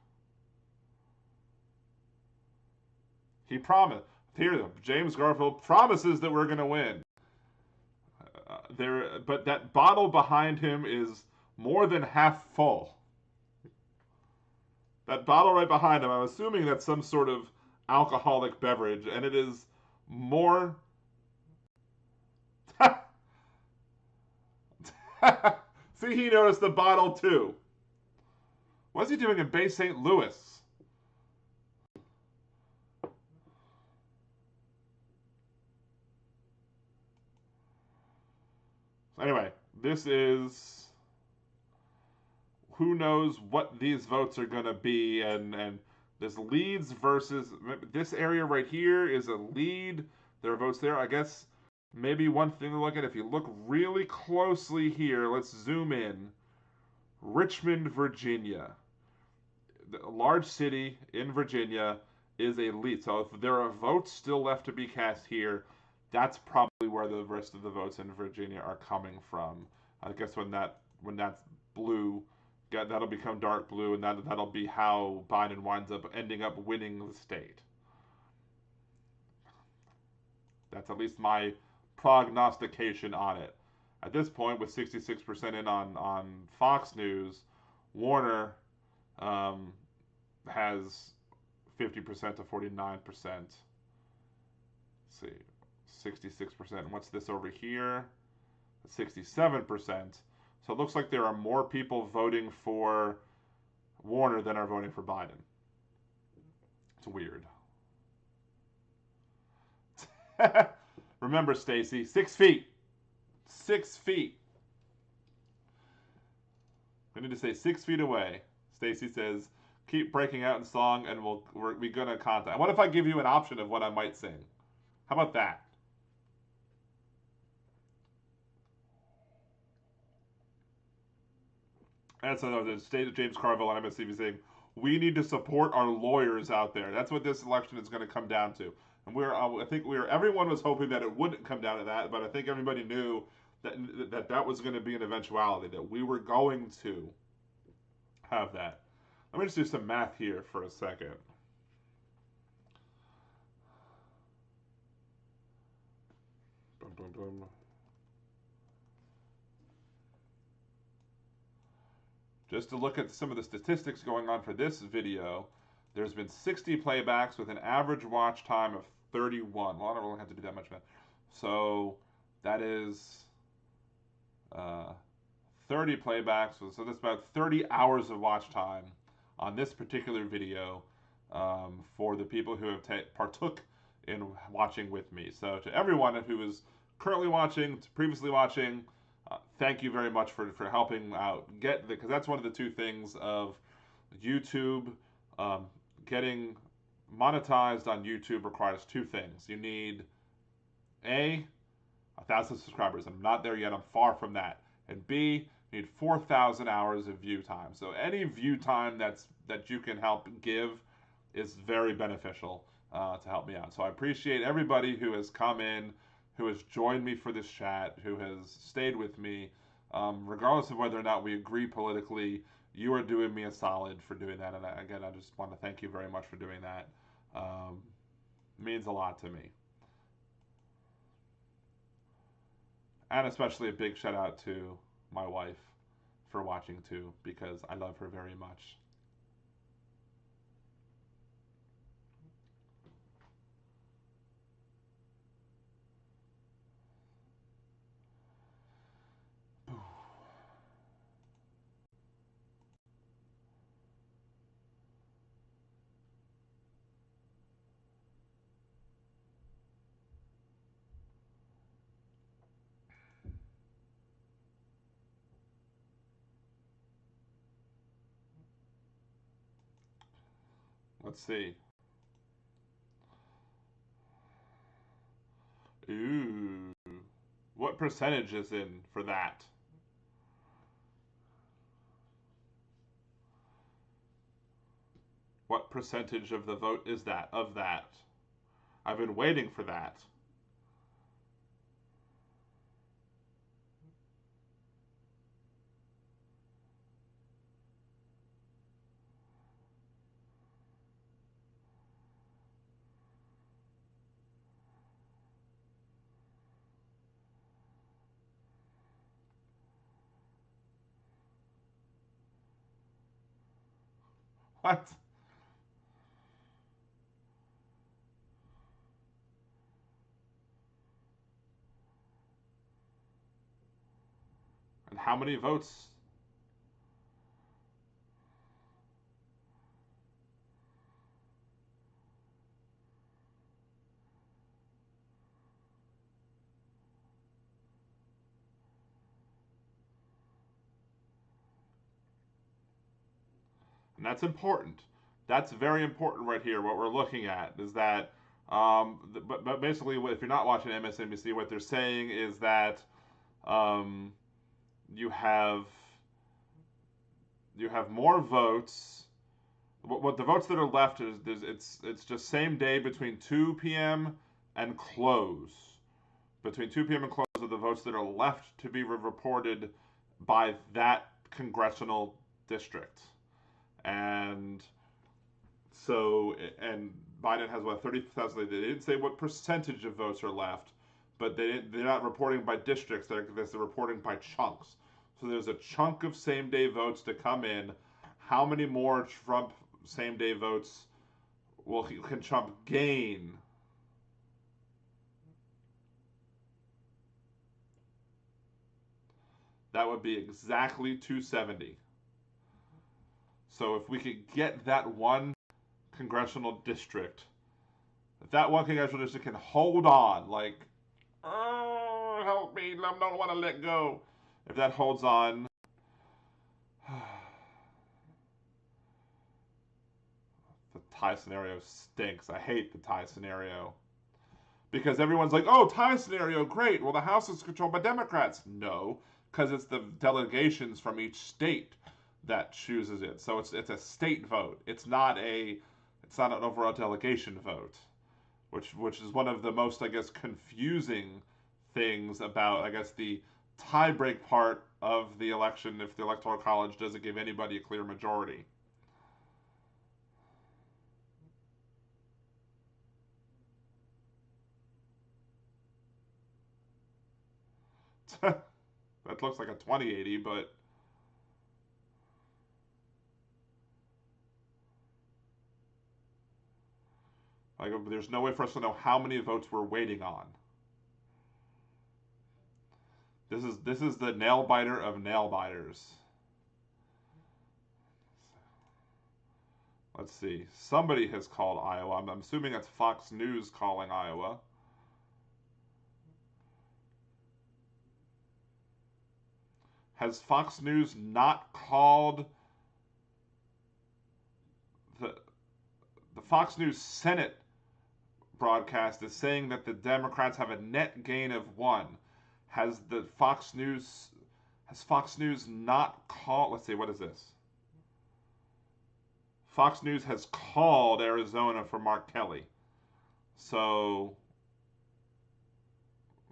He promised. Here, James Garfield promises that we're going to win. But that bottle behind him is more than half full. That bottle right behind him, I'm assuming that's some sort of alcoholic beverage, and it is more. See, he noticed the bottle too. What's he doing in Bay St. Louis? Anyway, this is, who knows what these votes are going to be, and this leads versus, this area right here is a lead. There are votes there. I guess maybe one thing to look at, if you look really closely here, let's zoom in. Richmond, Virginia, a large city in Virginia, is a lead. So if there are votes still left to be cast here, that's probably where the rest of the votes in Virginia are coming from. I guess when that's blue, that'll become dark blue, and that'll be how Biden winds up ending up winning the state. That's at least my prognostication on it. At this point, with 66% in on Fox News, Warner has 50% to 49%. Let's see, 66%. What's this over here? 67%. So it looks like there are more people voting for Warner than are voting for Biden. It's weird. Remember, Stacy, 6 feet. 6 feet. I need to say 6 feet away. Stacy says, keep breaking out in song and we're gonna contact. What if I give you an option of what I might sing? How about that? That's another state of James Carville on MSNBC saying, we need to support our lawyers out there. That's what this election is going to come down to. And everyone was hoping that it wouldn't come down to that, but I think everybody knew that was going to be an eventuality, that we were going to have that. Let me just do some math here for a second. Boom, boom, boom. Just to look at some of the statistics going on for this video, there's been 60 playbacks with an average watch time of 31. Well, I don't really have to do that much math. So that is 30 playbacks, so that's about 30 hours of watch time on this particular video for the people who have partook in watching with me. So to everyone who is currently watching, to previously watching, thank you very much for helping out. Because that's one of the two things of YouTube. Getting monetized on YouTube requires two things. You need 1,000 subscribers. I'm not there yet. I'm far from that. And B, you need 4,000 hours of view time. So any view time that you can help give is very beneficial to help me out. So I appreciate everybody who has come in, who has joined me for this chat, who has stayed with me, regardless of whether or not we agree politically. You are doing me a solid for doing that, and again, I just want to thank you very much for doing that. It means a lot to me. And especially a big shout out to my wife for watching too, because I love her very much. Let's see. Ooh. What percentage is in for that? What percentage of the vote is that of that? I've been waiting for that. What? And how many votes? And that's important. That's very important right here. What we're looking at is that, but basically, if you're not watching MSNBC, what they're saying is that um, you have more votes. What the votes that are left is it's just same day between 2 p.m. and close. Between 2 p.m. and close are the votes that are left to be reported by that congressional district. And so, and Biden has what, 30,000. They didn't say what percentage of votes are left, but they're not reporting by districts. They're reporting by chunks. So there's a chunk of same day votes to come in. How many more Trump same day votes can Trump gain? That would be exactly 270. So if we could get that one congressional district, if that one congressional district can hold on, like, oh, help me, I don't want to let go. If that holds on, the tie scenario stinks. I hate the tie scenario. Because everyone's like, oh, tie scenario, great. Well, the House is controlled by Democrats. No, because it's the delegations from each state that chooses it. So it's a state vote. It's not an overall delegation vote, which is one of the most, I guess, confusing things about, I guess, the tiebreak part of the election if the Electoral College doesn't give anybody a clear majority. That looks like a 2080, but like, there's no way for us to know how many votes we're waiting on. This is the nail biter of nail biters. Let's see. Somebody has called Iowa. I'm assuming it's Fox News calling Iowa. Has Fox News not called the Fox News Senate broadcast is saying that the Democrats have a net gain of 1. Has Fox News not called, let's see, what is this? Fox News has called Arizona for Mark Kelly. So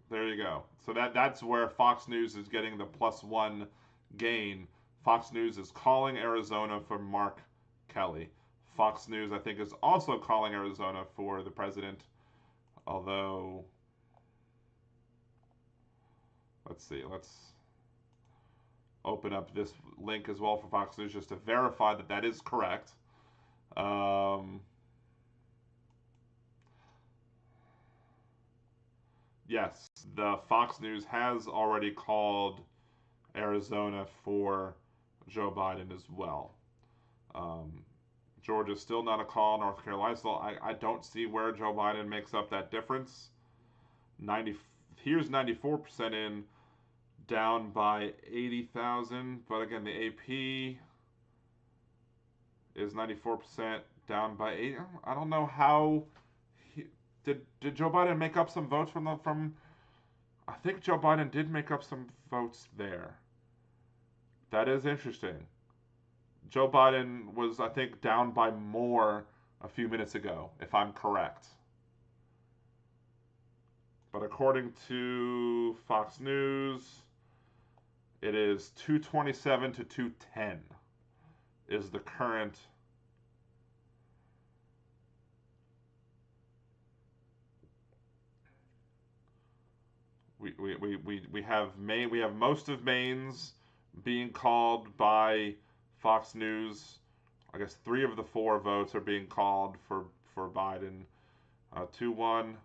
there you go. So that's where Fox News is getting the +1 gain. Fox News is calling Arizona for Mark Kelly. Fox News, I think, is also calling Arizona for the president. Although, let's see. Let's open up this link as well for Fox News just to verify that that is correct. Yes, the Fox News has already called Arizona for Joe Biden as well. Georgia's still not a call. North Carolina still. I don't see where Joe Biden makes up that difference. Here's 94% in, down by 80,000. But again, the AP is 94% down by 8. I don't know how. Did Joe Biden make up some votes from? I think Joe Biden did make up some votes there. That is interesting. Joe Biden was, I think, down by more a few minutes ago, if I'm correct. But according to Fox News, it is 227 to 210 is the current. We have Maine. We have most of Maine's being called by Fox News. I guess 3 of the 4 votes are being called for Biden. 2-1,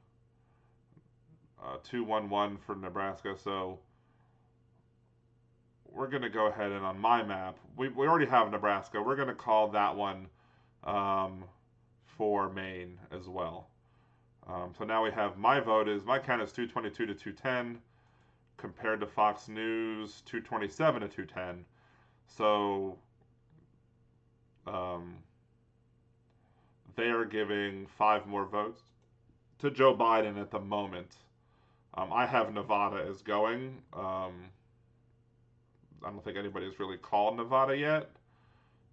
2-1-1 for Nebraska. So we're gonna go ahead and on my map, we already have Nebraska. We're gonna call that one for Maine as well. So now we have my count is 222 to 210 compared to Fox News 227 to 210. So they are giving 5 more votes to Joe Biden at the moment. I have Nevada as going. I don't think anybody's really called Nevada yet.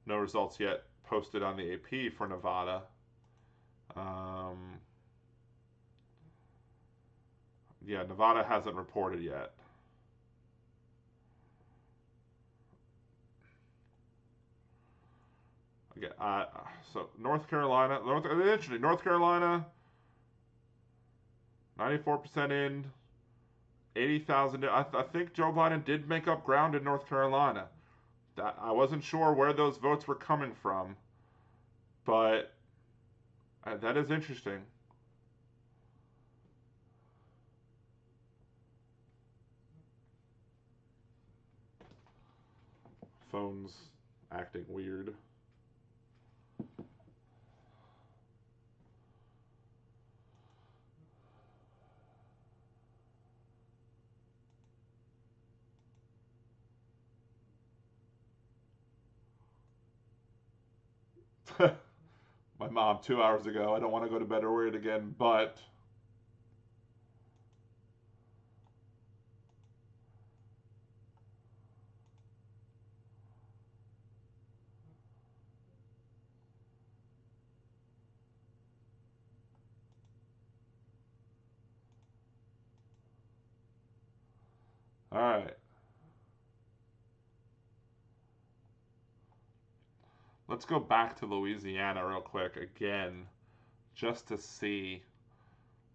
No results yet posted on the AP for Nevada. Yeah, Nevada hasn't reported yet. Okay, so North Carolina, interesting. North Carolina, 94% in, 80,000. I think Joe Biden did make up ground in North Carolina. I wasn't sure where those votes were coming from, but that is interesting. Phone's acting weird. My mom 2 hours ago. I don't want to go to bed or worry it again, but all right. Let's go back to Louisiana real quick again, just to see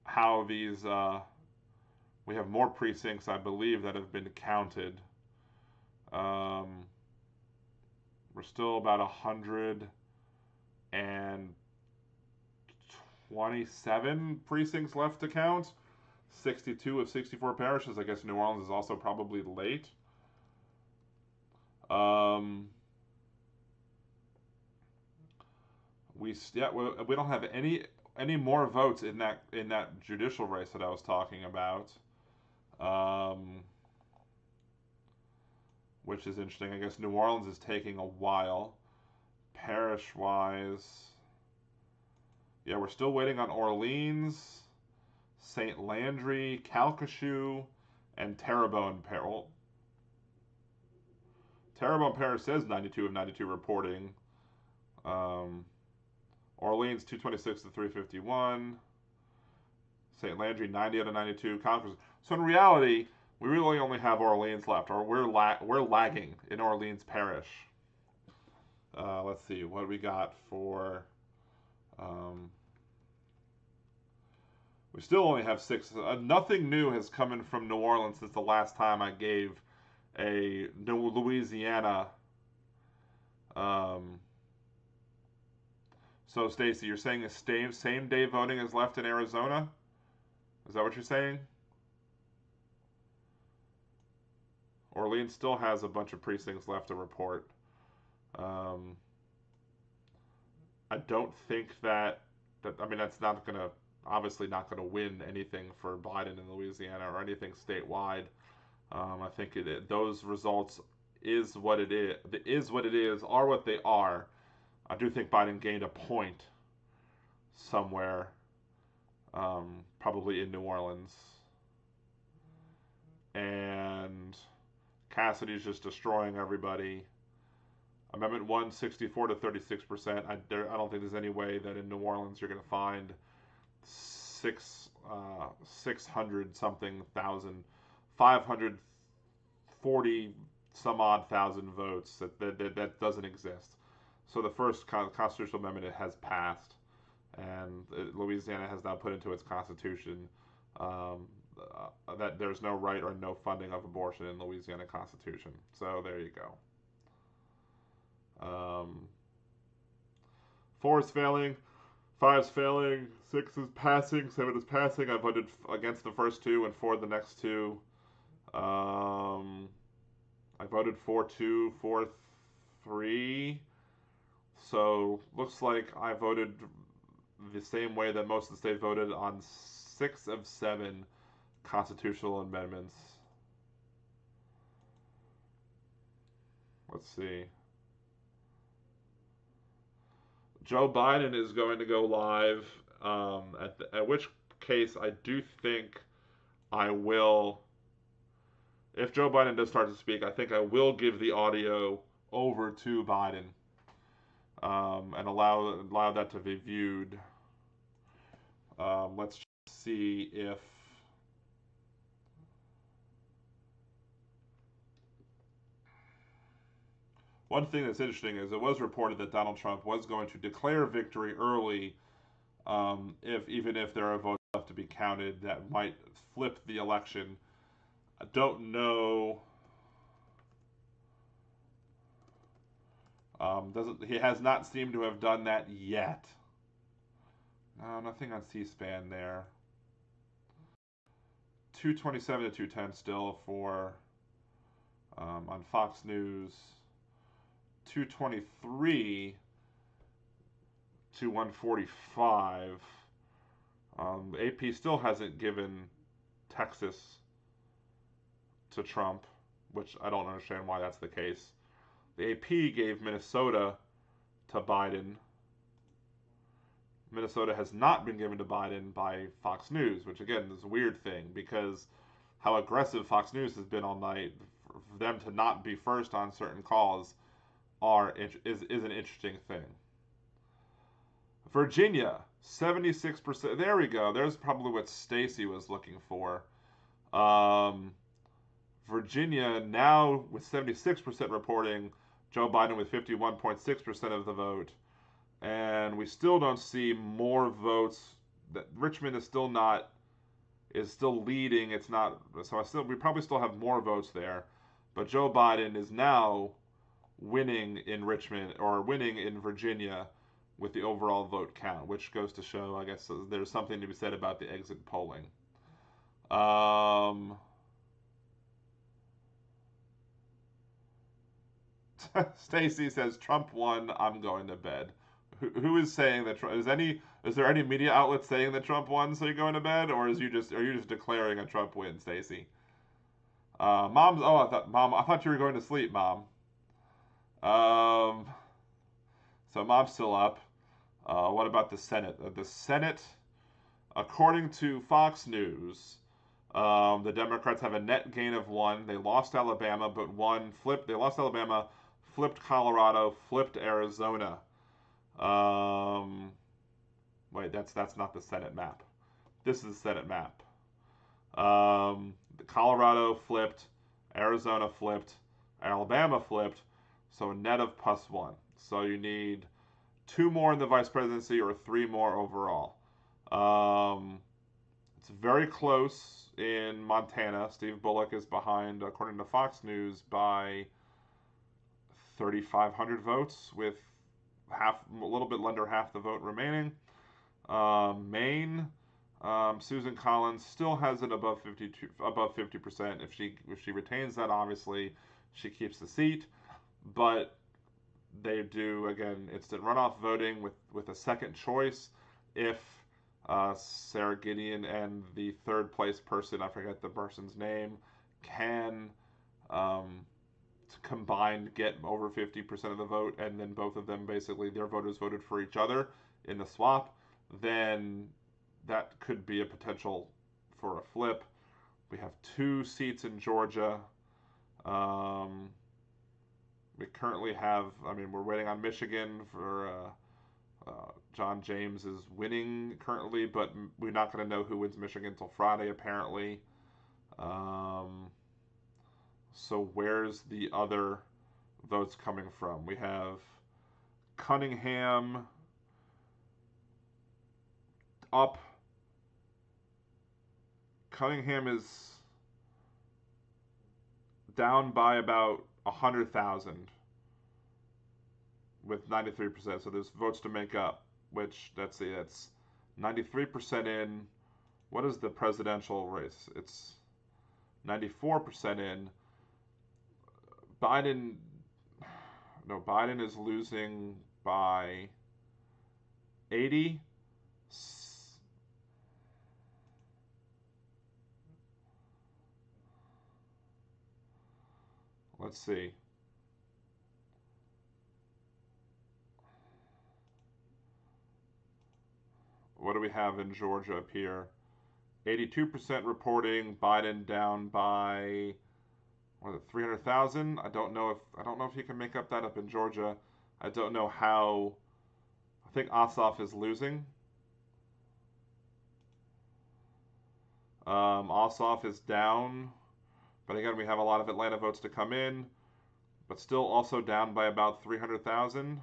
how these. We have more precincts, I believe, that have been counted. We're still about 127 precincts left to count. 62 of 64 parishes. I guess New Orleans is also probably late. We don't have any more votes in that judicial race that I was talking about, which is interesting. I guess New Orleans is taking a while. Parish wise, yeah, we're still waiting on Orleans, St. Landry, Calcasieu, and Terrebonne Parish. Terrebonne Parish says 92 of 92 reporting. Orleans 226 to 351. St. Landry 90 out of 92. Conference. So in reality, we really only have Orleans left, or we're lagging in Orleans Parish. Let's see what we got for. We still only have 6. Nothing new has come in from New Orleans since the last time I gave a Louisiana. So Stacy, you're saying the same day voting is left in Arizona? Is that what you're saying? Orleans still has a bunch of precincts left to report. I don't think that I mean that's not gonna obviously not gonna win anything for Biden in Louisiana or anything statewide. I think those results is what it is, are what they are. I do think Biden gained a point somewhere, probably in New Orleans. And Cassidy's just destroying everybody. Amendment 1, 64 to 36%. I don't think there's any way that in New Orleans you're going to find 600 something thousand, 540 some odd thousand votes. That doesn't exist. So the first constitutional amendment has passed, and Louisiana has now put into its constitution that there's no right or no funding of abortion in Louisiana Constitution. So there you go. 4 is failing, 5 is failing, 6 is passing, 7 is passing. I voted against the first 2 and for the next 2. I voted for 2, for 3. So looks like I voted the same way that most of the state voted on 6 of 7 constitutional amendments. Let's see. Joe Biden is going to go live, at which case I do think I will, if Joe Biden does start to speak, I think I will give the audio over to Biden, and allow that to be viewed. Let's see if one thing that's interesting is it was reported that Donald Trump was going to declare victory early, even if there are votes left to be counted that might flip the election. I don't know. He has not seemed to have done that yet. No, nothing on C-SPAN there. 227 to 210 still for on Fox News. 223 to 145. AP still hasn't given Texas to Trump, which I don't understand why that's the case. The AP gave Minnesota to Biden. Minnesota has not been given to Biden by Fox News, which again is a weird thing because how aggressive Fox News has been all night, for them to not be first on certain calls is an interesting thing. Virginia, 76%. There we go. There's probably what Stacy was looking for. Virginia now with 76% reporting, Joe Biden with 51.6% of the vote. And we still don't see more votes. That Richmond is still leading. It's not, so we probably still have more votes there. But Joe Biden is now winning in Richmond, or winning in Virginia, with the overall vote count, which goes to show, I guess, there's something to be said about the exit polling. Stacy says Trump won. I'm going to bed. Who is saying that? Is there any media outlet saying that Trump won, so you're going to bed, or are you just declaring a Trump win, Stacy? Mom's. Oh, I thought you were going to sleep, Mom. Um, so Mom's still up. What about the Senate? The Senate, according to Fox News, the Democrats have a net gain of one. They lost Alabama, but one flipped. They lost Alabama, flipped Colorado, flipped Arizona. Wait, that's not the Senate map. This is the Senate map. Colorado flipped, Arizona flipped, Alabama flipped, so a net of +1. So you need 2 more in the vice presidency or 3 more overall. It's very close in Montana. Steve Bullock is behind, according to Fox News, by 3,500 votes, with a little bit under half the vote remaining. Maine, Susan Collins still has it above 50%. If she retains that, obviously she keeps the seat. But they do, again, instant runoff voting with a second choice if Sarah Gideon and the third place person, I forget the person's name, can combined get over 50% of the vote, and then both of them, basically their voters voted for each other in the swap, then that could be a potential for a flip. We have 2 seats in Georgia. We currently have, we're waiting on Michigan for John James is winning currently, but we're not going to know who wins Michigan until Friday, apparently. So where's the other votes coming from? We have Cunningham up. Cunningham is down by about 100,000 with 93%. So there's votes to make up, which, let's see, that's 93% in. What is the presidential race? It's 94% in. Biden is losing by 80. Let's see. What do we have in Georgia up here? 82% reporting Biden down by 300,000. I don't know if he can make up that up in Georgia. I don't know how. I think Ossoff is losing. Ossoff is down, but again, we have a lot of Atlanta votes to come in, but still also down by about 300,000.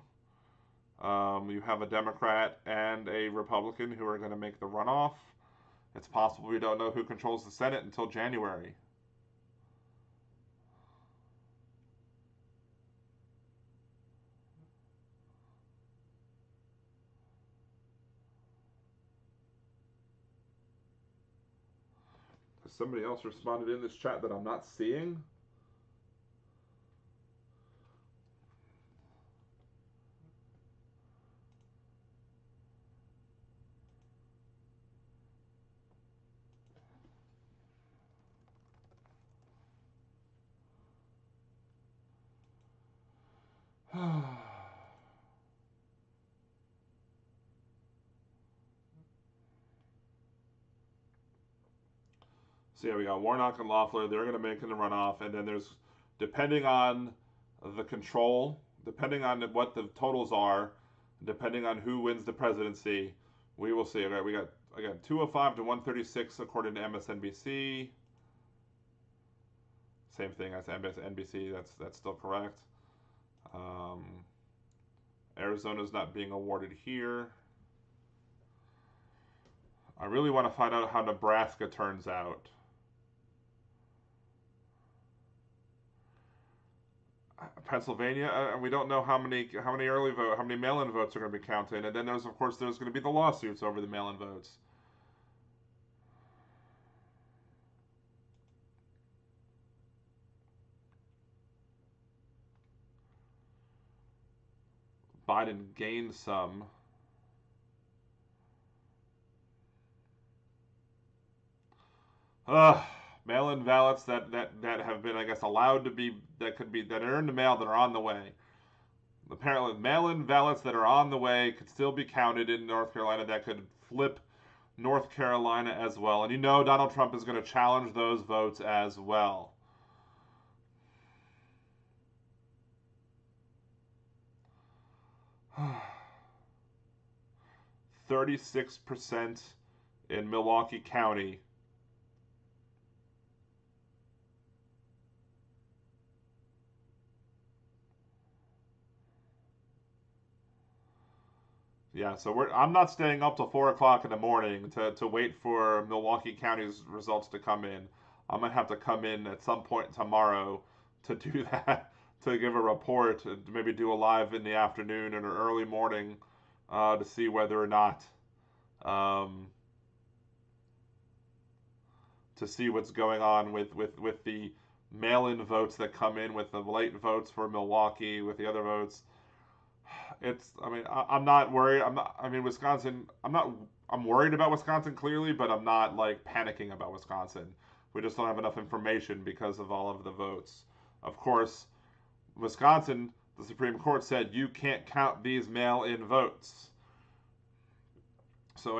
You have a Democrat and a Republican who are going to make the runoff. It's possible we don't know who controls the Senate until January. Has somebody else responded in this chat that I'm not seeing? So yeah, we got Warnock and Loeffler. They're going to make in the runoff, and then there's, depending on the control, depending on what the totals are, depending on who wins the presidency, we will see. Okay, we got 205 to 136 according to MSNBC. Same thing as NBC. That's still correct. Arizona's not being awarded here. I really want to find out how Nebraska turns out. Pennsylvania, we don't know how many mail-in votes are going to be counted, and then there's going to be the lawsuits over the mail-in votes. Biden gained some. Mail-in ballots that have been, I guess, allowed to be, that are in the mail that are on the way. Apparently, mail-in ballots that are on the way could still be counted in North Carolina. That could flip North Carolina as well. And Donald Trump is going to challenge those votes as well. %36 in Milwaukee County. Yeah, so I'm not staying up till 4 o'clock in the morning to wait for Milwaukee County's results to come in. I'm gonna have to come in at some point tomorrow to do that, to give a report, and maybe do a live in the afternoon or early morning to see whether or not um, to see what's going on with the mail-in votes that come in, with the late votes for Milwaukee, with the other votes. I'm not worried. Wisconsin, I'm worried about Wisconsin clearly, but I'm not like panicking about Wisconsin. We just don't have enough information because of all of the votes. Of course, Wisconsin, the Supreme Court said you can't count these mail-in votes. So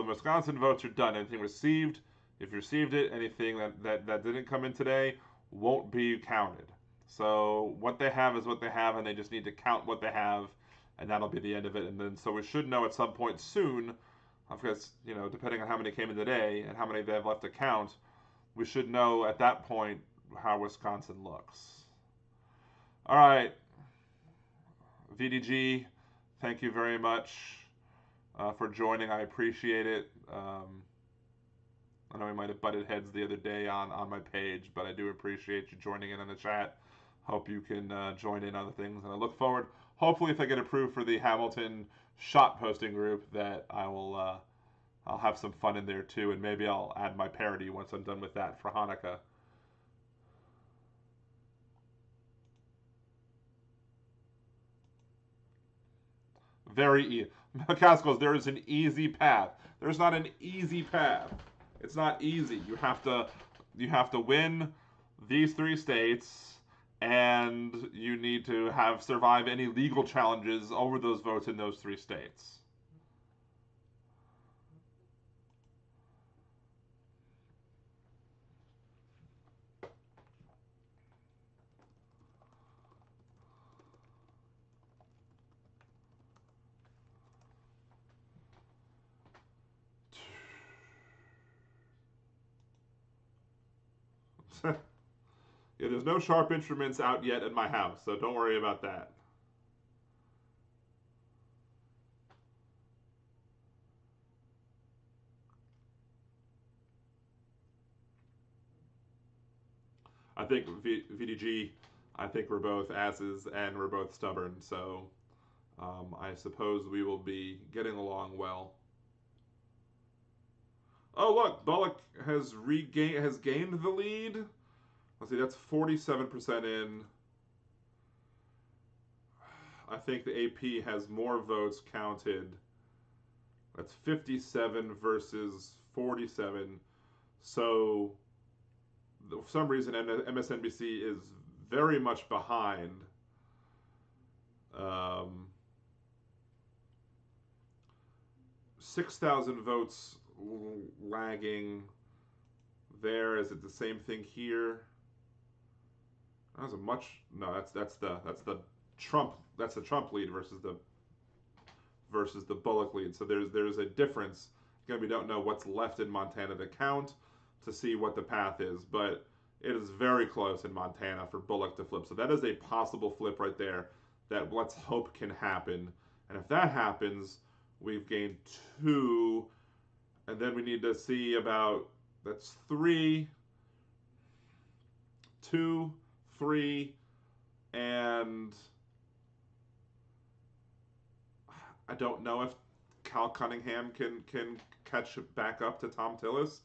Wisconsin votes are done. Anything received, if you received it, anything that didn't come in today won't be counted. So what they have is what they have, and they just need to count what they have, and that'll be the end of it. And then, so we should know at some point soon, because, depending on how many came in today and how many they have left to count, we should know at that point how Wisconsin looks. All right, VDG, thank you very much for joining. I appreciate it. I know we might have butted heads the other day on my page, but I do appreciate you joining in on the chat. Hope you can join in on the things, and I look forward, hopefully if I get approved for the Hamilton shot posting group, that I'll have some fun in there too, and maybe I'll add my parody once I'm done with that for Hanukkah. Very easy. McCaskills, there is an easy path. There's not an easy path. It's not easy. You have to win these 3 states, and you need to survive any legal challenges over those votes in those 3 states. Yeah, there's no sharp instruments out yet in my house, so don't worry about that. I think VDG, I think we're both asses and we're both stubborn, so I suppose we will be getting along well. Oh look, Bullock has gained the lead. Let's see, that's 47% in. I think the AP has more votes counted. That's 57 versus 47. So, for some reason, MSNBC is very much behind. 6,000 votes lagging there. Is it the same thing here? That's the Trump lead versus the Bullock lead. So there's a difference. Again, we don't know what's left in Montana to count to see what the path is, but it is very close in Montana for Bullock to flip. So that is a possible flip right there that let's hope can happen. And if that happens, we've gained 2, and then we need to see about, that's 3, 2, 3, and I don't know if Cal Cunningham can catch back up to Thom Tillis.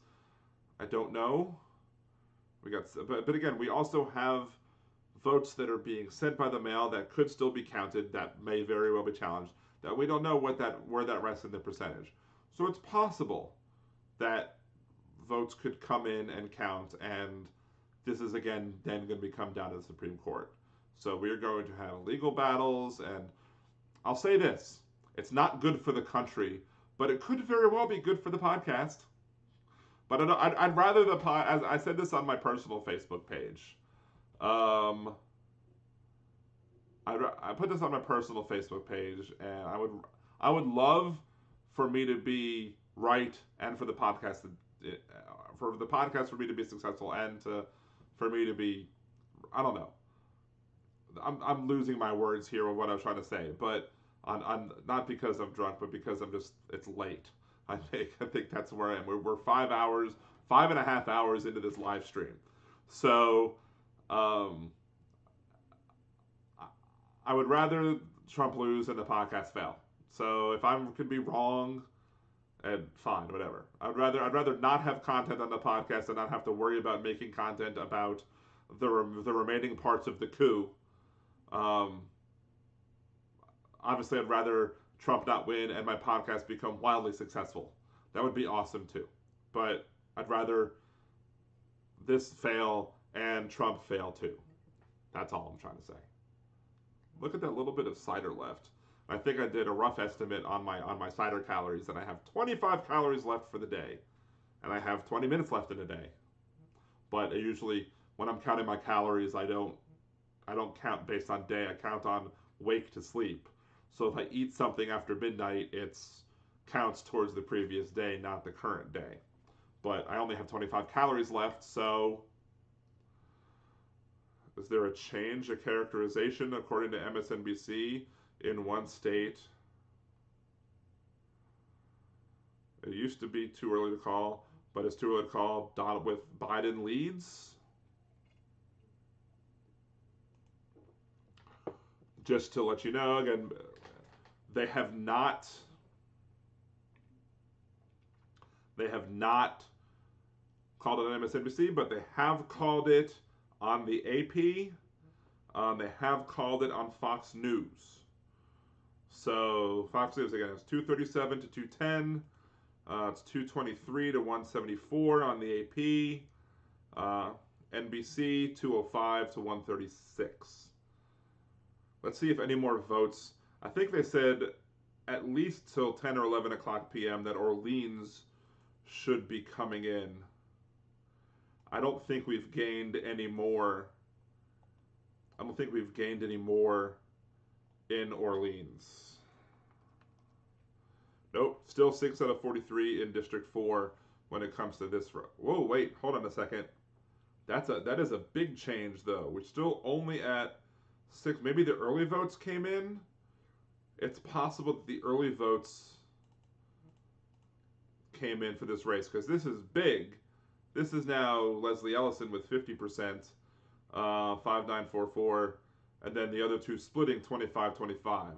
I don't know. But again, we also have votes that are being sent by the mail that could still be counted, that may very well be challenged, that we don't know where that rests in the percentage. So it's possible that votes could come in and count, and this is again then going to be come down to the Supreme Court. So we're going to have legal battles, and I'll say this: it's not good for the country, but it could very well be good for the podcast. But I'd rather as I said this on my personal Facebook page. I put this on my personal Facebook page, and I would love for me to be right, and for the podcast for me to be successful, and for me to be, I don't know. I'm losing my words here of what I was trying to say, but on not because I'm drunk, but because it's late. I think that's where I am. We're 5.5 hours into this live stream, so I would rather Trump lose and the podcast fail. So if I could be wrong, and fine, whatever. I'd rather not have content on the podcast and not have to worry about making content about the remaining parts of the coup. Obviously, I'd rather Trump not win and my podcast become wildly successful. That would be awesome too. But I'd rather this fail and Trump fail too. That's all I'm trying to say. Look at that little bit of cider left. I think I did a rough estimate on my cider calories, and I have 25 calories left for the day, and I have 20 minutes left in a day. But usually, when I'm counting my calories, I don't count based on day. I count on wake to sleep. So if I eat something after midnight, it's counts towards the previous day, not the current day. But I only have 25 calories left, so is there a change, a characterization, according to MSNBC, in one state? It used to be too early to call, but it's too early to call. With Biden leads. Just to let you know, again, they have not called it on MSNBC, but they have called it on the AP. They have called it on Fox News. So Fox News, again, it's 237 to 210. It's 223 to 174 on the AP. NBC 205 to 136. Let's see if any more votes. I think they said at least till 10 or 11 o'clock p.m. that Orleans should be coming in. I don't think we've gained any more. I don't think we've gained any more in Orleans. Nope, still 6 out of 43 in District 4 when it comes to this. Whoa, wait, hold on a second. That is a big change, though. We're still only at 6. Maybe the early votes came in. It's possible that the early votes came in for this race, because this is big. This is now Leslie Ellison with 50%, 5944, and then the other two splitting 25-25.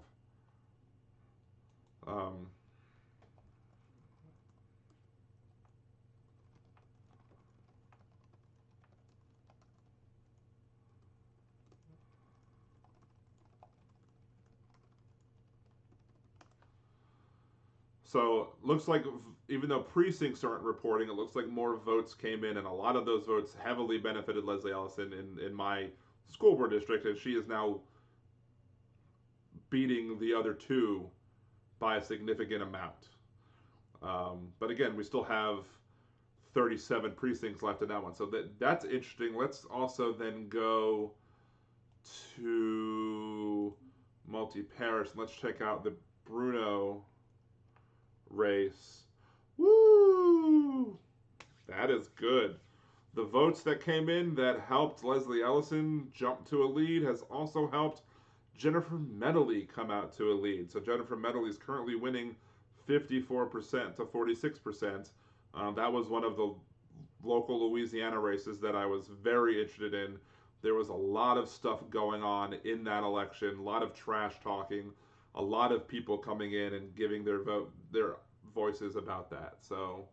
So looks like even though precincts aren't reporting, it looks like more votes came in, and a lot of those votes heavily benefited Leslie Ellison in my school board district, and she is now beating the other two by a significant amount. But again, we still have 37 precincts left in that one, so that's interesting. Let's also then go to multi-parish. Let's check out the Bruno race. Woo! That is good. The votes that came in that helped Leslie Ellison jump to a lead has also helped Jennifer Medley come out to a lead. So Jennifer Medley is currently winning 54% to 46%. That was one of the local Louisiana races that I was very interested in. There was a lot of stuff going on in that election, a lot of trash talking, a lot of people coming in and giving their voices about that. So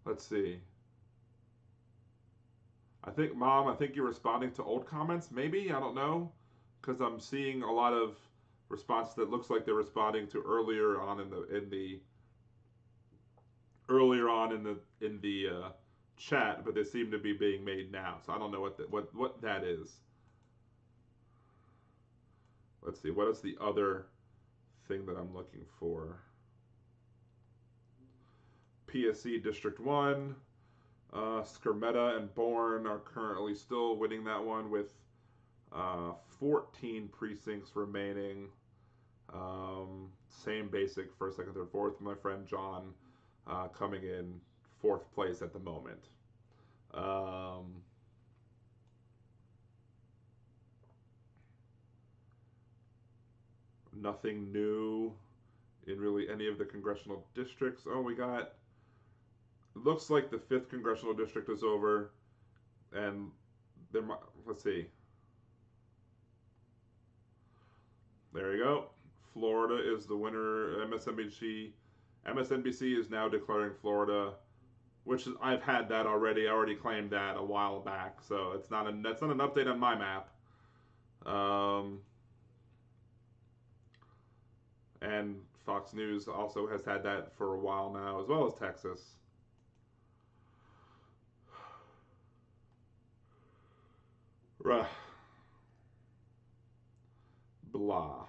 let's see. Mom, I think you're responding to old comments, maybe? I don't know. Because I'm seeing a lot of responses that looks like they're responding to earlier on in the chat, but they seem to be being made now. So I don't know what that is. Let's see. What is the other thing that I'm looking for? PSC District 1. Skirmetta and Bourne are currently still winning that one with 14 precincts remaining. Same basic first, second, third, fourth. My friend John coming in fourth place at the moment. Nothing new in really any of the congressional districts. Oh, we got. It looks like the 5th congressional district is over, and there. Let's see. There you go. Florida is the winner. MSNBC is now declaring Florida, which is, I've had that already. I already claimed that a while back, so that's not an update on my map. And Fox News also has had that for a while now, as well as Texas. Blah.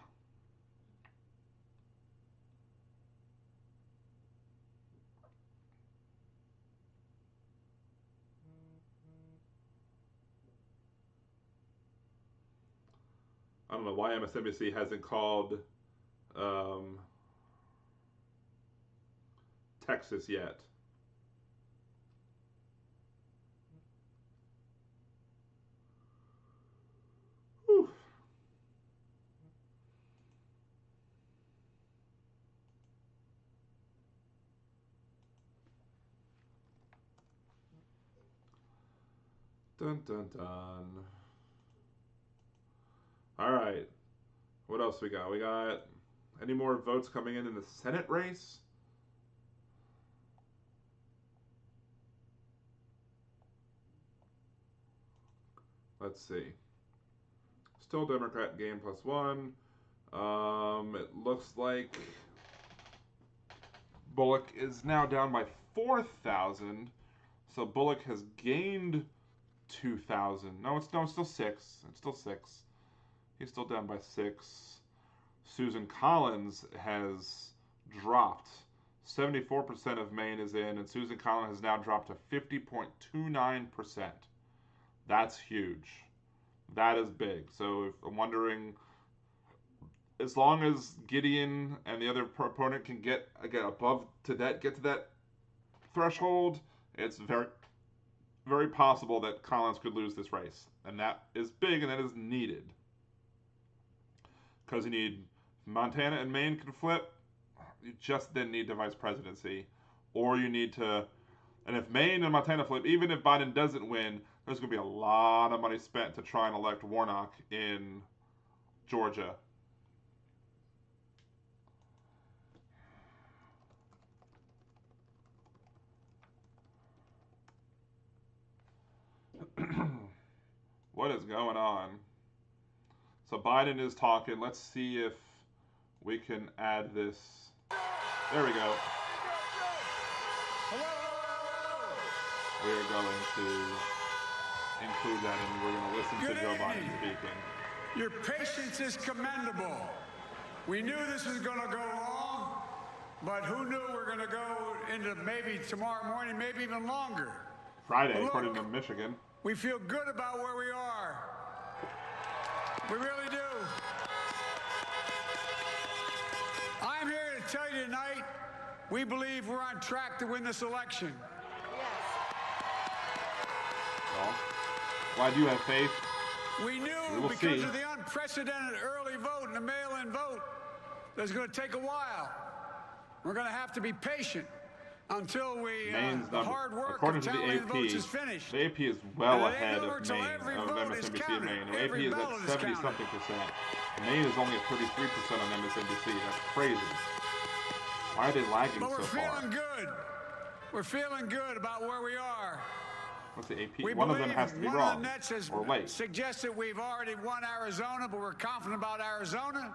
I don't know why MSNBC hasn't called Texas yet. Whew. Dun dun dun. All right. What else we got? We got any more votes coming in the Senate race? Let's see. Still Democrat gain +1. It looks like Bullock is now down by 4,000. So Bullock has gained 2,000. No, it's still 6. It's still 6. He's still down by 6. Susan Collins has dropped. 74% of Maine is in, and Susan Collins has now dropped to 50.29%. That's huge. That is big. So if I'm wondering, as long as Gideon and the other proponent can get to that threshold, it's very, very possible that Collins could lose this race, and that is big, and that is needed. Because you need Montana and Maine can flip. You just then need the vice presidency, or you need to. And if Maine and Montana flip, even if Biden doesn't win, there's going to be a lot of money spent to try and elect Warnock in Georgia. What is going on? So Biden is talking. Let's see if we can add this. There we go. We are going to include that, and we're going to listen to Joe Biden speaking. Your patience is commendable. We knew this was going to go long, but who knew we're going to go into maybe tomorrow morning, maybe even longer. Friday, according to Michigan. We feel good about where we are. We really do. I'm here to tell you tonight, we believe we're on track to win this election. Well, why do you have faith? We knew because of the unprecedented early vote and the mail-in vote that it's going to take a while. We're going to have to be patient until the hard work of tallying votes is finished. The AP is well ahead of Maine, of MSNBC and Maine. The AP is at 70-something%. Maine is only at 33% on MSNBC. That's crazy. Why are they lagging so far? But we're feeling good. We're feeling good about where we are. What's the AP? One of them has to be wrong. One of the Nets has or late. suggested we've already won Arizona, but we're confident about Arizona.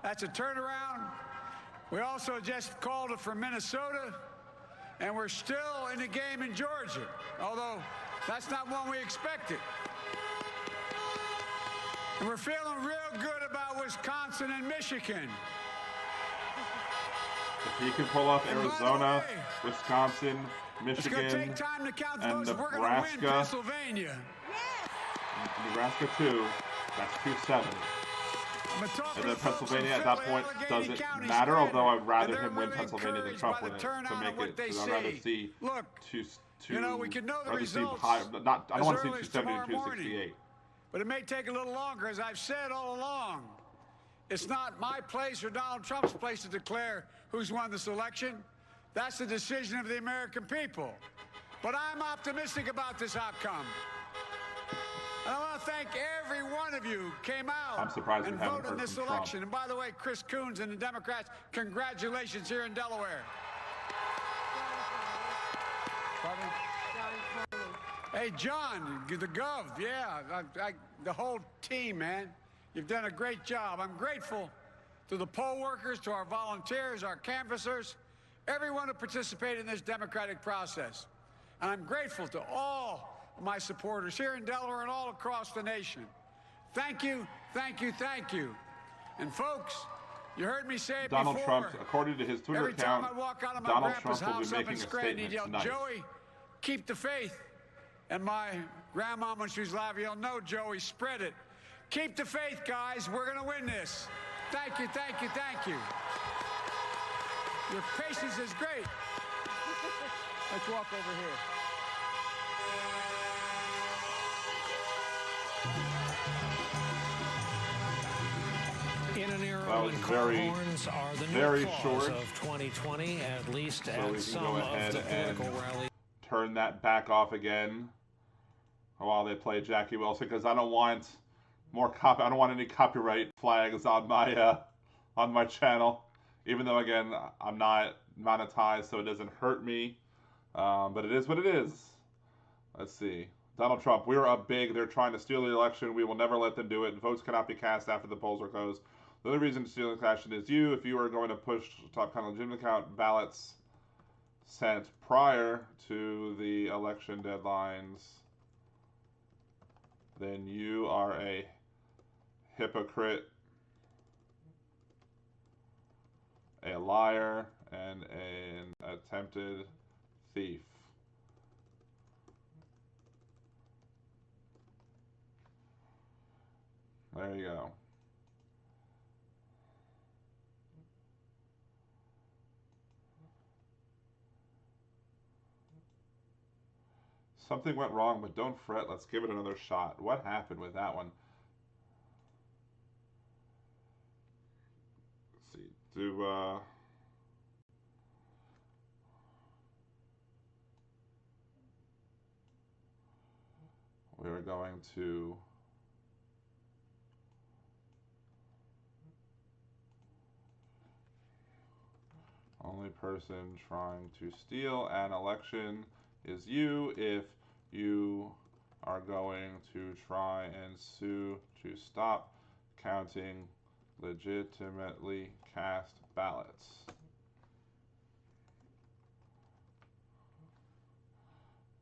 That's a turnaround. We also just called it for Minnesota, and we're still in the game in Georgia, although that's not one we expected. And we're feeling real good about Wisconsin and Michigan. If he can pull off Arizona, Wisconsin, Michigan, take time to count the and votes. We're Nebraska, win Pennsylvania. Nebraska 2, that's 2-7. And then Pennsylvania at that point doesn't matter, although I'd rather him win Pennsylvania than Trump win it to make it. Because I'd rather see we could know the results I don't want to see 270 and 268. But it may take a little longer, as I've said all along. It's not my place or Donald Trump's place to declare who's won this election. That's the decision of the American people. But I'm optimistic about this outcome. And I want to thank every one of you who came out and voted in this election. And by the way, Chris Coons and the Democrats, congratulations here in Delaware. Hey, John, the Gov, yeah, the whole team, man. You've done a great job. I'm grateful to the poll workers, to our volunteers, our canvassers, everyone who participated in this democratic process. And I'm grateful to all of my supporters here in Delaware and all across the nation. Thank you, thank you, thank you. And folks, you heard me say it Donald before. Trump, according to his Twitter Every account, time I walk out of my Donald grandpa's Trump will house be up making in a Scranton, he'd statement yell, tonight. Joey, keep the faith. And my grandma, when she was alive, yelled, no, Joey, spread it. Keep the faith, guys. We're going to win this. Thank you, thank you, thank you. Your patience is great. Let's walk over here. In an era when car horns are the new clause of 2020, at least at some of the political rallies. Turn that back off again while they play Jackie Wilson, because I don't want I don't want any copyright flags on my channel. Even though, again, I'm not monetized, so it doesn't hurt me. But it is what it is. Let's see. Donald Trump, we are up big. They're trying to steal the election. We will never let them do it. Votes cannot be cast after the polls are closed. The only reason to steal the election is you. If you are going to push top kind of legitimate count ballots sent prior to the election deadlines, then you are a hypocrite, a liar, and an attempted thief. There you go. Something went wrong, but don't fret. Let's give it another shot. What happened with that one? Let's see. We're going to only person trying to steal an election is you. If you are going to try and sue to stop counting legitimately cast ballots.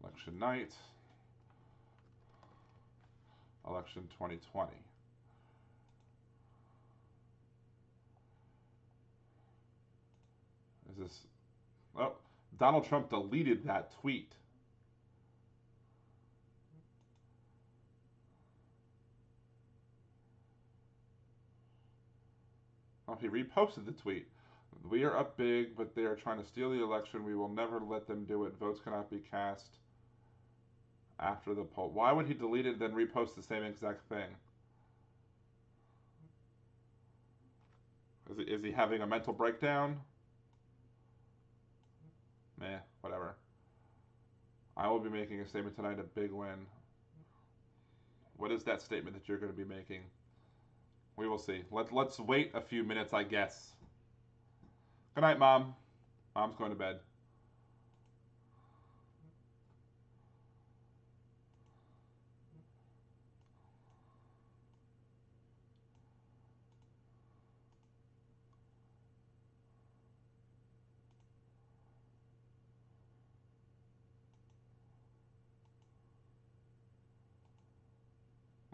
Election night, election 2020. Is this, oh, Donald Trump deleted that tweet. Oh, he reposted the tweet. We are up big, but they are trying to steal the election. We will never let them do it. Votes cannot be cast after the poll. Why would he delete it and then repost the same exact thing? Is he having a mental breakdown? Meh, whatever. I will be making a statement tonight, a big win. What is that statement that you're going to be making? We will see. Let's wait a few minutes, I guess. Good night, Mom. Mom's going to bed.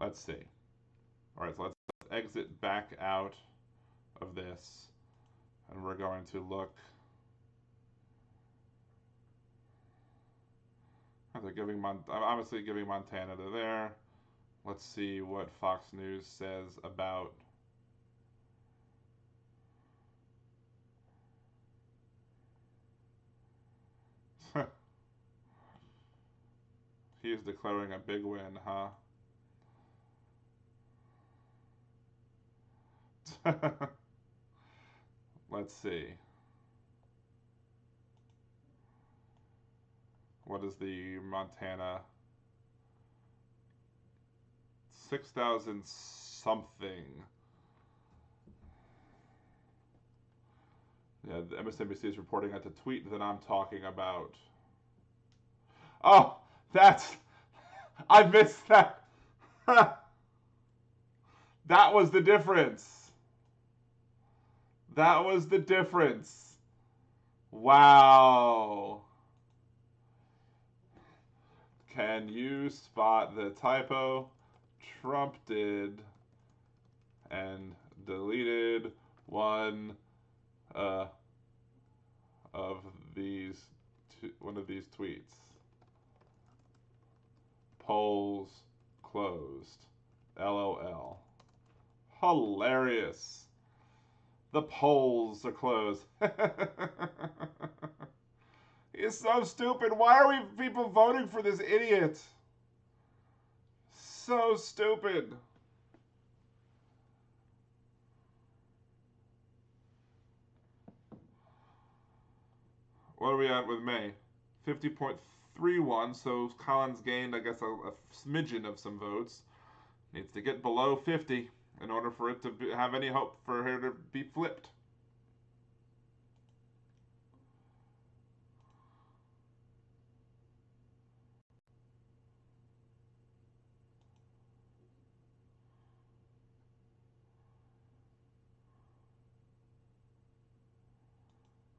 Let's see. All right, so let's exit back out of this, and we're going to look. I'm obviously giving Montana to there. Let's see what Fox News says about he's declaring a big win, huh? Let's see. What is the Montana? 6,000 something. Yeah, the MSNBC is reporting at the tweet that I'm talking about. Oh, I missed that. That was the difference. That was the difference. Wow. Can you spot the typo? Trump did and deleted one of these tweets. Polls closed. LOL. Hilarious. The polls are closed. He's so stupid. Why are we people voting for this idiot? So stupid. What are we at with May? 50.31, so Collins gained, I guess, a smidgen of some votes. Needs to get below 50 in order for it to have any hope for her to be flipped.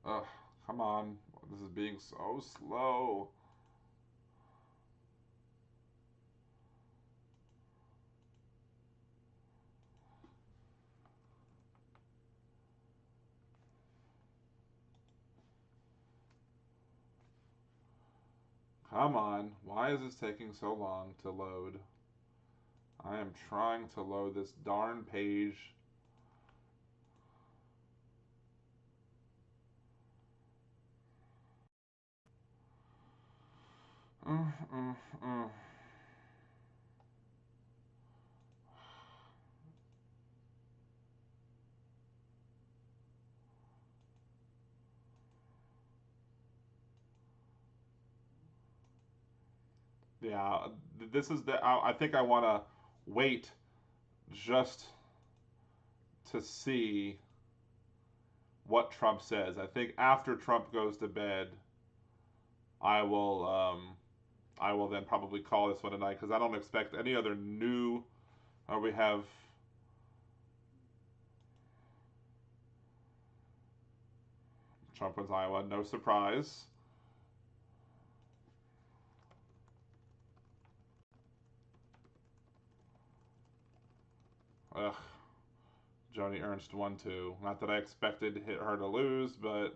Ugh, come on. This is being so slow. Come on. Why is this taking so long to load? I am trying to load this darn page. Yeah, this is I think I want to wait just to see what Trump says. I think after Trump goes to bed, I will then probably call this one tonight because I don't expect any other new. We have Trump wins Iowa, no surprise. Ugh. Joni Ernst won too. Not that I expected her to lose, but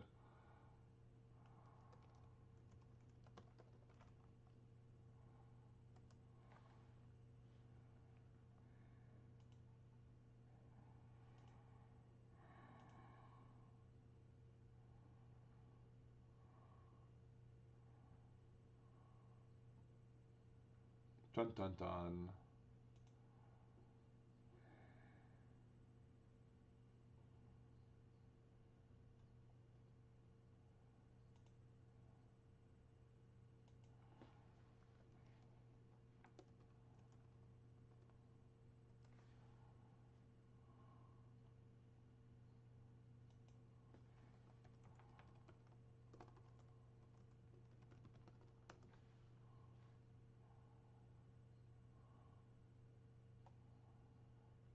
dun dun dun.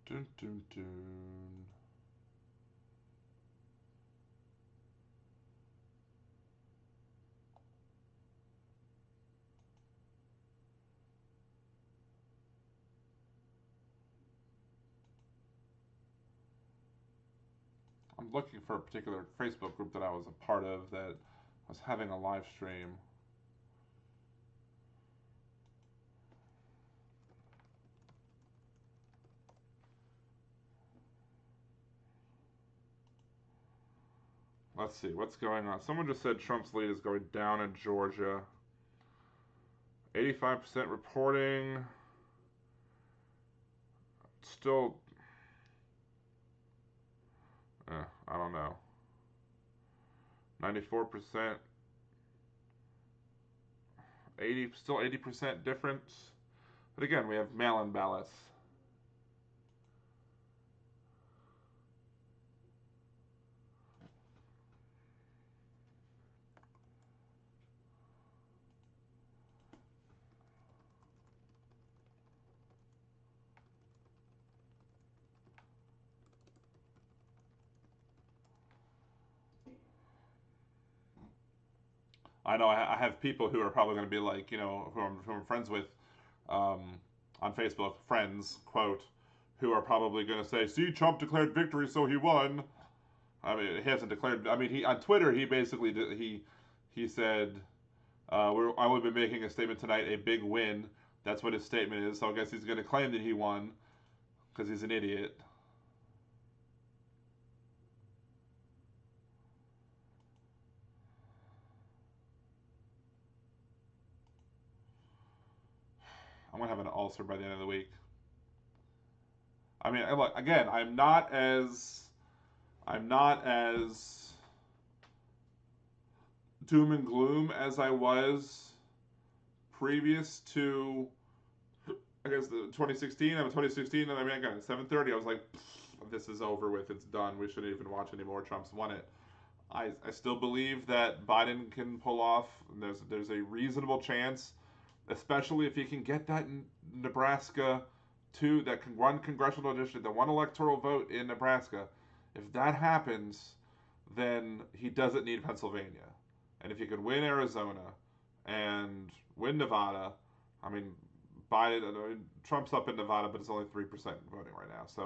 Dun dun dun. I'm looking for a particular Facebook group that I was a part of that was having a live stream. Let's see, what's going on? Someone just said Trump's lead is going down in Georgia. 85% reporting. Still, I don't know. 94%. 80% difference. But again, we have mail-in ballots. I know I have people who are probably going to be like, who I'm friends with on Facebook, friends, quote, who are probably going to say, see, Trump declared victory, so he won. I mean, he hasn't declared. I mean, he on Twitter, he basically he said, I will be making a statement tonight, a big win. That's what his statement is. So I guess he's going to claim that he won because he's an idiot. I'm gonna have an ulcer by the end of the week. I mean, look, again, I'm not as doom and gloom as I was previous to, I guess, the 2016. I was 2016, and I mean, again, at 7:30, I was like, this is over with. It's done. We shouldn't even watch anymore. Trump's won it. I still believe that Biden can pull off. There's a reasonable chance, especially if he can get that in Nebraska, that one congressional district, the one electoral vote in Nebraska. If that happens, then he doesn't need Pennsylvania. And if he could win Arizona and win Nevada, I mean, Trump's up in Nevada, but it's only 3% voting right now. So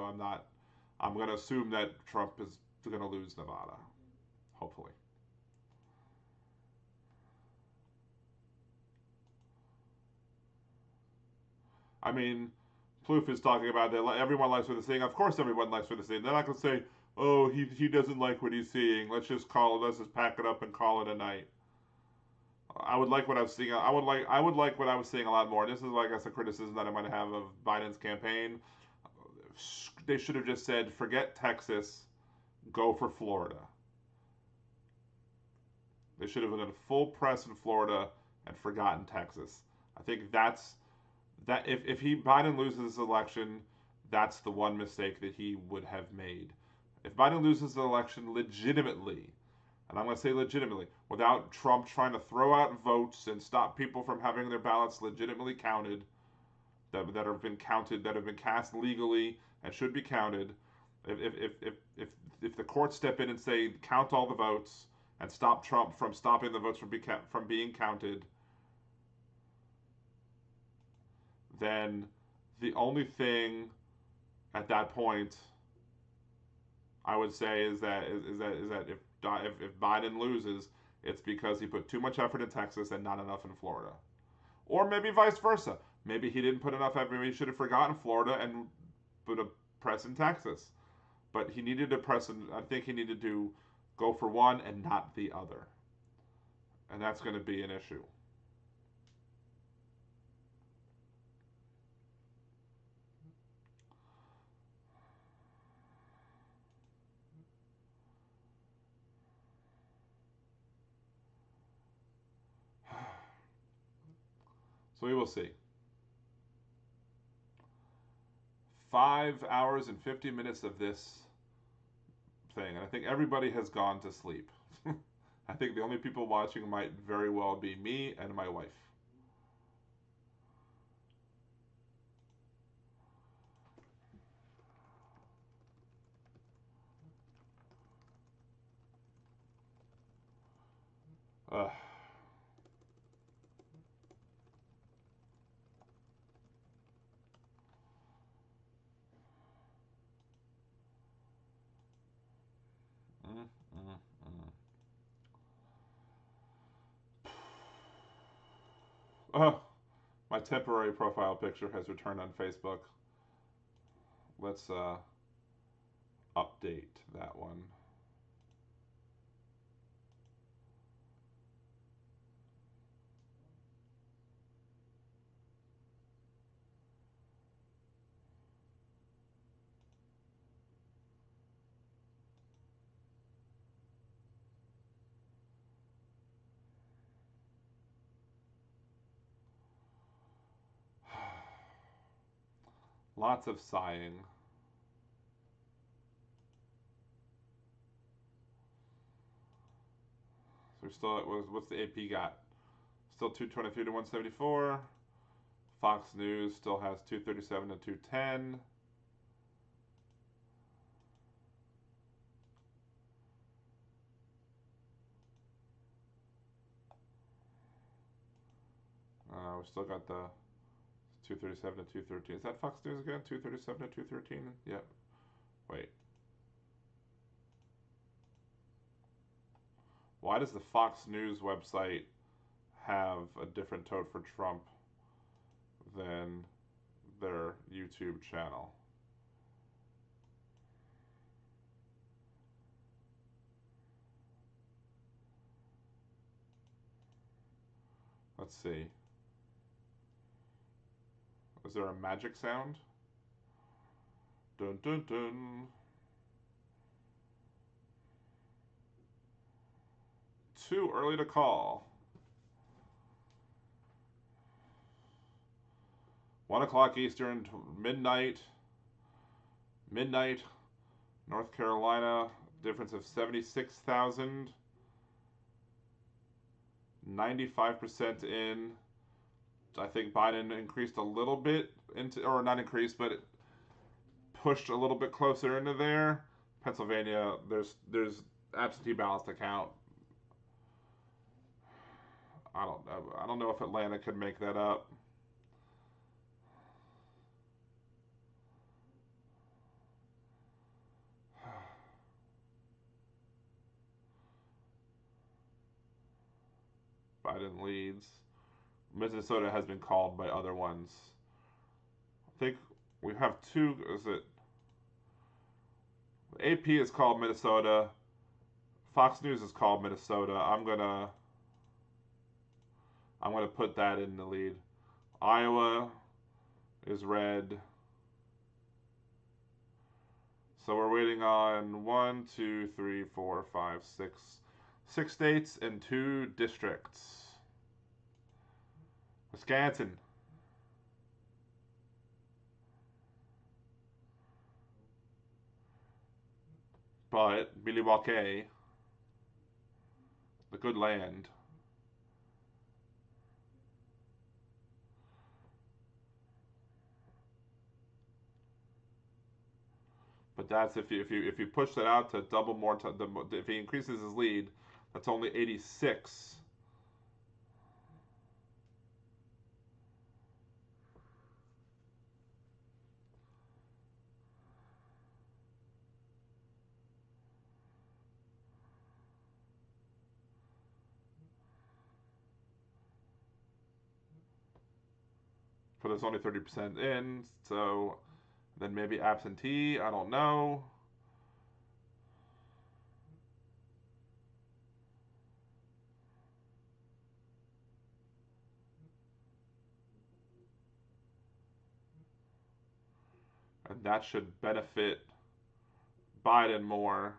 I'm going to assume that Trump is going to lose Nevada, hopefully. I mean, Plouffe is talking about that everyone likes what they're seeing. Of course everyone likes what they're seeing. They're not going to say, oh, he doesn't like what he's seeing. Let's just pack it up and call it a night. I would like what I was seeing. I would like what I was seeing a lot more. This is, I guess, a criticism that I might have of Biden's campaign. They should have just said, forget Texas, go for Florida. They should have done full press in Florida and forgotten Texas. I think that if Biden loses this election, that's the one mistake that he would have made. If Biden loses the election legitimately, and I'm going to say legitimately, without Trump trying to throw out votes and stop people from having their ballots legitimately counted, that have been cast legally and should be counted, if the courts step in and say count all the votes and stop Trump from stopping the votes from being counted, then the only thing at that point I would say is that if Biden loses, it's because he put too much effort in Texas and not enough in Florida. Or maybe vice versa. Maybe he didn't put enough effort. Maybe he should have forgotten Florida and put a press in Texas. But he needed to press, and I think he needed to go for one and not the other. And that's going to be an issue. So we will see. 5 hours and 50 minutes of this thing, and I think everybody has gone to sleep. I think the only people watching might very well be me and my wife. Oh, my temporary profile picture has returned on Facebook. Let's update that one. Lots of sighing. So we're still at, what's the AP got? Still 223 to 174. Fox News still has 237 to 210. We still got the 237 to 213. Is that Fox News again? 237 to 213? Yep. Wait. Why does the Fox News website have a different tote for Trump than their YouTube channel? Let's see. Is there a magic sound? Dun dun dun. Too early to call. 1 o'clock Eastern, midnight, North Carolina, difference of 76,000, 95% in. I think Biden increased a little bit into, or not increased, but it pushed a little bit closer into there. Pennsylvania, there's absentee ballots to count. I don't know if Atlanta could make that up. Biden leads. Minnesota has been called by other ones. I think we have two. Is it? AP is called Minnesota. Fox News is called Minnesota. I'm gonna put that in the lead. Iowa is red. So we're waiting on 1, 2, 3, 4, 5, 6 states and 2 districts. Wisconsin. But Milwaukee, the good land. But that's if you push that out to double more. If he increases his lead, that's only 86. But there's only 30% in, so then maybe absentee. I don't know. And that should benefit Biden more.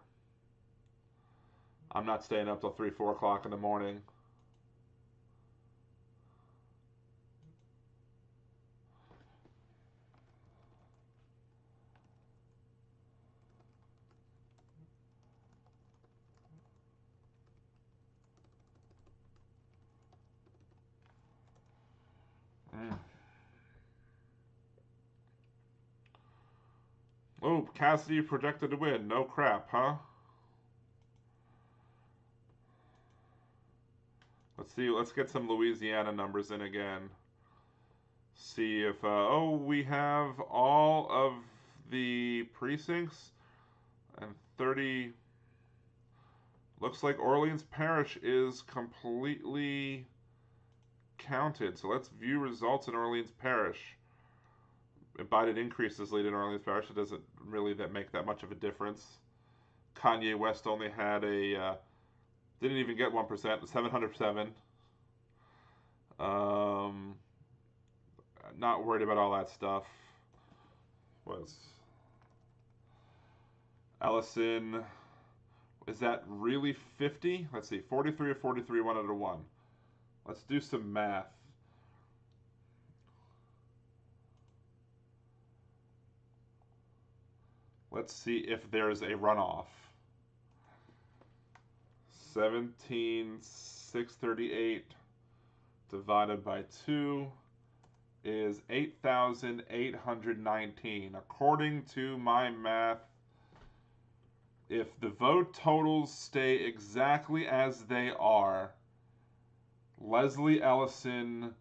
I'm not staying up till 3, 4 o'clock in the morning. Oh, Cassidy projected to win. No crap, huh? Let's see. Let's get some Louisiana numbers in again. See if, we have all of the precincts and 30. Looks like Orleans Parish is completely counted. So let's view results in Orleans Parish. Biden increases lead in Orleans Parish. It doesn't really make that much of a difference. Kanye West only had didn't even get 1%, 707. Not worried about all that stuff. Was Ellison, is that really 50? Let's see, 43 or 43, 1 out of 1. Let's do some math. Let's see if there's a runoff. 17,638 divided by 2 is 8,819. According to my math, if the vote totals stay exactly as they are, Leslie Ellison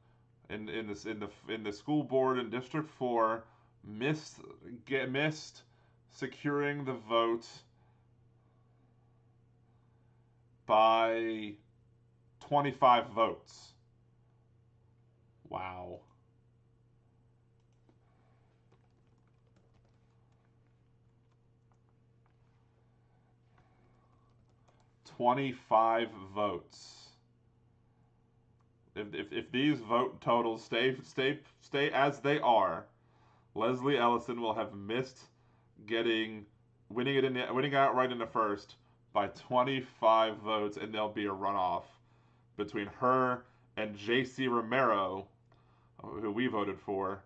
in the school board in District 4 missed securing the vote by 25 votes. Wow. $25 votes. If these vote totals stay as they are, Leslie Ellison will have missed winning outright in the first by 25 votes, and there'll be a runoff between her and J.C. Romero, who we voted for.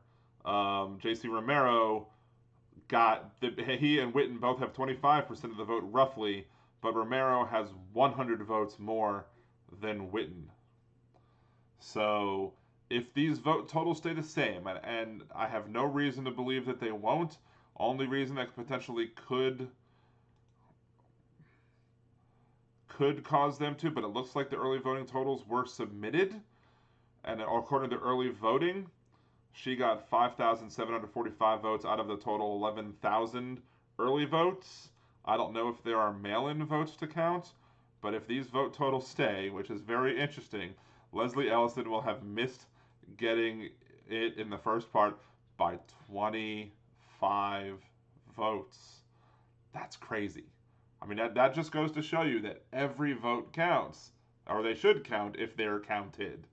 J.C. Romero he and Whitten both have 25% of the vote roughly, but Romero has 100 votes more than Whitten. So if these vote totals stay the same, and I have no reason to believe that they won't, only reason that potentially could cause them to, but it looks like the early voting totals were submitted, and according to early voting, she got 5,745 votes out of the total 11,000 early votes. I don't know if there are mail-in votes to count, but if these vote totals stay, which is very interesting, Leslie Ellison will have missed getting it in the first part by 25 votes. That's crazy. I mean, that just goes to show you that every vote counts, or they should count if they're counted.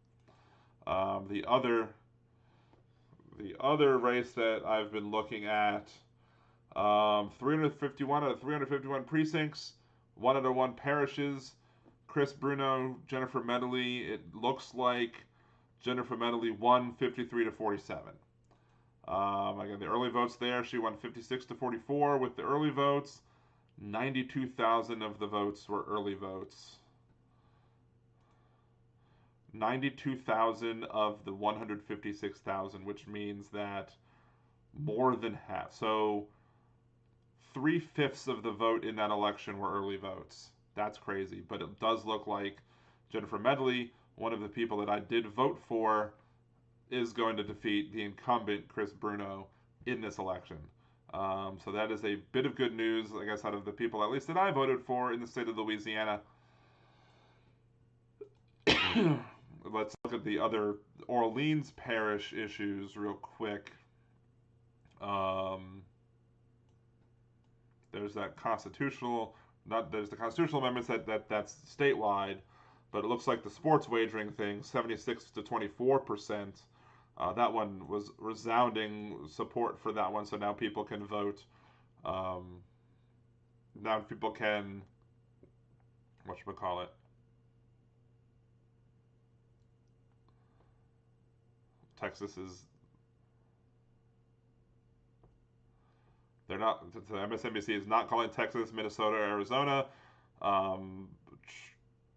The other race that I've been looking at, 351 out of 351 precincts, 1 out of 1 parishes. Chris Bruno, Jennifer Medley. It looks like Jennifer Medley won 53 to 47. Again, the early votes there, she won 56 to 44 with the early votes. 92,000 of the votes were early votes. 92,000 of the 156,000, which means that more than half. So 3/5 of the vote in that election were early votes. That's crazy, but it does look like Jennifer Medley, one of the people that I did vote for, is going to defeat the incumbent Chris Bruno in this election. So that is a bit of good news, I guess, out of the people at least that I voted for in the state of Louisiana. Let's look at the other Orleans Parish issues real quick. There's that there's the constitutional amendments that's statewide, but it looks like the sports wagering thing, 76 to 24%. That one was resounding support for that one, so now people can vote. Now people can, whatchamacallit, Texas is, they're not, the MSNBC is not calling Texas, Minnesota, or Arizona.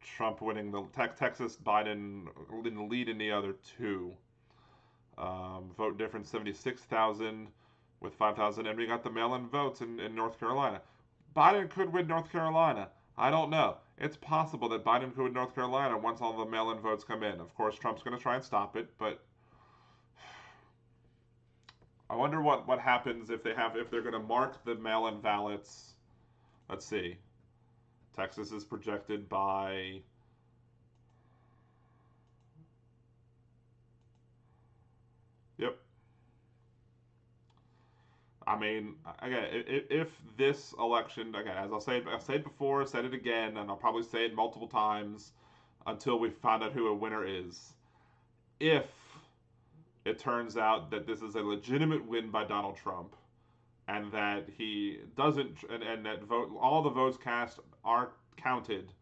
Trump winning the Texas, Biden in the lead in the other two. Vote difference 76,000 with 5,000, and we got the mail-in votes in North Carolina. Biden could win North Carolina. I don't know. It's possible that Biden could win North Carolina once all the mail-in votes come in. Of course, Trump's going to try and stop it, but I wonder what happens if they're going to mark the mail-in ballots. Let's see. Texas is projected by I mean, again, if this election, again, as I've said before, said it again, and I'll probably say it multiple times until we find out who a winner is. If it turns out that this is a legitimate win by Donald Trump, and that he doesn't, and that all the votes cast are counted,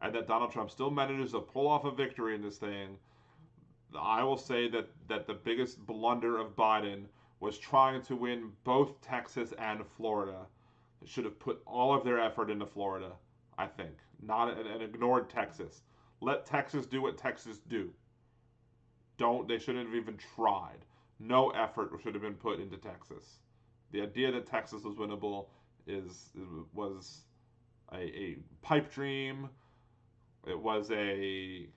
and that Donald Trump still manages to pull off a victory in this thing, I will say that the biggest blunder of Biden was trying to win both Texas and Florida. They should have put all of their effort into Florida, I think, and ignored Texas. Let Texas do what Texas do. They shouldn't have even tried. No effort should have been put into Texas. The idea that Texas was winnable was a pipe dream. It was a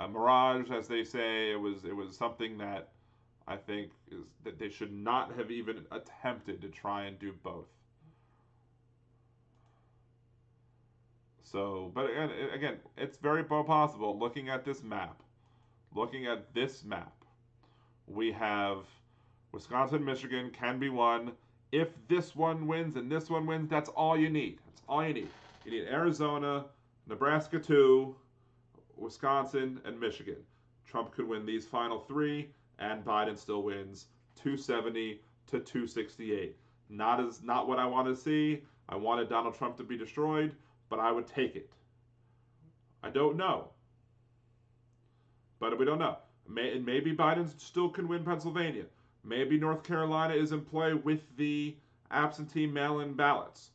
mirage, as they say. It was something that I think is that they should not have even attempted to try and do both. So, but again, it's very possible. Looking at this map, we have Wisconsin, Michigan can be won. If this one wins and this one wins, that's all you need. That's all you need. You need Arizona, Nebraska 2, Wisconsin, and Michigan. Trump could win these final three, and Biden still wins 270 to 268. Not what I want to see. I wanted Donald Trump to be destroyed, but I would take it. I don't know. But we don't know. Maybe Biden still can win Pennsylvania. Maybe North Carolina is in play with the absentee mail-in ballots.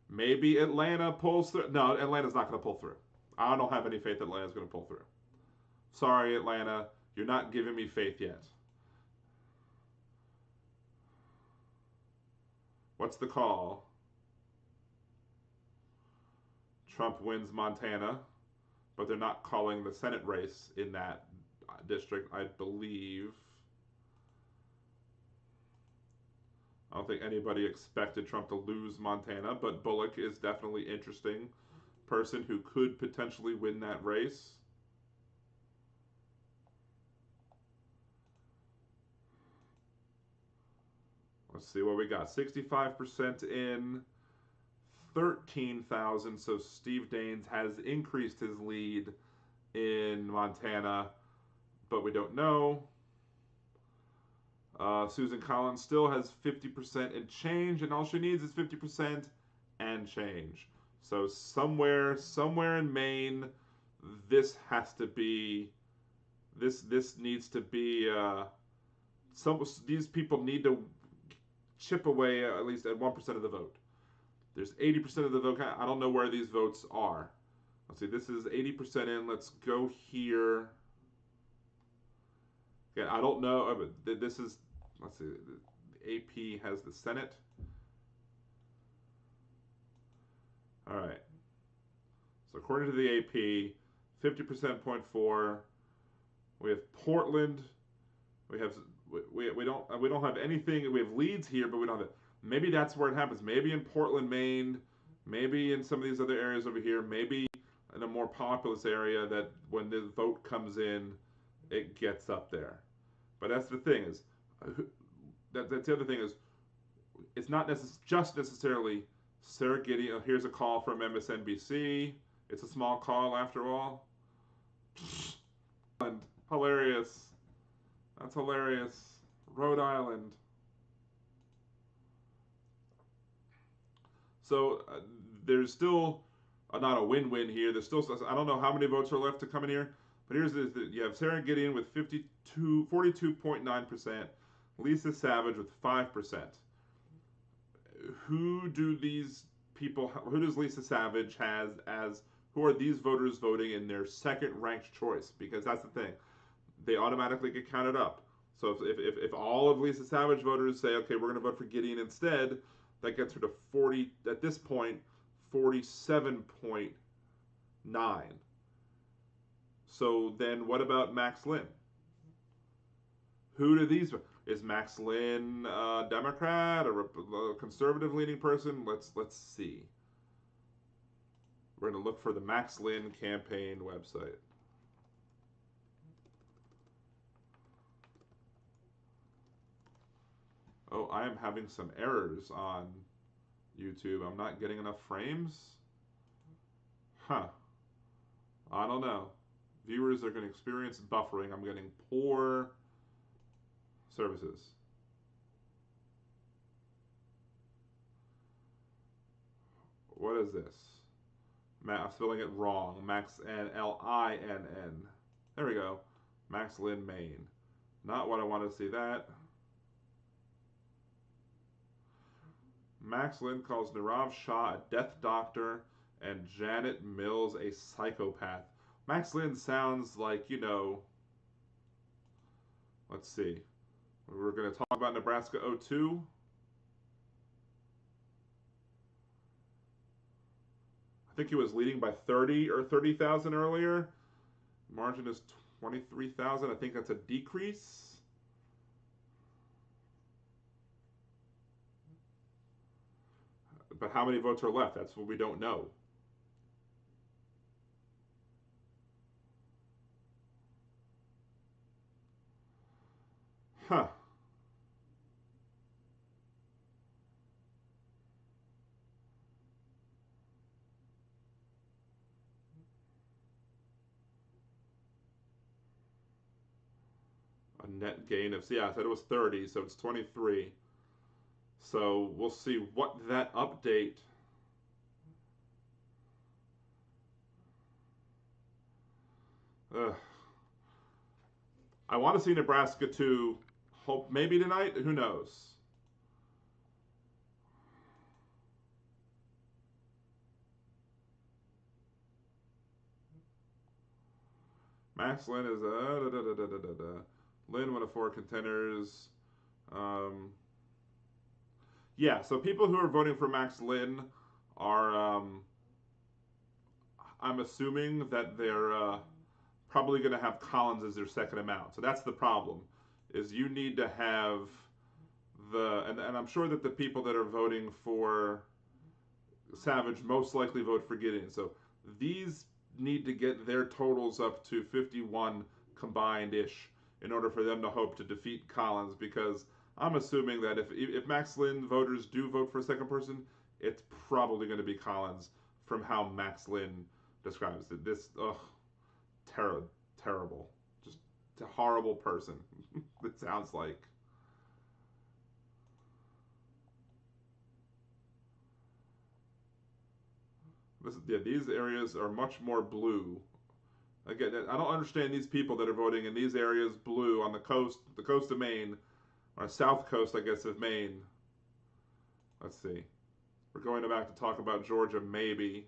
Maybe Atlanta pulls through. No, Atlanta's not going to pull through. I don't have any faith that Atlanta's going to pull through. Sorry, Atlanta. You're not giving me faith yet. What's the call? Trump wins Montana, but they're not calling the Senate race in that district, I believe. I don't think anybody expected Trump to lose Montana, but Bullock is definitely an interesting person who could potentially win that race. Let's see what we got. 65% in, 13,000. So Steve Daines has increased his lead in Montana, but we don't know. Susan Collins still has 50% and change, and all she needs is 50% and change. So somewhere in Maine, this has to be. This needs to be. These people need to chip away at least at 1% of the vote. There's 80% of the vote. I don't know where these votes are. Let's see. This is 80% in. Let's go here. Okay, I don't know. This is. Let's see. The AP has the Senate. All right. So according to the AP, 50%.4. We have Portland. We don't have anything. We have leads here, but we don't have it. Maybe that's where it happens. Maybe in Portland, Maine. Maybe in some of these other areas over here. Maybe in a more populous area that when the vote comes in, it gets up there. But that's the thing is, that's the other thing is, it's not just necessarily Sarah Gideon. Oh, here's a call from MSNBC. It's a small call after all. Hilarious. That's hilarious. Rhode Island. So there's still not a win-win here. There's still, I don't know how many votes are left to come in here. But here's you have Sarah Gideon with 42.9%, Lisa Savage with 5%. Who does Lisa Savage has as, who are these voters voting in their second ranked choice? Because that's the thing. They automatically get counted up. So if all of Lisa Savage voters say, okay, we're going to vote for Gideon instead, that gets her to 40, at this point, 47.9. So then what about Max Linn? Who do these, is Max Linn a Democrat or a conservative leaning person? Let's see. We're going to look for the Max Linn campaign website. Oh, I am having some errors on YouTube. I'm not getting enough frames. Huh. I don't know. Viewers are going to experience buffering. I'm getting poor services. What is this? I'm spelling it wrong. Max Linn. There we go. Max Linn, Maine. Not what I want to see that. Max Linn calls Nirav Shah a death doctor and Janet Mills a psychopath. Max Linn sounds like, you know, let's see. We're going to talk about Nebraska 02. I think he was leading by 30 or 30,000 earlier. Margin is 23,000. I think that's a decrease. But how many votes are left? That's what we don't know. Huh. A net gain of, yeah, I said it was 30, so it's 23. So we'll see what that update. I want to see Nebraska 2. Hope maybe tonight. Who knows? Max Linn is Linn, one of 4 contenders. Yeah, so people who are voting for Max Linn are, I'm assuming that they're probably going to have Collins as their second amount. So that's the problem, is you need to have and I'm sure that the people that are voting for Savage most likely vote for Gideon. So these need to get their totals up to 51 combined-ish in order for them to hope to defeat Collins, because I'm assuming that if Max Linn voters do vote for a second person, it's probably going to be Collins from how Max Linn describes it. This, terrible. Just a horrible person. It sounds like. These areas are much more blue. Again, I don't understand these people that are voting in these areas blue on the coast of Maine, or south coast, I guess, of Maine. Let's see. We're going back to talk about Georgia, maybe.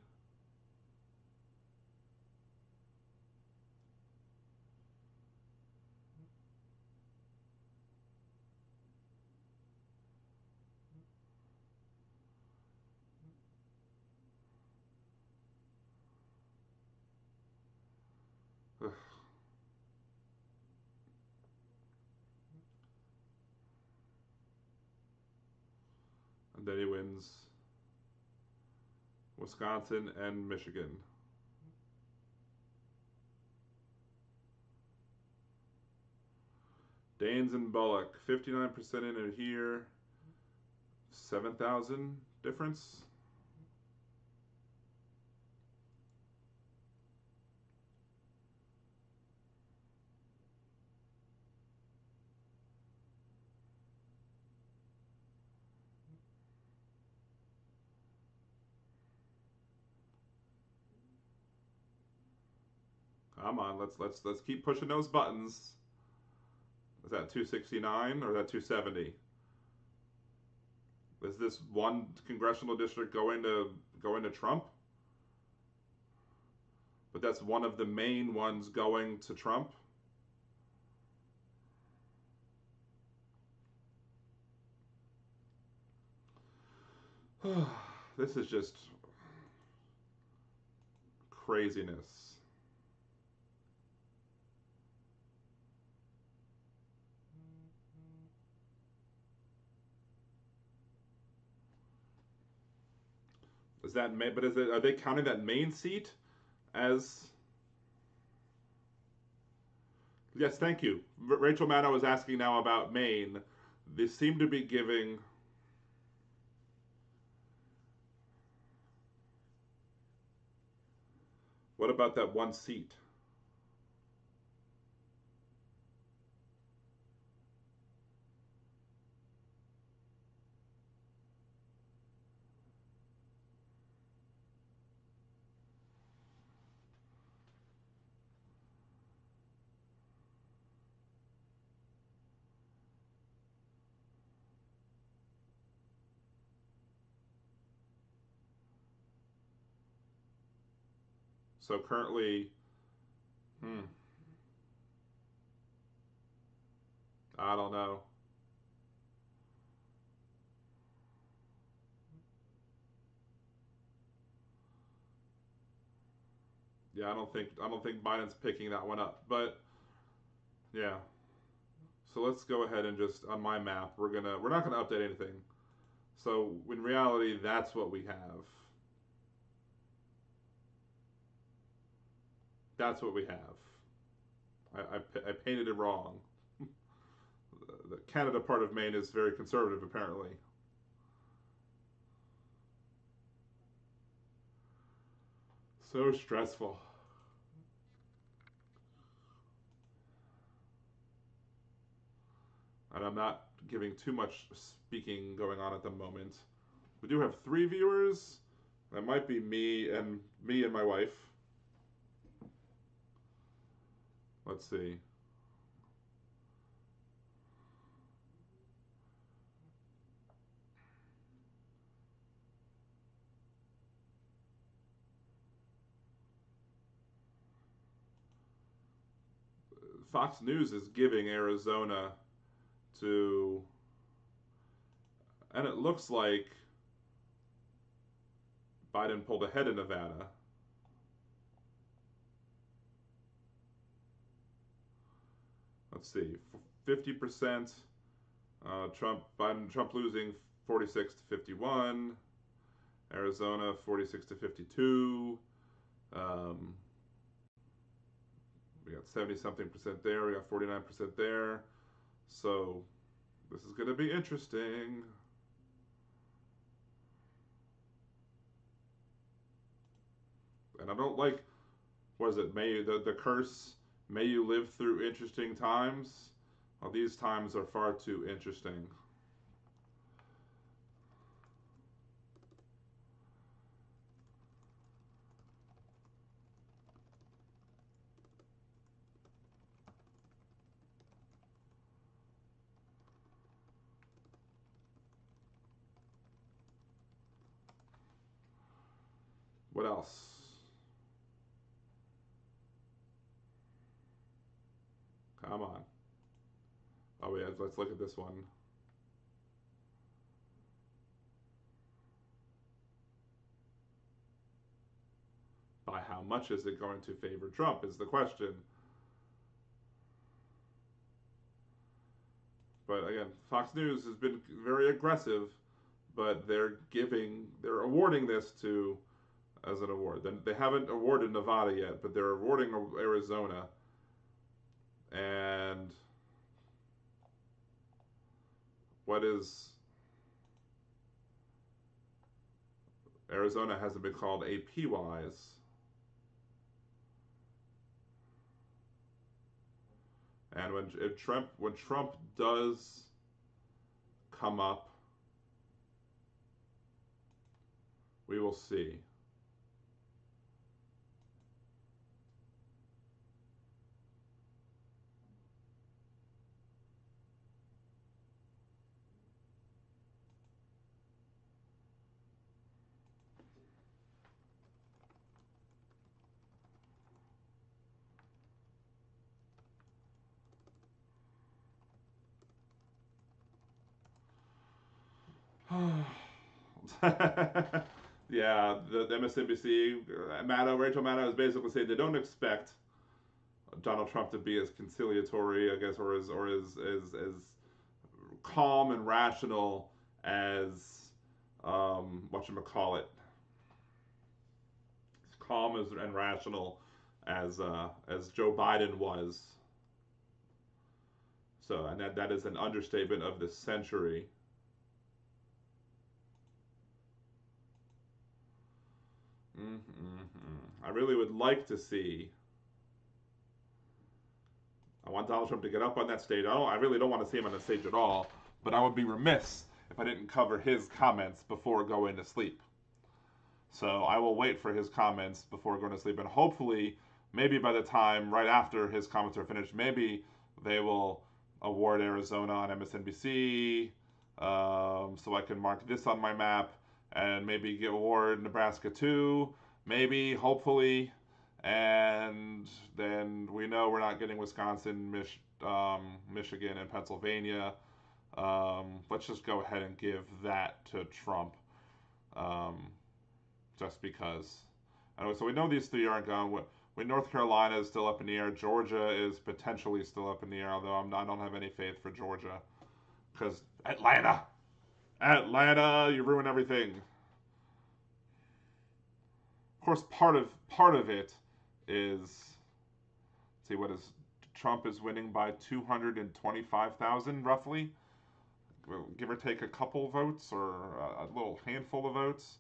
And then he wins Wisconsin and Michigan. Daines and Bullock, 59% in it here. 7,000 difference. Come on, let's keep pushing those buttons. Is that 269 or is that 270? Is this one congressional district going to Trump? But that's one of the main ones going to Trump. This is just craziness. Is that Maine? But are they counting that Maine seat as? Yes, thank you. Rachel Maddow is asking now about Maine. they seem to be giving. What about that one seat? So currently, I don't know. Yeah, I don't think Biden's picking that one up. But yeah. So let's go ahead and just on my map, we're not gonna update anything. So in reality, that's what we have. That's what we have. I painted it wrong. The Canada part of Maine is very conservative, apparently. So stressful. And I'm not giving too much speaking going on at the moment. We do have 3 viewers. That might be me and my wife. Let's see. Fox News is giving Arizona to, and it looks like Biden pulled ahead in Nevada. Let's see, 50%. Trump losing 46 to 51. Arizona 46 to 52. We got 70-something% there. We got 49% there. So this is going to be interesting. And I don't like, what is it, the curse, may you live through interesting times. Well, these times are far too interesting. What else? Come on. Oh yeah, let's look at this one. By how much is it going to favor Trump is the question. But again, Fox News has been very aggressive, but they're awarding this to as an award. They haven't awarded Nevada yet, but they're awarding Arizona. And what is Arizona hasn't been called AP wise. And when Trump does come up, we will see. Yeah, the MSNBC, Rachel Maddow is basically saying they don't expect Donald Trump to be as conciliatory, I guess, or as calm and rational as whatchamacallit. As calm and rational as Joe Biden was. So, and that is an understatement of the century. I really would like to see. I want Donald Trump to get up on that stage. I really don't want to see him on the stage at all, but I would be remiss if I didn't cover his comments before going to sleep. So I will wait for his comments before going to sleep, and hopefully, maybe by the time right after his comments are finished, maybe they will award Arizona on MSNBC, so I can mark this on my map, and maybe get award Nebraska too, maybe, hopefully, and then we know we're not getting Wisconsin, Michigan, and Pennsylvania. Let's just go ahead and give that to Trump, just because. Anyway, so we know these three aren't gone. When North Carolina is still up in the air, Georgia is potentially still up in the air, although I don't have any faith for Georgia, because Atlanta, you ruin everything. Of course, part of it is, let's see, what is Trump is winning by 225,000 roughly, give or take a couple votes or a little handful of votes.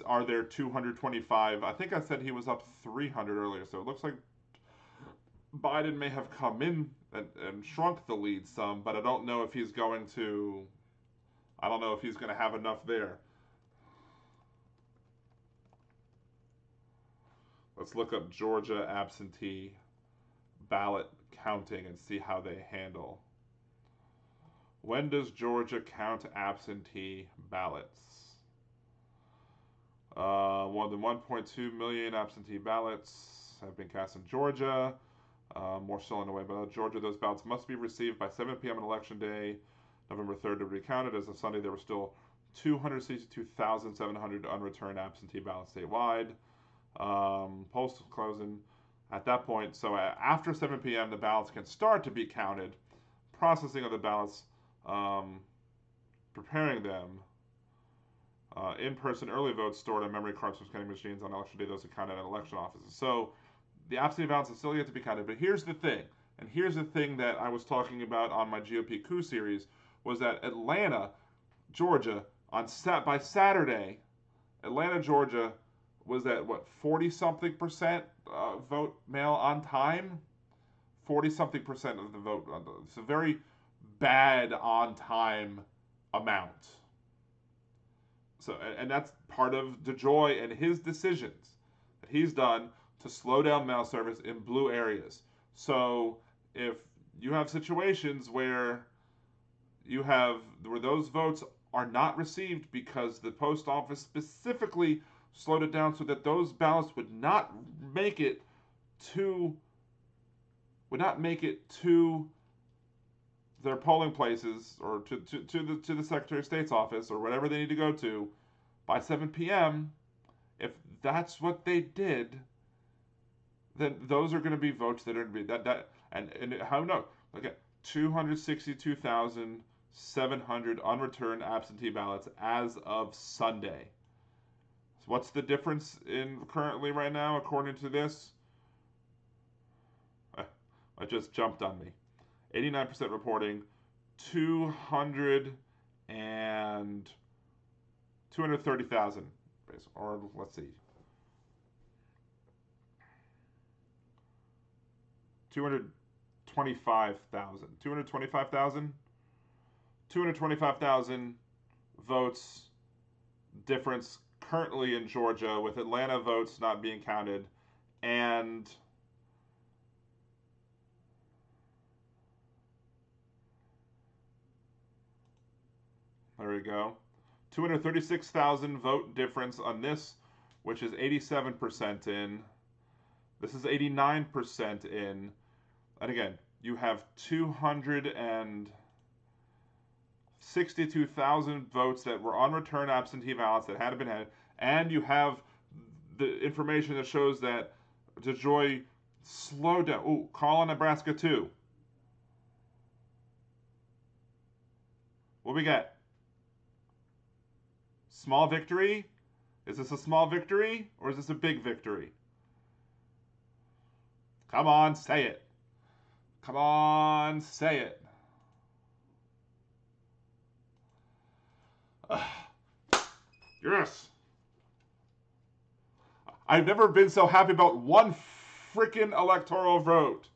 Are there 225? I think I said he was up 300 earlier, so it looks like Biden may have come in and shrunk the lead some, but I don't know if he's going to. I don't know if he's going to have enough there. Let's look up Georgia absentee ballot counting and see how they handle. When does Georgia count absentee ballots? More than 1.2 million absentee ballots have been cast in Georgia. More still on the way, but Georgia, those ballots must be received by 7 p.m. on Election Day, November 3rd, to be recounted. As of Sunday, there were still 262,700 unreturned absentee ballots statewide. Polls closing at that point. So after 7 p.m., the ballots can start to be counted. Processing of the ballots, preparing them. In-person early votes stored on memory cards from scanning machines on Election Day, those are counted at election offices. So the absentee ballots are still yet to be counted. But here's the thing, and here's the thing that I was talking about on my GOP coup series, was that Atlanta, Georgia, by Saturday, Atlanta, Georgia, was at, 40-something% vote mail on time? 40-something% of the vote. It's a very bad on time amount. So, and that's part of DeJoy and his decisions that he's done to slow down mail service in blue areas. So if you have situations where those votes are not received because the post office specifically slowed it down so that those ballots would not make it to their polling places or to the Secretary of State's office or whatever they need to go to by 7 p.m., if that's what they did, then those are going to be votes that are going to be and how no? Okay, 262,700 unreturned absentee ballots as of Sunday. So what's the difference in currently right now according to this? It just jumped on me. 89% reporting, 230,000, or let's see, 225,000 votes difference currently in Georgia, with Atlanta votes not being counted, and there we go. 236,000 vote difference on this, which is 87% in. This is 89% in. And again, you have 262,000 votes that were unreturned absentee ballots that hadn't been had. And you have the information that shows that DeJoy slowed down. Ooh, call on Nebraska too. What we got? Small victory? Is this a small victory or is this a big victory? Come on, say it. Come on, say it. Yes. I've never been so happy about one freaking electoral vote.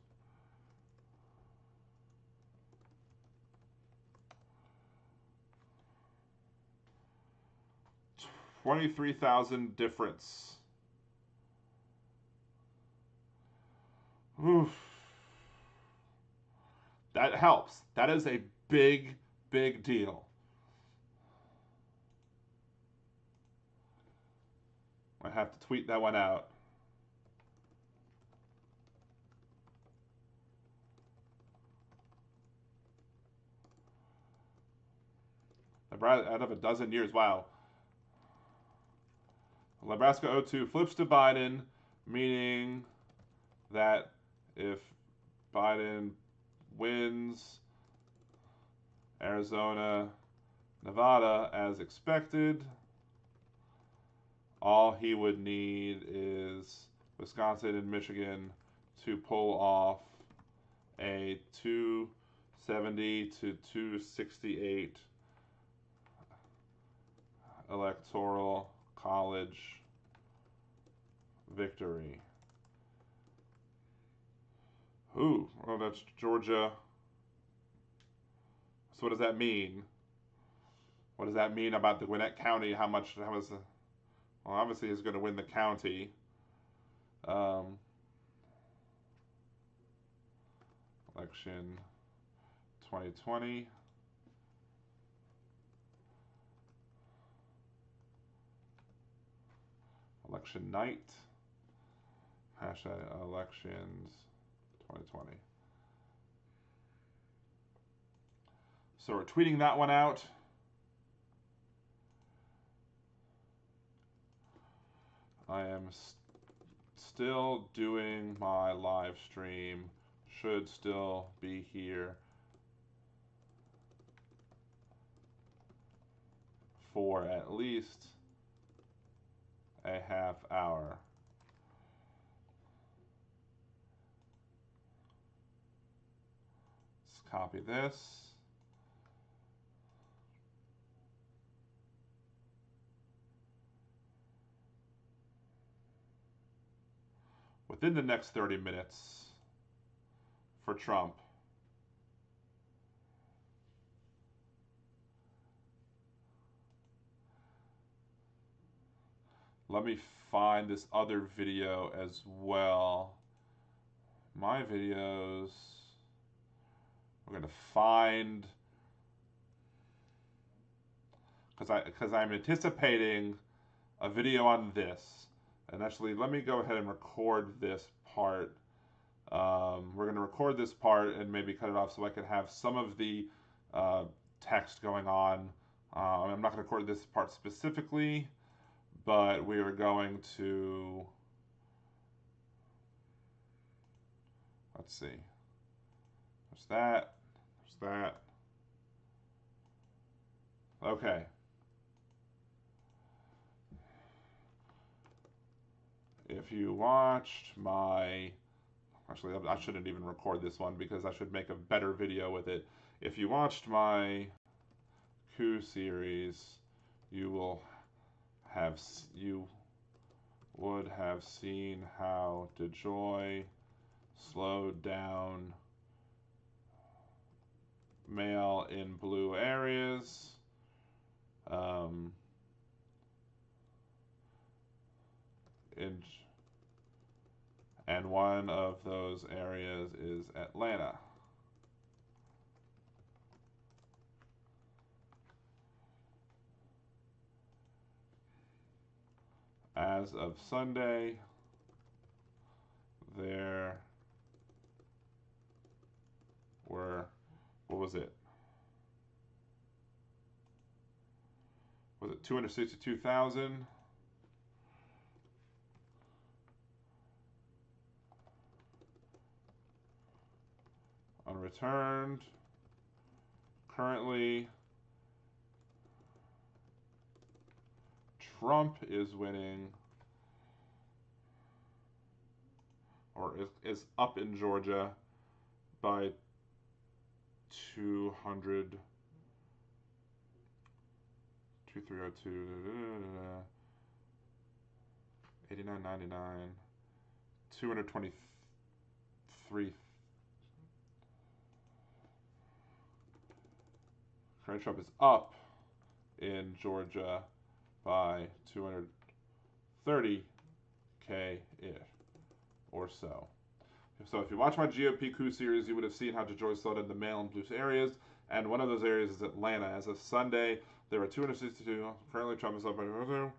$23,000 difference. Oof. That helps. That is a big, big deal. I have to tweet that one out. Out of a dozen years, wow. Nebraska 02 flips to Biden, meaning that if Biden wins Arizona, Nevada as expected, all he would need is Wisconsin and Michigan to pull off a 270 to 268 electoral college victory. Ooh, well, that's Georgia. So what does that mean? What does that mean about the Gwinnett County? How is the, well, obviously he's going to win the county. Election 2020. Election night. Hashtag elections 2020. So we're tweeting that one out. I am still doing my live stream. Should still be here for at least a half hour. Let's copy this. Within the next 30 minutes for Trump. Let me find this other video as well. My videos, we're going to find, because I'm anticipating a video on this. And actually, let me go ahead and record this part. We're going to record this part and maybe cut it off so I can have some of the text going on. I'm not going to record this part specifically, but we are going to, let's see. There's that. There's that. Okay. If you watched my, actually I shouldn't even record this one because I should make a better video with it. If you watched my coup series, you would have seen how DeJoy slowed down mail in blue areas. And one of those areas is Atlanta. As of Sunday, there were, what was it? Was it 262,000? Unreturned. Currently, Trump is winning, or is up in Georgia by 200, 2302, 89.99, 223. Current Trump is up in Georgia by 230K or so. So if you watch my GOP coup series, you would have seen how DeJoy slowed in the mail and blue areas, and one of those areas is Atlanta. As of Sunday, there were 262. Currently, Trump is up by 2.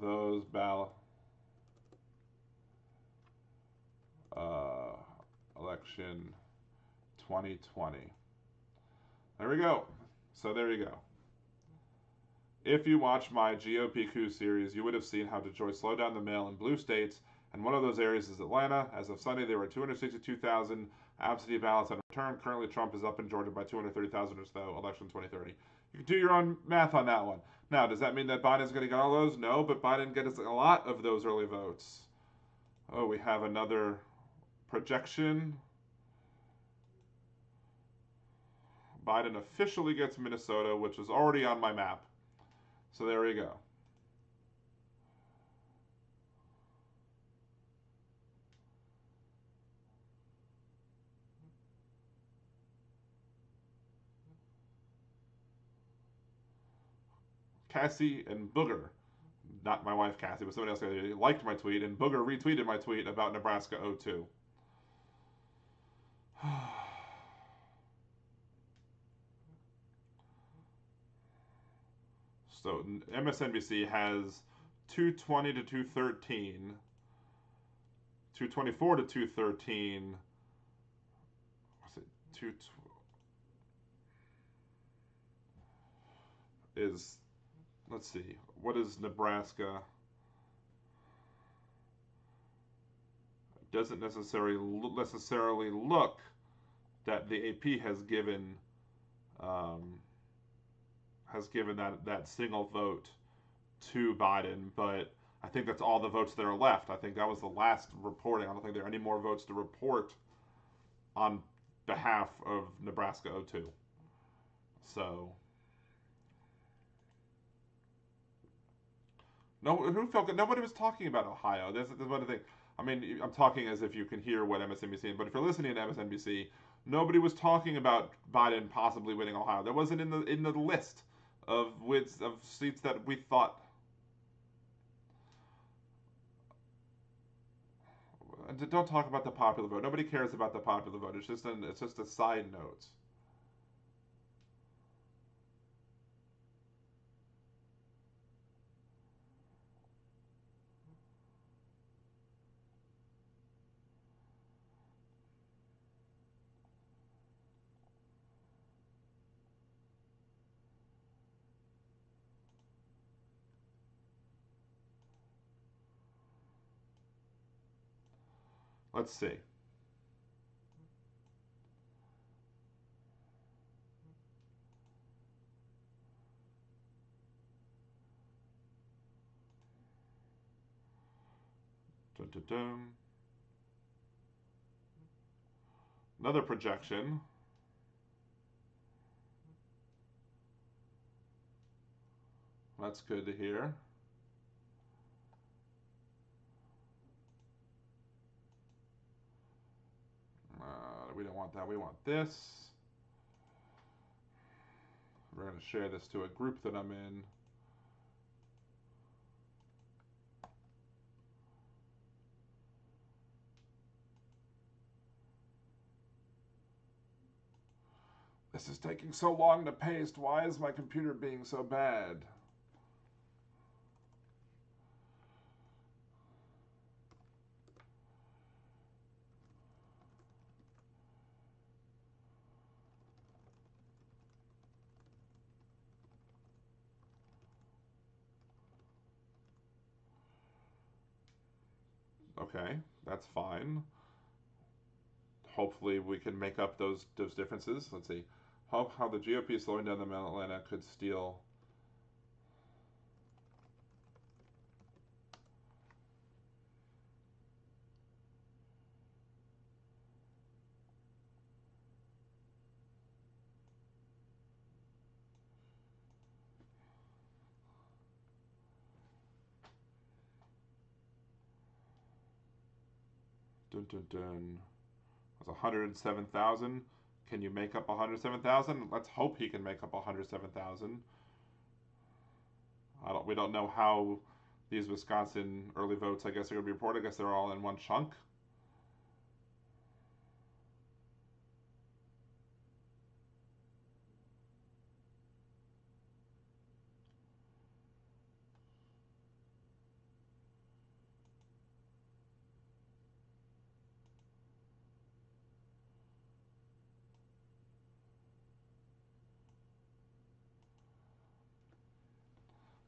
Those ballot election 2020. There we go. So there you go. If you watch my GOP coup series, you would have seen how DeJoy slowed down the mail in blue states, and one of those areas is Atlanta. As of Sunday, there were 262,000 absentee ballots unreturned. Currently, Trump is up in Georgia by 230,000 or so, election 2030. You can do your own math on that one. Now, does that mean that Biden's going to get all those? No, but Biden gets a lot of those early votes. Oh, we have another projection. Biden officially gets Minnesota, which is already on my map. So there we go. Cassie and Booger, not my wife Cassie, but somebody else liked my tweet, and Booger retweeted my tweet about Nebraska 02. So MSNBC has 220 to 213, 224 to 213. What's it? Let's see. What is Nebraska? Doesn't necessarily look that the AP has given that single vote to Biden, but I think that's all the votes that are left. I think that was the last reporting. I don't think there are any more votes to report on behalf of Nebraska 02. So, nobody was talking about Ohio. This is one of the things. I mean, I'm talking as if you can hear what MSNBC, but if you're listening to MSNBC, nobody was talking about Biden possibly winning Ohio. That wasn't in the list of seats that we thought. Don't talk about the popular vote. Nobody cares about the popular vote. It's just a side note. Let's see. Dun, dun, dun. Another projection. That's good to hear. We don't want that. We want this. We're going to share this to a group that I'm in. This is taking so long to paste. Why is my computer being so bad? Okay, that's fine. Hopefully we can make up those differences. Let's see. How the GOP is slowing down the mail in Atlanta could steal. Dun, dun, dun. It was 107,000. Can you make up 107,000? Let's hope he can make up 107,000. We don't know how these Wisconsin early votes, I guess, are going to be reported. I guess they're all in one chunk.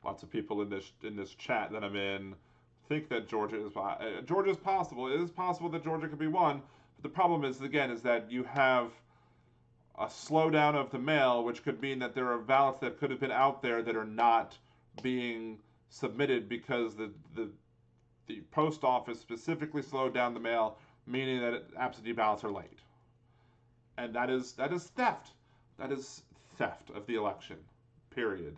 Lots of people in this chat that I'm in think that Georgia's possible. It is possible that Georgia could be won, but the problem is that you have a slowdown of the mail, which could mean that there are ballots that could have been out there that are not being submitted because the post office specifically slowed down the mail, meaning that absentee ballots are late, and that is theft. That is theft of the election. Period.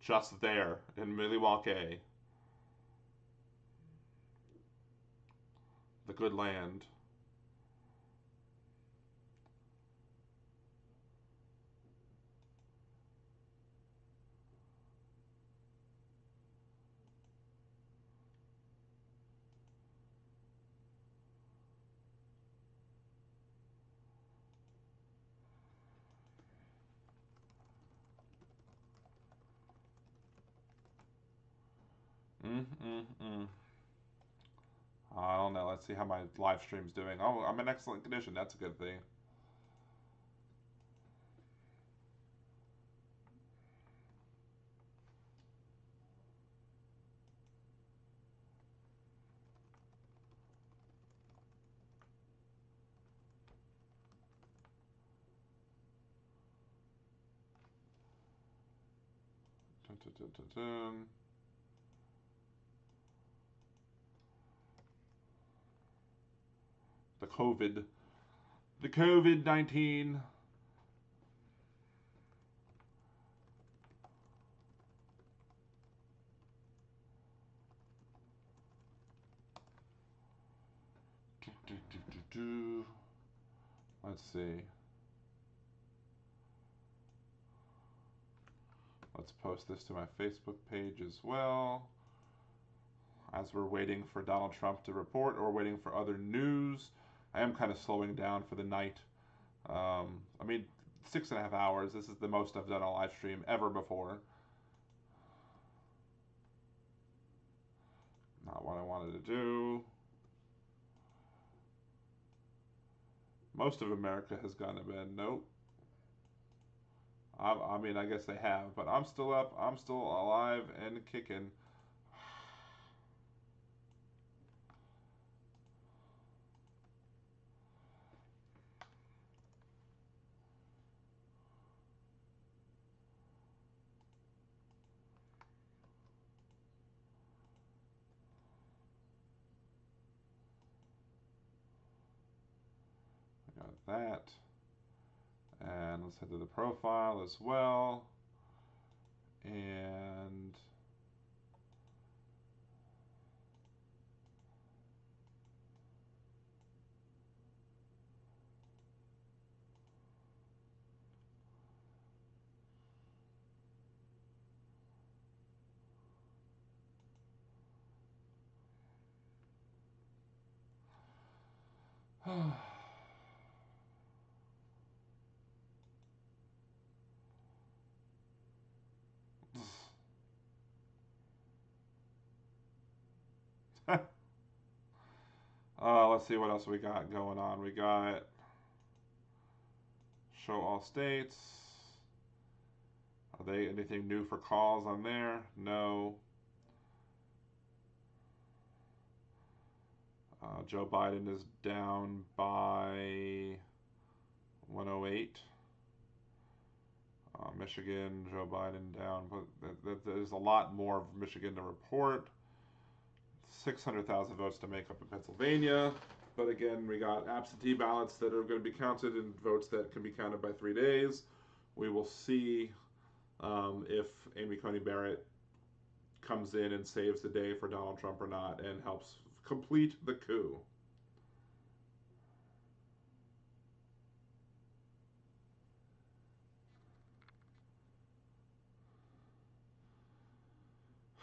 Just there in Milwaukee, the good land. I don't know. Let's see how my live stream's doing. Oh, I'm in excellent condition. That's a good thing. Dun, dun, dun, dun, dun. The COVID-19. Let's see. Let's post this to my Facebook page as well. As we're waiting for Donald Trump to report or waiting for other news. I am kind of slowing down for the night. I mean, 6.5 hours. This is the most I've done a live stream ever before. Not what I wanted to do. Most of America has gone to bed. Nope. I mean, I guess they have, but I'm still up. I'm still alive and kicking. I got that. And let's head to the profile as well. And Let's see what else we got going on. We got show all states. Are they anything new for calls on there? No. Joe Biden is down by 108. Michigan, Joe Biden down. There's a lot more of Michigan to report. 600,000 votes to make up in Pennsylvania. But again, we got absentee ballots that are going to be counted and votes that can be counted by 3 days. We will see if Amy Coney Barrett comes in and saves the day for Donald Trump or not and helps complete the coup.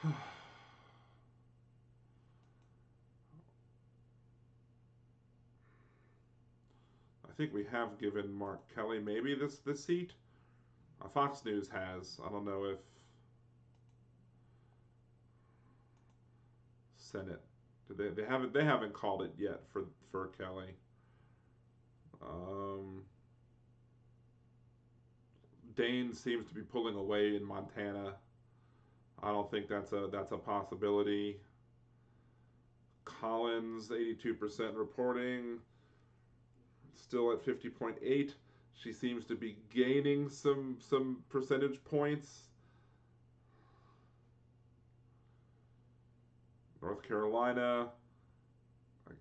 I think we have given Mark Kelly maybe this seat. Fox News has. I don't know if Senate. They haven't called it yet for Kelly. Dane seems to be pulling away in Montana. I don't think that's a possibility. Collins 82% reporting. Still at 50.8. She seems to be gaining some percentage points. North Carolina,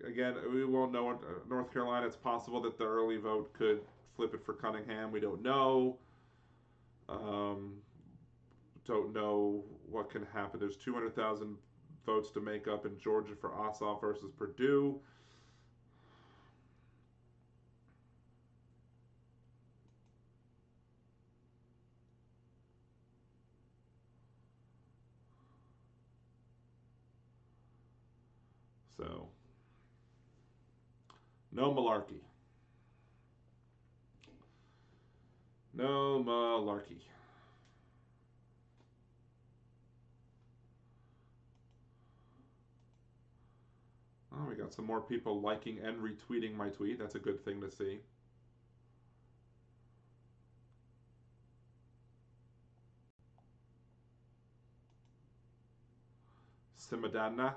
again, we won't know. North Carolina, it's possible that the early vote could flip it for Cunningham. We don't know. Don't know what can happen. There's 200,000 votes to make up in Georgia for Ossoff versus Perdue. So, no malarkey. No malarkey. Oh, we got some more people liking and retweeting my tweet. That's a good thing to see. Simadana.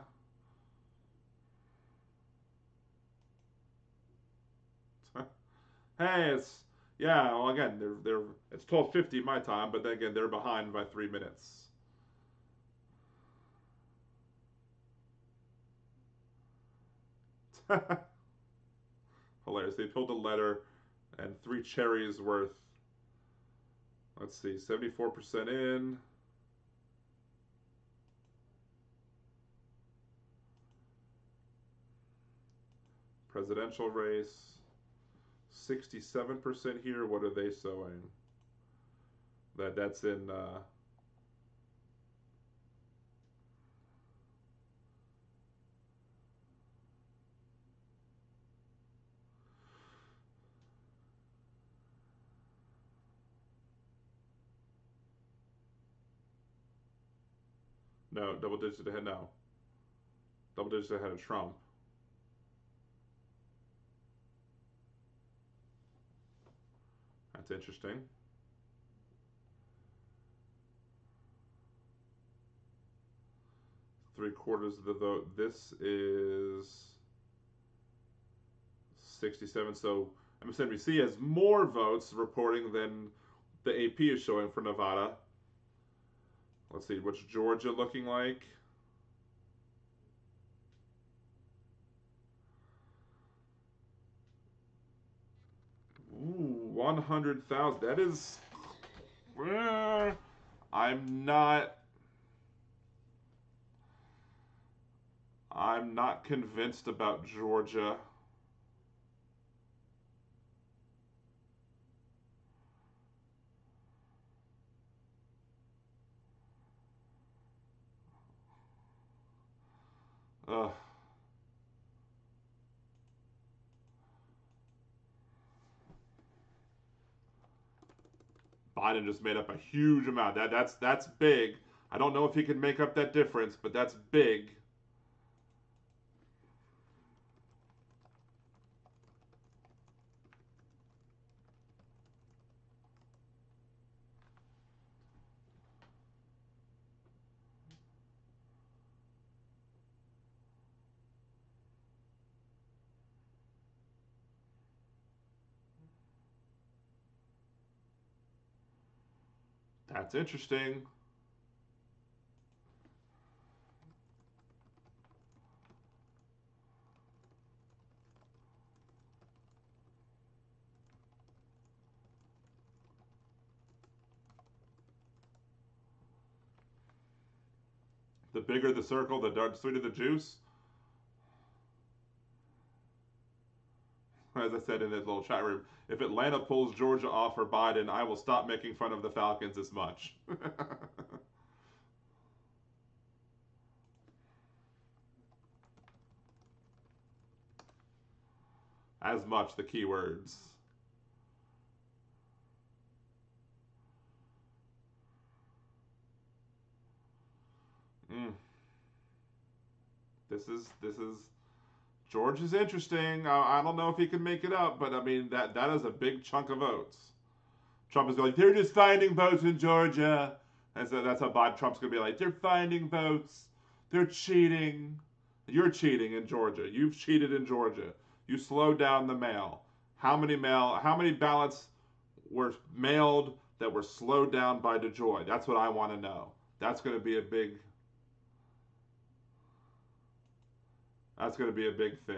Hey, well again, it's 12:50 my time, but then again they're behind by 3 minutes. Hilarious. They pulled a letter and 3 cherries worth. Let's see, 74% in. Presidential race. 67% here. What are they showing? That's in no, double digits ahead. No, double digits ahead of Trump. That's interesting. Three-quarters of the vote. This is 67. So MSNBC has more votes reporting than the AP is showing for Nevada. Let's see, what's Georgia looking like? Ooh, 100,000. That is. I'm not convinced about Georgia. Ugh. Biden just made up a huge amount. That's big. I don't know if he can make up that difference, but that's big. That's interesting. The bigger the circle, the sweeter the juice. As I said in this little chat room, if Atlanta pulls Georgia off for Biden, I will stop making fun of the Falcons as much. As much, the keywords. This is George is interesting. I don't know if he can make it up, but I mean that is a big chunk of votes. Trump is going, they're just finding votes in Georgia. And so that's how Bob Trump's going to be like, they're finding votes. They're cheating. You're cheating in Georgia. You've cheated in Georgia. You slowed down the mail. How many ballots were mailed that were slowed down by DeJoy? That's what I want to know. That's going to be a big thing.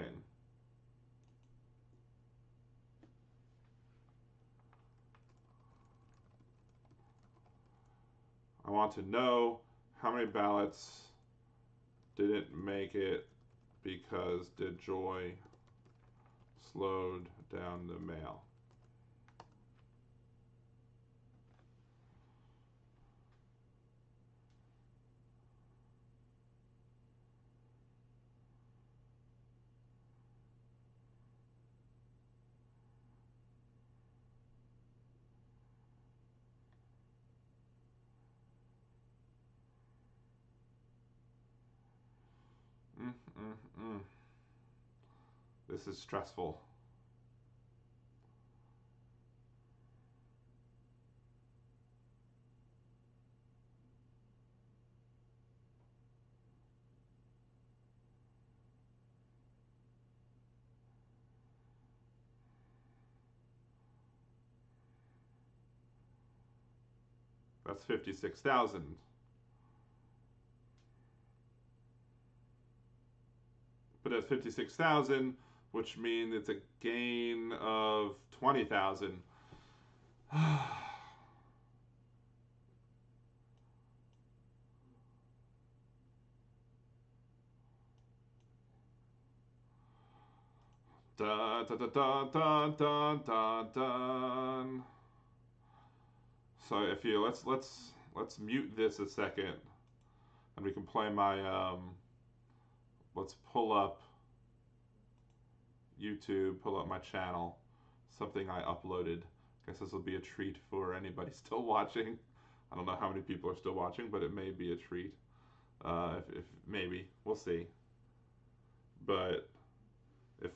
I want to know how many ballots didn't make it because DeJoy slowed down the mail. This is stressful. That's 56,000. But that's 56,000, which means it's a gain of 20,000. Dun, dun, dun, dun, dun, dun, dun, dun. So if you let's mute this a second, and we can play my let's pull up YouTube, pull up my channel, something I uploaded. I guess this will be a treat for anybody still watching. I don't know how many people are still watching, but it may be a treat. If maybe we'll see. But if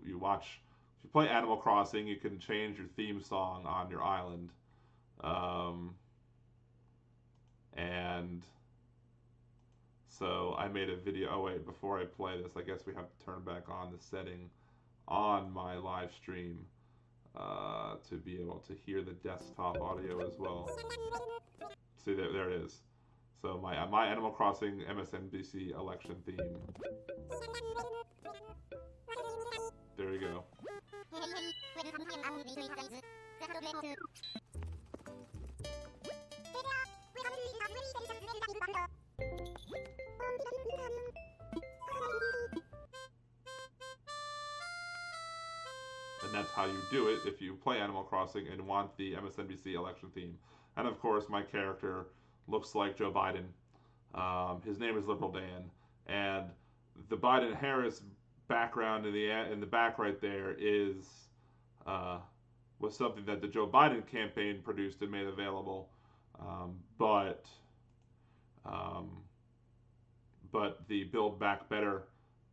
you watch, if you play Animal Crossing, you can change your theme song on your island. And so I made a video. Oh wait, before I play this, I guess we have to turn back on the setting on my live stream to be able to hear the desktop audio as well. See, there it is. So my Animal Crossing MSNBC election theme. There you go. And that's how you do it if you play Animal Crossing and want the MSNBC election theme. And of course, my character looks like Joe Biden. His name is Liberal Dan, and the Biden-Harris background in the back right there is was something that the Joe Biden campaign produced and made available, but the Build Back Better,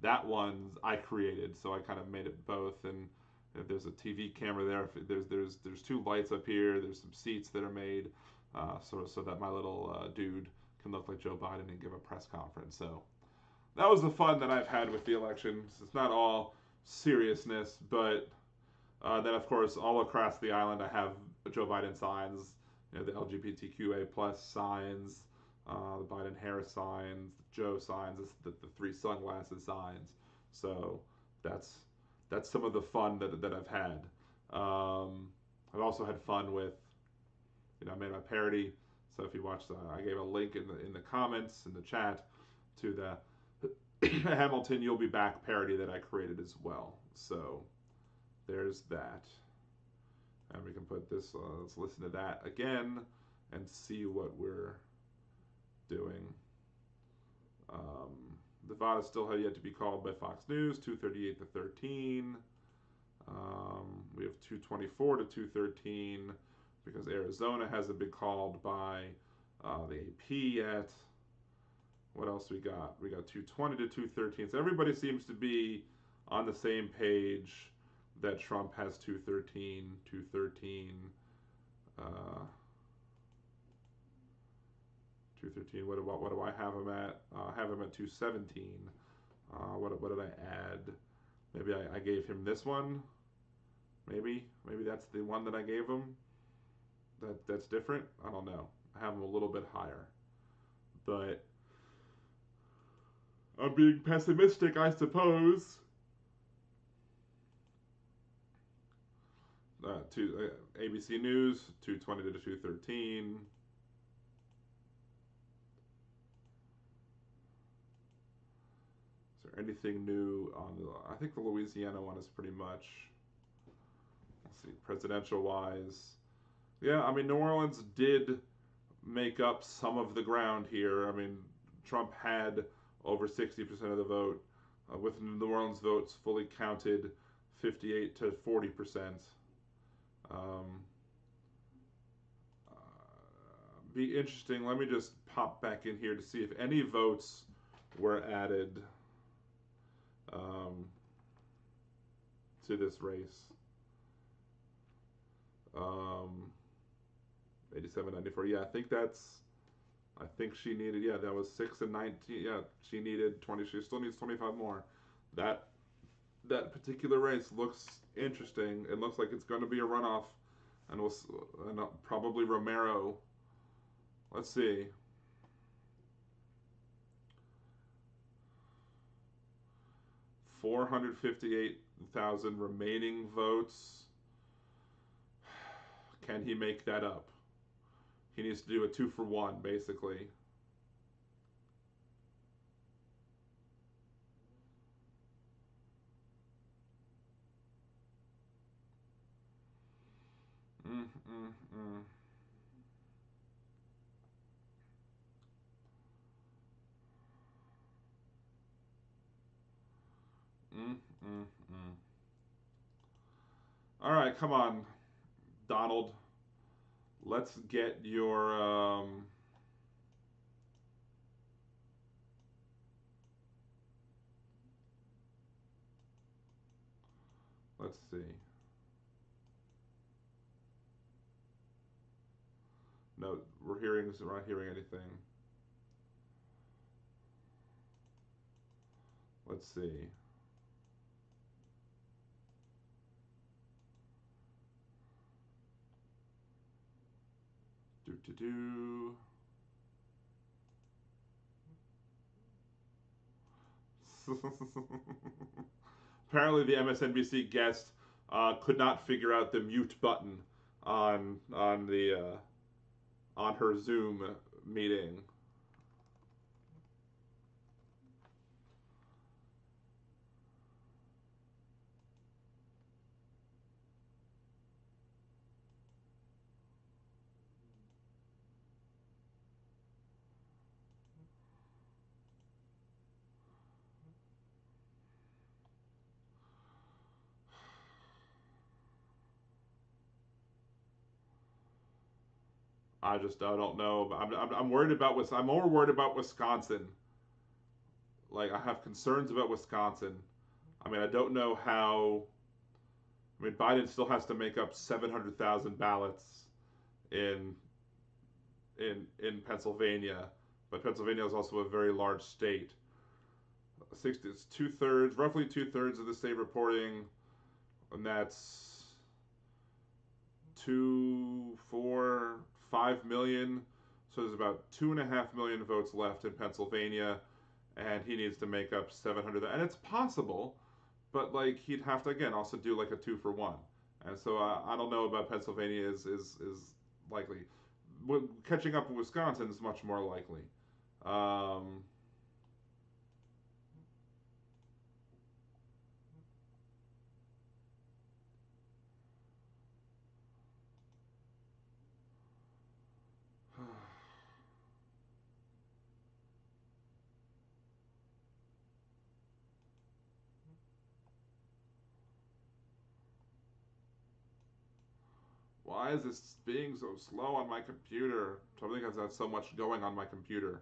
that one I created, so I kind of made it both. And if there's a TV camera there, there's two lights up here, there's some seats that are made so that my little dude can look like Joe Biden and give a press conference. So that was the fun that I've had with the elections. It's not all seriousness, but Then, of course, all across the island, I have Joe Biden signs, the LGBTQA plus signs, the Biden-Harris signs, the Joe signs, the three sunglasses signs. So that's some of the fun that I've had. I've also had fun with, I made my parody. So if you watch, I gave a link in the comments in the chat to the Hamilton You'll Be Back parody that I created as well. So there's that. And we can put this, let's listen to that again and see what we're doing. Nevada still had yet to be called by Fox News, 238 to 13. We have 224 to 213 because Arizona hasn't been called by the AP yet. What else we got? We got 220 to 213. So everybody seems to be on the same page that Trump has 213, 213. 213. What do I have him at? I have him at 217. What did I add? Maybe I gave him this one. Maybe that's the one that I gave him. That's different. I don't know. I have him a little bit higher, but I'm being pessimistic, I suppose. ABC News 220 to 213. Is there anything new on I think the Louisiana one is pretty much. Let's see, presidential wise. Yeah, I mean, New Orleans did make up some of the ground here. I mean, Trump had over 60% of the vote, with New Orleans votes fully counted, 58 to 40%. Be interesting. Let me just pop back in here to see if any votes were added to this race. 87-94. Yeah, I think she needed, that was 6 and 19. Yeah, she needed 20. She still needs 25 more. That particular race looks interesting. It looks like it's going to be a runoff, and probably Romero. Let's see. $458,000 remaining votes. Can he make that up? He needs to do a 2-for-1, basically. All right, come on, Donald. Let's get your let's see. No, we're not hearing anything. Let's see. Apparently, the MSNBC guest could not figure out the mute button on her Zoom meeting. I don't know. I'm worried about I'm more worried about Wisconsin. Like, I have concerns about Wisconsin. I mean, I don't know how. I mean, Biden still has to make up 700,000 ballots in Pennsylvania, but Pennsylvania is also a very large state. It's roughly two thirds of the state reporting, and that's 2, 4, 5 million. So there's about 2.5 million votes left in Pennsylvania, and he needs to make up 700. And it's possible, but like he'd have to again also do like a 2-for-1. And so I don't know about Pennsylvania is likely. Catching up with Wisconsin is much more likely. Why is this being so slow on my computer? Probably because I have so much going on my computer.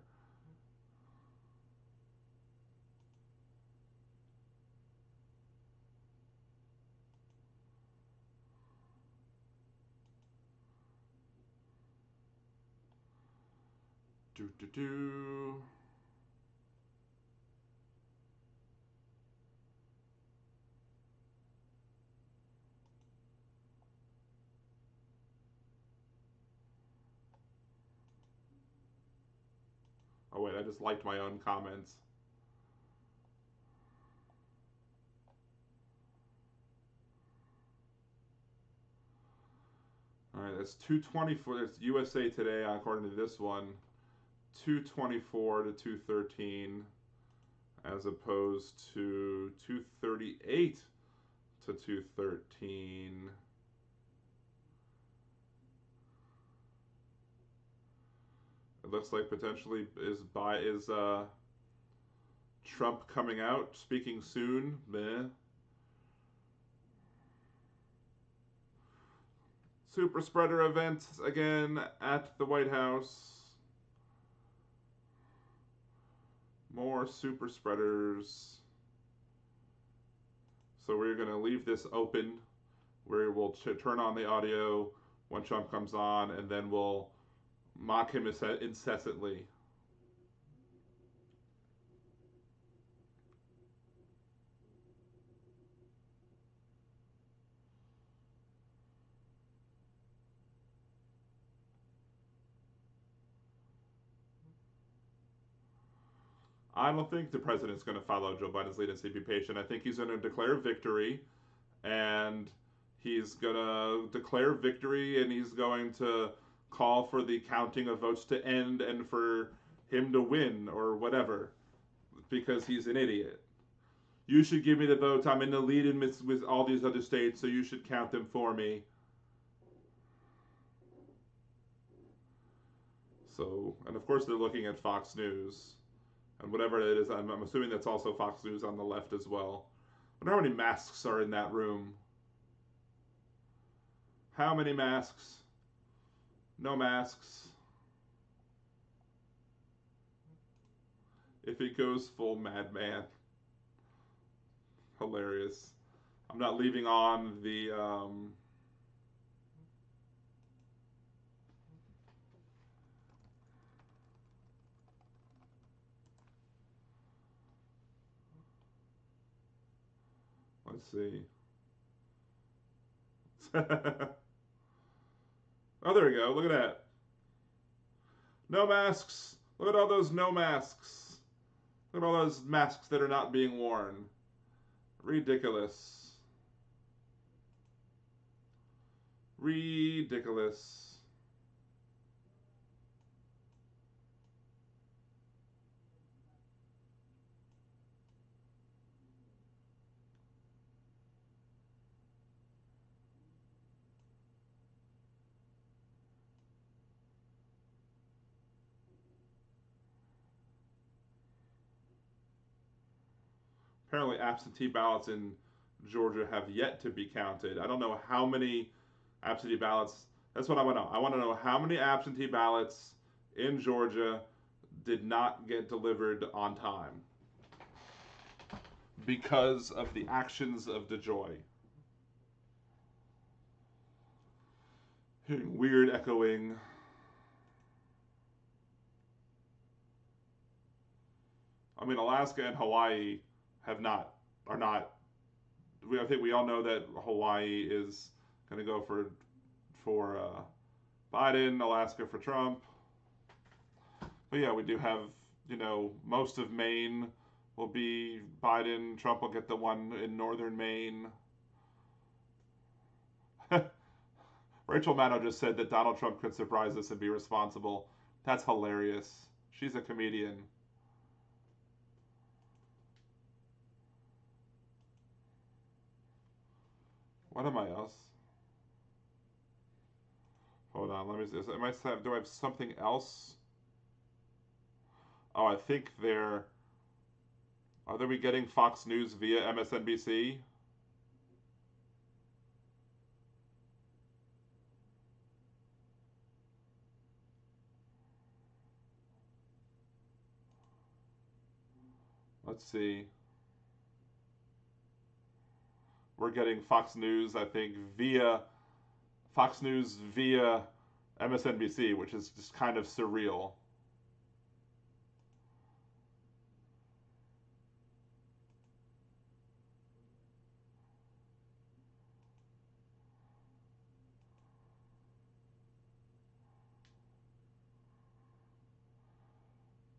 Do. Oh wait, I just liked my own comments. All right, that's 224. That's USA Today, according to this one. 224 to 213, as opposed to 238 to 213. It looks like potentially is Trump coming out, speaking soon. Meh. Super spreader event again at the White House. More super spreaders. So we're going to leave this open where we'll turn on the audio when Trump comes on, and then we'll mock him incessantly. I don't think the president's going to follow Joe Biden's lead and be patient. I think he's going to declare victory, and he's going to declare victory, and he's going to call for the counting of votes to end and for him to win or whatever, because he's an idiot. You should give me the votes. I'm in the lead with all these other states, so you should count them for me. So, and of course they're looking at Fox News. And whatever it is, I'm assuming that's also Fox News on the left as well. I wonder how many masks are in that room. How many masks? No masks. If he goes full madman. Hilarious. I'm not leaving on the... Let's see. Oh, there we go. Look at that. No masks. Look at all those no masks. Look at all those masks that are not being worn. Ridiculous. Ridiculous. Apparently absentee ballots in Georgia have yet to be counted. I don't know how many absentee ballots. That's what I want to know. I want to know how many absentee ballots in Georgia did not get delivered on time because of the actions of DeJoy. Hearing weird echoing. I mean, Alaska and Hawaii are not. I think we all know that Hawaii is going to go for for Biden, Alaska for Trump. But yeah, we do have, you know, most of Maine will be Biden. Trump will get the one in northern Maine. Rachel Maddow just said that Donald Trump could surprise us and be responsible. That's hilarious. She's a comedian. What am I else? Hold on, let me see. Do I have something else? Oh, I think are we getting Fox News via MSNBC? Let's see. We're getting Fox News, I think, via MSNBC, which is just kind of surreal.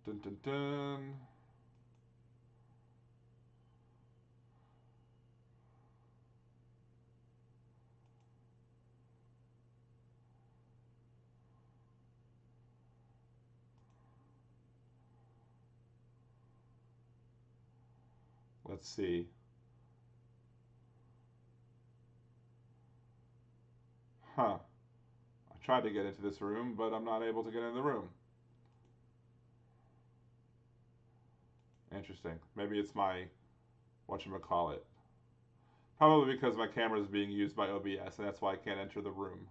Dun dun dun. Let's see. Huh. I tried to get into this room, but I'm not able to get in the room. Interesting. Maybe it's my whatchamacallit. Probably because my camera is being used by OBS, and that's why I can't enter the room.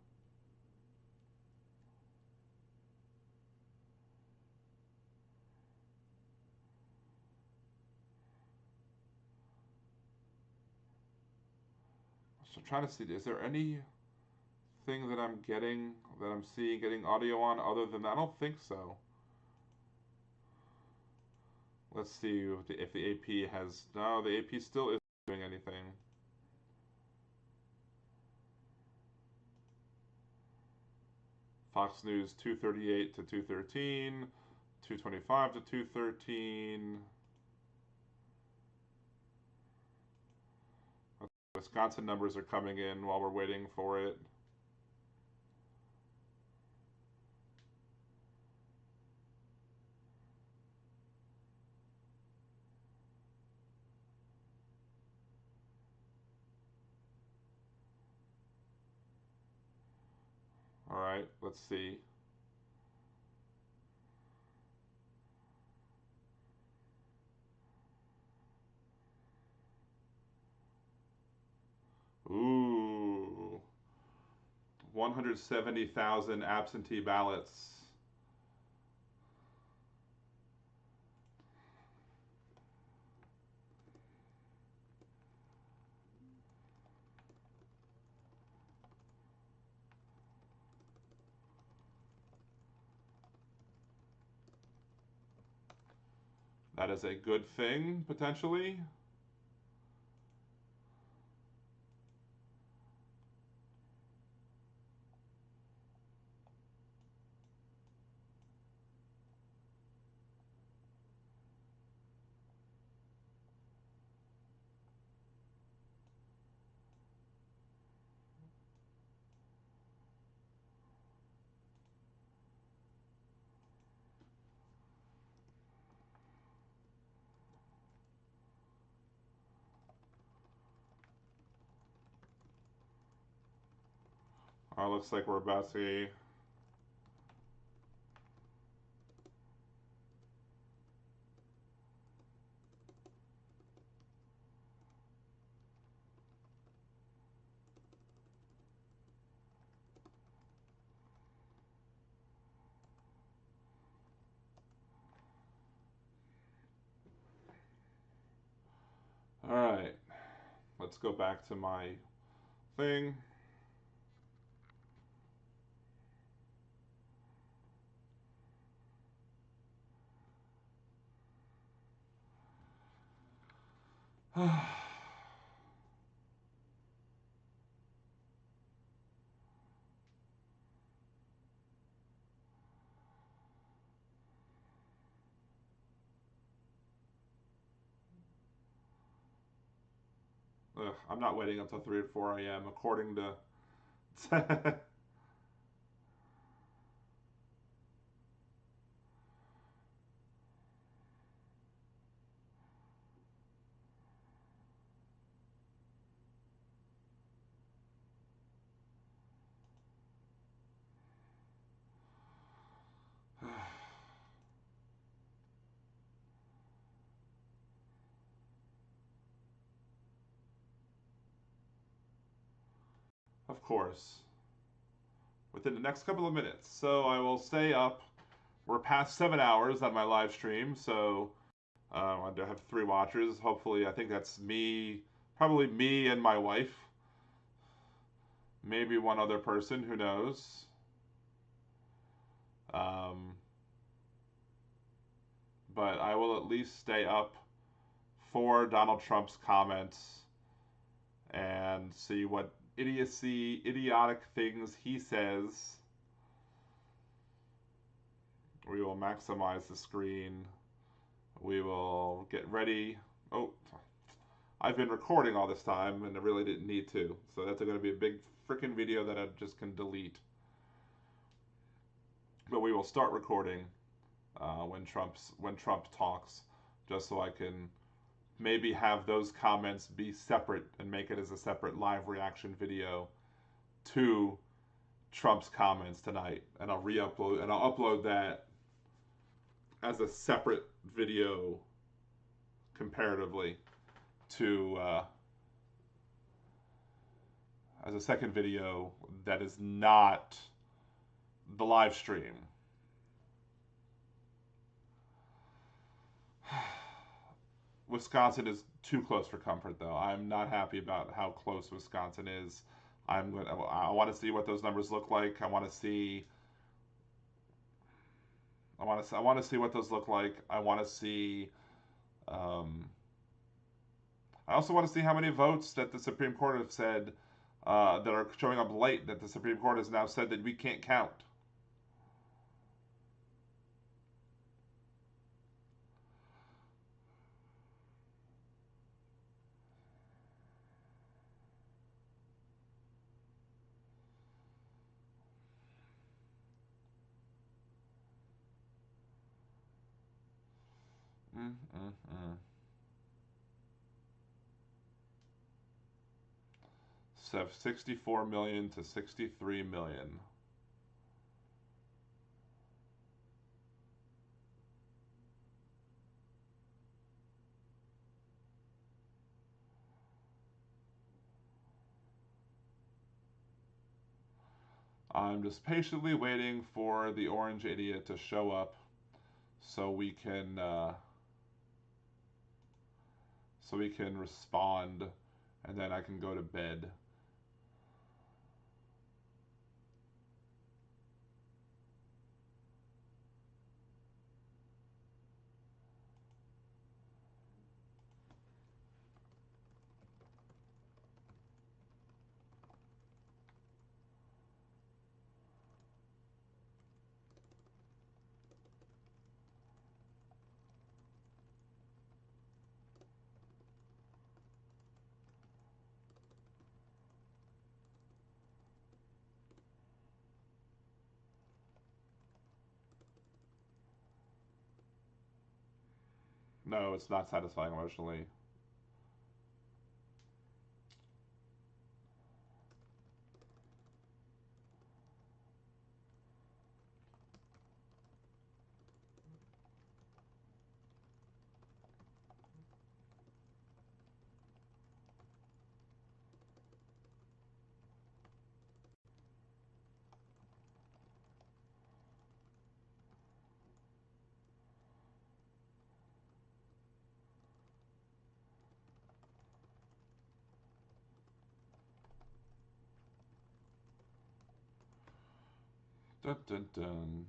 So I'm trying to see, is there anything that I'm getting audio on other than that? I don't think so. Let's see if the AP has, no, the AP still isn't doing anything. Fox News 238 to 213, 225 to 213. Wisconsin numbers are coming in while we're waiting for it. All right, let's see. Ooh, 170,000 absentee ballots. That is a good thing, potentially. Looks like we're about to see. All right, let's go back to my thing. I'm not waiting until 3 or 4 a.m. according to... Of course. Within the next couple of minutes. So I will stay up. We're past 7 hours on my live stream, so I do have 3 watchers. Hopefully, I think that's me, probably me and my wife. Maybe one other person, who knows. But I will at least stay up for Donald Trump's comments and see what idiotic things he says. We will maximize the screen. We will get ready. Oh, I've been recording all this time and I really didn't need to. So that's going to be a big freaking video that I just can delete. But we will start recording when Trump talks, just so I can maybe have those comments be separate and make it as a separate live reaction video to Trump's comments tonight, and I'll upload that as a separate video comparatively to as a second video that is not the live stream. Wisconsin is too close for comfort, though. I'm not happy about how close Wisconsin is. I want to see what those numbers look like. I want to see what those look like. I want to see. I also want to see how many votes that the Supreme Court have said that are showing up late, that the Supreme Court has now said that we can't count. So 64 million to 63 million. I'm just patiently waiting for the orange idiot to show up so we can respond, and then I can go to bed. No, it's not satisfying emotionally. Dun dun dun.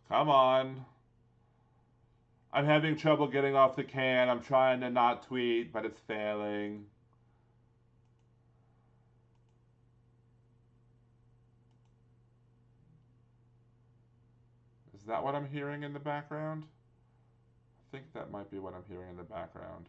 Come on. I'm having trouble getting off the can. I'm trying to not tweet, but it's failing. Is that what I'm hearing in the background? I think that might be what I'm hearing in the background.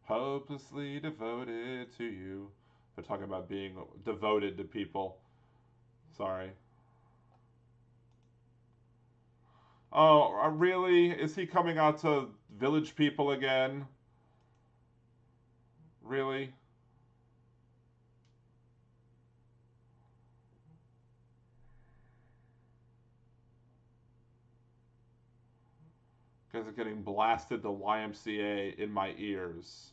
Hopelessly devoted to you. They're talking about being devoted to people. Sorry. Oh, really? Is he coming out to Village People again? Really? Guys are getting blasted the YMCA in my ears.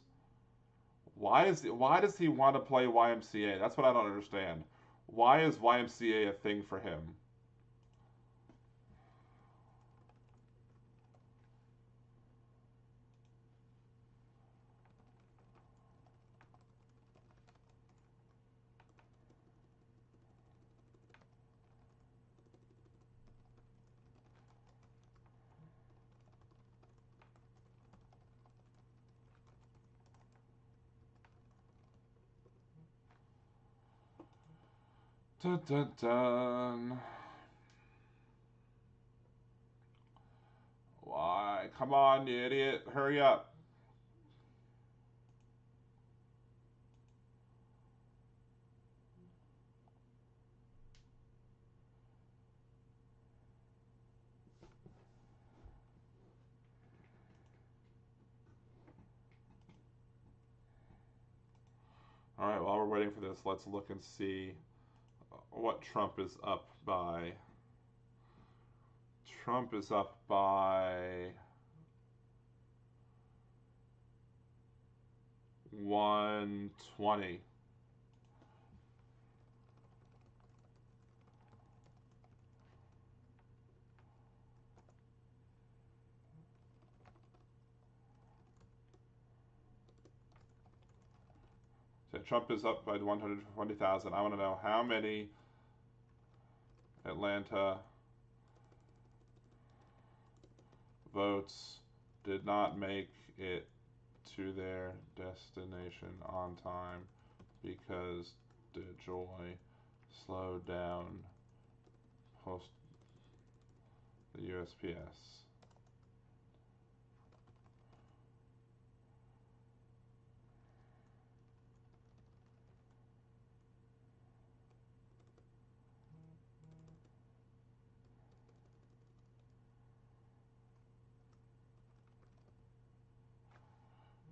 Why does he want to play YMCA? That's what I don't understand. Why is YMCA a thing for him? Dun, dun, dun. Why? Come on, you idiot. Hurry up. All right, while we're waiting for this, let's look and see what Trump is up by. Trump is up by 120. So Trump is up by 120,000. I want to know how many Atlanta votes did not make it to their destination on time because DeJoy slowed down post the USPS.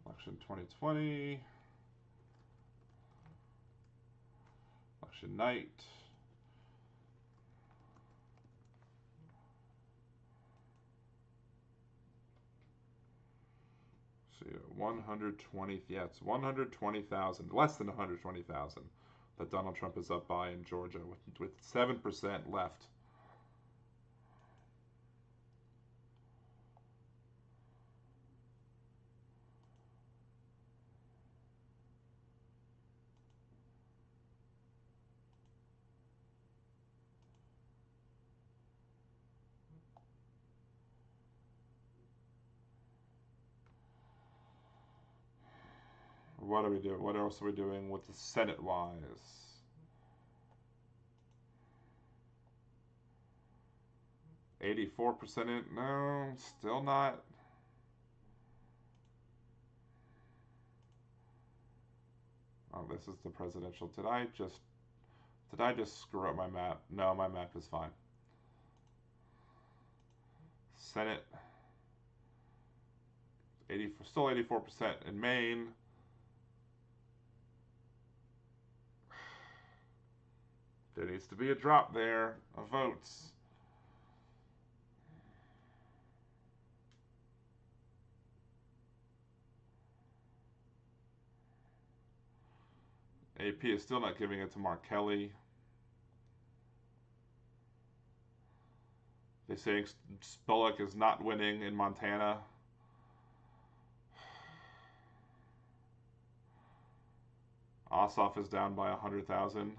Election 2020. Election night. See, 120. Yeah, it's 120,000. Less than 120,000 that Donald Trump is up by in Georgia with 7% left. What are we doing? What else are we doing with the Senate-wise? $84% in? No, still not. Oh, this is the presidential. Did I just screw up my map? No, my map is fine. Senate, still 84% in Maine. There needs to be a drop there of votes. AP is still not giving it to Mark Kelly. They're saying Spolek is not winning in Montana. Ossoff is down by 100,000.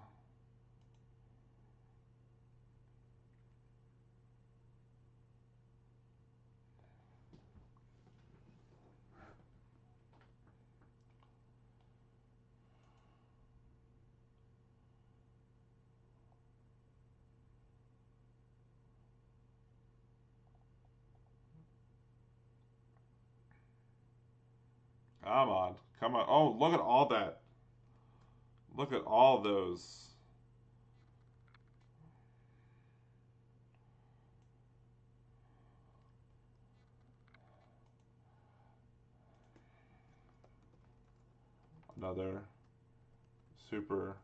Come on. Come on. Oh, look at all that. Look at all those. Another super.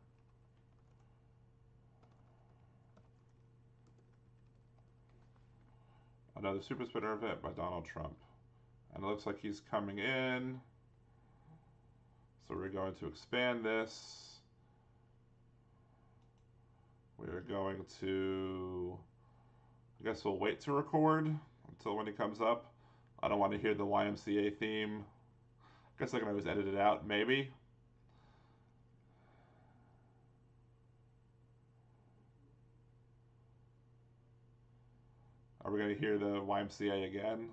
Another super spreader event by Donald Trump. And it looks like he's coming in. So we're going to expand this. We're going to, I guess we'll wait to record until when he comes up. I don't want to hear the YMCA theme. I guess I can always edit it out, maybe. Are we going to hear the YMCA again?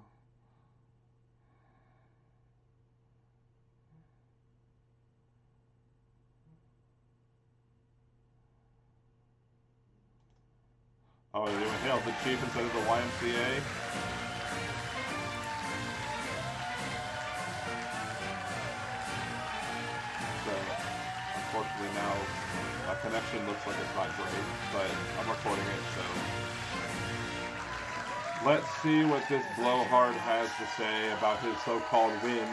Oh, they inhaled the chief instead of the YMCA. So, unfortunately now, my connection looks like it's not great, but I'm recording it, so. Let's see what this blowhard has to say about his so-called win.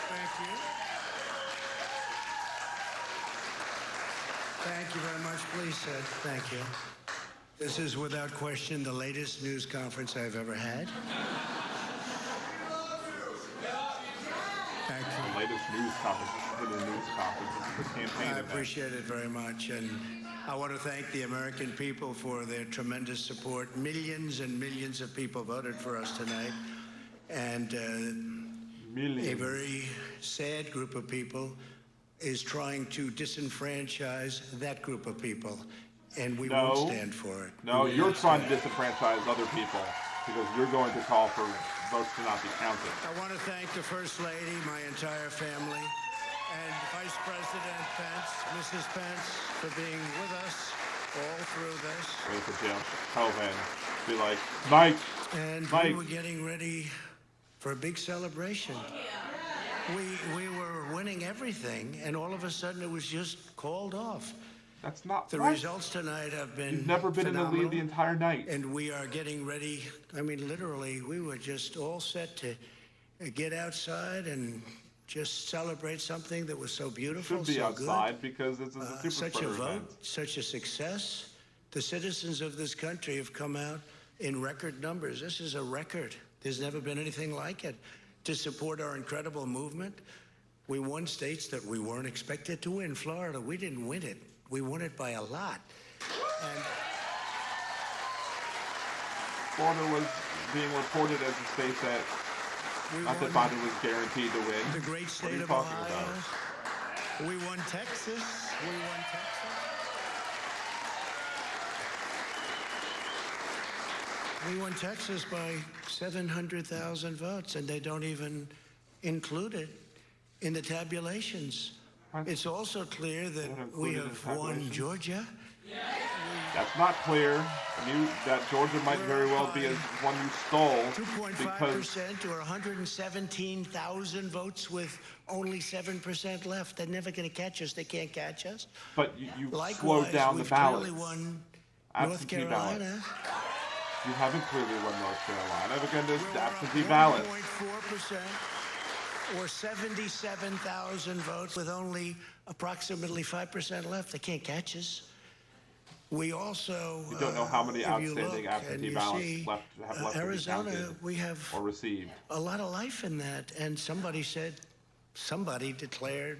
Thank you. Thank you very much, please, Sid. Thank you. This is, without question, the latest news conference I've ever had. Thank you. The latest news conference. This is the news conference. This is the campaign event. I appreciate it very much. And I want to thank the American people for their tremendous support. Millions and millions of people voted for us tonight. And a very sad group of people is trying to disenfranchise that group of people. And we won't stand for it. No, you're trying to disenfranchise other people because you're going to call for votes to not be counted. I want to thank the First Lady, my entire family, and Vice President Pence, Mrs. Pence, for being with us all through this. Wait for Jim Cohen. Be like, Mike. And Mike. we were getting ready for a big celebration. We were winning everything, and all of a sudden it was just called off. That's not the right. Results tonight have been You've never been phenomenal, in the lead the entire night. And we are getting ready. I mean, literally, we were just all set to get outside and just celebrate something that was so beautiful, Should be so outside good. Because this is a super Such a vote, event. such a success. The citizens of this country have come out in record numbers. This is a record. There's never been anything like it. To support our incredible movement, we won states that we weren't expected to win. Florida, we didn't win it. We won it by a lot. And Florida was being reported as a state that not that Biden was guaranteed to win. The great state of talking Ohio. about? We won Texas. We won Texas. We won Texas by 700,000 votes, and they don't even include it in the tabulations. It's also clear that we have won Georgia. That's not clear. That Georgia might very well be one you stole. 2.5% or 117,000 votes with only 7% left. They're never going to catch us. They can't catch us. But you Likewise, slowed down the we've ballots. clearly won North Absentee Carolina. ballots. You haven't clearly won North Carolina. Again, there's We're absentee at ballots. 1.4%. Or 77,000 votes with only approximately 5% left. They can't catch us. We also You don't know how many if you outstanding look absentee and you ballots see, have left Arizona, to be counted we have or received. a lot of life in that. And somebody declared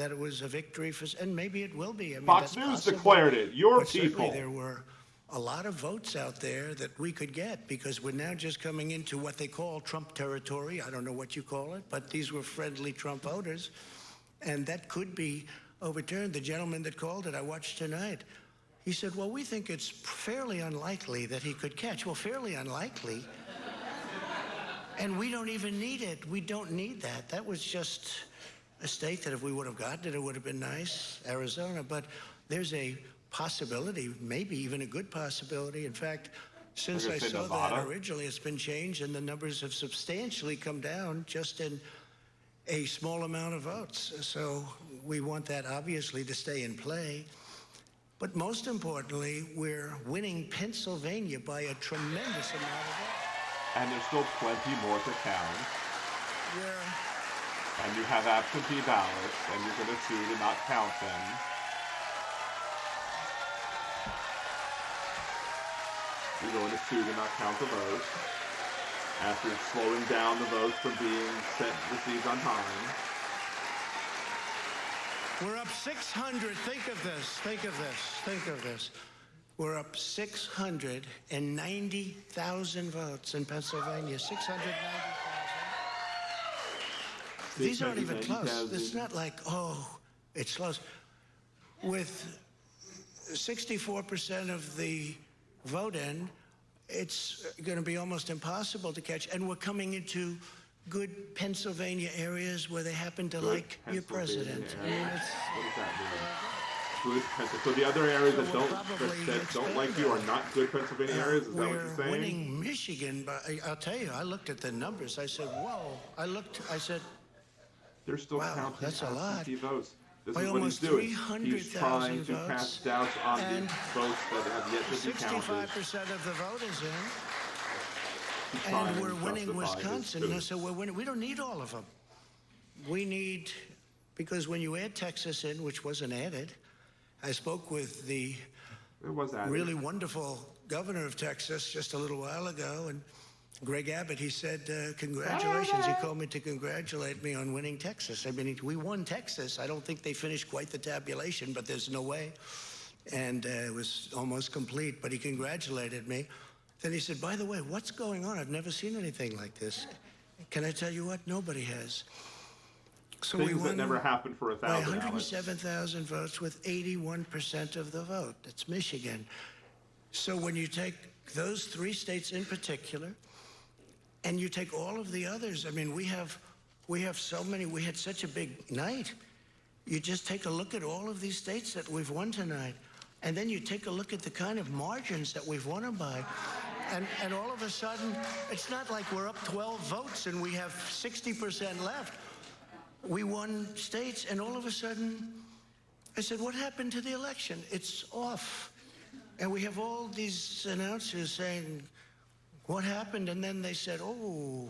that it was a victory for, and maybe it will be. I mean, Fox News declared it. Your people. There were a lot of votes out there that we could get because we're now just coming into what they call Trump territory. I don't know what you call it, but these were friendly Trump voters, and that could be overturned. The gentleman that called it, I watched tonight, he said, well, we think it's fairly unlikely that he could catch. Well, fairly unlikely. And we don't even need it. We don't need that. That was just a state that if we would have gotten it, it would have been nice, Arizona. But there's a possibility, maybe even a good possibility. In fact, since I saw that originally, it's been changed, and the numbers have substantially come down just in a small amount of votes. So we want that, obviously, to stay in play. But most importantly, we're winning Pennsylvania by a tremendous amount of votes. And there's still plenty more to count. And you have absentee ballots, and you're going to sue to not count them. You're going to sue to not count the votes after slowing down the votes from being received on time. We're up 600. Think of this. Think of this. Think of this. We're up 690,000 votes in Pennsylvania. 690,000. These aren't even close. It's not like, oh, it's close. With 64% of the vote in, it's going to be almost impossible to catch. And we're coming into good Pennsylvania areas where they happen to like your president. I mean, what does that mean? Good Pennsylvania. So the other areas that don't like you are not good Pennsylvania areas? Is that what you're saying? We're winning Michigan, but I'll tell you, I looked at the numbers. I said, whoa. I said, they're still wow, that's a lot. Votes. This by is what he's doing. He's trying to votes, cast doubts on the votes that have yet to be counted. 65% of the vote is in. And we're winning Wisconsin. So we're winning. We don't need all of them. We need, because when you add Texas in, which wasn't added, I spoke with the really wonderful governor of Texas just a little while ago, and Greg Abbott, he said, congratulations. He called me to congratulate me on winning Texas. I mean, we won Texas. I don't think they finished quite the tabulation, but there's no way. And it was almost complete, but he congratulated me. Then he said, by the way, what's going on? I've never seen anything like this. Can I tell you what? Nobody has. So things we won that never happened for 1,000 107,000 votes with 81% of the vote. That's Michigan. So when you take those three states in particular, and you take all of the others, I mean, we have so many. We had such a big night. You just take a look at all of these states that we've won tonight, and then you take a look at the kind of margins that we've won them by. And all of a sudden, it's not like we're up 12 votes and we have 60% left. We won states, and all of a sudden, I said, what happened to the election? It's off. And we have all these announcers saying, what happened? And then they said, oh,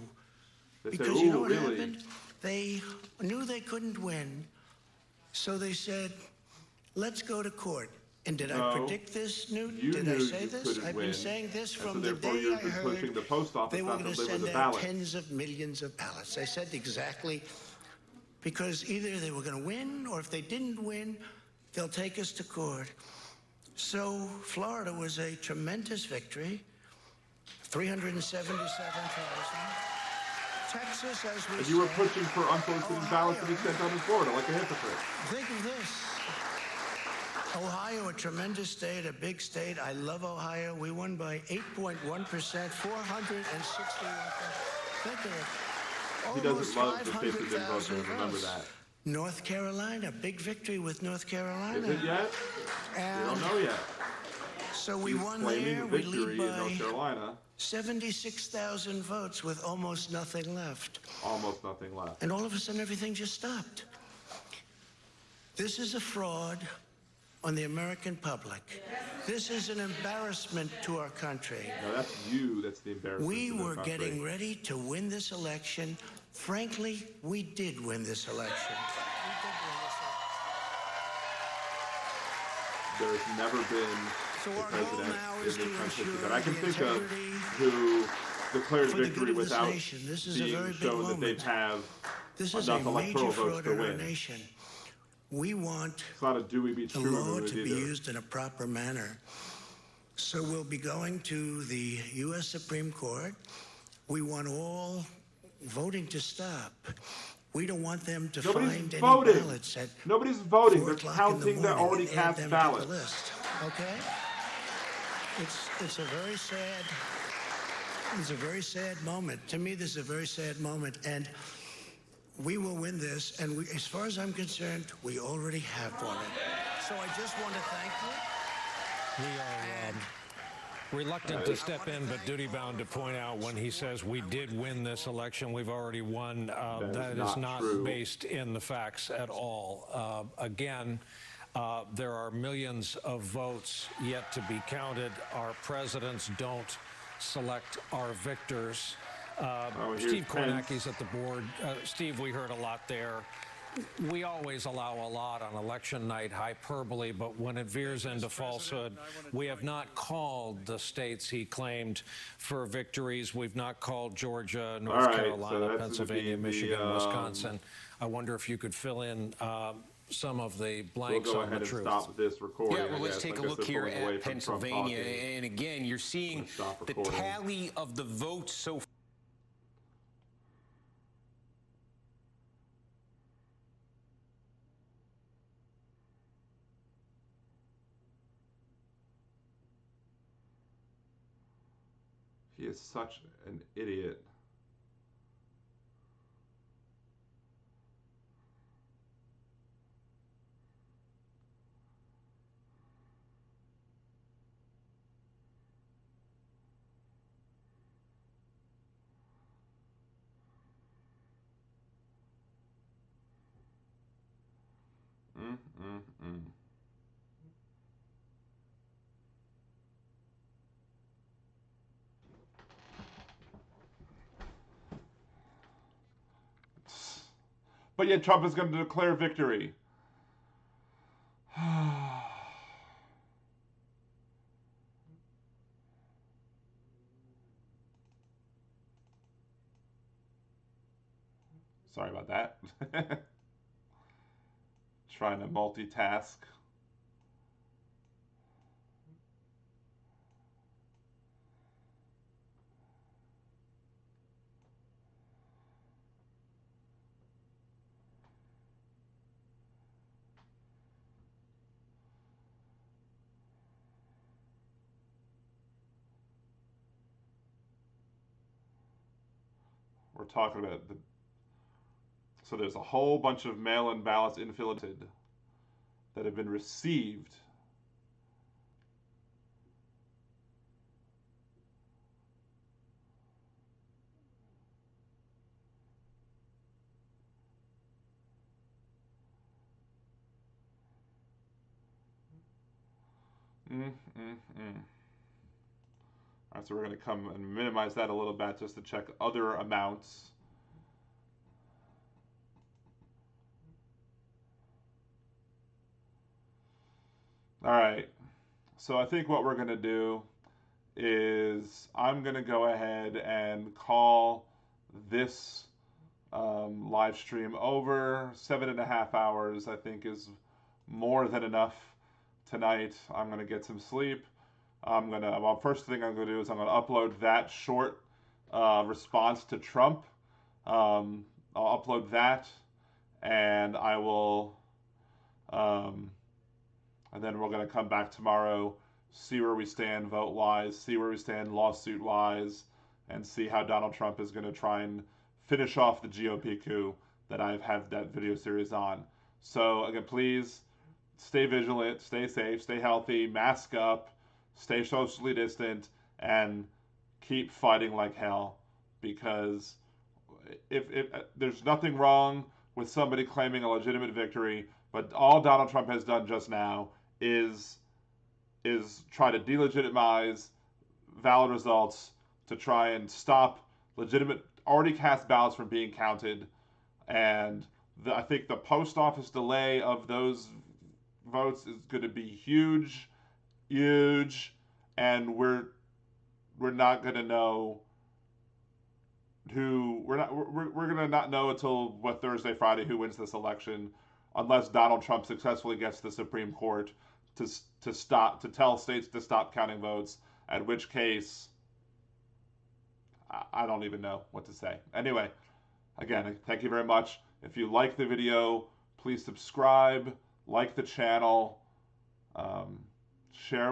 because you know what happened? They knew they couldn't win. So they said, let's go to court. And did I predict this, Newt? Did I say this? I've been saying this from the day I heard they were going to send out tens of millions of ballots. I said exactly, because either they were going to win, or if they didn't win, they'll take us to court. So Florida was a tremendous victory, 377,000. Texas, as we said. And you were pushing for unsolicited ballots to be sent out in Florida, like a hypocrite. Think of this. Ohio, a tremendous state, a big state. I love Ohio. We won by 8.1%, 461. Think of it. He doesn't love the states that didn't vote, so remember that. North Carolina, big victory with North Carolina. Is it yet? We don't know yet. So we won there. We lead by North Carolina. 76,000 votes with almost nothing left. Almost nothing left. And all of a sudden, everything just stopped. This is a fraud on the American public. This is an embarrassment to our country. No, that's you. That's the embarrassment. We were getting ready to win this election. Frankly, we did win this election. There's never been a president in this country that I can think of who declared victory without being shown that they'd have enough electoral votes to win. We want it's not a Dewey B. the Truman law movie to be either. used in a proper manner. So we'll be going to the U.S. Supreme Court. We want all voting to stop. We don't want them to find voting. Any ballots at Nobody's voting. 4 They're o'clock counting in the the morning already and add cast them ballots. to the list. Okay? It's a very sad. It's a very sad moment. To me, this is a very sad moment, and we will win this. And we, as far as I'm concerned, we already have won it. So I just want to thank you. We are reluctant to step in, but duty-bound to point out when he says we did win this election, we've already won. That is not based in the facts at all. Again, there are millions of votes yet to be counted. Our presidents don't select our victors. Steve Kornacki's at the board. Steve, we heard a lot there. We always allow a lot on election night, hyperbole, but when it veers into falsehood, we have not called the states he claimed for victories. We've not called Georgia, North Carolina, Pennsylvania, Michigan, Wisconsin. I wonder if you could fill in some of the blanks on the truth. We'll go ahead and stop this recording. Yeah, well, let's take a look here at Pennsylvania. And again, you're seeing the tally of the votes so far. He is such an idiot. But yet Trump is going to declare victory. Sorry about that. Trying to multitask. We're talking about the. So there's a whole bunch of mail-in ballots infiltrated that have been received. All right, so we're going to come and minimize that a little bit just to check other amounts. All right, so I think what we're going to do is I'm going to go ahead and call this live stream over. 7.5 hours, I think, is more than enough tonight. I'm going to get some sleep. First thing I'm going to do is I'm going to upload that short response to Trump. I'll upload that, and I will, and then we're going to come back tomorrow, see where we stand vote-wise, see where we stand lawsuit-wise, and see how Donald Trump is going to try and finish off the GOP coup that I've had that video series on. So, again, please stay vigilant, stay safe, stay healthy, mask up, stay socially distant, and keep fighting like hell, because if there's nothing wrong with somebody claiming a legitimate victory, but all Donald Trump has done just now is try to delegitimize valid results, to try and stop legitimate already cast ballots from being counted, and I think the post office delay of those votes is going to be huge, and we're not going to know who we're going to not know until Thursday, Friday who wins this election. unless Donald Trump successfully gets the Supreme Court to tell states to stop counting votes, at which case I don't even know what to say. Anyway, again, thank you very much. If you like the video, please subscribe, like the channel, share